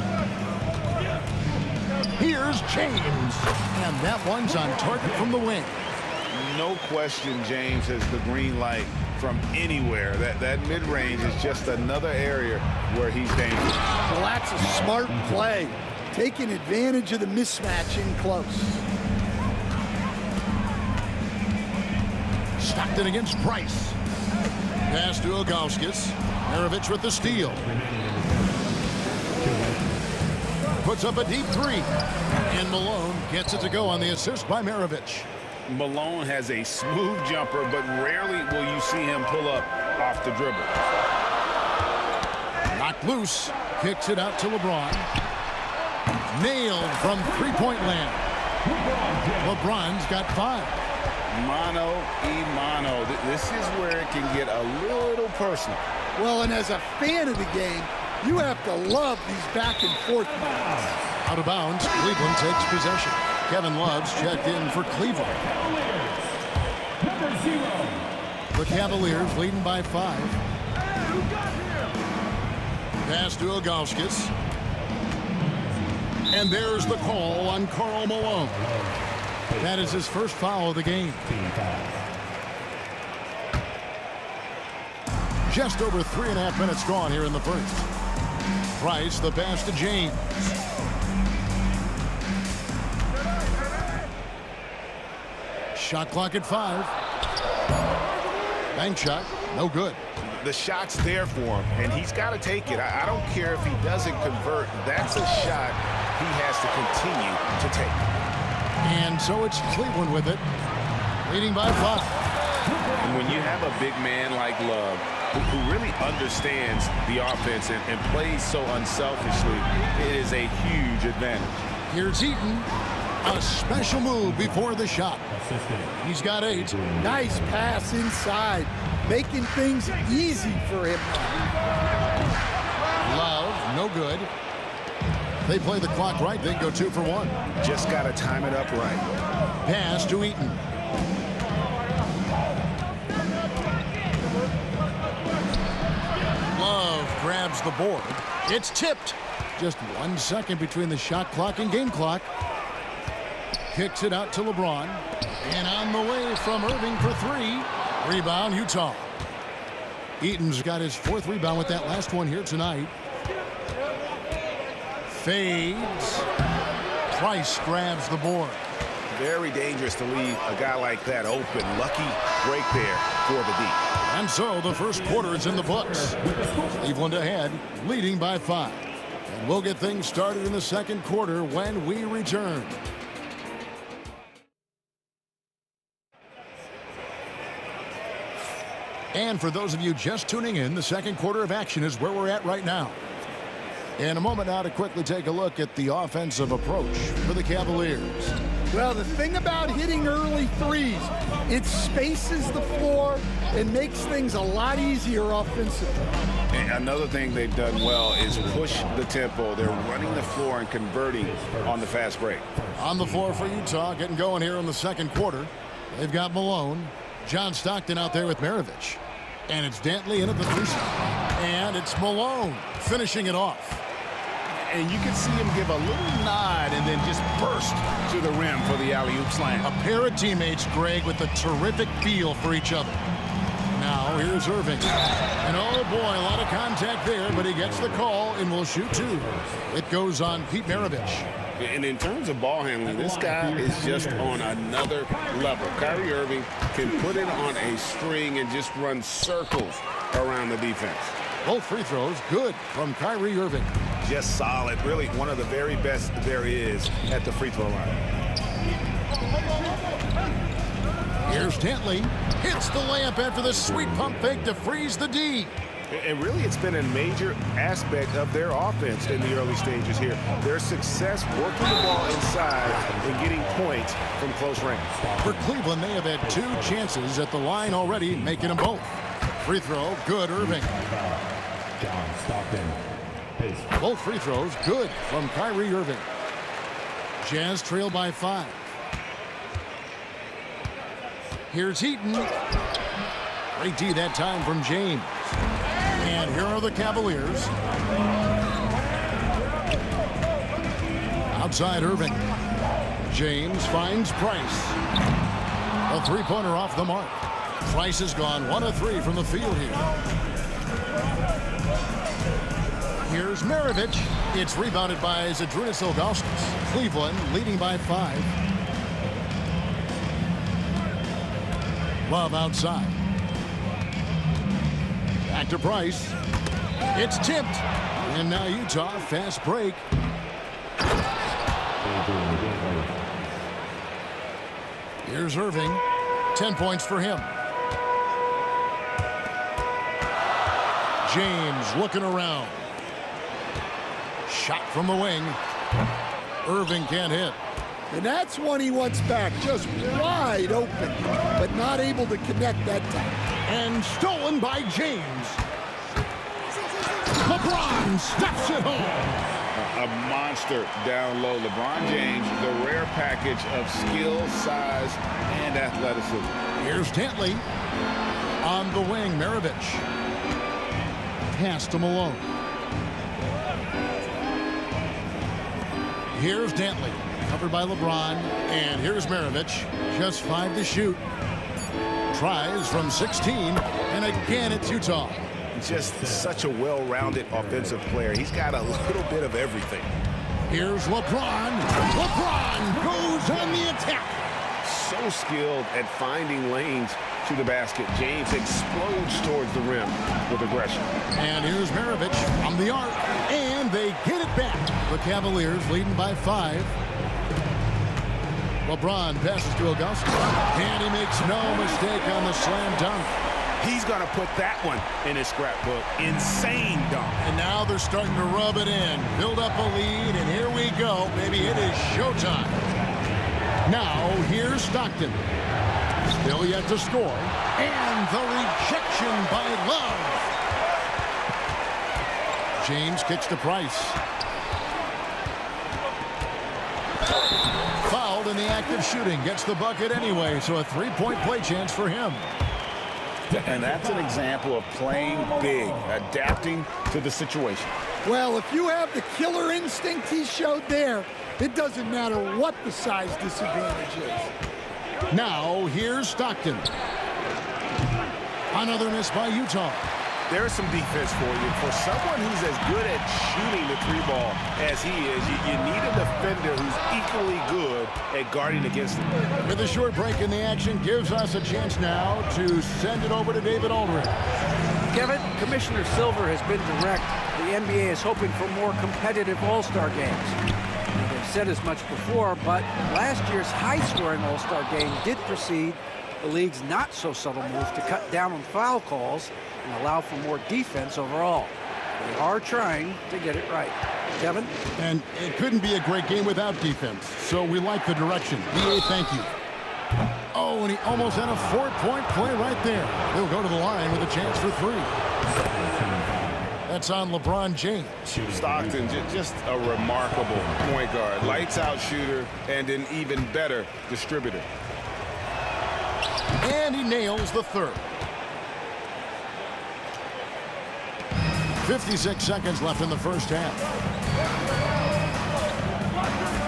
Here's James. And that one's on target from the wing. No question James has the green light from anywhere. That mid-range is just another area where he's dangerous. Well, that's a smart play. Taking advantage of the mismatch in close. Stockton against Price. Pass to Ilgauskas. Maravich with the steal. Puts up a deep 3. And Malone gets it to go on the assist by Maravich. Malone has a smooth jumper, but rarely will you see him pull up off the dribble. Knocked loose. Kicks it out to LeBron. Nailed from three-point land. LeBron's got 5. Mano a mano. This is where it can get a little personal. Well, and as a fan of the game, you have to love these back and forth moments. Out of bounds. Cleveland takes possession. Kevin Love's checked in for Cleveland. The Cavaliers leading by 5. Pass to Ilgauskas. And there's the call on Karl Malone. That is his first foul of the game. Just over 3.5 minutes gone here in the first. Price, the pass to James. Shot clock at 5. Bank shot, no good. The shot's there for him, and he's got to take it. I don't care if he doesn't convert. That's a shot he has to continue to take. And so it's Cleveland with it, leading by 5. And when you have a big man like Love, who really understands the offense and plays so unselfishly, it is a huge advantage. Here's Eaton. A special move before the shot. He's got 8. Nice pass inside, making things easy for him. Love, no good. They play the clock right, they go 2 for 1. Just got to time it up right. Pass to Eaton. Love grabs the board. It's tipped. Just 1 second between the shot clock and game clock. Kicks it out to LeBron. And on the way from Irving for 3. Rebound, Utah. Eaton's got his 4th rebound with that last one here tonight. Fades. Price grabs the board. Very dangerous to leave a guy like that open. Lucky break there for the D. And so the first quarter is in the books. Cleveland ahead, leading by 5. And we'll get things started in the second quarter when we return. And for those of you just tuning in, the second quarter of action is where we're at right now. In a moment now to quickly take a look at the offensive approach for the Cavaliers. Well, the thing about hitting early threes, it spaces the floor and makes things a lot easier offensively. And another thing they've done well is push the tempo. They're running the floor and converting on the fast break. On the floor for Utah, getting going here in the second quarter. They've got Malone, John Stockton out there with Maravich. And it's Dantley in at the 3 spot. And it's Malone finishing it off. And you can see him give a little nod and then just burst to the rim for the alley-oop slam. A pair of teammates, Greg, with a terrific feel for each other. Now here's Irving. And oh boy, a lot of contact there, but he gets the call and will shoot 2. It goes on Pete Maravich. And in terms of ball handling, this guy is just on another level. Kyrie Irving can put it on a string and just run circles around the defense. Both free throws good from Kyrie Irving. Just solid. Really one of the very best there is at the free throw line. Here's Dantley. Hits the layup after the sweet pump fake to freeze the D. And really, it's been a major aspect of their offense in the early stages here. Their success working the ball inside and getting points from close range. For Cleveland, they have had 2 chances at the line already, making them both. Free throw, good, Irving. John Stockton. Both free throws, good from Kyrie Irving. Jazz trail by 5. Here's Heaton. Great D that time from James. And here are the Cavaliers. Outside Irving. James finds Price. A 3-pointer off the mark. Price has gone 1 of 3 from the field here. Here's Maravich. It's rebounded by Zydrunas Ilgauskas. Cleveland leading by 5. Love outside. Back to Price. It's tipped. And now Utah, fast break. Here's Irving. 10 points for him. James looking around. Shot from the wing. Irving can't hit. And that's one he wants back, just wide open, but not able to connect that time. And stolen by James. LeBron steps it home. A monster monster down low. LeBron James, the rare package of skill, size, and athleticism. Here's Dantley. On the wing, Maravich. Pass to Malone. Here's Dantley. Covered by LeBron. And here's Maravich. Just 5 to shoot. Tries from 16. And again, it's Utah. Just such a well-rounded offensive player. He's got a little bit of everything. Here's LeBron. LeBron goes on the attack. So skilled at finding lanes to the basket. James explodes towards the rim with aggression. And here's Maravich from the arc. And they get it back. The Cavaliers leading by 5. LeBron passes to Augusta. And he makes no mistake on the slam dunk. He's going to put that one in his scrapbook. Insane dunk. And now they're starting to rub it in. Build up a lead, and here we go, baby. It is showtime. Now, here's Stockton. Still yet to score. And the rejection by Love. James kicks to Price. Fouled in the act of shooting. Gets the bucket anyway, so a 3-point play chance for him. And that's an example of playing big, adapting to the situation. Well, if you have the killer instinct he showed there, it doesn't matter what the size disadvantage is. Now, here's Stockton. Another miss by Utah. There's some defense for you. For someone who's as good at shooting the 3-ball as he is, you need a defender who's equally good at guarding against him. With a short break in the action, gives us a chance now to send it over to David Aldridge. Kevin, Commissioner Silver has been direct. The NBA is hoping for more competitive All-Star games. They've said as much before, but last year's high-scoring All-Star game did precede the league's not-so-subtle move to cut down on foul calls and allow for more defense overall. They are trying to get it right. Kevin? And it couldn't be a great game without defense, so we like the direction. BA, thank you. Oh, and he almost had a 4-point play right there. He'll go to the line with a chance for 3. That's on LeBron James. Stockton, just a remarkable point guard. Lights-out shooter and an even better distributor. And he nails the 3rd. 56 seconds left in the first half.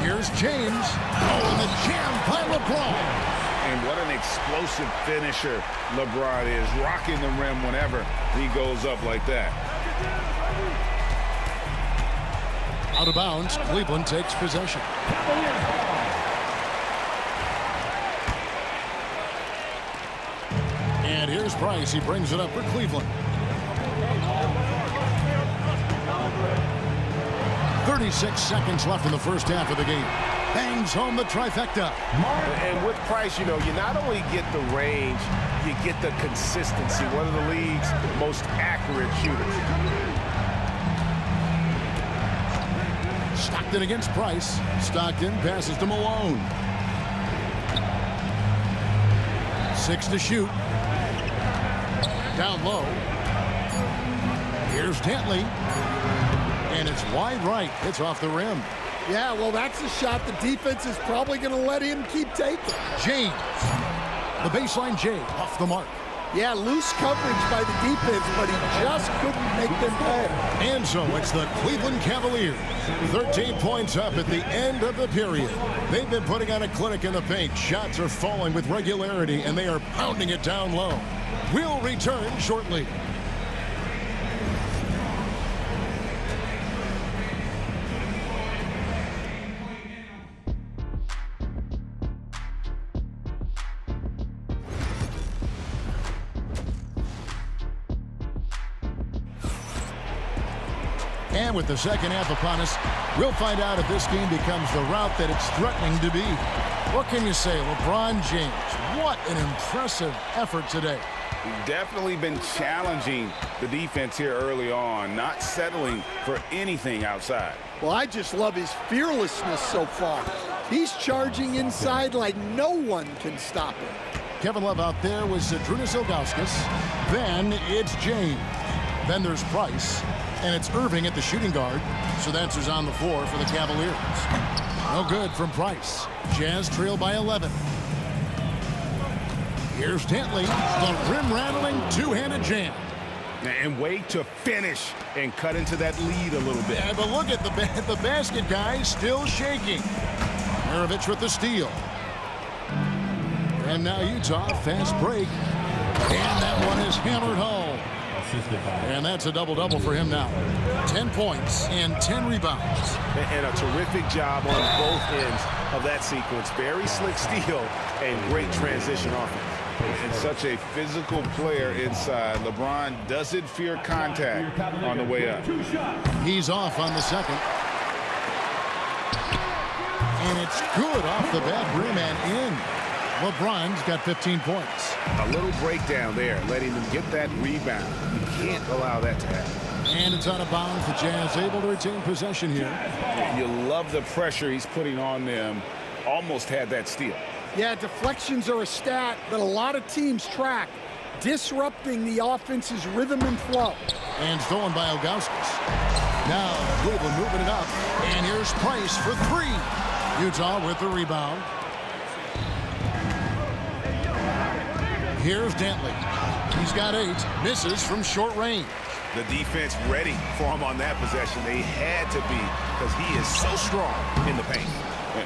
Here's James. Oh, and the jam by LeBron. And what an explosive finisher LeBron is, rocking the rim whenever he goes up like that. Out of bounds, Cleveland takes possession. And here's Price. He brings it up for Cleveland. 36 seconds left in the first half of the game. Bangs home the trifecta. And with Price, you know, you not only get the range, you get the consistency. One of the league's most accurate shooters. Stockton against Price. Stockton passes to Malone. 6 to shoot. Down low. Here's Dantley. And it's wide right. It's off the rim. Yeah, well, that's a shot the defense is probably going to let him keep taking. James. The baseline J off the mark. Yeah, loose coverage by the defense, but he just couldn't make them pay. And so it's the Cleveland Cavaliers. 13 points up at the end of the period. They've been putting on a clinic in the paint. Shots are falling with regularity, and they are pounding it down low. We'll return shortly. And with the second half upon us, we'll find out if this game becomes the route that it's threatening to be. What can you say, LeBron James? What an impressive effort today. He's definitely been challenging the defense here early on, not settling for anything outside. Well, I just love his fearlessness so far. He's charging inside like no one can stop him. Kevin Love out there was Zydrunas Ilgauskas. Then it's James. Then there's Price. And it's Irving at the shooting guard. So that's who's on the floor for the Cavaliers. No good from Price. Jazz trail by 11. Here's Dantley, the rim-rattling two-handed jam. And wait to finish and cut into that lead a little bit. Yeah, but look at the basket guy still shaking. Maravich with the steal. And now Utah, fast break. And that one is hammered home. And that's a double-double for him now. 10 points and 10 rebounds. And a terrific job on both ends of that sequence. Very slick steal and great transition offense. And such a physical player inside. LeBron doesn't fear contact on the way up. He's off on the second. And it's good off the bad rim and in. LeBron's got 15 points. A little breakdown there, letting them get that rebound. You can't allow that to happen. And it's out of bounds. The Jazz able to retain possession here. You love the pressure he's putting on them. Almost had that steal. Yeah, deflections are a stat that a lot of teams track, disrupting the offense's rhythm and flow. And stolen by Ilgauskas. Now Cleveland moving it up. And here's Price for three. Utah with the rebound. Here's Dantley. He's got 8. Misses from short range. The defense ready for him on that possession. They had to be, because he is so strong in the paint.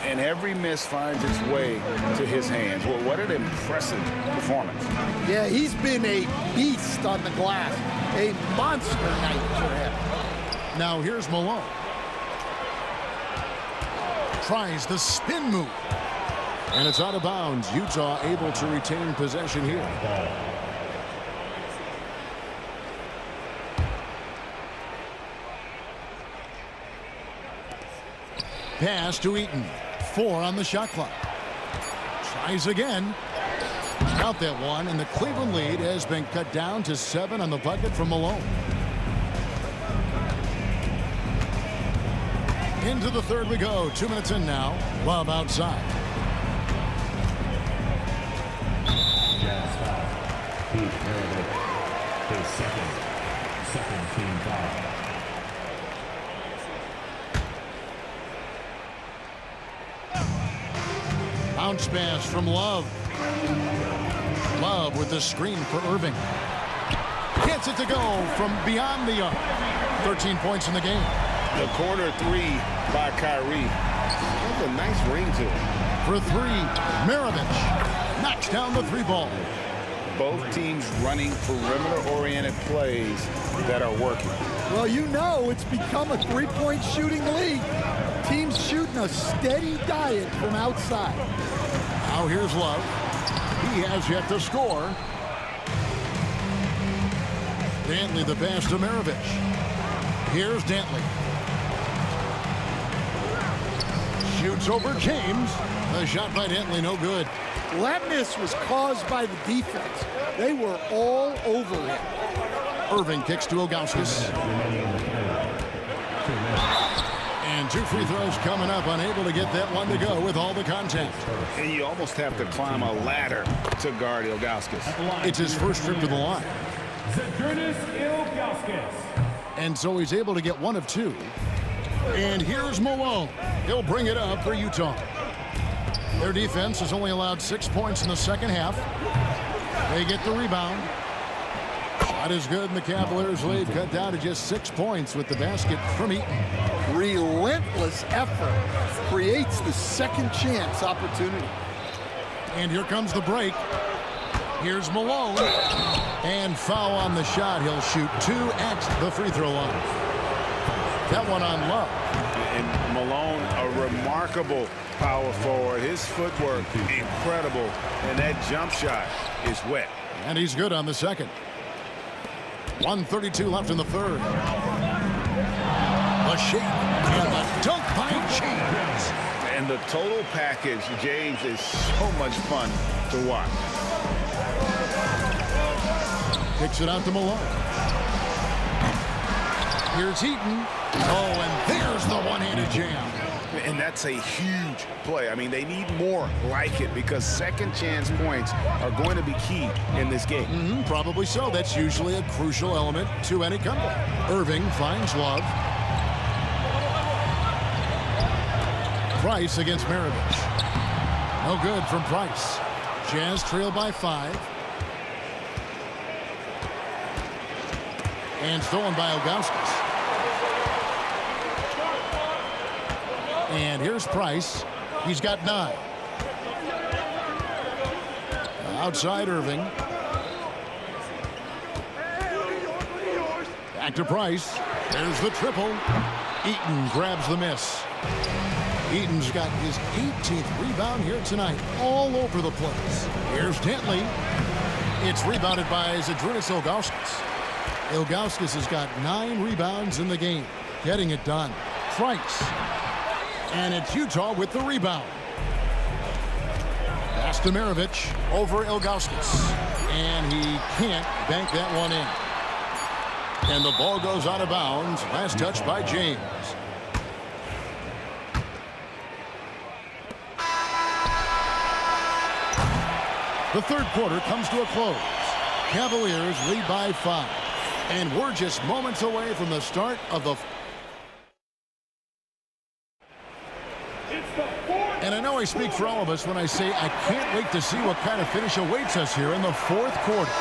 And every miss finds its way to his hands. Well, what an impressive performance. Yeah, he's been a beast on the glass. A monster night for him. Now here's Malone. Tries the spin move. And it's out of bounds. Utah able to retain possession here. Pass to Eaton. 4 on the shot clock. Tries again. Out that one, and the Cleveland lead has been cut down to 7 on the bucket from Malone. Into the third we go. 2 minutes in now. Love outside. Jazz foul. Heath Maravich, his second team foul. Bounce pass from Love. Love with the screen for Irving. Gets it to go from beyond the arc. 13 points in the game. The corner 3 by Kyrie. That's a nice ring to it. For 3, Maravich knocks down the 3-ball. Both teams running perimeter-oriented plays that are working. Well, you know it's become a three-point shooting league. Teams shooting a steady diet from outside. Now here's Love. He has yet to score. Dantley the pass to Maravich. Here's Dantley. Shoots over James. The shot by Dantley, no good. That miss was caused by the defense. They were all over him. Irving kicks to Ilgauskas. And 2 free throws coming up, unable to get that one to go with all the contact. And you almost have to climb a ladder to guard Ilgauskas. It's his first trip to the line. And so he's able to get 1 of 2. And here's Malone. He'll bring it up for Utah. Their defense has only allowed 6 points in the second half. They get the rebound. Shot is good, and the Cavaliers lead cut down to just 6 points with the basket from Eaton. Relentless effort creates the second chance opportunity. And here comes the break. Here's Malone. And foul on the shot. He'll shoot 2 at the free throw line. That one on Love. And Malone, a remarkable power forward. His footwork, incredible. And that jump shot is wet. And he's good on the second. 1:32 left in the third. The shake and the dunk by James. And the total package, James, is so much fun to watch. Kicks it out to Malone. Here's Eaton. Oh, and there's the one-handed jam. And that's a huge play. I mean, they need more like it because second chance points are going to be key in this game. Probably so. That's usually a crucial element to any comeback. Irving finds Love. Price against Maravich. No good from Price. Jazz trail by 5. And stolen by Ilgauskas. And here's Price. He's got 9. Outside Irving. Back to Price. There's the triple. Eaton grabs the miss. Eaton's got his 18th rebound here tonight. All over the place. Here's Dentley. It's rebounded by Zydrunas Ilgauskas. Ilgauskas has got 9 rebounds in the game. Getting it done. Price. And it's Utah with the rebound. Pass to Maravich over Ilgauskas. And he can't bank that one in. And the ball goes out of bounds. Last touch by James. The third quarter comes to a close. Cavaliers lead by 5. And we're just moments away from the start of the... And I know I speak for all of us when I say I can't wait to see what kind of finish awaits us here in the fourth quarter.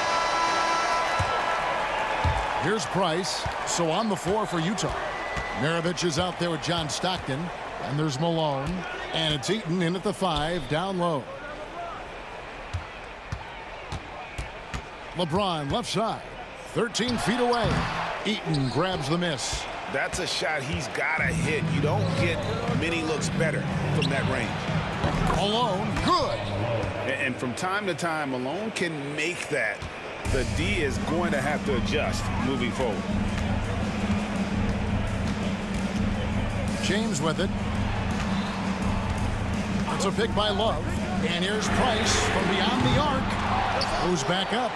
Here's Price. So on the floor for Utah. Maravich is out there with John Stockton. And there's Malone. And it's Eaton in at the 5, down low. LeBron left side. 13 feet away. Eaton grabs the miss. That's a shot he's got to hit. You don't get many looks better from that range. Malone, good. And from time to time, Malone can make that. The D is going to have to adjust moving forward. James with it. It's a pick by Love. And here's Price from beyond the arc. Goes back up.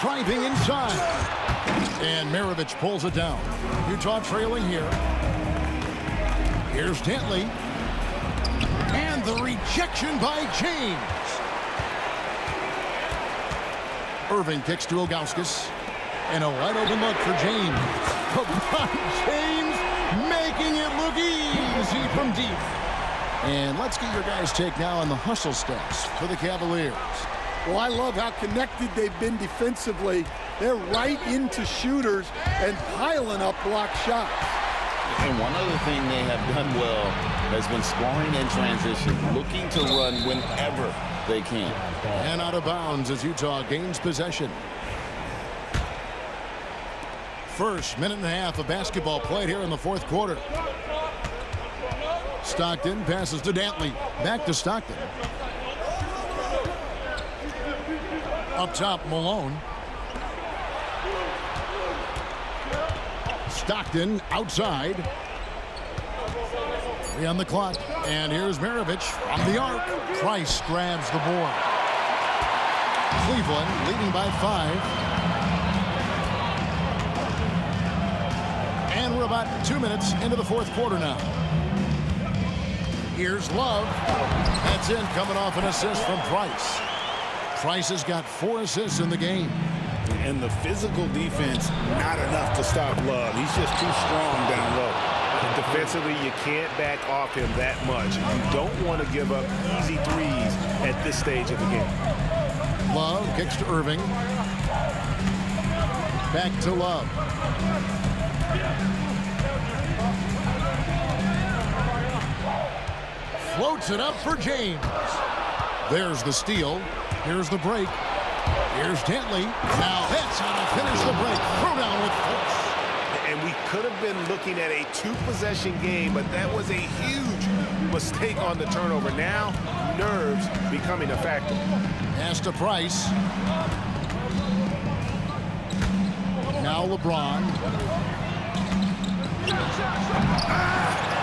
Driving inside. And Maravich pulls it down. Utah trailing here. Here's Dentley. And the rejection by James. Irving kicks to Ilgauskas. And a wide open look for James. LeBron James making it look easy from deep. And let's get your guys' take now on the hustle stats for the Cavaliers. Well, I love how connected they've been defensively. They're right into shooters and piling up block shots. And one other thing they have done well has been scoring in transition, looking to run whenever they can. And out of bounds as Utah gains possession. First minute and a half of basketball played here in the fourth quarter. Stockton passes to Dentley. Back to Stockton. Up top, Malone. Stockton outside. 3 on the clock. And here's Maravich from the arc. Price grabs the board. Cleveland leading by 5. And we're about 2 minutes into the fourth quarter now. Here's Love. That's in, coming off an assist from Price. Price has got 4 assists in the game. And the physical defense, not enough to stop Love. He's just too strong down low. And defensively, you can't back off him that much. You don't want to give up easy threes at this stage of the game. Love kicks to Irving. Back to Love. Floats it up for James. There's the steal. Here's the break. Here's Dentley. Now that's how to finish the break. Throw down with force. And we could have been looking at a 2-possession game, but that was a huge mistake on the turnover. Now, nerves becoming a factor. Pass to Price. Now LeBron.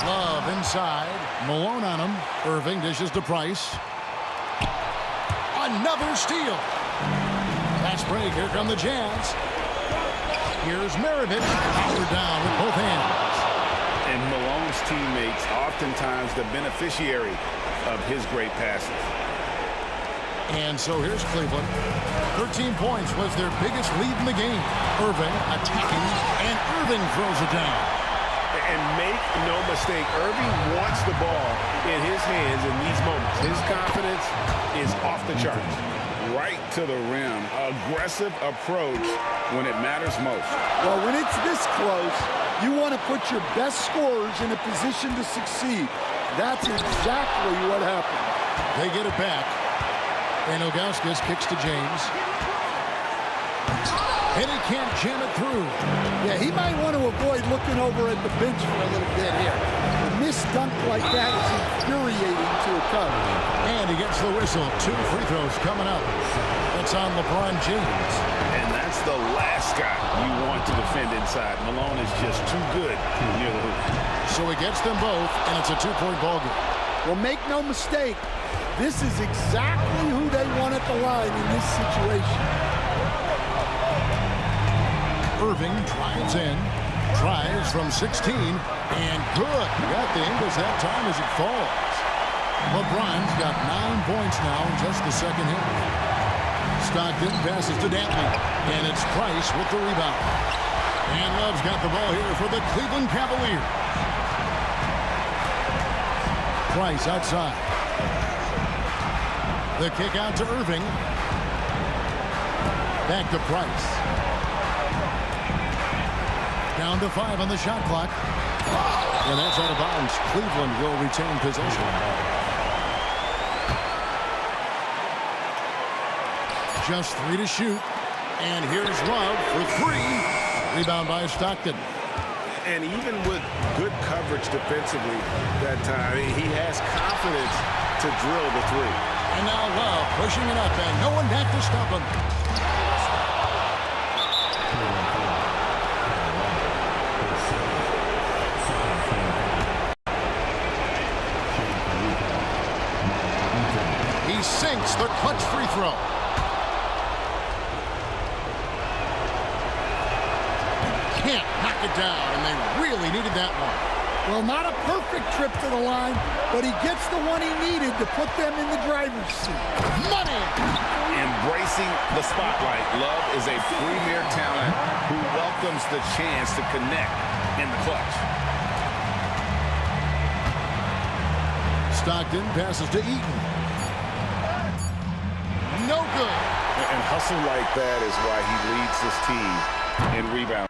Love inside. Malone on him. Irving dishes to Price. Another steal. Fast break. Here come the Jazz. Here's Maravich. Powered down with both hands. oftentimes the beneficiary of his great passes. And so here's Cleveland. 13 points was their biggest lead in the game. Irving attacking, and Irving throws it down. And make no mistake, Irving wants the ball in his hands in these moments. His confidence is off the charts. Right to the rim. Aggressive approach when it matters most. Well, when it's this close, you want to put your best scorers in a position to succeed. That's exactly what happened. They get it back. And Ilgauskas kicks to James. And he can't jam it through. Yeah, he might want to avoid looking over at the bench for a little bit here. A missed dunk like that is infuriating to a coach. And he gets the whistle. 2 free throws coming up. That's on LeBron James. And that's the last guy you want to defend inside. Malone is just too good near the hoop. So he gets them both, and it's a 2-point ball game. Well, make no mistake, this is exactly who they want at the line in this situation. Irving drives in, tries from 16, and good. He got the Ingles that time as it falls. LeBron's got 9 points now in just the second half. Stockton passes to Dantley, and it's Price with the rebound. And Love's got the ball here for the Cleveland Cavaliers. Price outside. The kick out to Irving. Back to Price. Down to 5 on the shot clock. And that's out of bounds. Cleveland will retain possession. Just 3 to shoot. And here's Love for 3. Rebound by Stockton. And even with good coverage defensively that time, he has confidence to drill the 3. And now Love pushing it up, and no one back to stop him. He sinks the clutch free throw. Can't knock it down, and they really needed that one. Well, not a perfect trip to the line, but he gets the one he needed to put them in the driver's seat. Money! Embracing the spotlight, Love is a premier talent who welcomes the chance to connect in the clutch. Stockton passes to Eaton. No good. And hustle like that is why he leads his team in rebound.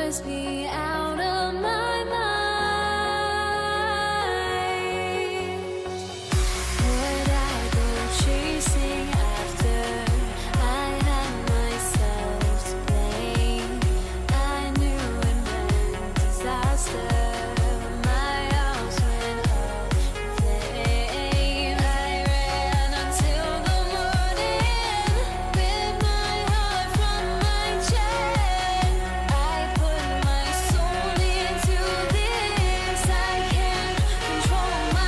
must be out of my mind. Would I go chasing after I had myself to blame? I knew it meant disaster. My house went up in flames. I ran until the morning with my heart from my chest. I put my soul into this. I can't control my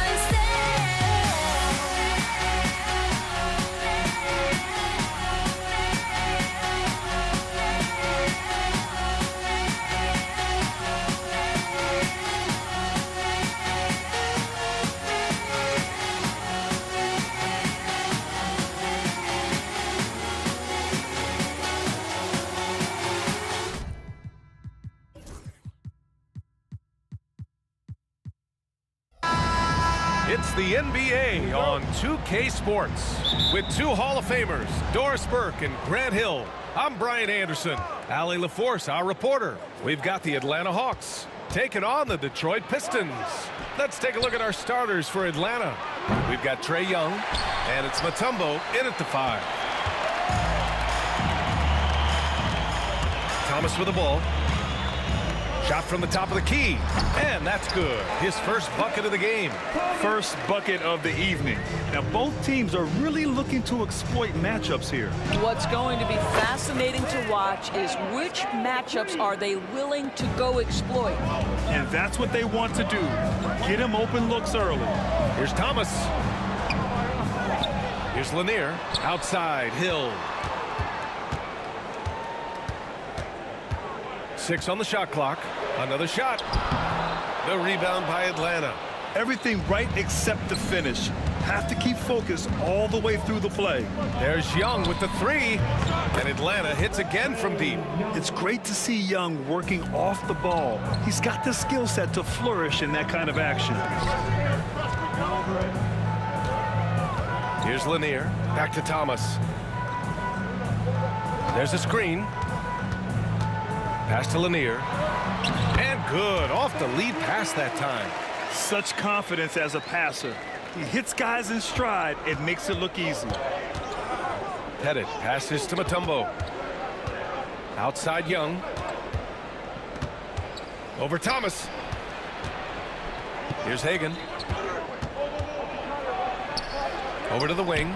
It's the NBA on 2K Sports with two Hall of Famers, Doris Burke and Grant Hill. I'm Brian Anderson. Allie LaForce, our reporter. We've got the Atlanta Hawks taking on the Detroit Pistons. Let's take a look at our starters for Atlanta. We've got Trae Young, and it's Mutombo in at the 5. Thomas with the ball. Shot from the top of the key, and that's good. His first bucket of the game. First bucket of the evening. Now, both teams are really looking to exploit matchups here. What's going to be fascinating to watch is which matchups are they willing to go exploit. And that's what they want to do. Get him open looks early. Here's Thomas. Here's Lanier. Outside, Hill. 6 on the shot clock. Another shot. The rebound by Atlanta. Everything right except the finish. Have to keep focused all the way through the play. There's Young with the 3. And Atlanta hits again from deep. It's great to see Young working off the ball. He's got the skill set to flourish in that kind of action. Here's Lanier. Back to Thomas. There's a screen. Pass to Lanier. And good. Off the lead pass that time. Such confidence as a passer. He hits guys in stride. It makes it look easy. Pettit passes to Mutombo. Outside Young. Over Thomas. Here's Hagan. Over to the wing.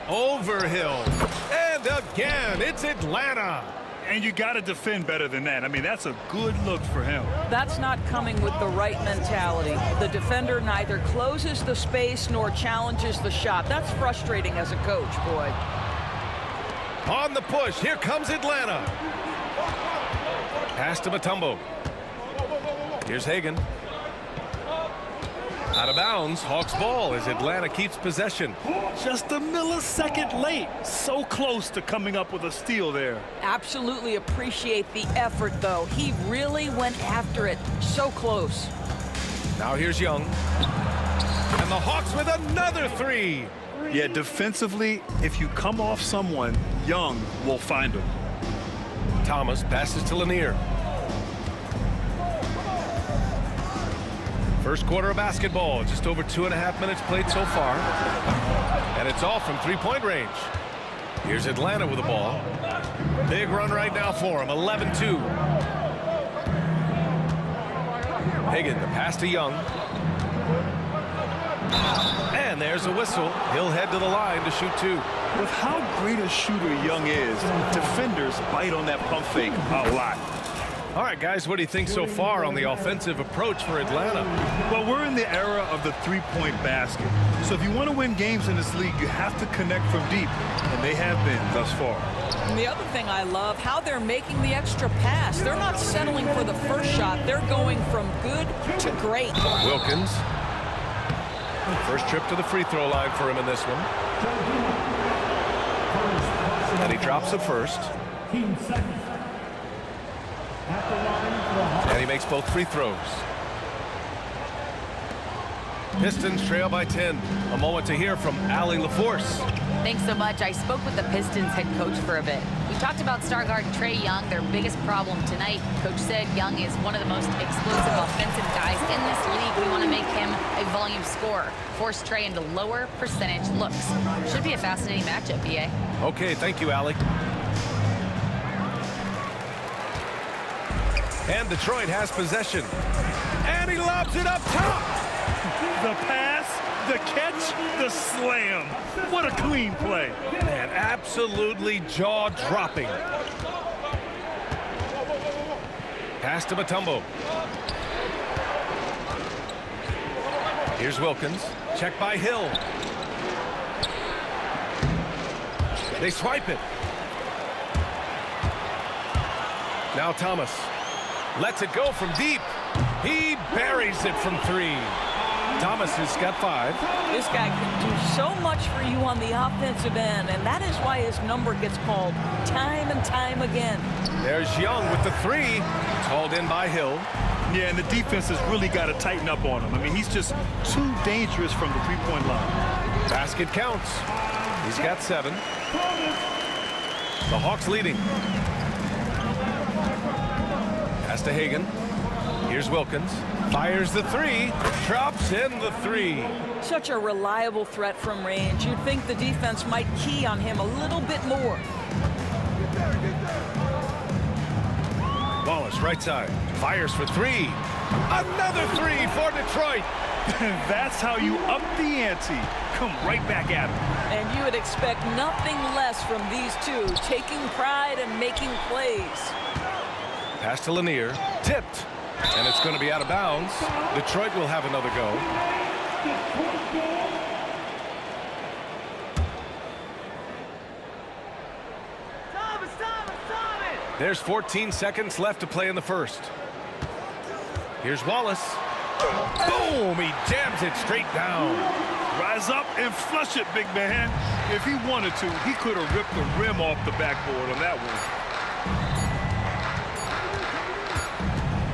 Over Hill. And again, it's Atlanta. And you got to defend better than that. I mean, that's a good look for him. That's not coming with the right mentality. The defender neither closes the space nor challenges the shot. That's frustrating as a coach, boy. On the push, here comes Atlanta. Pass to Mutombo. Here's Hagan. Out of bounds, Hawks ball as Atlanta keeps possession. Just a millisecond late. So close to coming up with a steal there. Absolutely appreciate the effort, though. He really went after it. So close. Now here's Young. And the Hawks with another 3. Yeah, defensively, if you come off someone, Young will find him. Thomas passes to Lanier. First quarter of basketball, just over 2.5 minutes played so far. And it's all from three-point range. Here's Atlanta with the ball. Big run right now for him, 11-2. Hagan, the pass to Young. And there's a whistle. He'll head to the line to shoot 2. With how great a shooter Young is, defenders bite on that pump fake a lot. All right, guys, what do you think so far on the offensive approach for Atlanta? Well, we're in the era of the three-point basket. So if you want to win games in this league, you have to connect from deep, and they have been thus far. And the other thing I love, how they're making the extra pass. They're not settling for the first shot. They're going from good to great. Wilkins. First trip to the free throw line for him in this one. And he drops the first. And he makes both free throws. Pistons trail by 10. A moment to hear from Allie LaForce. Thanks so much. I spoke with the Pistons head coach for a bit. We talked about star guard Trae Young, their biggest problem tonight. Coach said Young is one of the most explosive offensive guys in this league. We want to make him a volume scorer, force Trae into lower percentage looks. Should be a fascinating matchup, BA. Okay, thank you, Allie. And Detroit has possession. And he lobs it up top. The pass, the catch, the slam. What a clean play. Man, absolutely jaw-dropping. Pass to Mutombo. Here's Wilkins. Check by Hill. They swipe it. Now Thomas. Lets it go from deep. He buries it from 3. Thomas has got 5. This guy can do so much for you on the offensive end, and that is why his number gets called time and time again. There's Young with the 3. It's hauled in by Hill. Yeah, and the defense has really got to tighten up on him. I mean, he's just too dangerous from the three-point line. Basket counts. He's got 7. The Hawks leading. Pass to Hagan. Here's Wilkins. Fires the 3. Drops in the 3. Such a reliable threat from range. You'd think the defense might key on him a little bit more. Wallace, right side. Fires for 3. Another 3 for Detroit. That's how you up the ante. Come right back at him. And you would expect nothing less from these two, taking pride and making plays. Pass to Lanier. Tipped. And it's going to be out of bounds. Detroit will have another go. There's 14 seconds left to play in the first. Here's Wallace. Boom! He jams it straight down. Rise up and flush it, big man. If he wanted to, he could have ripped the rim off the backboard on that one.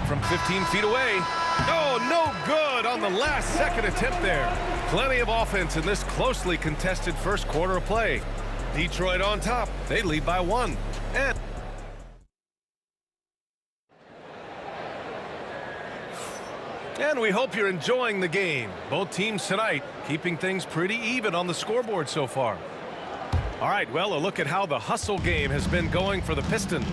From 15 feet away. Oh, no good on the last second attempt there. Plenty of offense in this closely contested first quarter of play. Detroit on top. They lead by 1. And we hope you're enjoying the game. Both teams tonight keeping things pretty even on the scoreboard so far. All right, well, a look at how the hustle game has been going for the Pistons.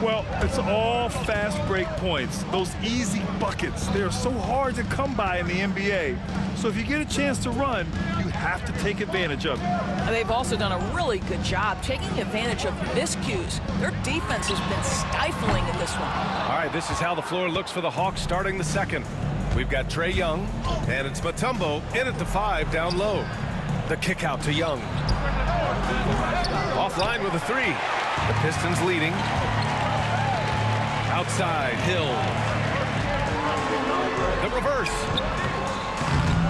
Well, it's all fast break points. Those easy buckets, they're so hard to come by in the NBA. So if you get a chance to run, you have to take advantage of it. And they've also done a really good job taking advantage of miscues. Their defense has been stifling in this one. All right, this is how the floor looks for the Hawks starting the second. We've got Trae Young, and it's Mutombo in at the 5 down low. The kick out to Young. Offline with a 3. The Pistons leading. Outside, Hill. The reverse.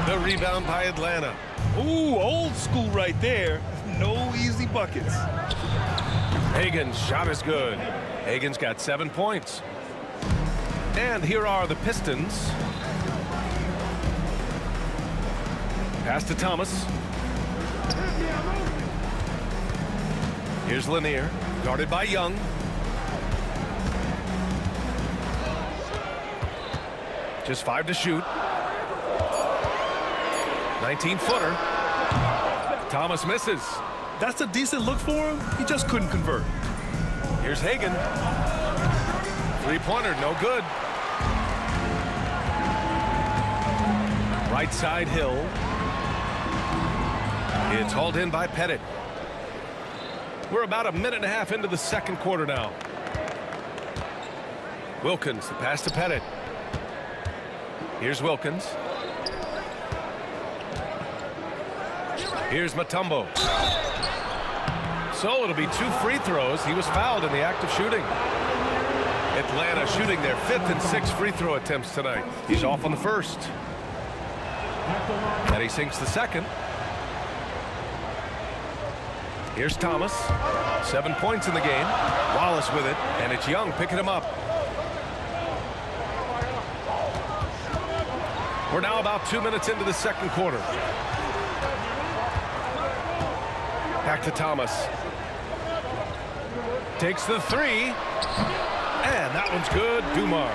The rebound by Atlanta. Ooh, old school right there. No easy buckets. Hagan's shot is good. Hagan's got 7 points. And here are the Pistons. Pass to Thomas. Here's Lanier, guarded by Young. Just 5 to shoot. 19-footer. Thomas misses. That's a decent look for him. He just couldn't convert. Here's Hagan. 3-pointer, no good. Right side, Hill. It's hauled in by Pettit. We're about a minute and a half into the second quarter now. Wilkins, the pass to Pettit. Here's Wilkins. Here's Mutombo. So it'll be 2 free throws. He was fouled in the act of shooting. Atlanta shooting their 5th and 6th free throw attempts tonight. He's off on the first. And he sinks the second. Here's Thomas. 7 points in the game. Wallace with it, and it's Young picking him up. We're now about 2 minutes into the second quarter. Back to Thomas. Takes the three. And that one's good. Dumars.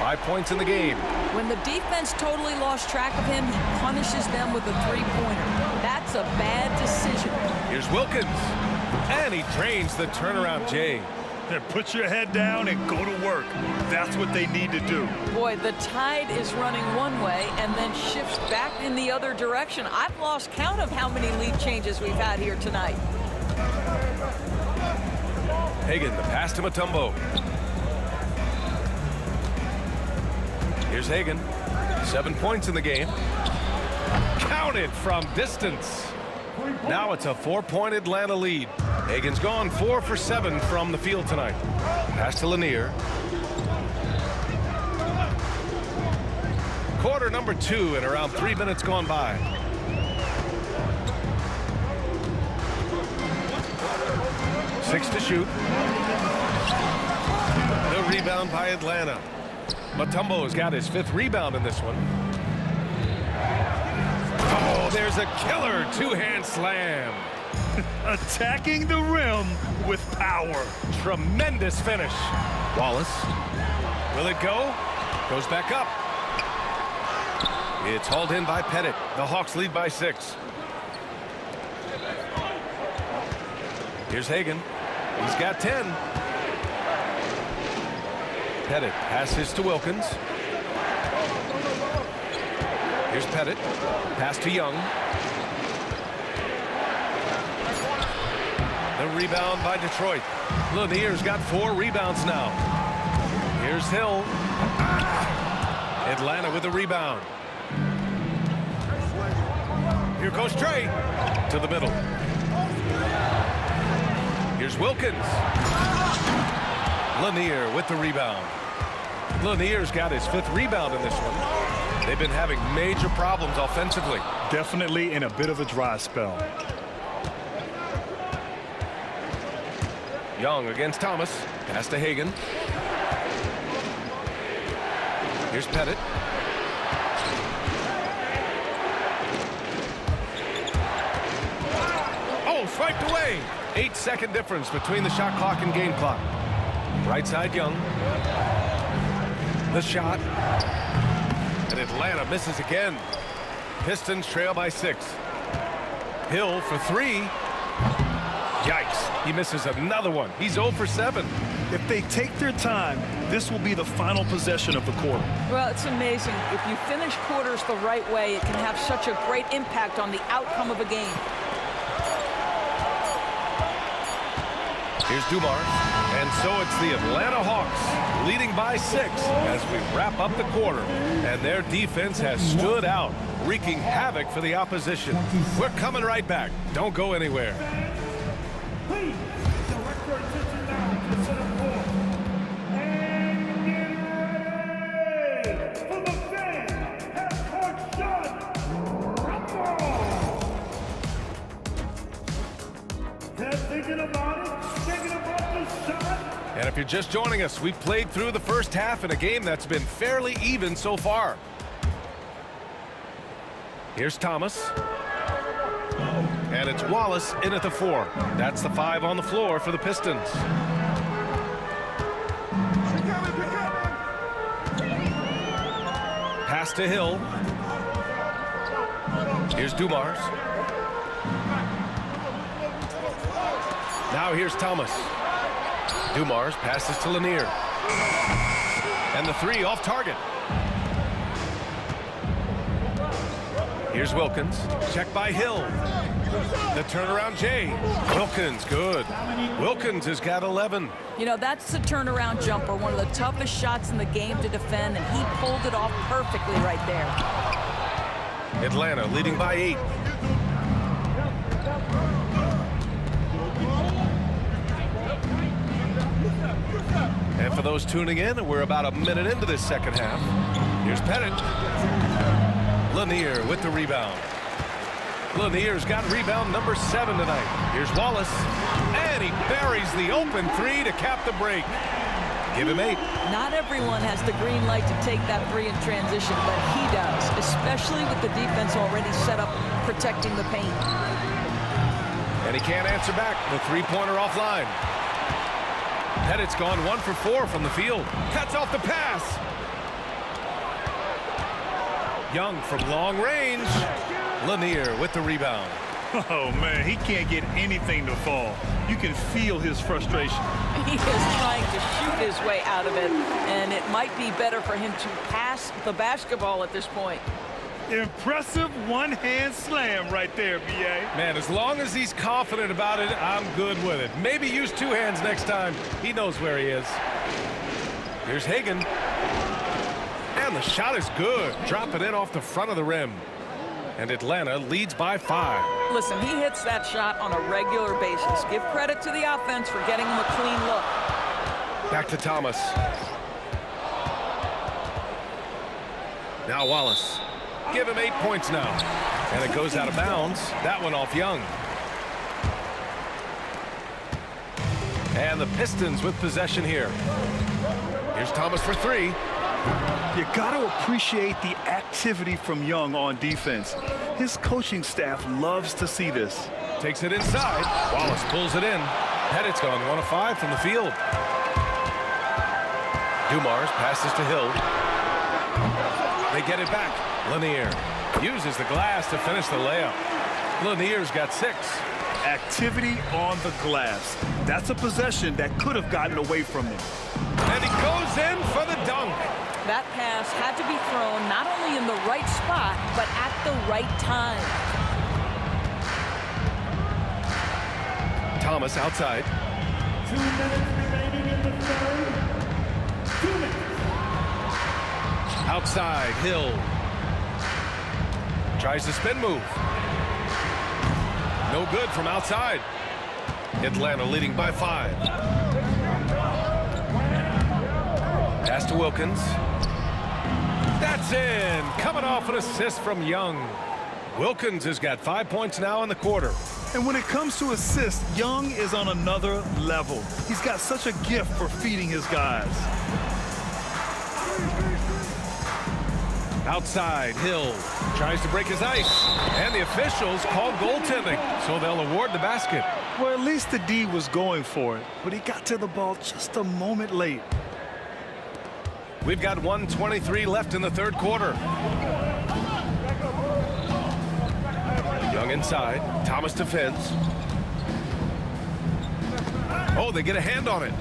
5 points in the game. When the defense totally lost track of him, he punishes them with a three-pointer. That's a bad decision. Here's Wilkins. And he drains the turnaround Jay. Put your head down and go to work. That's what they need to do. Boy, the tide is running one way and then shifts back in the other direction. I've lost count of how many lead changes we've had here tonight. Hagan, the pass to Mutombo. Here's Hagan. 7 points in the game. Counted from distance. Now it's a 4-point Atlanta lead. Hagan's gone 4 for 7 from the field tonight. Pass to Lanier. Quarter number 2 and around 3 minutes gone by. Six to shoot. The rebound by Atlanta. Mutombo's got his 5th rebound in this one. Oh, there's a killer 2-hand slam. Attacking the rim with power. Tremendous finish. Wallace. Will it go? Goes back up. It's hauled in by Pettit. The Hawks lead by 6. Here's Hagan. He's got 10. Pettit passes to Wilkins. Here's Pettit. Pass to Young. The rebound by Detroit. Lanier's got 4 rebounds now. Here's Hill. Atlanta with the rebound. Here goes Trey to the middle. Here's Wilkins. Lanier with the rebound. Lanier's got his 5th rebound in this one. They've been having major problems offensively. Definitely in a bit of a dry spell. Young against Thomas. Pass to Hagan. Here's Pettit. Oh, swiped away. 8-second difference between the shot clock and game clock. Right side, Young. The shot. And Atlanta misses again. Pistons trail by 6. Hill for 3. Yikes. He misses another one. He's 0 for 7. If they take their time, this will be the final possession of the quarter. Well, it's amazing. If you finish quarters the right way, it can have such a great impact on the outcome of a game. Here's Dumars. And so it's the Atlanta Hawks leading by 6 as we wrap up the quarter. And their defense has stood out, wreaking havoc for the opposition. We're coming right back. Don't go anywhere. Please, direct your attention now to the center court. And get ready for the fan half-court shot. Rumble! They're thinking about it. And if you're just joining us, we've played through the first half in a game that's been fairly even so far. Here's Thomas. And it's Wallace in at the 4. That's the 5 on the floor for the Pistons. Pass to Hill. Here's Dumars. Now here's Thomas. Dumars passes to Lanier. And the 3 off target. Here's Wilkins. Check by Hill. The turnaround Jay. Wilkins, good. Wilkins has got 11. You know, that's the turnaround jumper, one of the toughest shots in the game to defend, and he pulled it off perfectly right there. Atlanta leading by 8. And for those tuning in, we're about a minute into this second half. Here's Pettit. Lanier with the rebound. Lanier's got rebound number 7 tonight. Here's Wallace. And he buries the open 3 to cap the break. Give him 8. Not everyone has the green light to take that 3 in transition, but he does, especially with the defense already set up protecting the paint. And And he can't answer back. The three-pointer offline. Pettit's gone 1 for 4 from the field. Cuts off the pass. Young from long range. Lanier with the rebound. Oh, man, he can't get anything to fall. You can feel his frustration. He is trying to shoot his way out of it, and it might be better for him to pass the basketball at this point. Impressive one-hand slam right there, B.A. Man, as long as he's confident about it, I'm good with it. Maybe use 2 hands next time. He knows where he is. Here's Hagan. And the shot is good. Drop it in off the front of the rim. And Atlanta leads by 5. Listen, he hits that shot on a regular basis. Give credit to the offense for getting him a clean look. Back to Thomas. Now Wallace. Give him 8 points now. And it goes out of bounds. That one off Young. And the Pistons with possession here. Here's Thomas for 3. You got to appreciate the activity from Young on defense. His coaching staff loves to see this. Takes it inside. Wallace pulls it in. Pettit's gone 1 of 5 from the field. Dumars passes to Hill. They get it back. Lanier uses the glass to finish the layup. Lanier's got 6. Activity on the glass. That's a possession that could have gotten away from him. And he goes in for the dunk. That pass had to be thrown not only in the right spot, but at the right time. Thomas outside. 2 minutes remaining in the third. 2 minutes. Outside, Hill. Tries the spin move. No good from outside. Atlanta leading by 5. Pass to Wilkins. That's in. Coming off an assist from Young. Wilkins has got 5 points now in the quarter. And when it comes to assists, Young is on another level. He's got such a gift for feeding his guys. Outside, Hill tries to break his ice. And the officials call goaltending, so they'll award the basket. Well, at least the D was going for it, but he got to the ball just a moment late. We've got 1:23 left in the third quarter. Young inside. Thomas defends. Oh, they get a hand on it.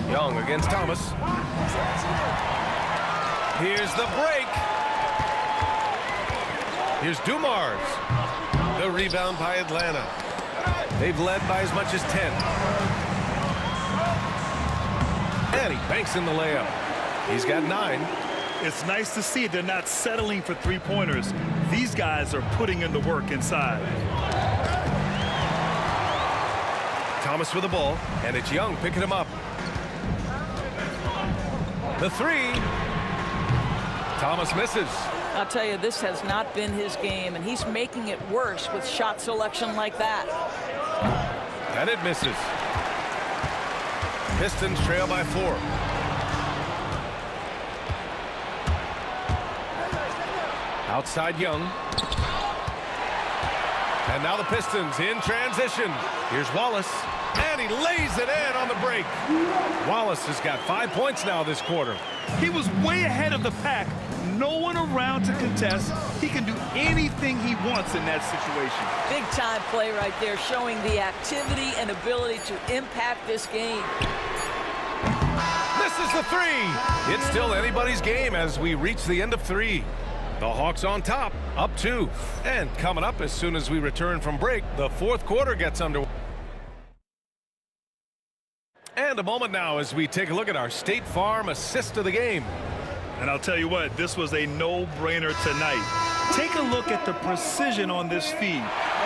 Young against Thomas. Here's the break. Here's Dumars. The rebound by Atlanta. They've led by as much as 10. And he banks in the layup. He's got 9. It's nice to see they're not settling for three-pointers. These guys are putting in the work inside. Thomas with the ball, and it's Young picking him up. The 3. Thomas misses. I'll tell you, this has not been his game, and he's making it worse with shot selection like that. And it misses. Pistons trail by 4. Outside Young. And now the Pistons in transition. Here's Wallace. And he lays it in on the break. Wallace has got 5 points now this quarter. He was way ahead of the pack. No one around to contest. He can do anything he wants in that situation. Big time play right there, showing the activity and ability to impact this game. This is the 3. It's still anybody's game as we reach the end of 3. The Hawks on top, up 2. And coming up as soon as we return from break, the fourth quarter gets underway. And a moment now as we take a look at our State Farm assist of the game. And I'll tell you what, this was a no-brainer tonight. Take a look at the precision on this feed.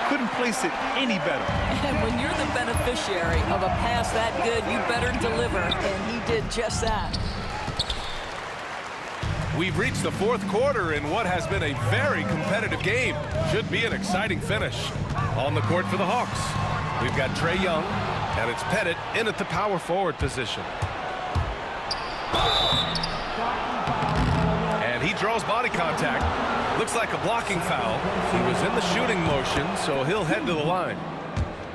Couldn't place it any better. And when you're the beneficiary of a pass that good, you better deliver, and he did just that. We've reached the fourth quarter in what has been a very competitive game. Should be an exciting finish. On the court for the Hawks, we've got Trae Young, and it's Pettit in at the power forward position. And he draws body contact. Looks like a blocking foul. He was in the shooting motion, so he'll head to the line.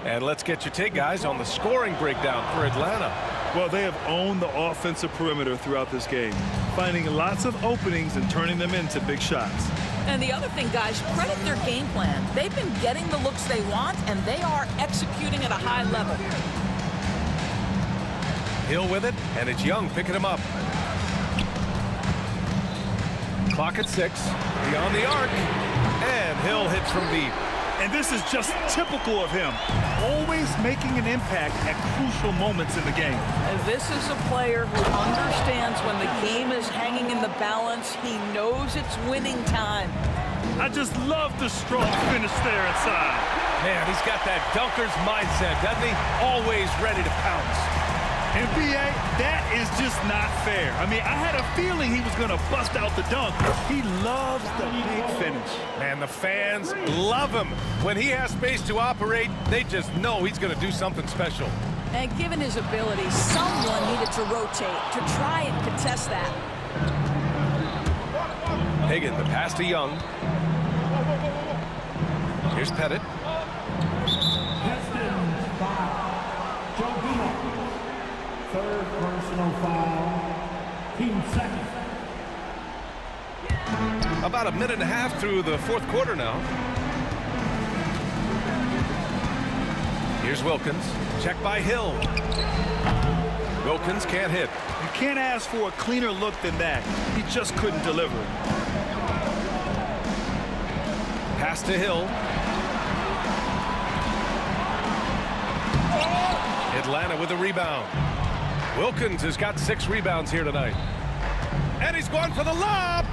And let's get your take, guys, on the scoring breakdown for Atlanta. Well, they have owned the offensive perimeter throughout this game, finding lots of openings and turning them into big shots. And the other thing, guys, credit their game plan. They've been getting the looks they want, and they are executing at a high level. Hill with it, and it's Young picking him up. Clock at 6. Beyond the arc. And Hill hits from deep. And this is just typical of him, always making an impact at crucial moments in the game. And this is a player who understands when the game is hanging in the balance. He knows it's winning time. I just love the strong finish there inside. Man, he's got that dunker's mindset, doesn't he? Always ready to pounce. And B.A., that is just not fair. I mean, I had a feeling he was going to bust out the dunk. He loves the big finish. Man, the fans love him. When he has space to operate, they just know he's going to do something special. And given his ability, someone needed to rotate to try and contest that. Hagan, the pass to Young. Here's Pettit. Third personal foul, team second. About a minute and a half through the fourth quarter now. Here's Wilkins. Check by Hill. Wilkins can't hit. You can't ask for a cleaner look than that. He just couldn't deliver. Pass to Hill. Atlanta with a rebound. Wilkins has got 6 rebounds here tonight. And he's going for the lob.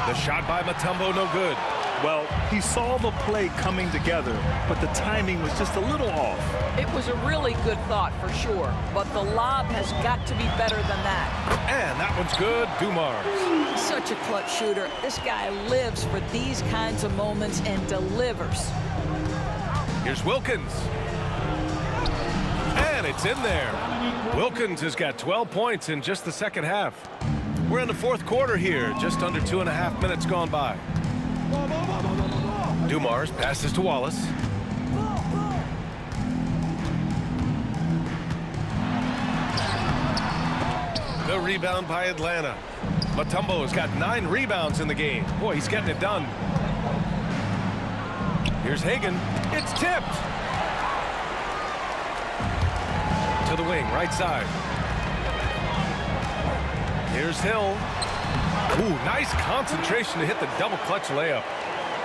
The shot by Mutombo, no good. Well, he saw the play coming together, but the timing was just a little off. It was a really good thought for sure, but the lob has got to be better than that. And that one's good. Dumars. Such a clutch shooter. This guy lives for these kinds of moments and delivers. Here's Wilkins. And it's in there. Wilkins has got 12 points in just the second half. We're in the fourth quarter here, just under 2.5 minutes gone by. Dumars passes to Wallace. The rebound by Atlanta. Mutombo has got 9 rebounds in the game. Boy, he's getting it done. Here's Hagan. It's tipped. To the wing, right side. Here's Hill. Ooh, nice concentration to hit the double clutch layup.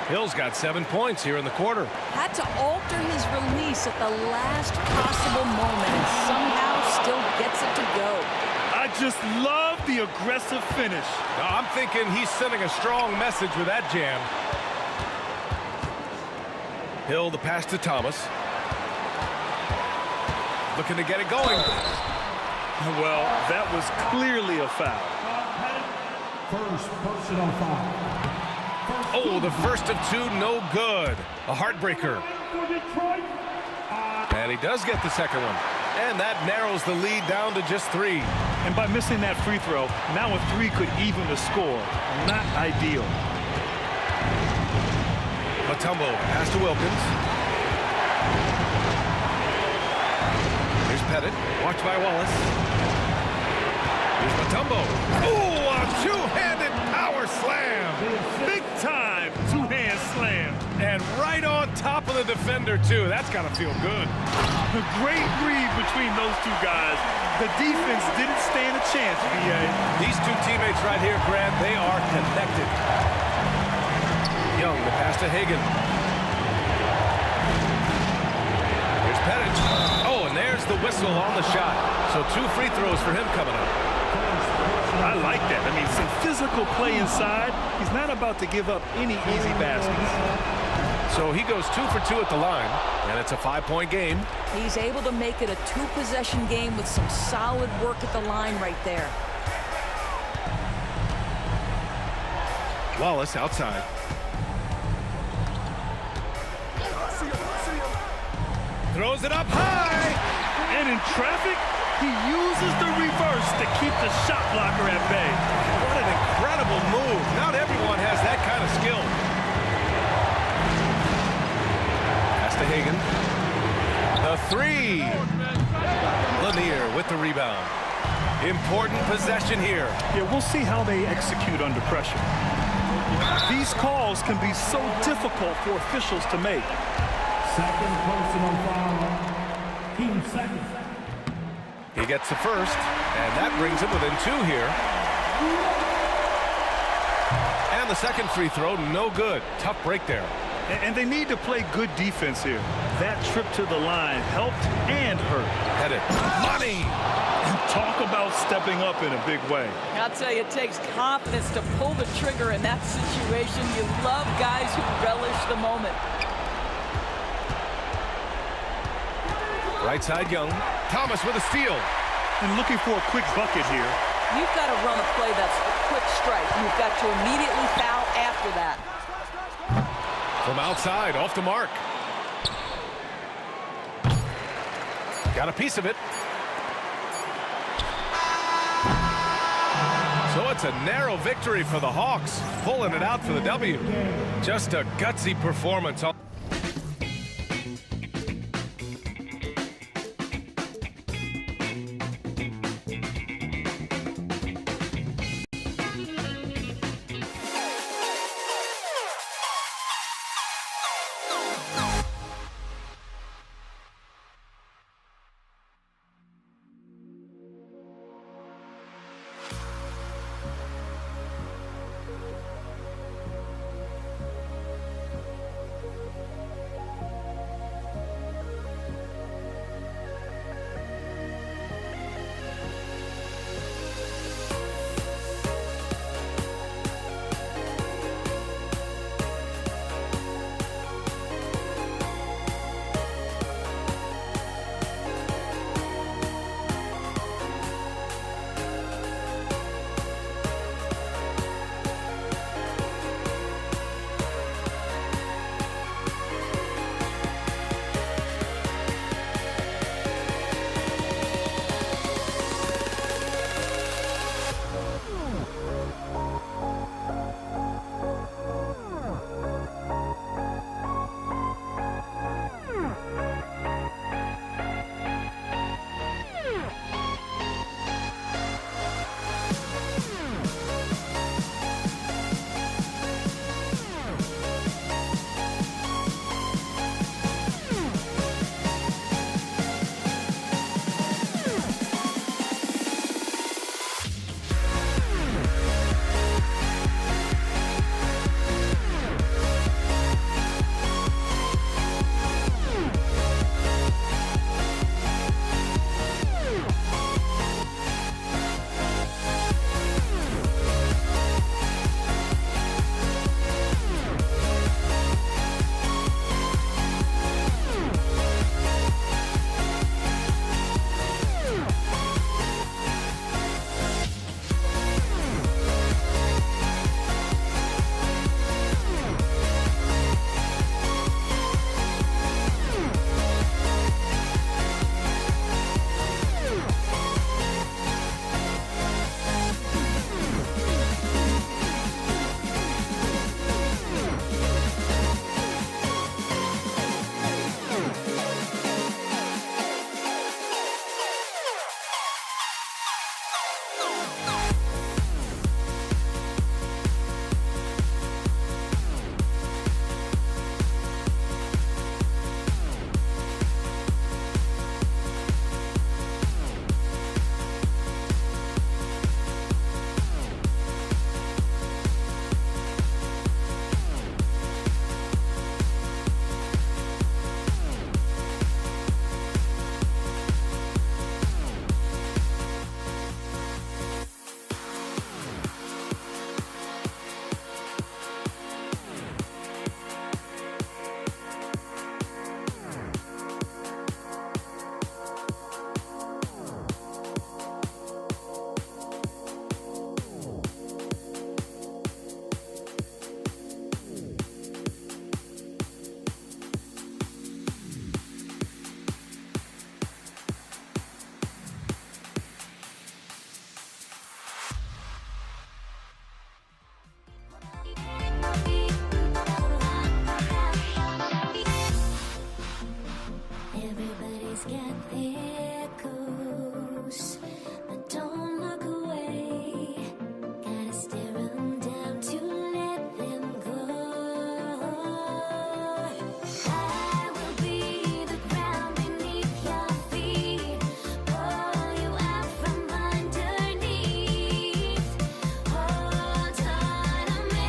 Hill's got 7 points here in the quarter. Had to alter his release at the last possible moment and somehow still gets it to go. I just love the aggressive finish. Now, I'm thinking he's sending a strong message with that jam. Hill, the pass to Thomas. Looking to get it going. Well, that was clearly a foul. First personal foul. Oh, the first of 2, no good. A heartbreaker. And he does get the second one. And that narrows the lead down to just 3. And by missing that free throw, now a 3 could even the score. Not ideal. Mutombo, pass to Wilkins. Here's Pettit, watched by Wallace. Here's Mutombo. Ooh, a two-handed power slam. Big time two-hand slam. And right on top of the defender, too. That's got to feel good. A great read between those 2 guys. The defense didn't stand a chance, B.A. These 2 teammates right here, Grant, they are connected. Young, the pass to Hagan. Here's Pettit. Oh, and there's the whistle on the shot. So 2 free throws for him coming up. I like that. I mean, some physical play inside. He's not about to give up any easy baskets. So he goes 2 for 2 at the line, and it's a 5-point game. He's able to make it a 2-possession game with some solid work at the line right there. Wallace outside. Throws it up high. And in traffic, he uses the reverse to keep the shot blocker at bay. What an incredible move. Not everyone has that kind of skill. Pass to Hagan. The three. Lanier with the rebound. Important possession here. Yeah, we'll see how they execute under pressure. These calls can be so difficult for officials to make. Second personal foul. Team second. He gets the first, and that brings him within 2 here. And the second free throw, no good. Tough break there. And they need to play good defense here. That trip to the line helped and hurt. Headed. Money! And talk about stepping up in a big way. I'll tell you, it takes confidence to pull the trigger in that situation. You love guys who relish the moment. Right side, Young. Thomas with a steal. And looking for a quick bucket here. You've got to run a play that's a quick strike. You've got to immediately foul after that. From outside, off the mark. Got a piece of it. So it's a narrow victory for the Hawks, pulling it out for the W. Just a gutsy performance. get there goes, but don't look away. Gotta stare them down to let them go. I will be the ground beneath your feet, pull you out from underneath. Hold on to me.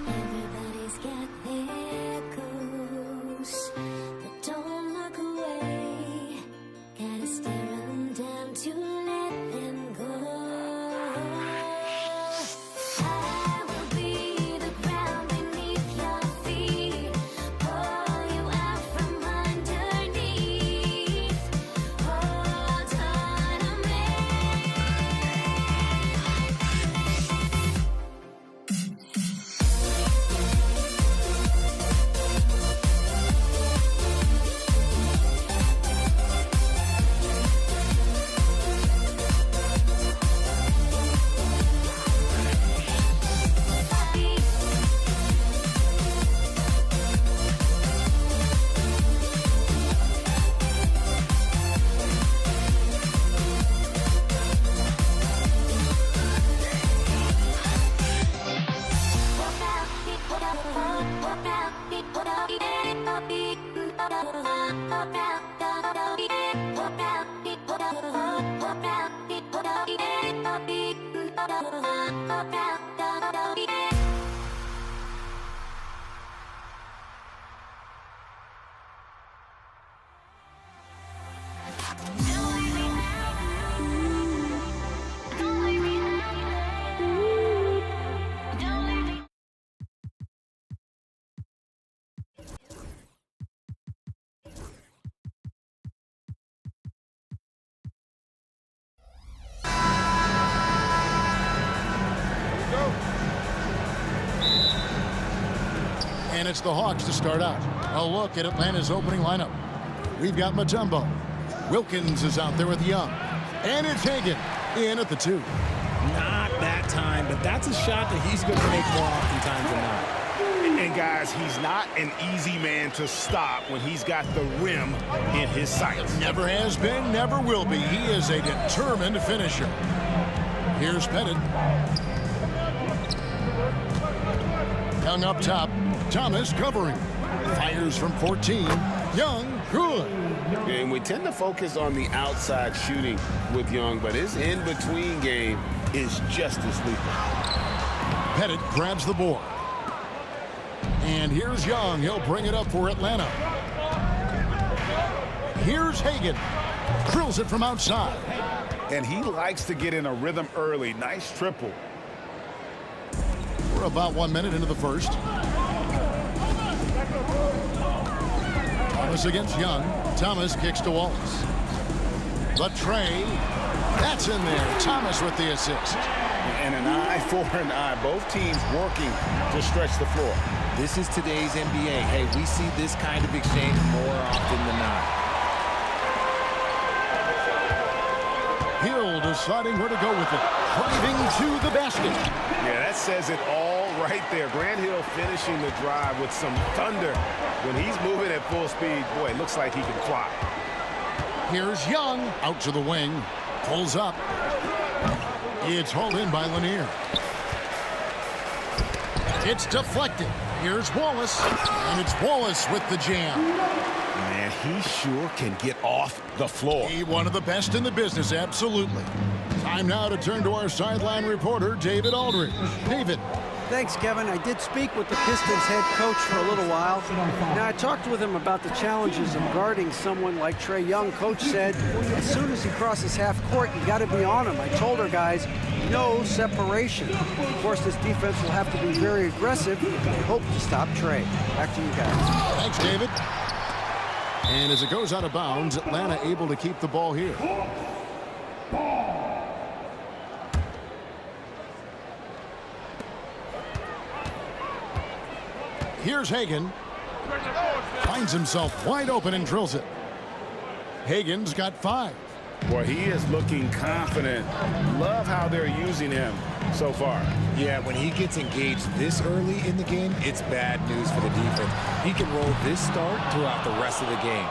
Everybody's got their goals, but don't look away. Gotta stare them down to let them go. I will be the ground beneath your feet, pull you out from underneath. Hold on to me. And it's the Hawks to start out. A look at Atlanta's opening lineup. We've got Mutombo. Wilkins is out there with Young. And it's Hagan in at the 2. Not that time, but that's a shot that he's going to make more oftentimes than not. And guys, he's not an easy man to stop when he's got the rim in his sights. Never has been, never will be. He is a determined finisher. Here's Pettit. Young up top. Thomas covering. Fires from 14. Young, good. And we tend to focus on the outside shooting with Young, but his in-between game is just as lethal. Pettit grabs the board. And here's Young. He'll bring it up for Atlanta. Here's Hagan. Drills it from outside. And he likes to get in a rhythm early. Nice triple. We're about 1 minute into the first. Thomas against Young. Thomas kicks to Wallace. The tray. That's in there. Thomas with the assist. And an eye for an eye. Both teams working to stretch the floor. This is today's NBA. Hey, we see this kind of exchange more often than not. Hill deciding where to go with it. Driving to the basket. Yeah, that says it all right there. Grant Hill finishing the drive with some thunder. When he's moving at full speed, boy, it looks like he can fly. Here's Young. Out to the wing. Pulls up. It's hauled in by Lanier. It's deflected. Here's Wallace, and it's Wallace with the jam. Man, he sure can get off the floor. He one of the best in the business, absolutely. Time now to turn to our sideline reporter, David Aldridge. David. Thanks, Kevin. I did speak with the Pistons head coach for a little while. Now, I talked with him about the challenges of guarding someone like Trae Young. Coach said, as soon as he crosses half court, you got to be on him. I told our guys, no separation. Of course, this defense will have to be very aggressive. I hope to stop Trae. Back to you guys. Thanks, David. And as it goes out of bounds, Atlanta able to keep the ball here. Here's Hagan. Finds himself wide open and drills it. Hagan's got 5. Boy, he is looking confident. Love how they're using him so far. Yeah, when he gets engaged this early in the game, it's bad news for the defense. He can roll this start throughout the rest of the game.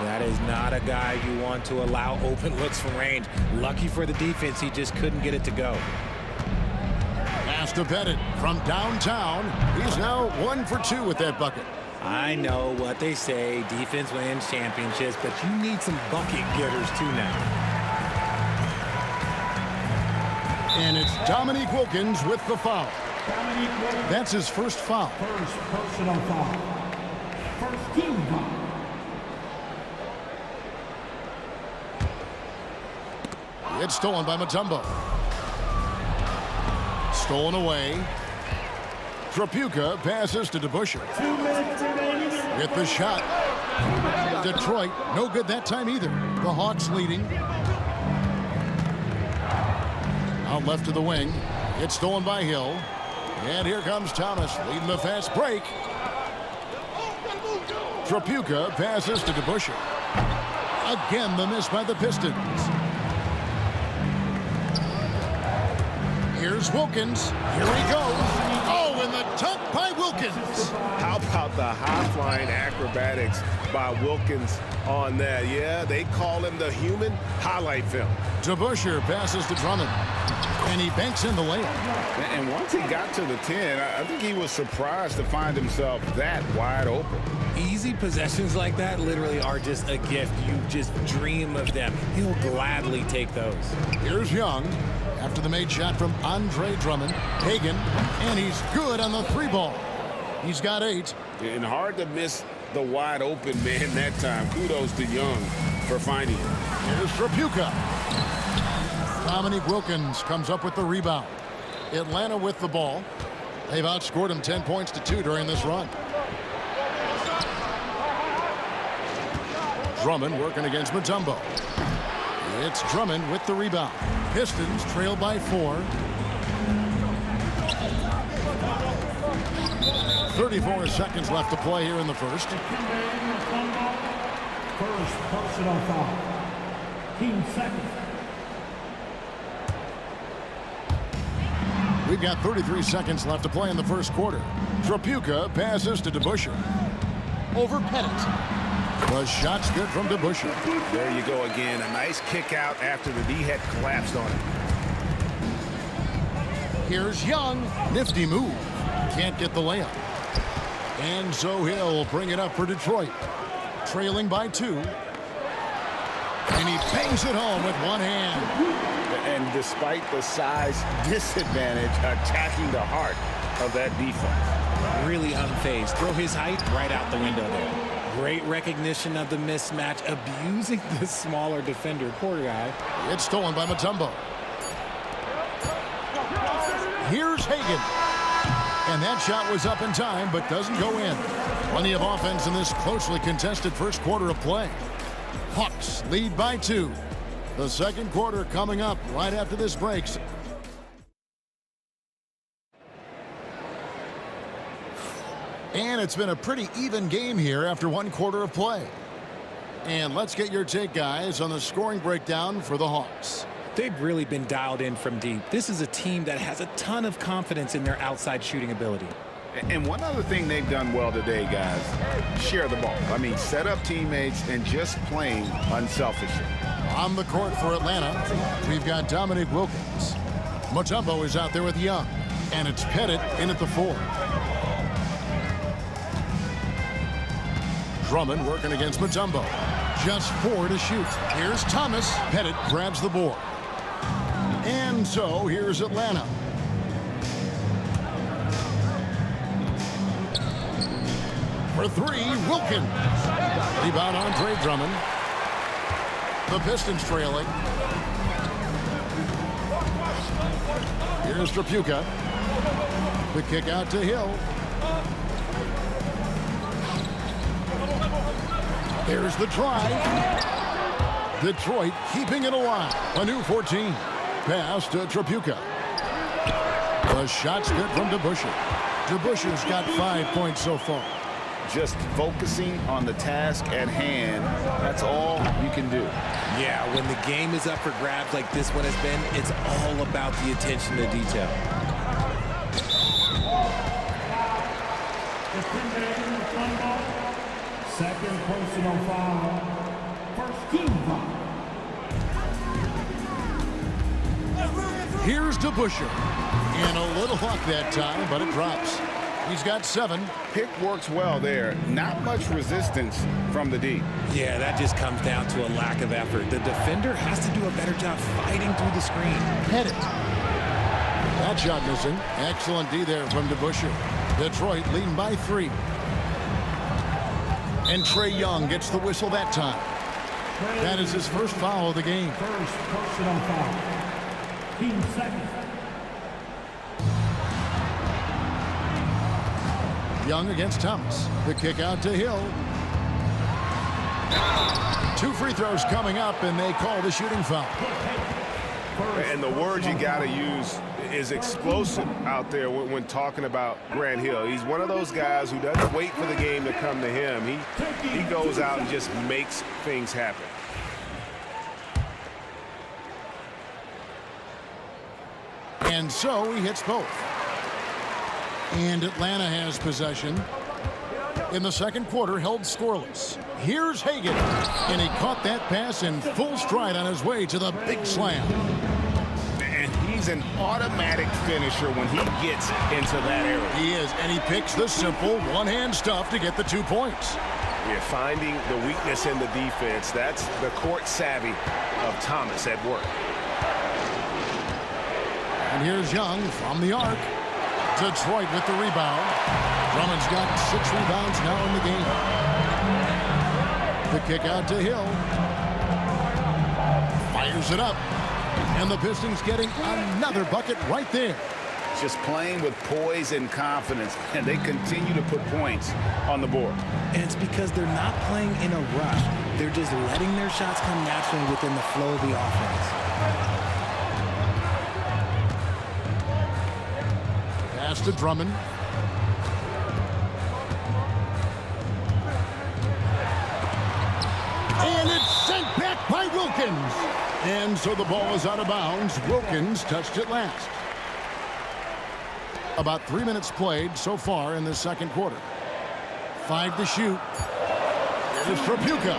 That is not a guy you want to allow open looks from range. Lucky for the defense, he just couldn't get it to go. Pass to Bennett from downtown. He's now 1 for 2 with that bucket. I know what they say, defense wins championships, but you need some bucket getters too now. And it's Dominique Wilkins with the foul. That's his first foul. First personal foul. First team foul. It's stolen by Mutombo. Stolen away. Trapuka passes to DeBusschere. With the shot. Detroit, no good that time either. The Hawks leading. Out left to the wing. It's stolen by Hill. And here comes Thomas leading the fast break. Trapuka passes to DeBusschere. Again, the miss by the Pistons. Here's Wilkins. Here he goes. Oh, and the dunk by Wilkins. How about the high-flying acrobatics by Wilkins on that? Yeah, they call him the human highlight film. DeBusschere passes to Drummond. And he banks in the layup. And once he got to the 10, I think he was surprised to find himself that wide open. Easy possessions like that literally are just a gift. You just dream of them. He'll gladly take those. Here's Young. After the made shot from Andre Drummond. Hagan. And he's good on the 3-ball. He's got 8. And hard to miss the wide open man that time. Kudos to Young for finding him. Here's Trapuka. Dominique Wilkins comes up with the rebound. Atlanta with the ball. They've outscored him 10 points to 2 during this run. Drummond working against Mutombo. It's Drummond with the rebound. Pistons trail by 4. 34 seconds left to play here in the first. First personal foul. Team second. We've got 33 seconds left to play in the first quarter. Trapuka passes to DeBusschere. Over Pettit. The shot's good from DeBusschere. There you go again. A nice kick out after the D had collapsed on him. Here's Young. Nifty move. Can't get the layup. And so he'll bring it up for Detroit. Trailing by 2. And he bangs it home with one hand. And despite the size disadvantage, attacking the heart of that defense. Really unfazed. Throw his height right out the window there. Great recognition of the mismatch, abusing the smaller defender. Poor guy. It's stolen by Mutombo. Here's Hagan. And that shot was up in time, but doesn't go in. Plenty of offense in this closely contested first quarter of play. Hawks lead by 2. The second quarter coming up right after this breaks. And it's been a pretty even game here after one quarter of play. And let's get your take, guys, on the scoring breakdown for the Hawks. They've really been dialed in from deep. This is a team that has a ton of confidence in their outside shooting ability. And one other thing they've done well today, guys, share the ball. I mean, set up teammates and just playing unselfishly. On the court for Atlanta, we've got Dominique Wilkins. Mutombo is out there with Young. And it's Pettit in at the 4. Drummond working against Mutombo. Just 4 to shoot. Here's Thomas. Pettit grabs the board. And so here's Atlanta. For 3, Wilkins. Rebound Andre Drummond. The Pistons trailing. Here's Trapuka. The kick out to Hill. There's the try. Detroit keeping it alive. A new 14. Pass to Trapuka. The shot's good from DeBusschere. DeBusschere's got 5 points so far. Just focusing on the task at hand, that's all you can do. Yeah, when the game is up for grabs like this one has been, it's all about the attention to detail. Second personal foul. First team foul. Here's DeBusschere. And a little luck that time, but it drops. He's got 7. Pick works well there. Not much resistance from the D. Yeah, that just comes down to a lack of effort. The defender has to do a better job fighting through the screen. Pettit. That shot missing. Excellent D there from DeBusschere. Detroit leading by 3. And Trae Young gets the whistle that time. That is his first foul of the game. First personal foul. Team second. Young against Thomas. The kick out to Hill. 2 free throws coming up, and they call the shooting foul. And the word you got to use is explosive out there when talking about Grant Hill. He's one of those guys who doesn't wait for the game to come to him. He goes out and just makes things happen. And so he hits both. And Atlanta has possession. In the second quarter, held scoreless. Here's Hagan. And he caught that pass in full stride on his way to the big slam. And he's an automatic finisher when he gets into that area. He is, and he picks the simple one-hand stuff to get the 2 points. You're finding the weakness in the defense. That's the court savvy of Thomas at work. And here's Young from the arc. Detroit with the rebound. Drummond's got 6 rebounds now in the game. The kick out to Hill. Fires it up. And the Pistons getting another bucket right there. Just playing with poise and confidence, and they continue to put points on the board. And it's because they're not playing in a rush. They're just letting their shots come naturally within the flow of the offense. Pass to Drummond. And it's sent back by Wilkins. And so the ball is out of bounds. Wilkins touched it last. About 3 minutes played so far in the second quarter. 5 to shoot. Here's Trapuka.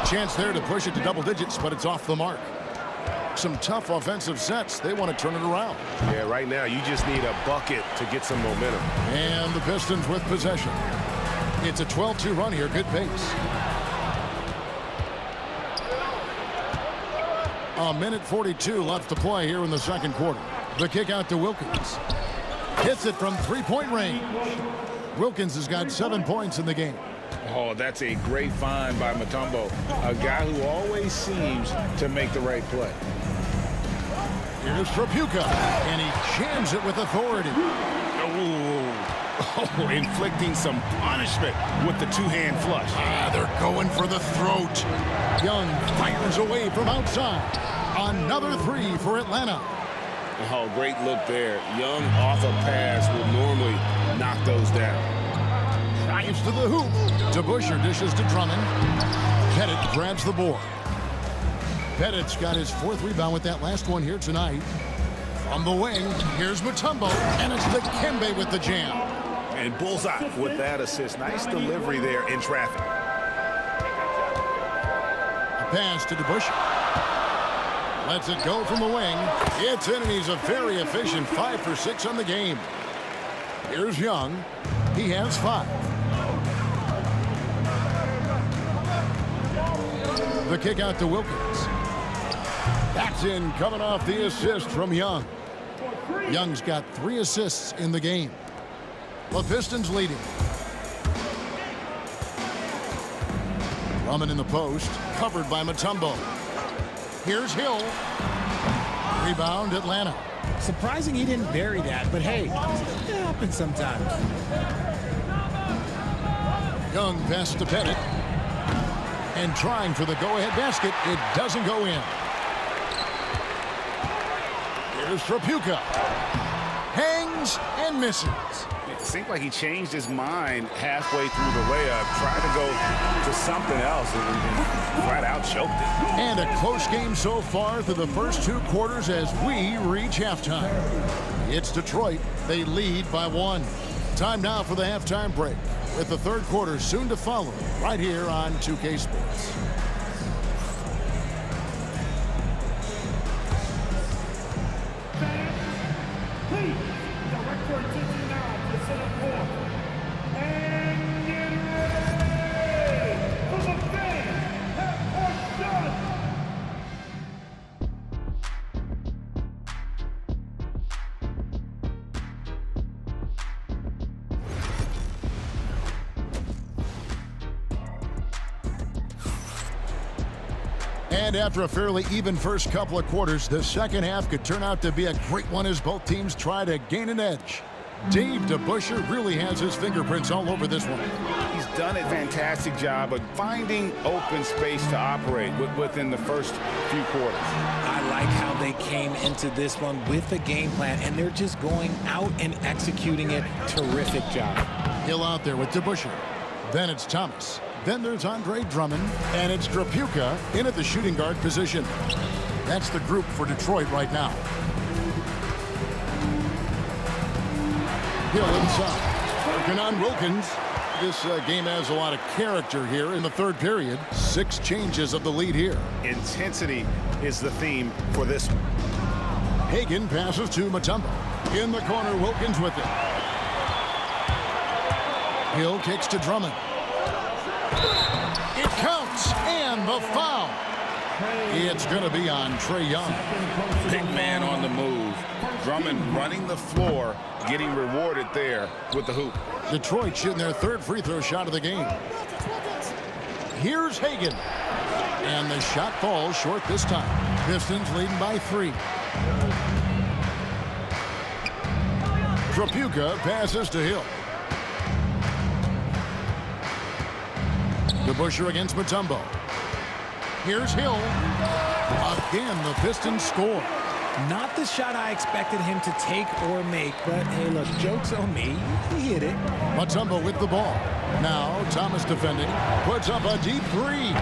A chance there to push it to double digits, but it's off the mark. Some tough offensive sets. They want to turn it around. Yeah, right now you just need a bucket to get some momentum. And the Pistons with possession. It's a 12-2 run here. Good pace. A minute 42 left to play here in the second quarter. The kick out to Wilkins. Hits it from three-point range. Wilkins has got 7 points in the game. Oh, that's a great find by Mutombo. A guy who always seems to make the right play. Here's Trapuka, and he jams it with authority. Oh, inflicting some punishment with the two-hand flush. They're going for the throat. Young fires away from outside. Another 3 for Atlanta. Oh, great look there. Young off a pass would normally knock those down. Drives to the hoop. DeBusschere dishes to Drummond. Pettit grabs the board. Pettit's got his 4th rebound with that last one here tonight. From the wing, here's Mutombo, and it's Dikembe with the jam. And bullseye with that assist. Nice delivery there in traffic. A pass to DeBusschere. Lets it go from the wing. It's in, and he's a very efficient 5 for 6 on the game. Here's Young. He has 5. The kick out to Wilkins. That's in, coming off the assist from Young. Young's got 3 assists in the game. The Pistons leading. Drummond in the post, covered by Mutombo. Here's Hill. Rebound, Atlanta. Surprising he didn't bury that, but hey, it happens sometimes. Young passes to Bennett. And trying for the go-ahead basket. It doesn't go in. Here's Trapuka. Hangs and misses. It seemed like he changed his mind halfway through the layup, tried to go to something else, and flat out choked it. And a close game so far through the first 2 quarters as we reach halftime. It's Detroit. They lead by 1. Time now for the halftime break, with the 3rd quarter soon to follow right here on 2K Sports. Please, direct your attention now to center court. And get ready for the fan half-court shot. And after a fairly even first couple of quarters, the second half could turn out to be a great one as both teams try to gain an edge. Dave DeBusschere really has his fingerprints all over this one. He's done a fantastic job of finding open space to operate within the first few quarters. I like how they came into this one with a game plan, and they're just going out and executing it. Terrific job. Hill out there with DeBusschere. Then it's Thomas. Then there's Andre Drummond, and it's Trapuka in at the shooting guard position. That's the group for Detroit right now. Hill inside, working on Wilkins. This game has a lot of character here in the 3rd period. 6 changes of the lead here. Intensity is the theme for this one. Hagan passes to Mutombo. In the corner, Wilkins with it. Hill kicks to Drummond. It counts, and the foul. It's going to be on Trae Young. Big man on the move. Drummond running the floor, getting rewarded there with the hoop. Detroit shooting their 3rd free throw shot of the game. Here's Hagan. And the shot falls short this time. Pistons leading by 3. Trapuka passes to Hill. DeBusschere against Mutombo. Here's Hill. Again, the Pistons score. Not the shot I expected him to take or make, but hey, look, joke's on me. He hit it. Mutombo with the ball. Now Thomas defending. Puts up a deep 3.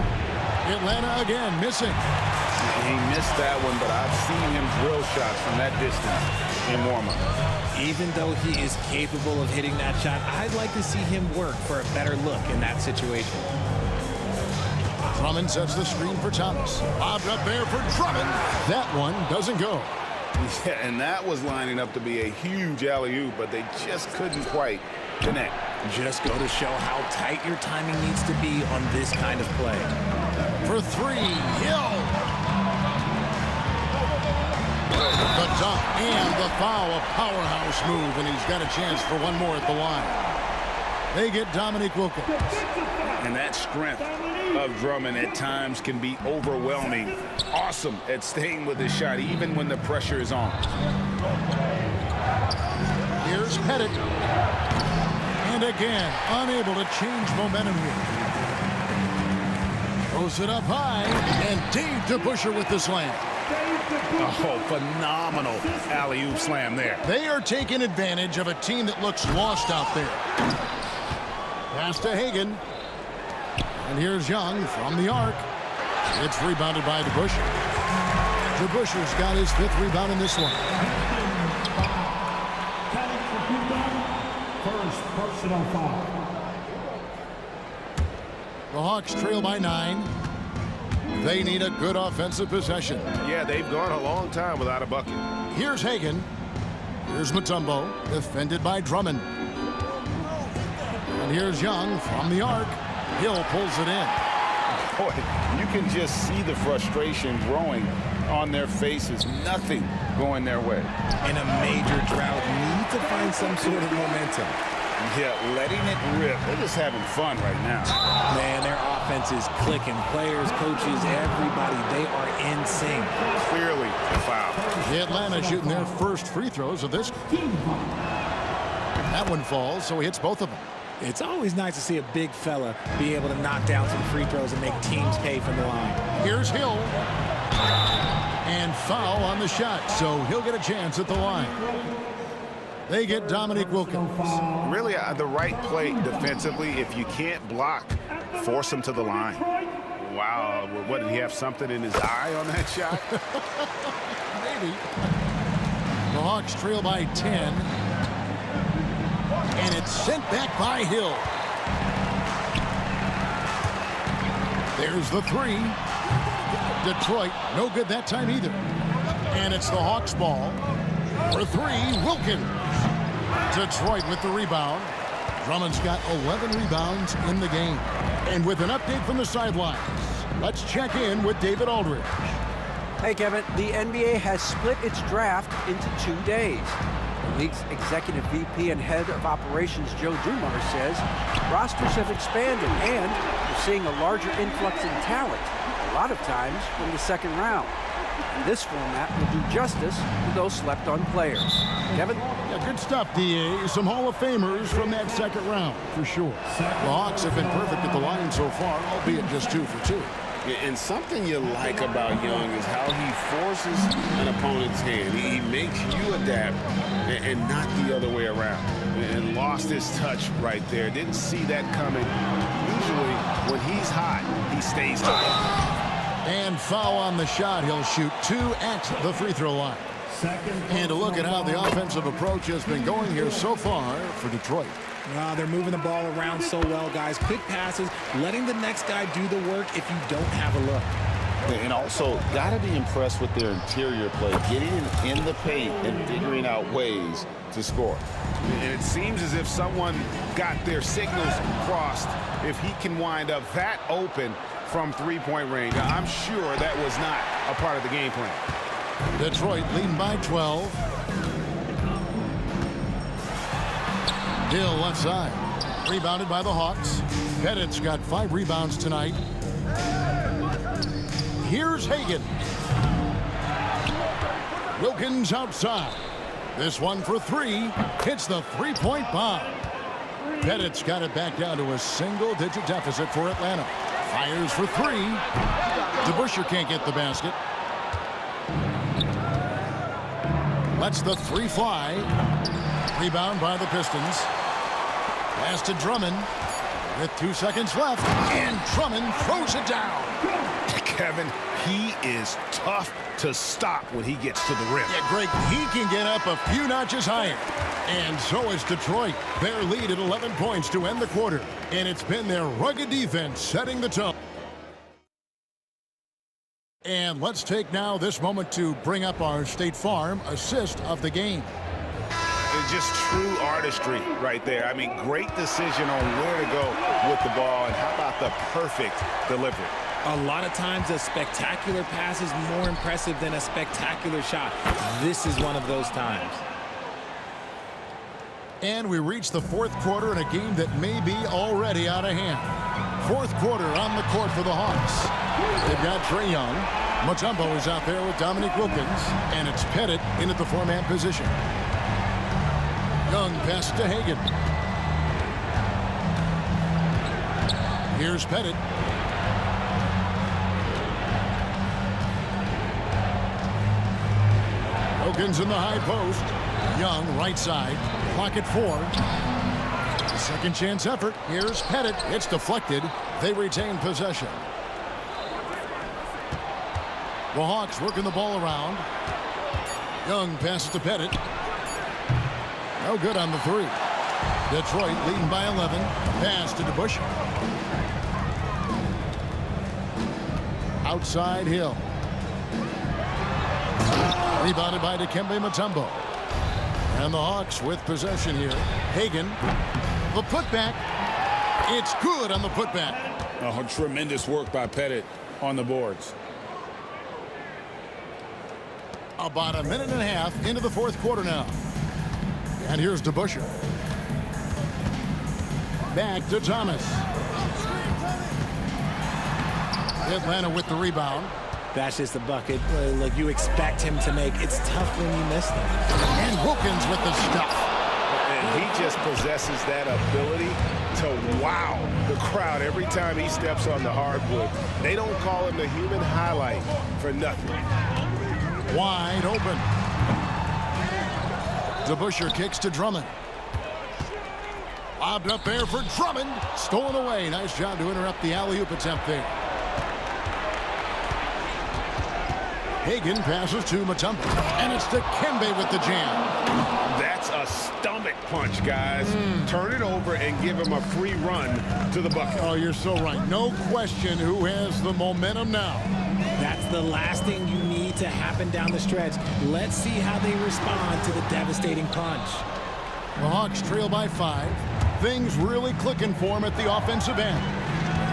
Atlanta again missing. He missed that one, but I've seen him drill shots from that distance in warm-up. Even though he is capable of hitting that shot, I'd like to see him work for a better look in that situation. Drummond sets the screen for Thomas. Bobbed up there for Drummond. That one doesn't go. Yeah, and that was lining up to be a huge alley-oop, but they just couldn't quite connect. Just go to show how tight your timing needs to be on this kind of play. For 3, Hill. The dunk and the foul, a powerhouse move, and he's got a chance for one more at the line. They get Dominique Wilkins. And that strength of Drummond at times can be overwhelming. Awesome at staying with his shot, even when the pressure is on. Here's Pettit. And again, unable to change momentum here. Throws it up high, and Dave DeBusschere with the slam. Oh, phenomenal alley-oop slam there. They are taking advantage of a team that looks lost out there. Pass to Hagan. And here's Young from the arc. It's rebounded by DeBusschere. DeBusschere's got his 5th rebound in this one. First personal foul. The Hawks trail by 9. They need a good offensive possession. Yeah, they've gone a long time without a bucket. Here's Hagan. Here's Mutombo, defended by Drummond. And here's Young from the arc. Hill pulls it in. Boy, you can just see the frustration growing on their faces. Nothing going their way. In a major drought, need to find some sort of momentum. Yeah, letting it rip. They're just having fun right now. Man, their offense is clicking. Players, coaches, everybody, they are in sync. Clearly a foul. Atlanta shooting their first free throws of this. That one falls, so he hits both of them. It's always nice to see a big fella be able to knock down some free throws and make teams pay from the line. Here's Hill. And foul on the shot, so he'll get a chance at the line. They get Dominique Wilkins. Really the right play defensively. If you can't block, force him to the line. Wow, what, did he have something in his eye on that shot? Maybe. The Hawks trail by 10. And it's sent back by Hill. There's the three. Detroit, no good that time either. And it's the Hawks ball. For three, Wilkins. Detroit with the rebound. Drummond's got 11 rebounds in the game. And with an update from the sidelines, let's check in with David Aldridge. Hey, Kevin, the NBA has split its draft into 2 days. The league's executive VP and head of operations, Joe Dumars, says rosters have expanded and we're seeing a larger influx in talent, a lot of times from the second round. And this format will do justice to those slept-on players. Kevin? Yeah, good stuff, D.A. Some Hall of Famers from that second round, for sure. The Hawks have been perfect at the line so far, albeit just 2 for 2. And something you like about Young is how he forces an opponent's hand. He makes you adapt and not the other way around. And lost his touch right there. Didn't see that coming. Usually, when he's hot, he stays hot. And foul on the shot. He'll shoot 2 at the free throw line. And a look at how the offensive approach has been going here so far for Detroit. They're moving the ball around so well, guys. Quick passes, letting the next guy do the work if you don't have a look. And also, got to be impressed with their interior play, getting in the paint and figuring out ways to score. And it seems as if someone got their signals crossed. If he can wind up that open from three-point range, I'm sure that was not a part of the game plan. Detroit leading by 12. Hill left side. Rebounded by the Hawks. Pettit's got 5 rebounds tonight. Here's Hagan. Wilkins outside. This one for 3. Hits the three-point bomb. Pettit's got it back down to a single-digit deficit for Atlanta. Fires for 3. DeBusschere can't get the basket. Lets the 3 fly. Rebound by the Pistons. Pass to Drummond with 2 seconds left. And Drummond throws it down. Kevin, he is tough to stop when he gets to the rim. Yeah, Greg, he can get up a few notches higher. And so is Detroit. Their lead at 11 points to end the quarter. And it's been their rugged defense setting the tone. And let's take now this moment to bring up our State Farm assist of the game. It's just true artistry right there. I mean, great decision on where to go with the ball, and how about the perfect delivery? A lot of times a spectacular pass is more impressive than a spectacular shot. This is one of those times. And we reach the 4th quarter in a game that may be already out of hand. 4th quarter on the court for the Hawks. They've got Trae Young. Mutombo is out there with Dominique Wilkins. And it's Pettit in at the 4-man position. Young pass to Hagan. Here's Pettit. Wilkins in the high post. Young right side. Clock at 4. Second chance effort. Here's Pettit. It's deflected. They retain possession. The Hawks working the ball around. Young passes to Pettit. No good on the 3. Detroit leading by 11. Pass to DeBusschere. Outside Hill. Rebounded by Dikembe Mutombo. And the Hawks with possession here. Hagan. The putback. It's good on the putback. Oh, tremendous work by Pettit on the boards. About a minute and a half into the fourth quarter now. And here's DeBusschere. Back to Thomas. Atlanta with the rebound. That's just the bucket like you expect him to make. It's tough when you miss them. And Wilkins with the stuff. And he just possesses that ability to wow the crowd every time he steps on the hardwood. They don't call him the human highlight for nothing. Wide open. DeBusschere kicks to Drummond. Lobbed up there for Drummond. Stolen away. Nice job to interrupt the alley-oop attempt there. Hagan passes to Mutombo. And it's Dikembe with the jam. That's a stomach punch, guys. Turn it over and give him a free run to the bucket. Oh, you're so right. No question who has the momentum now. That's the last thing you need to happen down the stretch. Let's see how they respond to the devastating punch. The Hawks trail by 5. Things really clicking for them at the offensive end.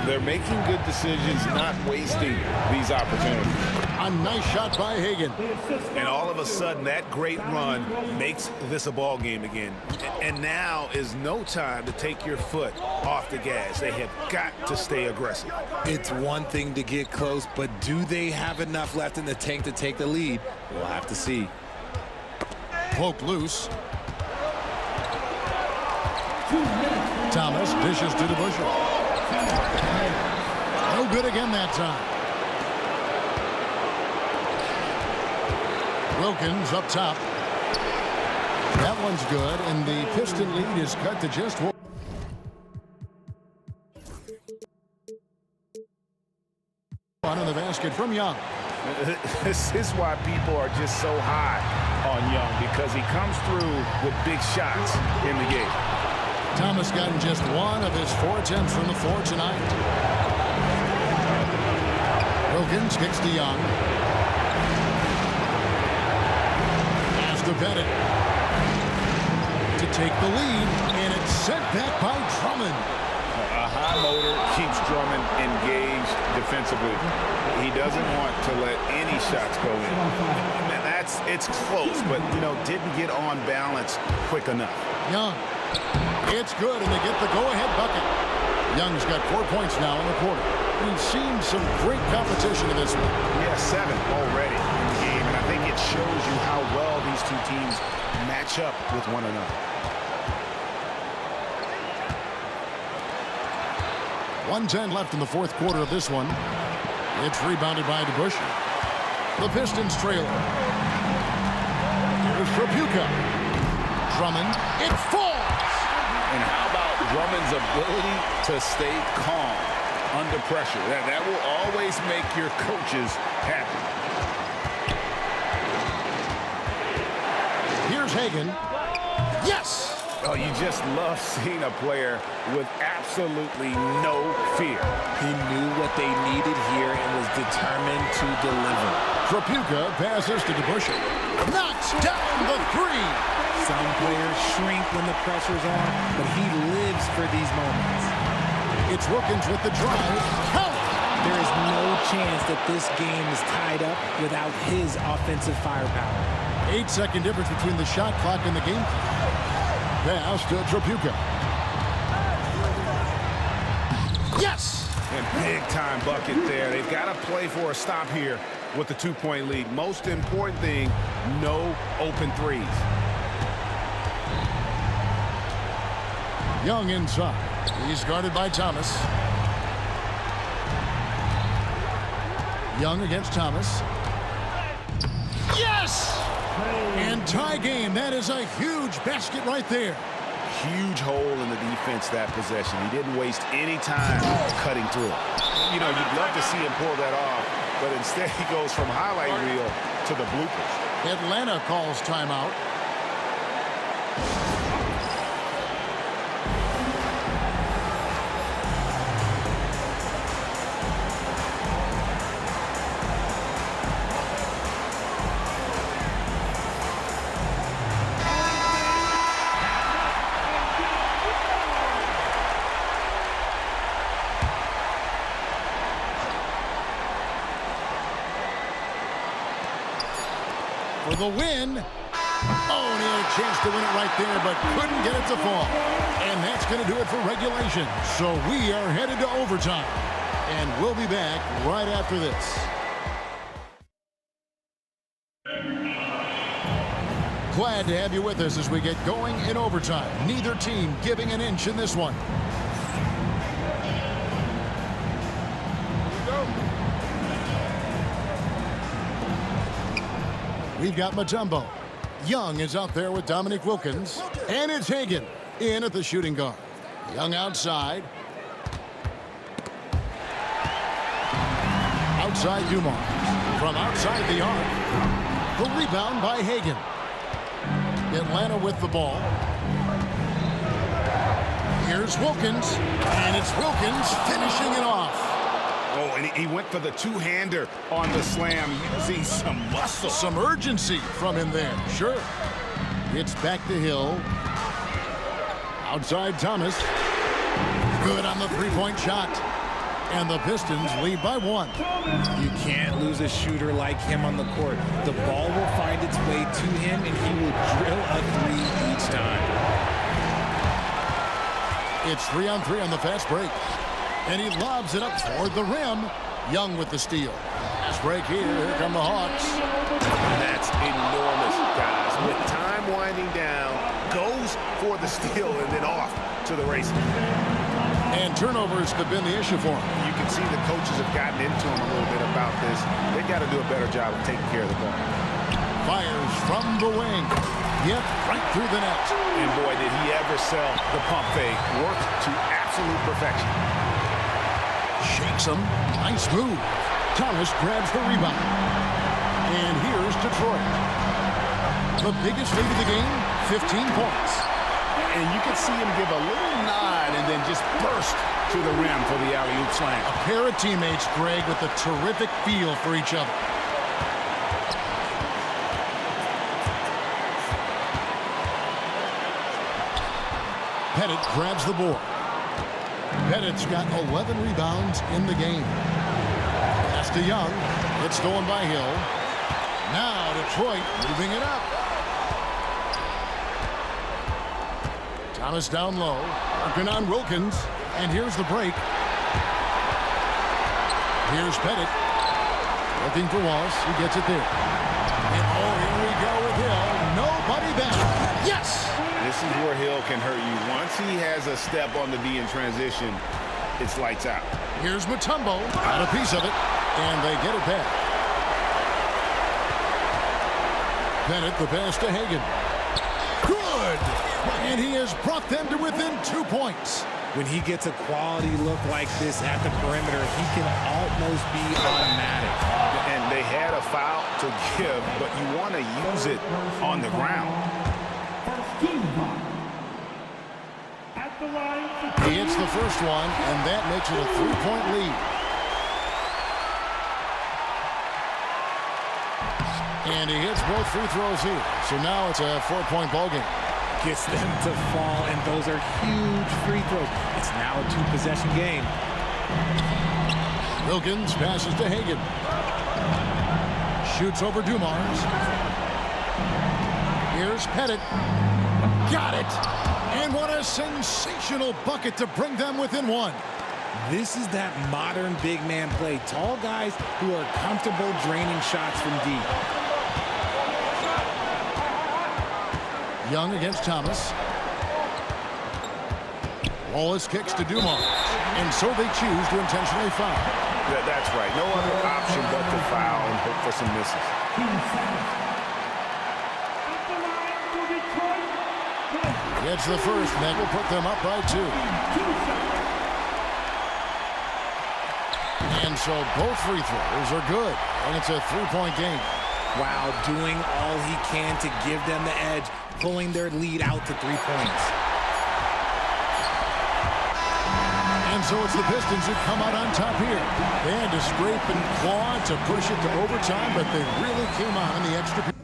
They're making good decisions, not wasting these opportunities. A nice shot by Hagan. And all of a sudden, that great run makes this a ball game again. And now is no time to take your foot off the gas. They have got to stay aggressive. It's one thing to get close, but do they have enough left in the tank to take the lead? We'll have to see. Poke loose. Thomas dishes to DeBusschere. No good again that time. Wilkins up top. That one's good, and the Piston lead is cut to just one. On the basket from Young. This is why people are just so high on Young, because he comes through with big shots in the game. Thomas gotten just one of his 4 attempts from the floor tonight. Wilkins kicks to Young. Pass to Pettit. To take the lead, and it's sent back by Drummond. A high motor keeps Drummond engaged defensively. He doesn't want to let any shots go in. And it's close, but, didn't get on balance quick enough. Young. It's good, and they get the go-ahead bucket. Young's got 4 points now in the quarter. We've seen some great competition in this one. Yeah, 7 already in the game, and I think it shows you how well these two teams match up with one another. 1:10 left in the fourth quarter of this one. It's rebounded by DeBusschere. The Pistons trailer. Here's Trapuka. Drummond. It falls! And how about Drummond's ability to stay calm under pressure? That will always make your coaches happy. Here's Hagan. Yes! Oh, you just love seeing a player with absolutely no fear. He knew what they needed here and was determined to deliver. Trapuka passes to DeBusschere. Knocks down the 3. Some players shrink when the pressure's on, but he lives for these moments. It's Wilkins with the drive. Count! There is no chance that this game is tied up without his offensive firepower. 8-second difference between the shot clock and the game clock. Pass to Trapuka. Yes! And big-time bucket there. They've got to play for a stop here with the 2-point lead. Most important thing, no open threes. Young inside. He's guarded by Thomas. Young against Thomas. Yes! And tie game. That is a huge basket right there. Huge hole in the defense that possession. He didn't waste any time cutting through. You'd love to see him pull that off, but instead he goes from highlight reel to the bloopers. Atlanta calls timeout. the win. Oh, and he had a chance to win it right there, but couldn't get it to fall. And that's going to do it for regulation. So we are headed to overtime. And we'll be back right after this. Glad to have you with us as we get going in overtime. Neither team giving an inch in this one. We've got Mutombo. Young is out there with Dominique Wilkins. And it's Hagan in at the shooting guard. Young outside. Outside Dumars. From outside the arc. The rebound by Hagan. Atlanta with the ball. Here's Wilkins. And it's Wilkins finishing it off. Oh, and he went for the two-hander on the slam, using some muscle. Some urgency from him there, sure. It's back to Hill. Outside Thomas. Good on the three-point shot. And the Pistons lead by 1. You can't lose a shooter like him on the court. The ball will find its way to him, and he will drill a three each time. It's 3-on-3 on the fast break. And he lobs it up toward the rim. Young with the steal. Fast break here. Here come the Hawks. That's enormous, guys. With time winding down, goes for the steal and then off to the races. And turnovers have been the issue for him. You can see the coaches have gotten into him a little bit about this. They've got to do a better job of taking care of the ball. Fires from the wing. Yep, right through the net. And boy, did he ever sell the pump fake. Worked to absolute perfection. Shakes him. Nice move. Thomas grabs the rebound. And here's Detroit. The biggest lead of the game, 15 points. And you can see him give a little nod and then just burst to the rim for the alley-oop slam. A pair of teammates, Greg, with a terrific feel for each other. Pettit grabs the board. Pettit's got 11 rebounds in the game. Pass to Young. It's stolen by Hill. Now Detroit moving it up. Thomas down low. Working on Wilkins. And here's the break. Here's Pettit. Looking for Wallace. He gets it there. And oh, here we go with Hill. Nobody back. Yes! This is where Hill can hurt you. Once he has a step on the D in transition, it's lights out. Here's Mutombo. Got a piece of it. And they get it back. Pettit, the pass to Hagan. Good! And he has brought them to within 2 points. When he gets a quality look like this at the perimeter, he can almost be automatic. And they had a foul to give, but you want to use it on the ground. He hits the first one, and that makes it a 3-point lead. And he hits both free throws here. So now it's a 4-point ball game. Gets them to fall, and those are huge free throws. It's now a 2-possession game. Wilkins passes to Hagan. Shoots over Dumars. Here's Pettit. Got it! And what a sensational bucket to bring them within 1. This is that modern big man play. Tall guys who are comfortable draining shots from deep. Young against Thomas. Wallace kicks to Dumars. And so they choose to intentionally foul. That's right. No other option but to foul and hope for some misses. Gets the first, and that will put them up by 2. And so both free throws are good, and it's a 3-point game. Wow, doing all he can to give them the edge, pulling their lead out to 3 points. And so it's the Pistons who come out on top here. They had to scrape and claw to push it to overtime, but they really came out in the extra period.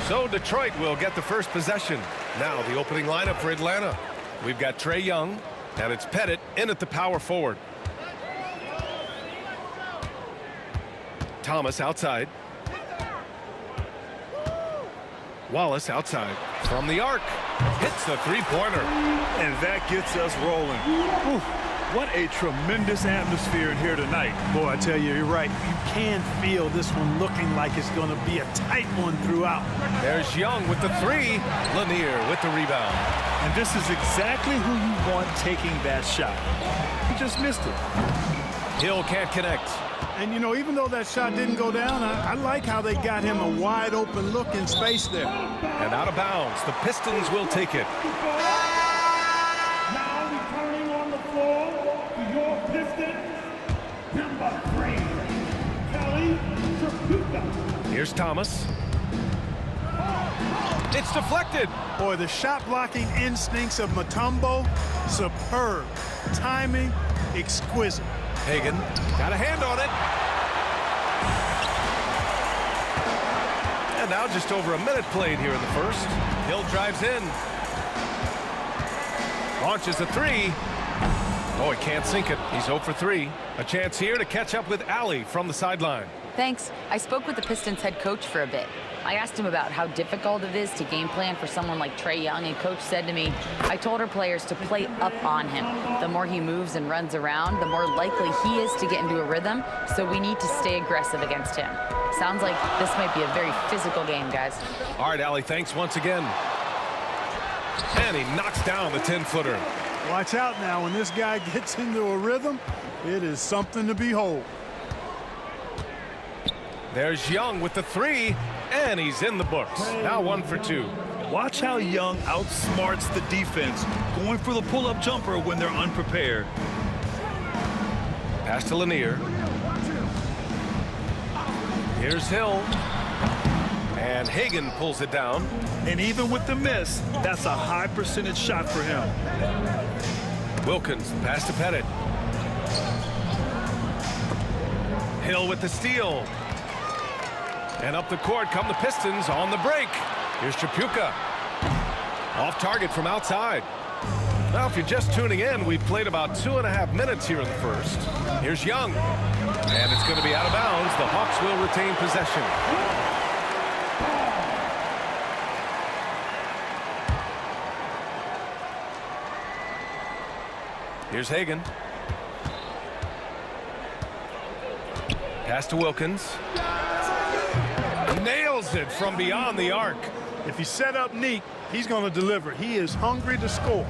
So Detroit will get the first possession. Now the opening lineup for Atlanta. We've got Trae Young, and it's Pettit in at the power forward. Thomas outside. Wallace outside. From the arc. Hits the three-pointer. And that gets us rolling. Whew. What a tremendous atmosphere in here tonight. Boy, I tell you, you're right. You can feel this one looking like it's going to be a tight one throughout. There's Young with the three. Lanier with the rebound. And this is exactly who you want taking that shot. He just missed it. Hill can't connect. And, you know, even though that shot didn't go down, I like how they got him a wide open look in space there. And out of bounds. The Pistons will take it. Now returning on the floor for your Pistons, number 3, Kelly Tripucka. Here's Thomas. It's deflected. Boy, the shot blocking instincts of Mutombo, superb. Timing, exquisite. Hagan got a hand on it. And now just over a minute played here in the first. Hill drives in. Launches a three. Oh, he can't sink it. He's 0 for 3. A chance here to catch up with Allie from the sideline. Thanks. I spoke with the Pistons head coach for a bit. I asked him about how difficult it is to game plan for someone like Trae Young, and coach said to me, I told our players to play up on him. The more he moves and runs around, the more likely he is to get into a rhythm, so we need to stay aggressive against him. Sounds like this might be a very physical game, guys. All right, Allie, thanks once again. And he knocks down the 10-footer. Watch out now. When this guy gets into a rhythm, it is something to behold. There's Young with the three, and he's in the books. Now 1 for 2. Watch how Young outsmarts the defense, going for the pull-up jumper when they're unprepared. Pass to Lanier. Here's Hill. And Hagan pulls it down. And even with the miss, that's a high percentage shot for him. Wilkins, pass to Pettit. Hill with the steal. And up the court come the Pistons on the break. Here's Tripucka. Off target from outside. Now, if you're just tuning in, we've played about 2.5 minutes here in the first. Here's Young. And it's going to be out of bounds. The Hawks will retain possession. Here's Hagan. Pass to Wilkins. Nails it from beyond the arc. If he set up neat, he's going to deliver. He is hungry to score.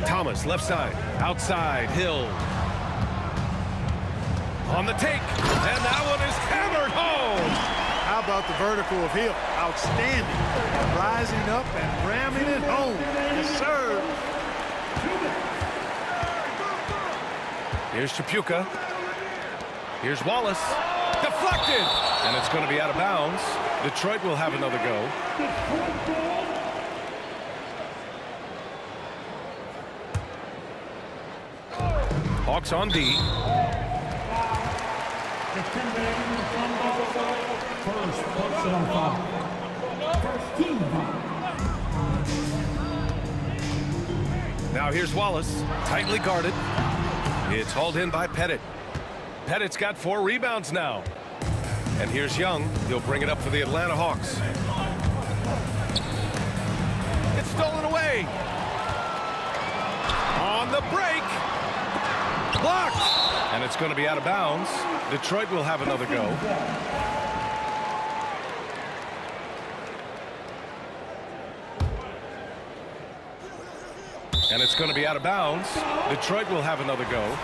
Thomas, left side. Outside, Hill. On the take. And that one is hammered home. How about the vertical of Hill? Outstanding. Rising up and ramming it home. Yes, sir. Here's Tripucka. Here's Wallace. Deflected. And it's going to be out of bounds. Detroit will have another go. Hawks on D. First personal foul. Now here's Wallace, tightly guarded. It's hauled in by Pettit. Pettit's got 4 rebounds now. And here's Young. He'll bring it up for the Atlanta Hawks. It's stolen away. On the break. Blocked. And it's going to be out of bounds. Detroit will have another go. And it's going to be out of bounds. Detroit will have another go.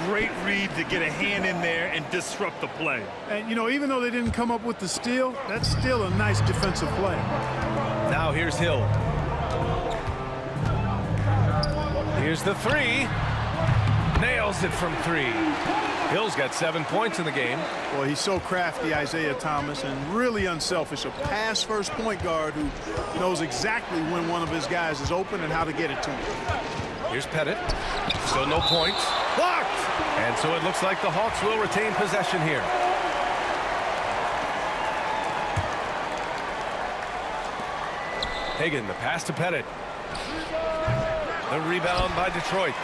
Great read to get a hand in there and disrupt the play. And, you know, even though they didn't come up with the steal, that's still a nice defensive play. Now here's Hill. Here's the 3. Nails it from 3. Hill's got 7 points in the game. Well, he's so crafty, Isaiah Thomas, and really unselfish. A pass-first point guard who knows exactly when one of his guys is open and how to get it to him. Here's Pettit. Still no points. Blocked! And so it looks like the Hawks will retain possession here. Hagan, the pass to Pettit. The rebound by Detroit.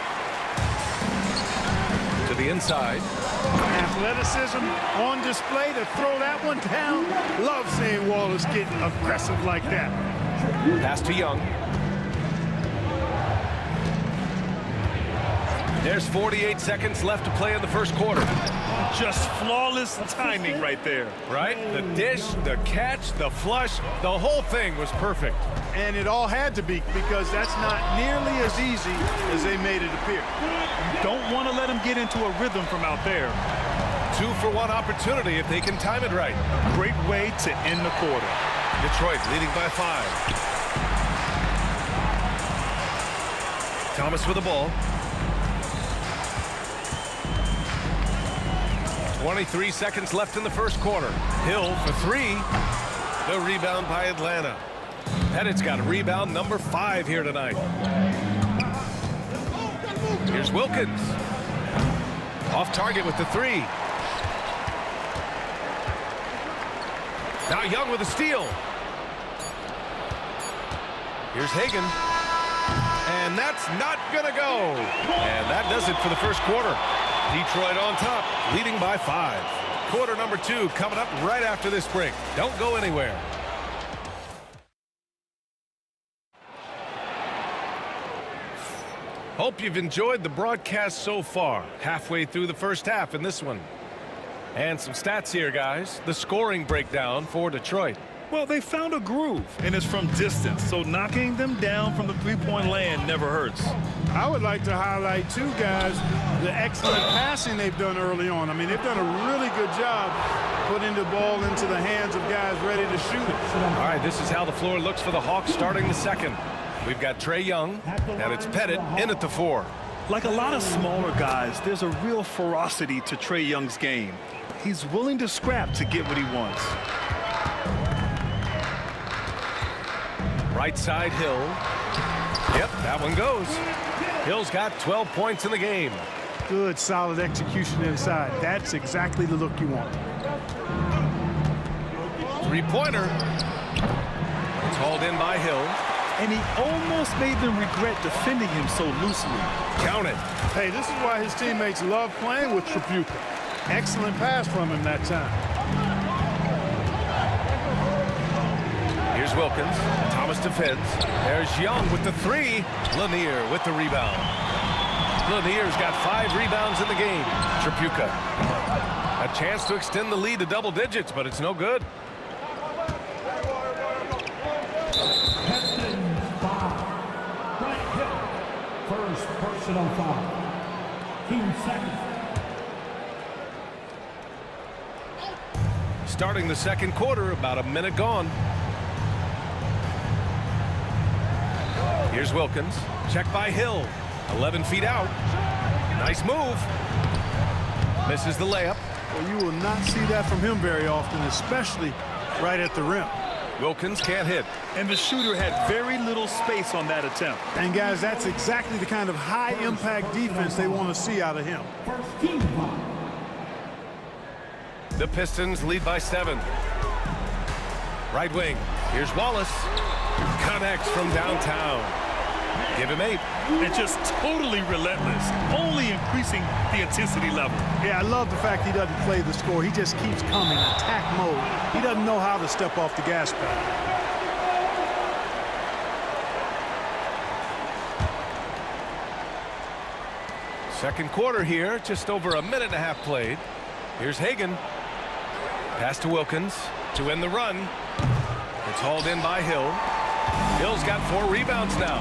To the inside. Athleticism on display to throw that one down. Love seeing Wallace get aggressive like that. Pass to Young. There's 48 seconds left to play in the first quarter. Just flawless timing right there. Right? The dish, the catch, the flush, the whole thing was perfect. And it all had to be, because that's not nearly as easy as they made it appear. You don't want to let him get into a rhythm from out there. 2-for-1 opportunity if they can time it right. Great way to end the quarter. Detroit leading by 5. Thomas with the ball. 23 seconds left in the first quarter. Hill for 3. The rebound by Atlanta. Pettit's got rebound number 5 here tonight. Here's Wilkins. Off target with the 3. Now Young with a steal. Here's Hagan. And that's not gonna go. And that does it for the first quarter. Detroit on top, leading by 5. Quarter number 2 coming up right after this break. Don't go anywhere. Hope you've enjoyed the broadcast so far. Halfway through the first half in this one. And some stats here, guys. The scoring breakdown for Detroit. Well, they found a groove, and it's from distance, so knocking them down from the three-point land never hurts. I would like to highlight, too, guys, the excellent passing they've done early on. I mean, they've done a really good job putting the ball into the hands of guys ready to shoot it. All right, this is how the floor looks for the Hawks starting the second. We've got Trae Young, and it's Pettit in at the 4. Like a lot of smaller guys, there's a real ferocity to Trae Young's game. He's willing to scrap to get what he wants. Right side, Hill. Yep, that one goes. Hill's got 12 points in the game. Good, solid execution inside. That's exactly the look you want. Three-pointer. It's hauled in by Hill. And he almost made them regret defending him so loosely. Count it. Hey, this is why his teammates love playing with Tripucka. Excellent pass from him that time. Here's Wilkins. Thomas defends. There's Young with the 3. Lanier with the rebound. Lanier's got 5 rebounds in the game. Tripucka. A chance to extend the lead to double digits, but it's no good. First personal foul. 2 seconds. Starting the second quarter, about a minute gone. Here's Wilkins. Check by Hill. 11 feet out. Nice move. Misses the layup. Well, you will not see that from him very often, especially right at the rim. Wilkins can't hit. And the shooter had very little space on that attempt. And, guys, that's exactly the kind of high-impact defense they want to see out of him. First team foul. The Pistons lead by 7. Right wing. Here's Wallace. Connects from downtown. Give him 8. And just totally relentless, only increasing the intensity level. Yeah, I love the fact he doesn't play the score. He just keeps coming, attack mode. He doesn't know how to step off the gas pedal. Second quarter here, just over a minute and a half played. Here's Hagan. Pass to Wilkins to end the run. It's hauled in by Hill. Hill's got 4 rebounds now.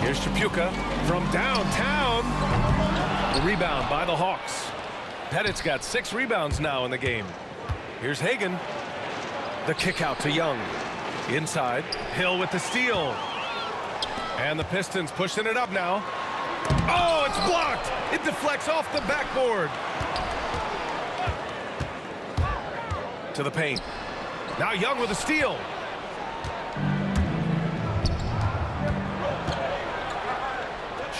Here's Chapuka from downtown. The rebound by the Hawks. Pettit's got 6 rebounds now in the game. Here's Hagan. The kick out to Young. Inside, Hill with the steal. And the Pistons pushing it up now. Oh, it's blocked. It deflects off the backboard. To the paint. Now Young with a steal.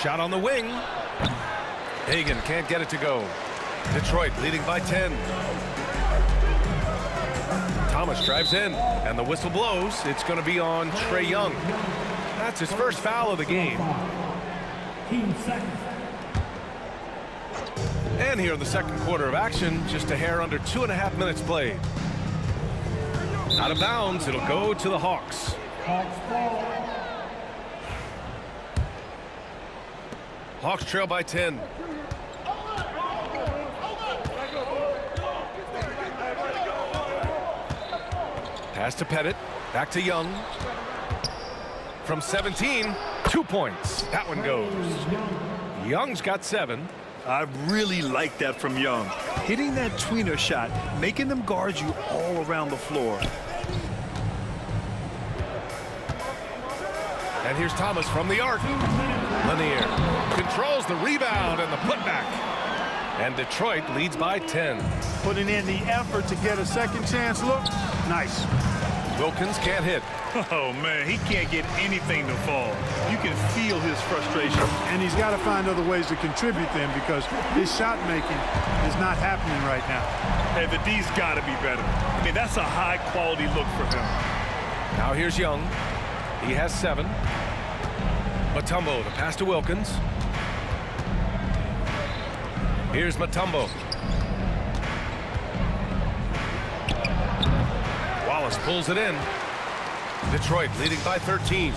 Shot on the wing. Hagan can't get it to go. Detroit leading by 10. Thomas drives in, and the whistle blows. It's going to be on Trae Young. That's his first foul of the game. And here in the second quarter of action, just a hair under 2.5 minutes played. Out of bounds, it'll go to the Hawks. Hawks trail by 10. Pass to Pettit, back to Young. From 17, 2 points. That one goes. Young's got 7. I really like that from Young. Hitting that tweener shot, making them guard you all around the floor. And here's Thomas from the arc. Lanier controls the rebound and the putback. And Detroit leads by 10. Putting in the effort to get a second chance look. Nice. Wilkins can't hit. Oh, man, he can't get anything to fall. You can feel his frustration. And he's got to find other ways to contribute then, because his shot making is not happening right now. Hey, the D's got to be better. I mean, that's a high-quality look for him. Now here's Young. He has 7. Mutombo, the pass to Wilkins. Here's Mutombo. Wallace pulls it in. Detroit leading by 13.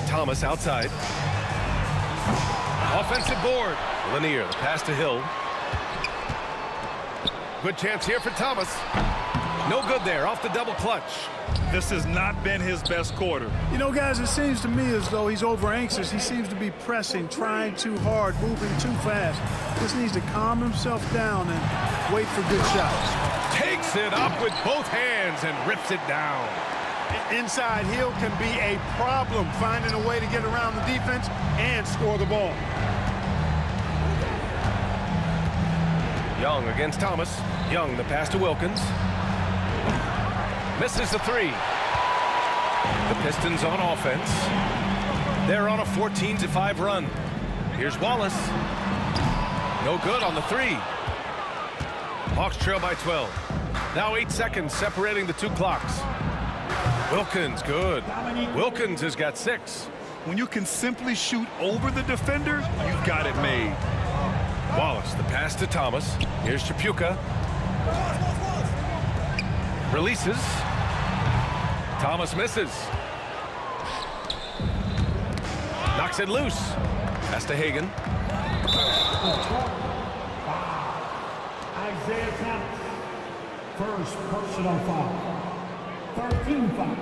Thomas outside. Offensive board. Lanier, the pass to Hill. Good chance here for Thomas. No good there, off the double clutch. This has not been his best quarter. You know, guys, it seems to me as though he's over anxious. He seems to be pressing, trying too hard, moving too fast. Just needs to calm himself down and wait for good shots. Takes it up with both hands and rips it down. Inside, Hill can be a problem, finding a way to get around the defense and score the ball. Young against Thomas. Young, the pass to Wilkins. Misses the 3. The Pistons on offense. They're on a 14-5 run. Here's Wallace. No good on the 3. Hawks trail by 12. Now 8 seconds separating the 2 clocks. Wilkins, good. Wilkins has got 6. When you can simply shoot over the defender, you've got it made. Wallace, the pass to Thomas. Here's Chapuka. Releases. Thomas misses. Knocks it loose. Pass to Hagan. Isaiah Thomas. First personal foul. 13 foul.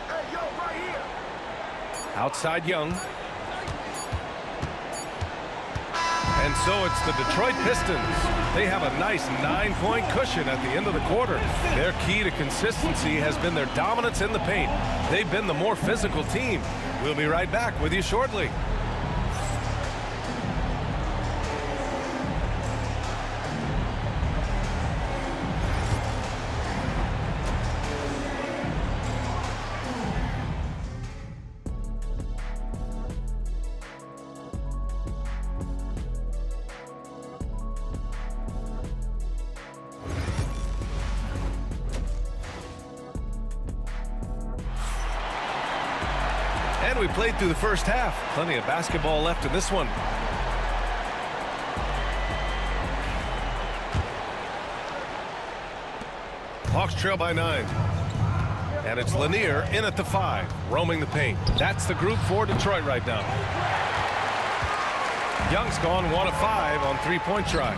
Hey, yo, right here. Outside Young. And so it's the Detroit Pistons. They have a nice 9-point cushion at the end of the quarter. Their key to consistency has been their dominance in the paint. They've been the more physical team. We'll be right back with you shortly. And we played through the first half. Plenty of basketball left in this one. Hawks trail by 9. And it's Lanier in at the 5, roaming the paint. That's the group for Detroit right now. Young's gone 1 of 5 on 3-point tries.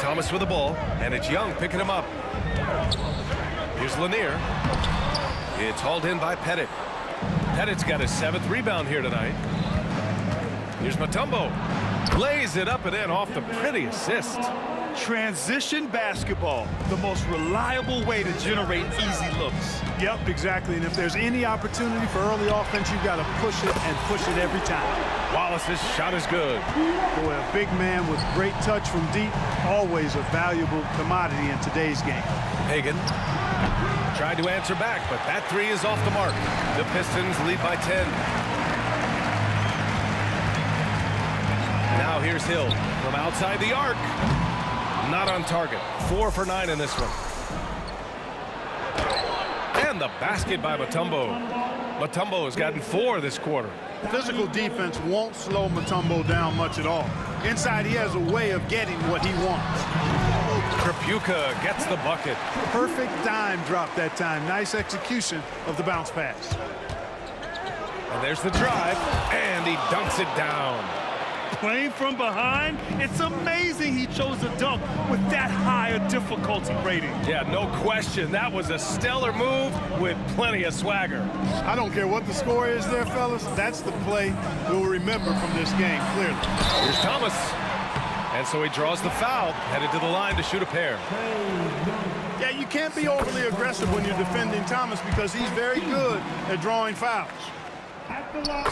Thomas with the ball, and it's Young picking him up. Here's Lanier. It's hauled in by Pettit. Pettit's got his 7th rebound here tonight. Here's Mutombo. Lays it up and in off the pretty assist. Transition basketball, the most reliable way to generate easy looks. Yep, exactly. And if there's any opportunity for early offense, you've got to push it and push it every time. Wallace's shot is good. Boy, a big man with great touch from deep, always a valuable commodity in today's game. Hagan tried to answer back, but that 3 is off the mark. The Pistons lead by 10. Now here's Hill from outside the arc. Not on target. 4 for 9 in this one. And the basket by Mutombo. Mutombo has gotten 4 this quarter. Physical defense won't slow Mutombo down much at all. Inside, he has a way of getting what he wants. Krapuka gets the bucket. Perfect dime drop that time. Nice execution of the bounce pass. And there's the drive, and he dunks it down. Playing from behind, it's amazing he chose to dunk with that high a difficulty rating. Yeah, no question. That was a stellar move with plenty of swagger. I don't care what the score is there, fellas. That's the play we'll remember from this game, clearly. Here's Thomas. And so he draws the foul, headed to the line to shoot a pair. Yeah, you can't be overly aggressive when you're defending Thomas because he's very good at drawing fouls.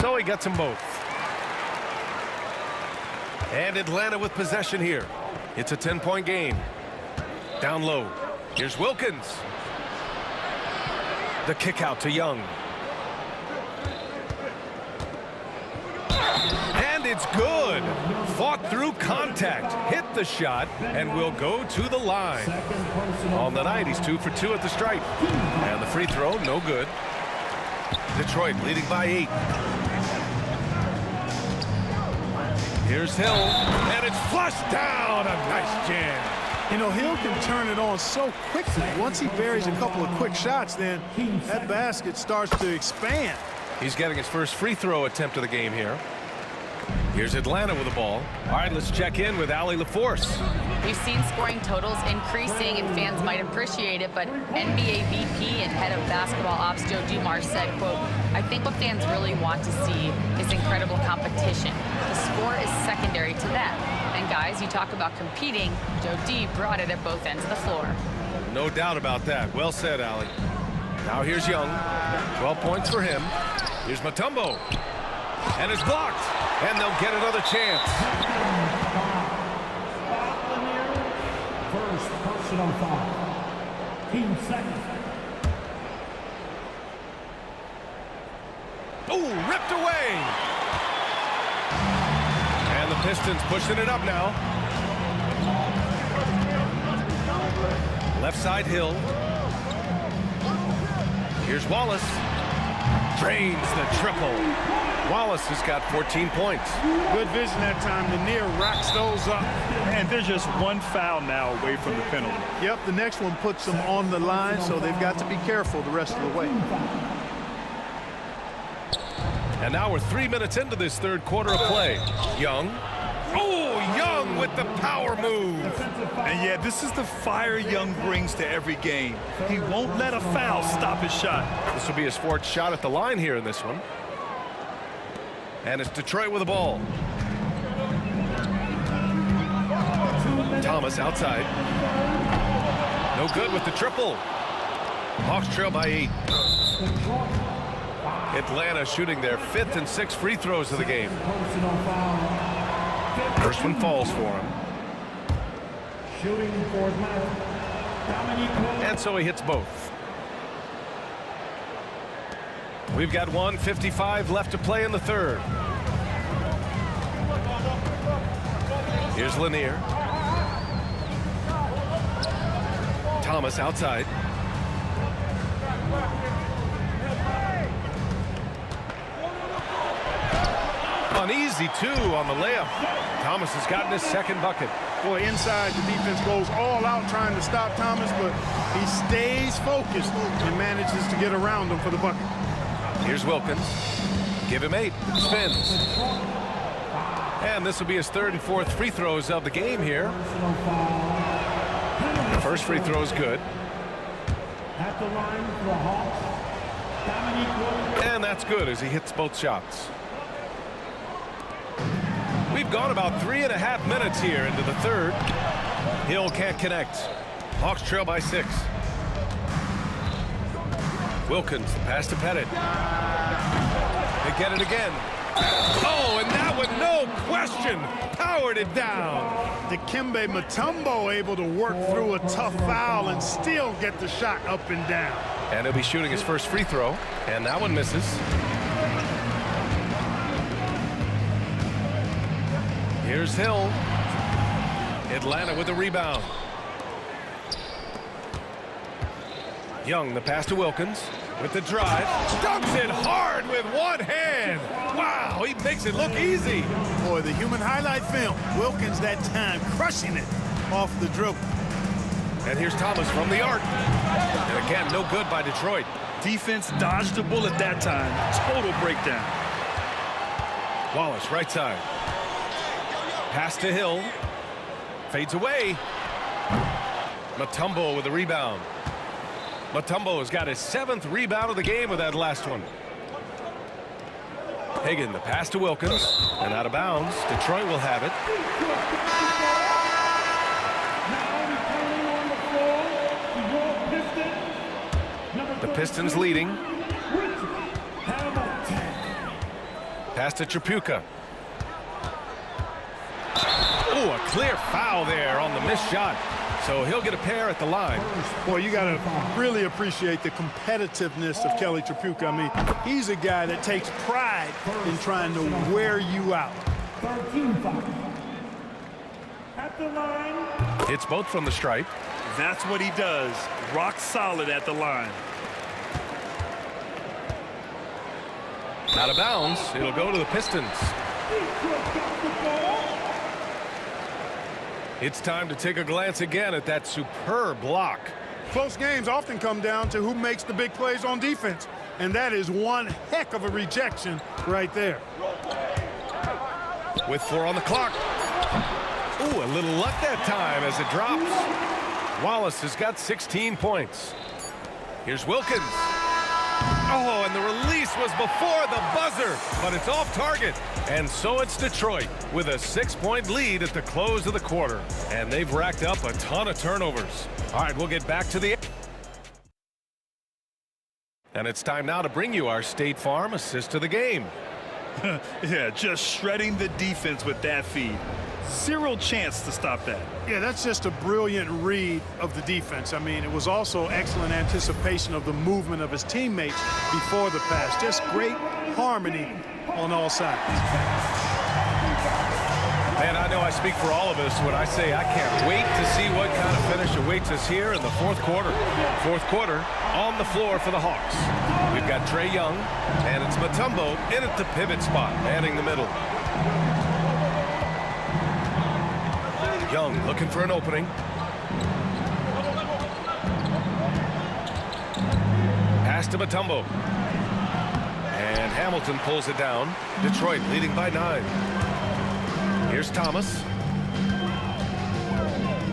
So he gets them both. And Atlanta with possession here. It's a 10-point game. Down low. Here's Wilkins. The kick out to Young. And it's good. Fought through contact. Hit the shot and will go to the line. On the night, he's 2 for 2 at the stripe. And the free throw, no good. Detroit leading by 8. Here's Hill, and it's flushed down. A nice jam. You know, Hill can turn it on so quickly. Once he buries a couple of quick shots, then that basket starts to expand. He's getting his first free throw attempt of the game here. Here's Atlanta with the ball. All right, let's check in with Allie LaForce. We've seen scoring totals increasing, and fans might appreciate it, but NBA VP and head of basketball ops Joe Dumars said, quote, "I think what fans really want to see is incredible competition. The score is secondary to that. And guys, you talk about competing, Joe D brought it at both ends of the floor." No doubt about that. Well said, Allie. Now here's Young. 12 points for him. Here's Mutombo. And it's blocked. And they'll get another chance. First personal foul. Team second. Ooh, ripped away. And the Pistons pushing it up now. Left side Hill. Here's Wallace. Drains the triple. Wallace has got 14 points. Good vision that time. Lanier racks those up. And they're just one foul now away from the penalty. Yep, the next one puts them on the line, so they've got to be careful the rest of the way. And now we're 3 minutes into this third quarter of play. Young. Oh, Young with the power move. And yeah, this is the fire Young brings to every game. He won't let a foul stop his shot. This will be his 4th shot at the line here in this one. And it's Detroit with the ball. Thomas outside. No good with the triple. Hawks trail by 8. Atlanta shooting their 5th and 6th free throws of the game. First one falls for him. Shooting for Atlanta. And so he hits both. We've got 1:55 left to play in the third. Here's Lanier. Thomas outside. An easy 2 on the layup. Thomas has gotten his second bucket. Boy, inside, the defense goes all out trying to stop Thomas, but he stays focused and manages to get around him for the bucket. Here's Wilkins. Give him 8. Spins. And this will be his third and fourth free throws of the game here. The first free throw is good. At the line for the Hawks, and that's good as he hits both shots. We've gone about 3.5 minutes here into the third. Hill can't connect. Hawks trail by 6. Wilkins, pass to Pettit. They get it again. Oh, and that one, no question, powered it down. Dikembe Mutombo able to work through a tough foul and still get the shot up and down. And he'll be shooting his first free throw, and that one misses. Here's Hill. Atlanta with the rebound. Young, the pass to Wilkins with the drive. Dunks it hard with one hand. Wow, he makes it look easy. Boy, the human highlight film. Wilkins that time crushing it off the dribble. And here's Thomas from the arc. And again, no good by Detroit. Defense dodged the bullet that time. Total breakdown. Wallace, right side. Pass to Hill. Fades away. Mutombo with the rebound. Mutombo has got his 7th rebound of the game with that last one. Hagan, the pass to Wilkins. And out of bounds. Detroit will have it. The Pistons leading. Pass to Tripucka. Oh, a clear foul there on the missed shot. So he'll get a pair at the line. Boy, you got to really appreciate the competitiveness of Kelly Tripucka. I mean, he's a guy that takes pride in trying to wear you out. 13 foul. At the line. It's both from the stripe. That's what he does. Rock solid at the line. Out of bounds. It'll go to the Pistons. It's time to take a glance again at that superb block. Close games often come down to who makes the big plays on defense. And that is one heck of a rejection right there. With 4 on the clock. Ooh, a little luck that time as it drops. Wallace has got 16 points. Here's Wilkins. Oh, and the release was before the buzzer, but it's off target. And so it's Detroit with a 6-point lead at the close of the quarter. And they've racked up a ton of turnovers. All right, we'll get back to the... And it's time now to bring you our State Farm assist of the game. Yeah, just shredding the defense with that feed. Zero chance to stop that. Yeah, that's just a brilliant read of the defense. I mean, it was also excellent anticipation of the movement of his teammates before the pass. Just great harmony on all sides. Man, I know I speak for all of us when I say I can't wait to see what kind of finish awaits us here in the fourth quarter. Fourth quarter on the floor for the Hawks. We've got Trae Young, and it's Mutombo in at the pivot spot, manning the middle. Young looking for an opening. Pass to Mutombo. And Hamilton pulls it down. Detroit leading by 9. Here's Thomas.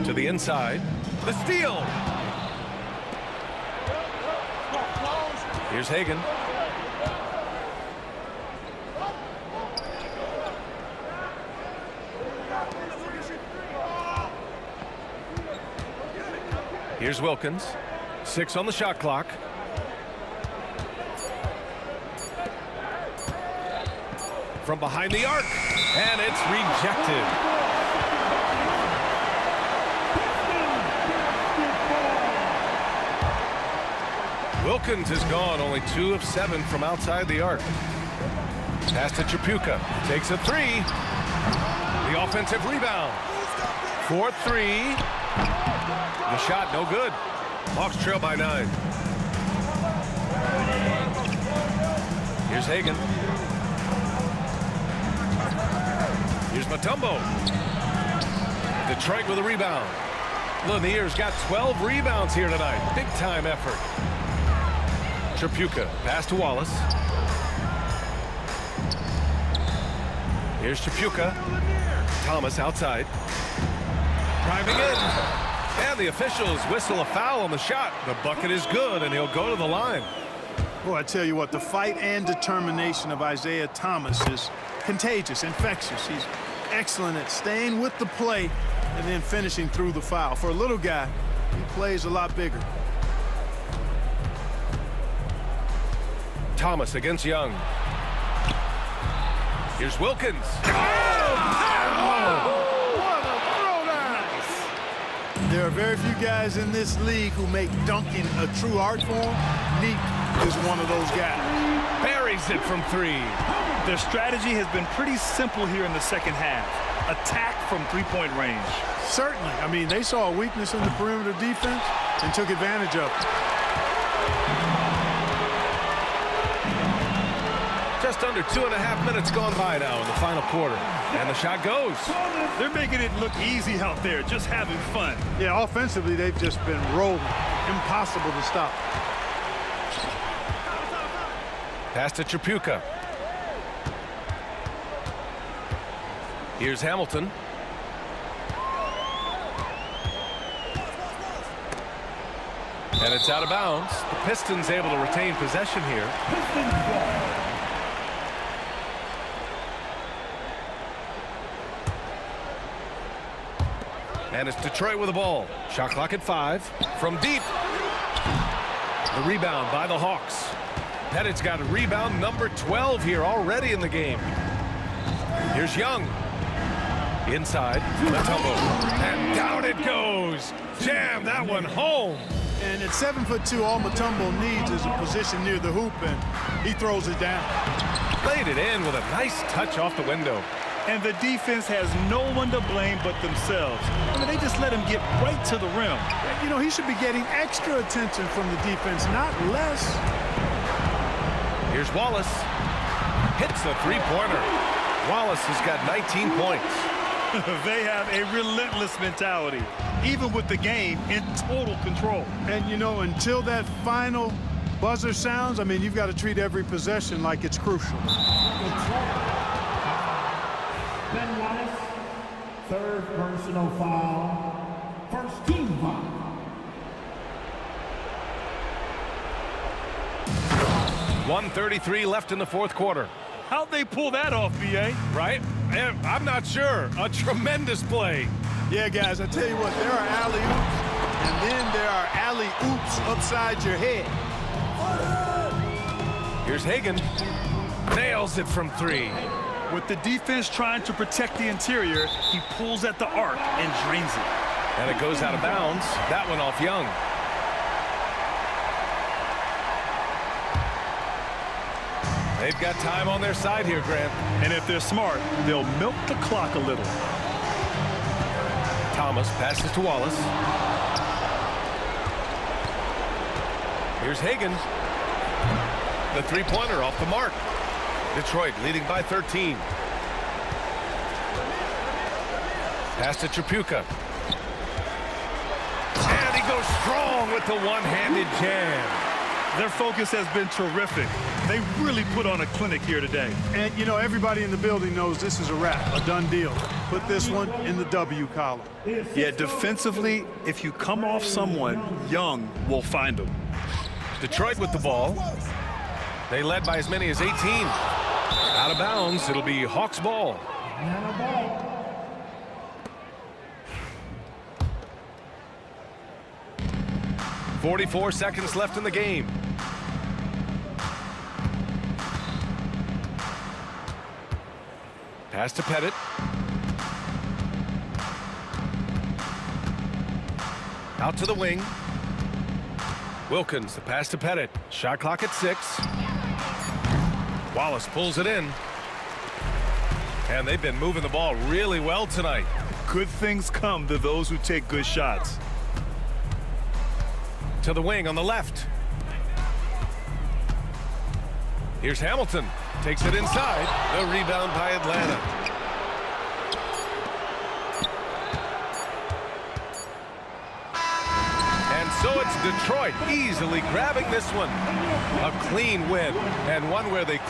To the inside. The steal. Here's Hagan. Here's Wilkins. 6 on the shot clock. From behind the arc. And it's rejected. Wilkins has gone only 2 of 7 from outside the arc. Pass to Tripucka. Takes a 3. The offensive rebound. 4-3. The shot no good. Hawks trail by 9. Here's Hagan. Here's Mutombo. Detroit with a rebound. Lanier's got 12 rebounds here tonight. Big time effort. Tripucka, pass to Wallace. Here's Tripucka. Thomas outside. Driving in. And the officials whistle a foul on the shot. The bucket is good, and he'll go to the line. Well, I tell you what, the fight and determination of Isaiah Thomas is contagious, infectious. He's excellent at staying with the play and then finishing through the foul. For a little guy, he plays a lot bigger. Thomas against Young. Here's Wilkins. There are very few guys in this league who make dunking a true art form. Neek is one of those guys. Buries it from 3. Their strategy has been pretty simple here in the second half. Attack from three-point range. Certainly. I mean, they saw a weakness in the perimeter defense and took advantage of it. Just under 2.5 minutes gone by now in the final quarter. And the shot goes. They're making it look easy out there, just having fun. Yeah, offensively, they've just been rolling. Impossible to stop. Pass to Tripucka. Here's Hamilton. And it's out of bounds. The Pistons able to retain possession here. And it's Detroit with the ball. Shot clock at 5. From deep. The rebound by the Hawks. Pettit's got a rebound number 12 here already in the game. Here's Young. Inside. Mutombo. And down it goes. Jam that one home. And at 7'2", all Mutombo needs is a position near the hoop, and he throws it down. Played it in with a nice touch off the window. And the defense has no one to blame but themselves. I mean, they just let him get right to the rim. You know, he should be getting extra attention from the defense, not less. Here's Wallace. Hits the three-pointer. Wallace has got 19 points. They have a relentless mentality, even with the game in total control. And, you know, until that final buzzer sounds, I mean, you've got to treat every possession like it's crucial. Ben Wallace, third personal foul, first team foul. .133 left in the fourth quarter. How'd they pull that off, B.A.? Right? I'm not sure. A tremendous play. Yeah, guys, I tell you what, there are alley-oops, and then there are alley-oops upside your head. Here's Hagan. Nails it from 3. With the defense trying to protect the interior, he pulls at the arc and drains it. And it goes out of bounds. That one off Young. They've got time on their side here, Grant. And if they're smart, they'll milk the clock a little. Thomas passes to Wallace. Here's Hagan. The three-pointer off the mark. Detroit leading by 13. Pass to Tripucka. And he goes strong with the one-handed jam. Their focus has been terrific. They really put on a clinic here today. And, you know, everybody in the building knows this is a wrap, a done deal. Put this one in the W column. Yeah, defensively, if you come off someone, Young will find them. Detroit with the ball. They led by as many as 18. Out of bounds, it'll be Hawks ball. 44 seconds left in the game. Pass to Pettit. Out to the wing. Wilkins, the pass to Pettit. Shot clock at 6. Wallace pulls it in. And they've been moving the ball really well tonight. Good things come to those who take good shots. To the wing on the left. Here's Hamilton. Takes it inside. The rebound by Atlanta. Detroit easily grabbing this one. A clean win, and one where they...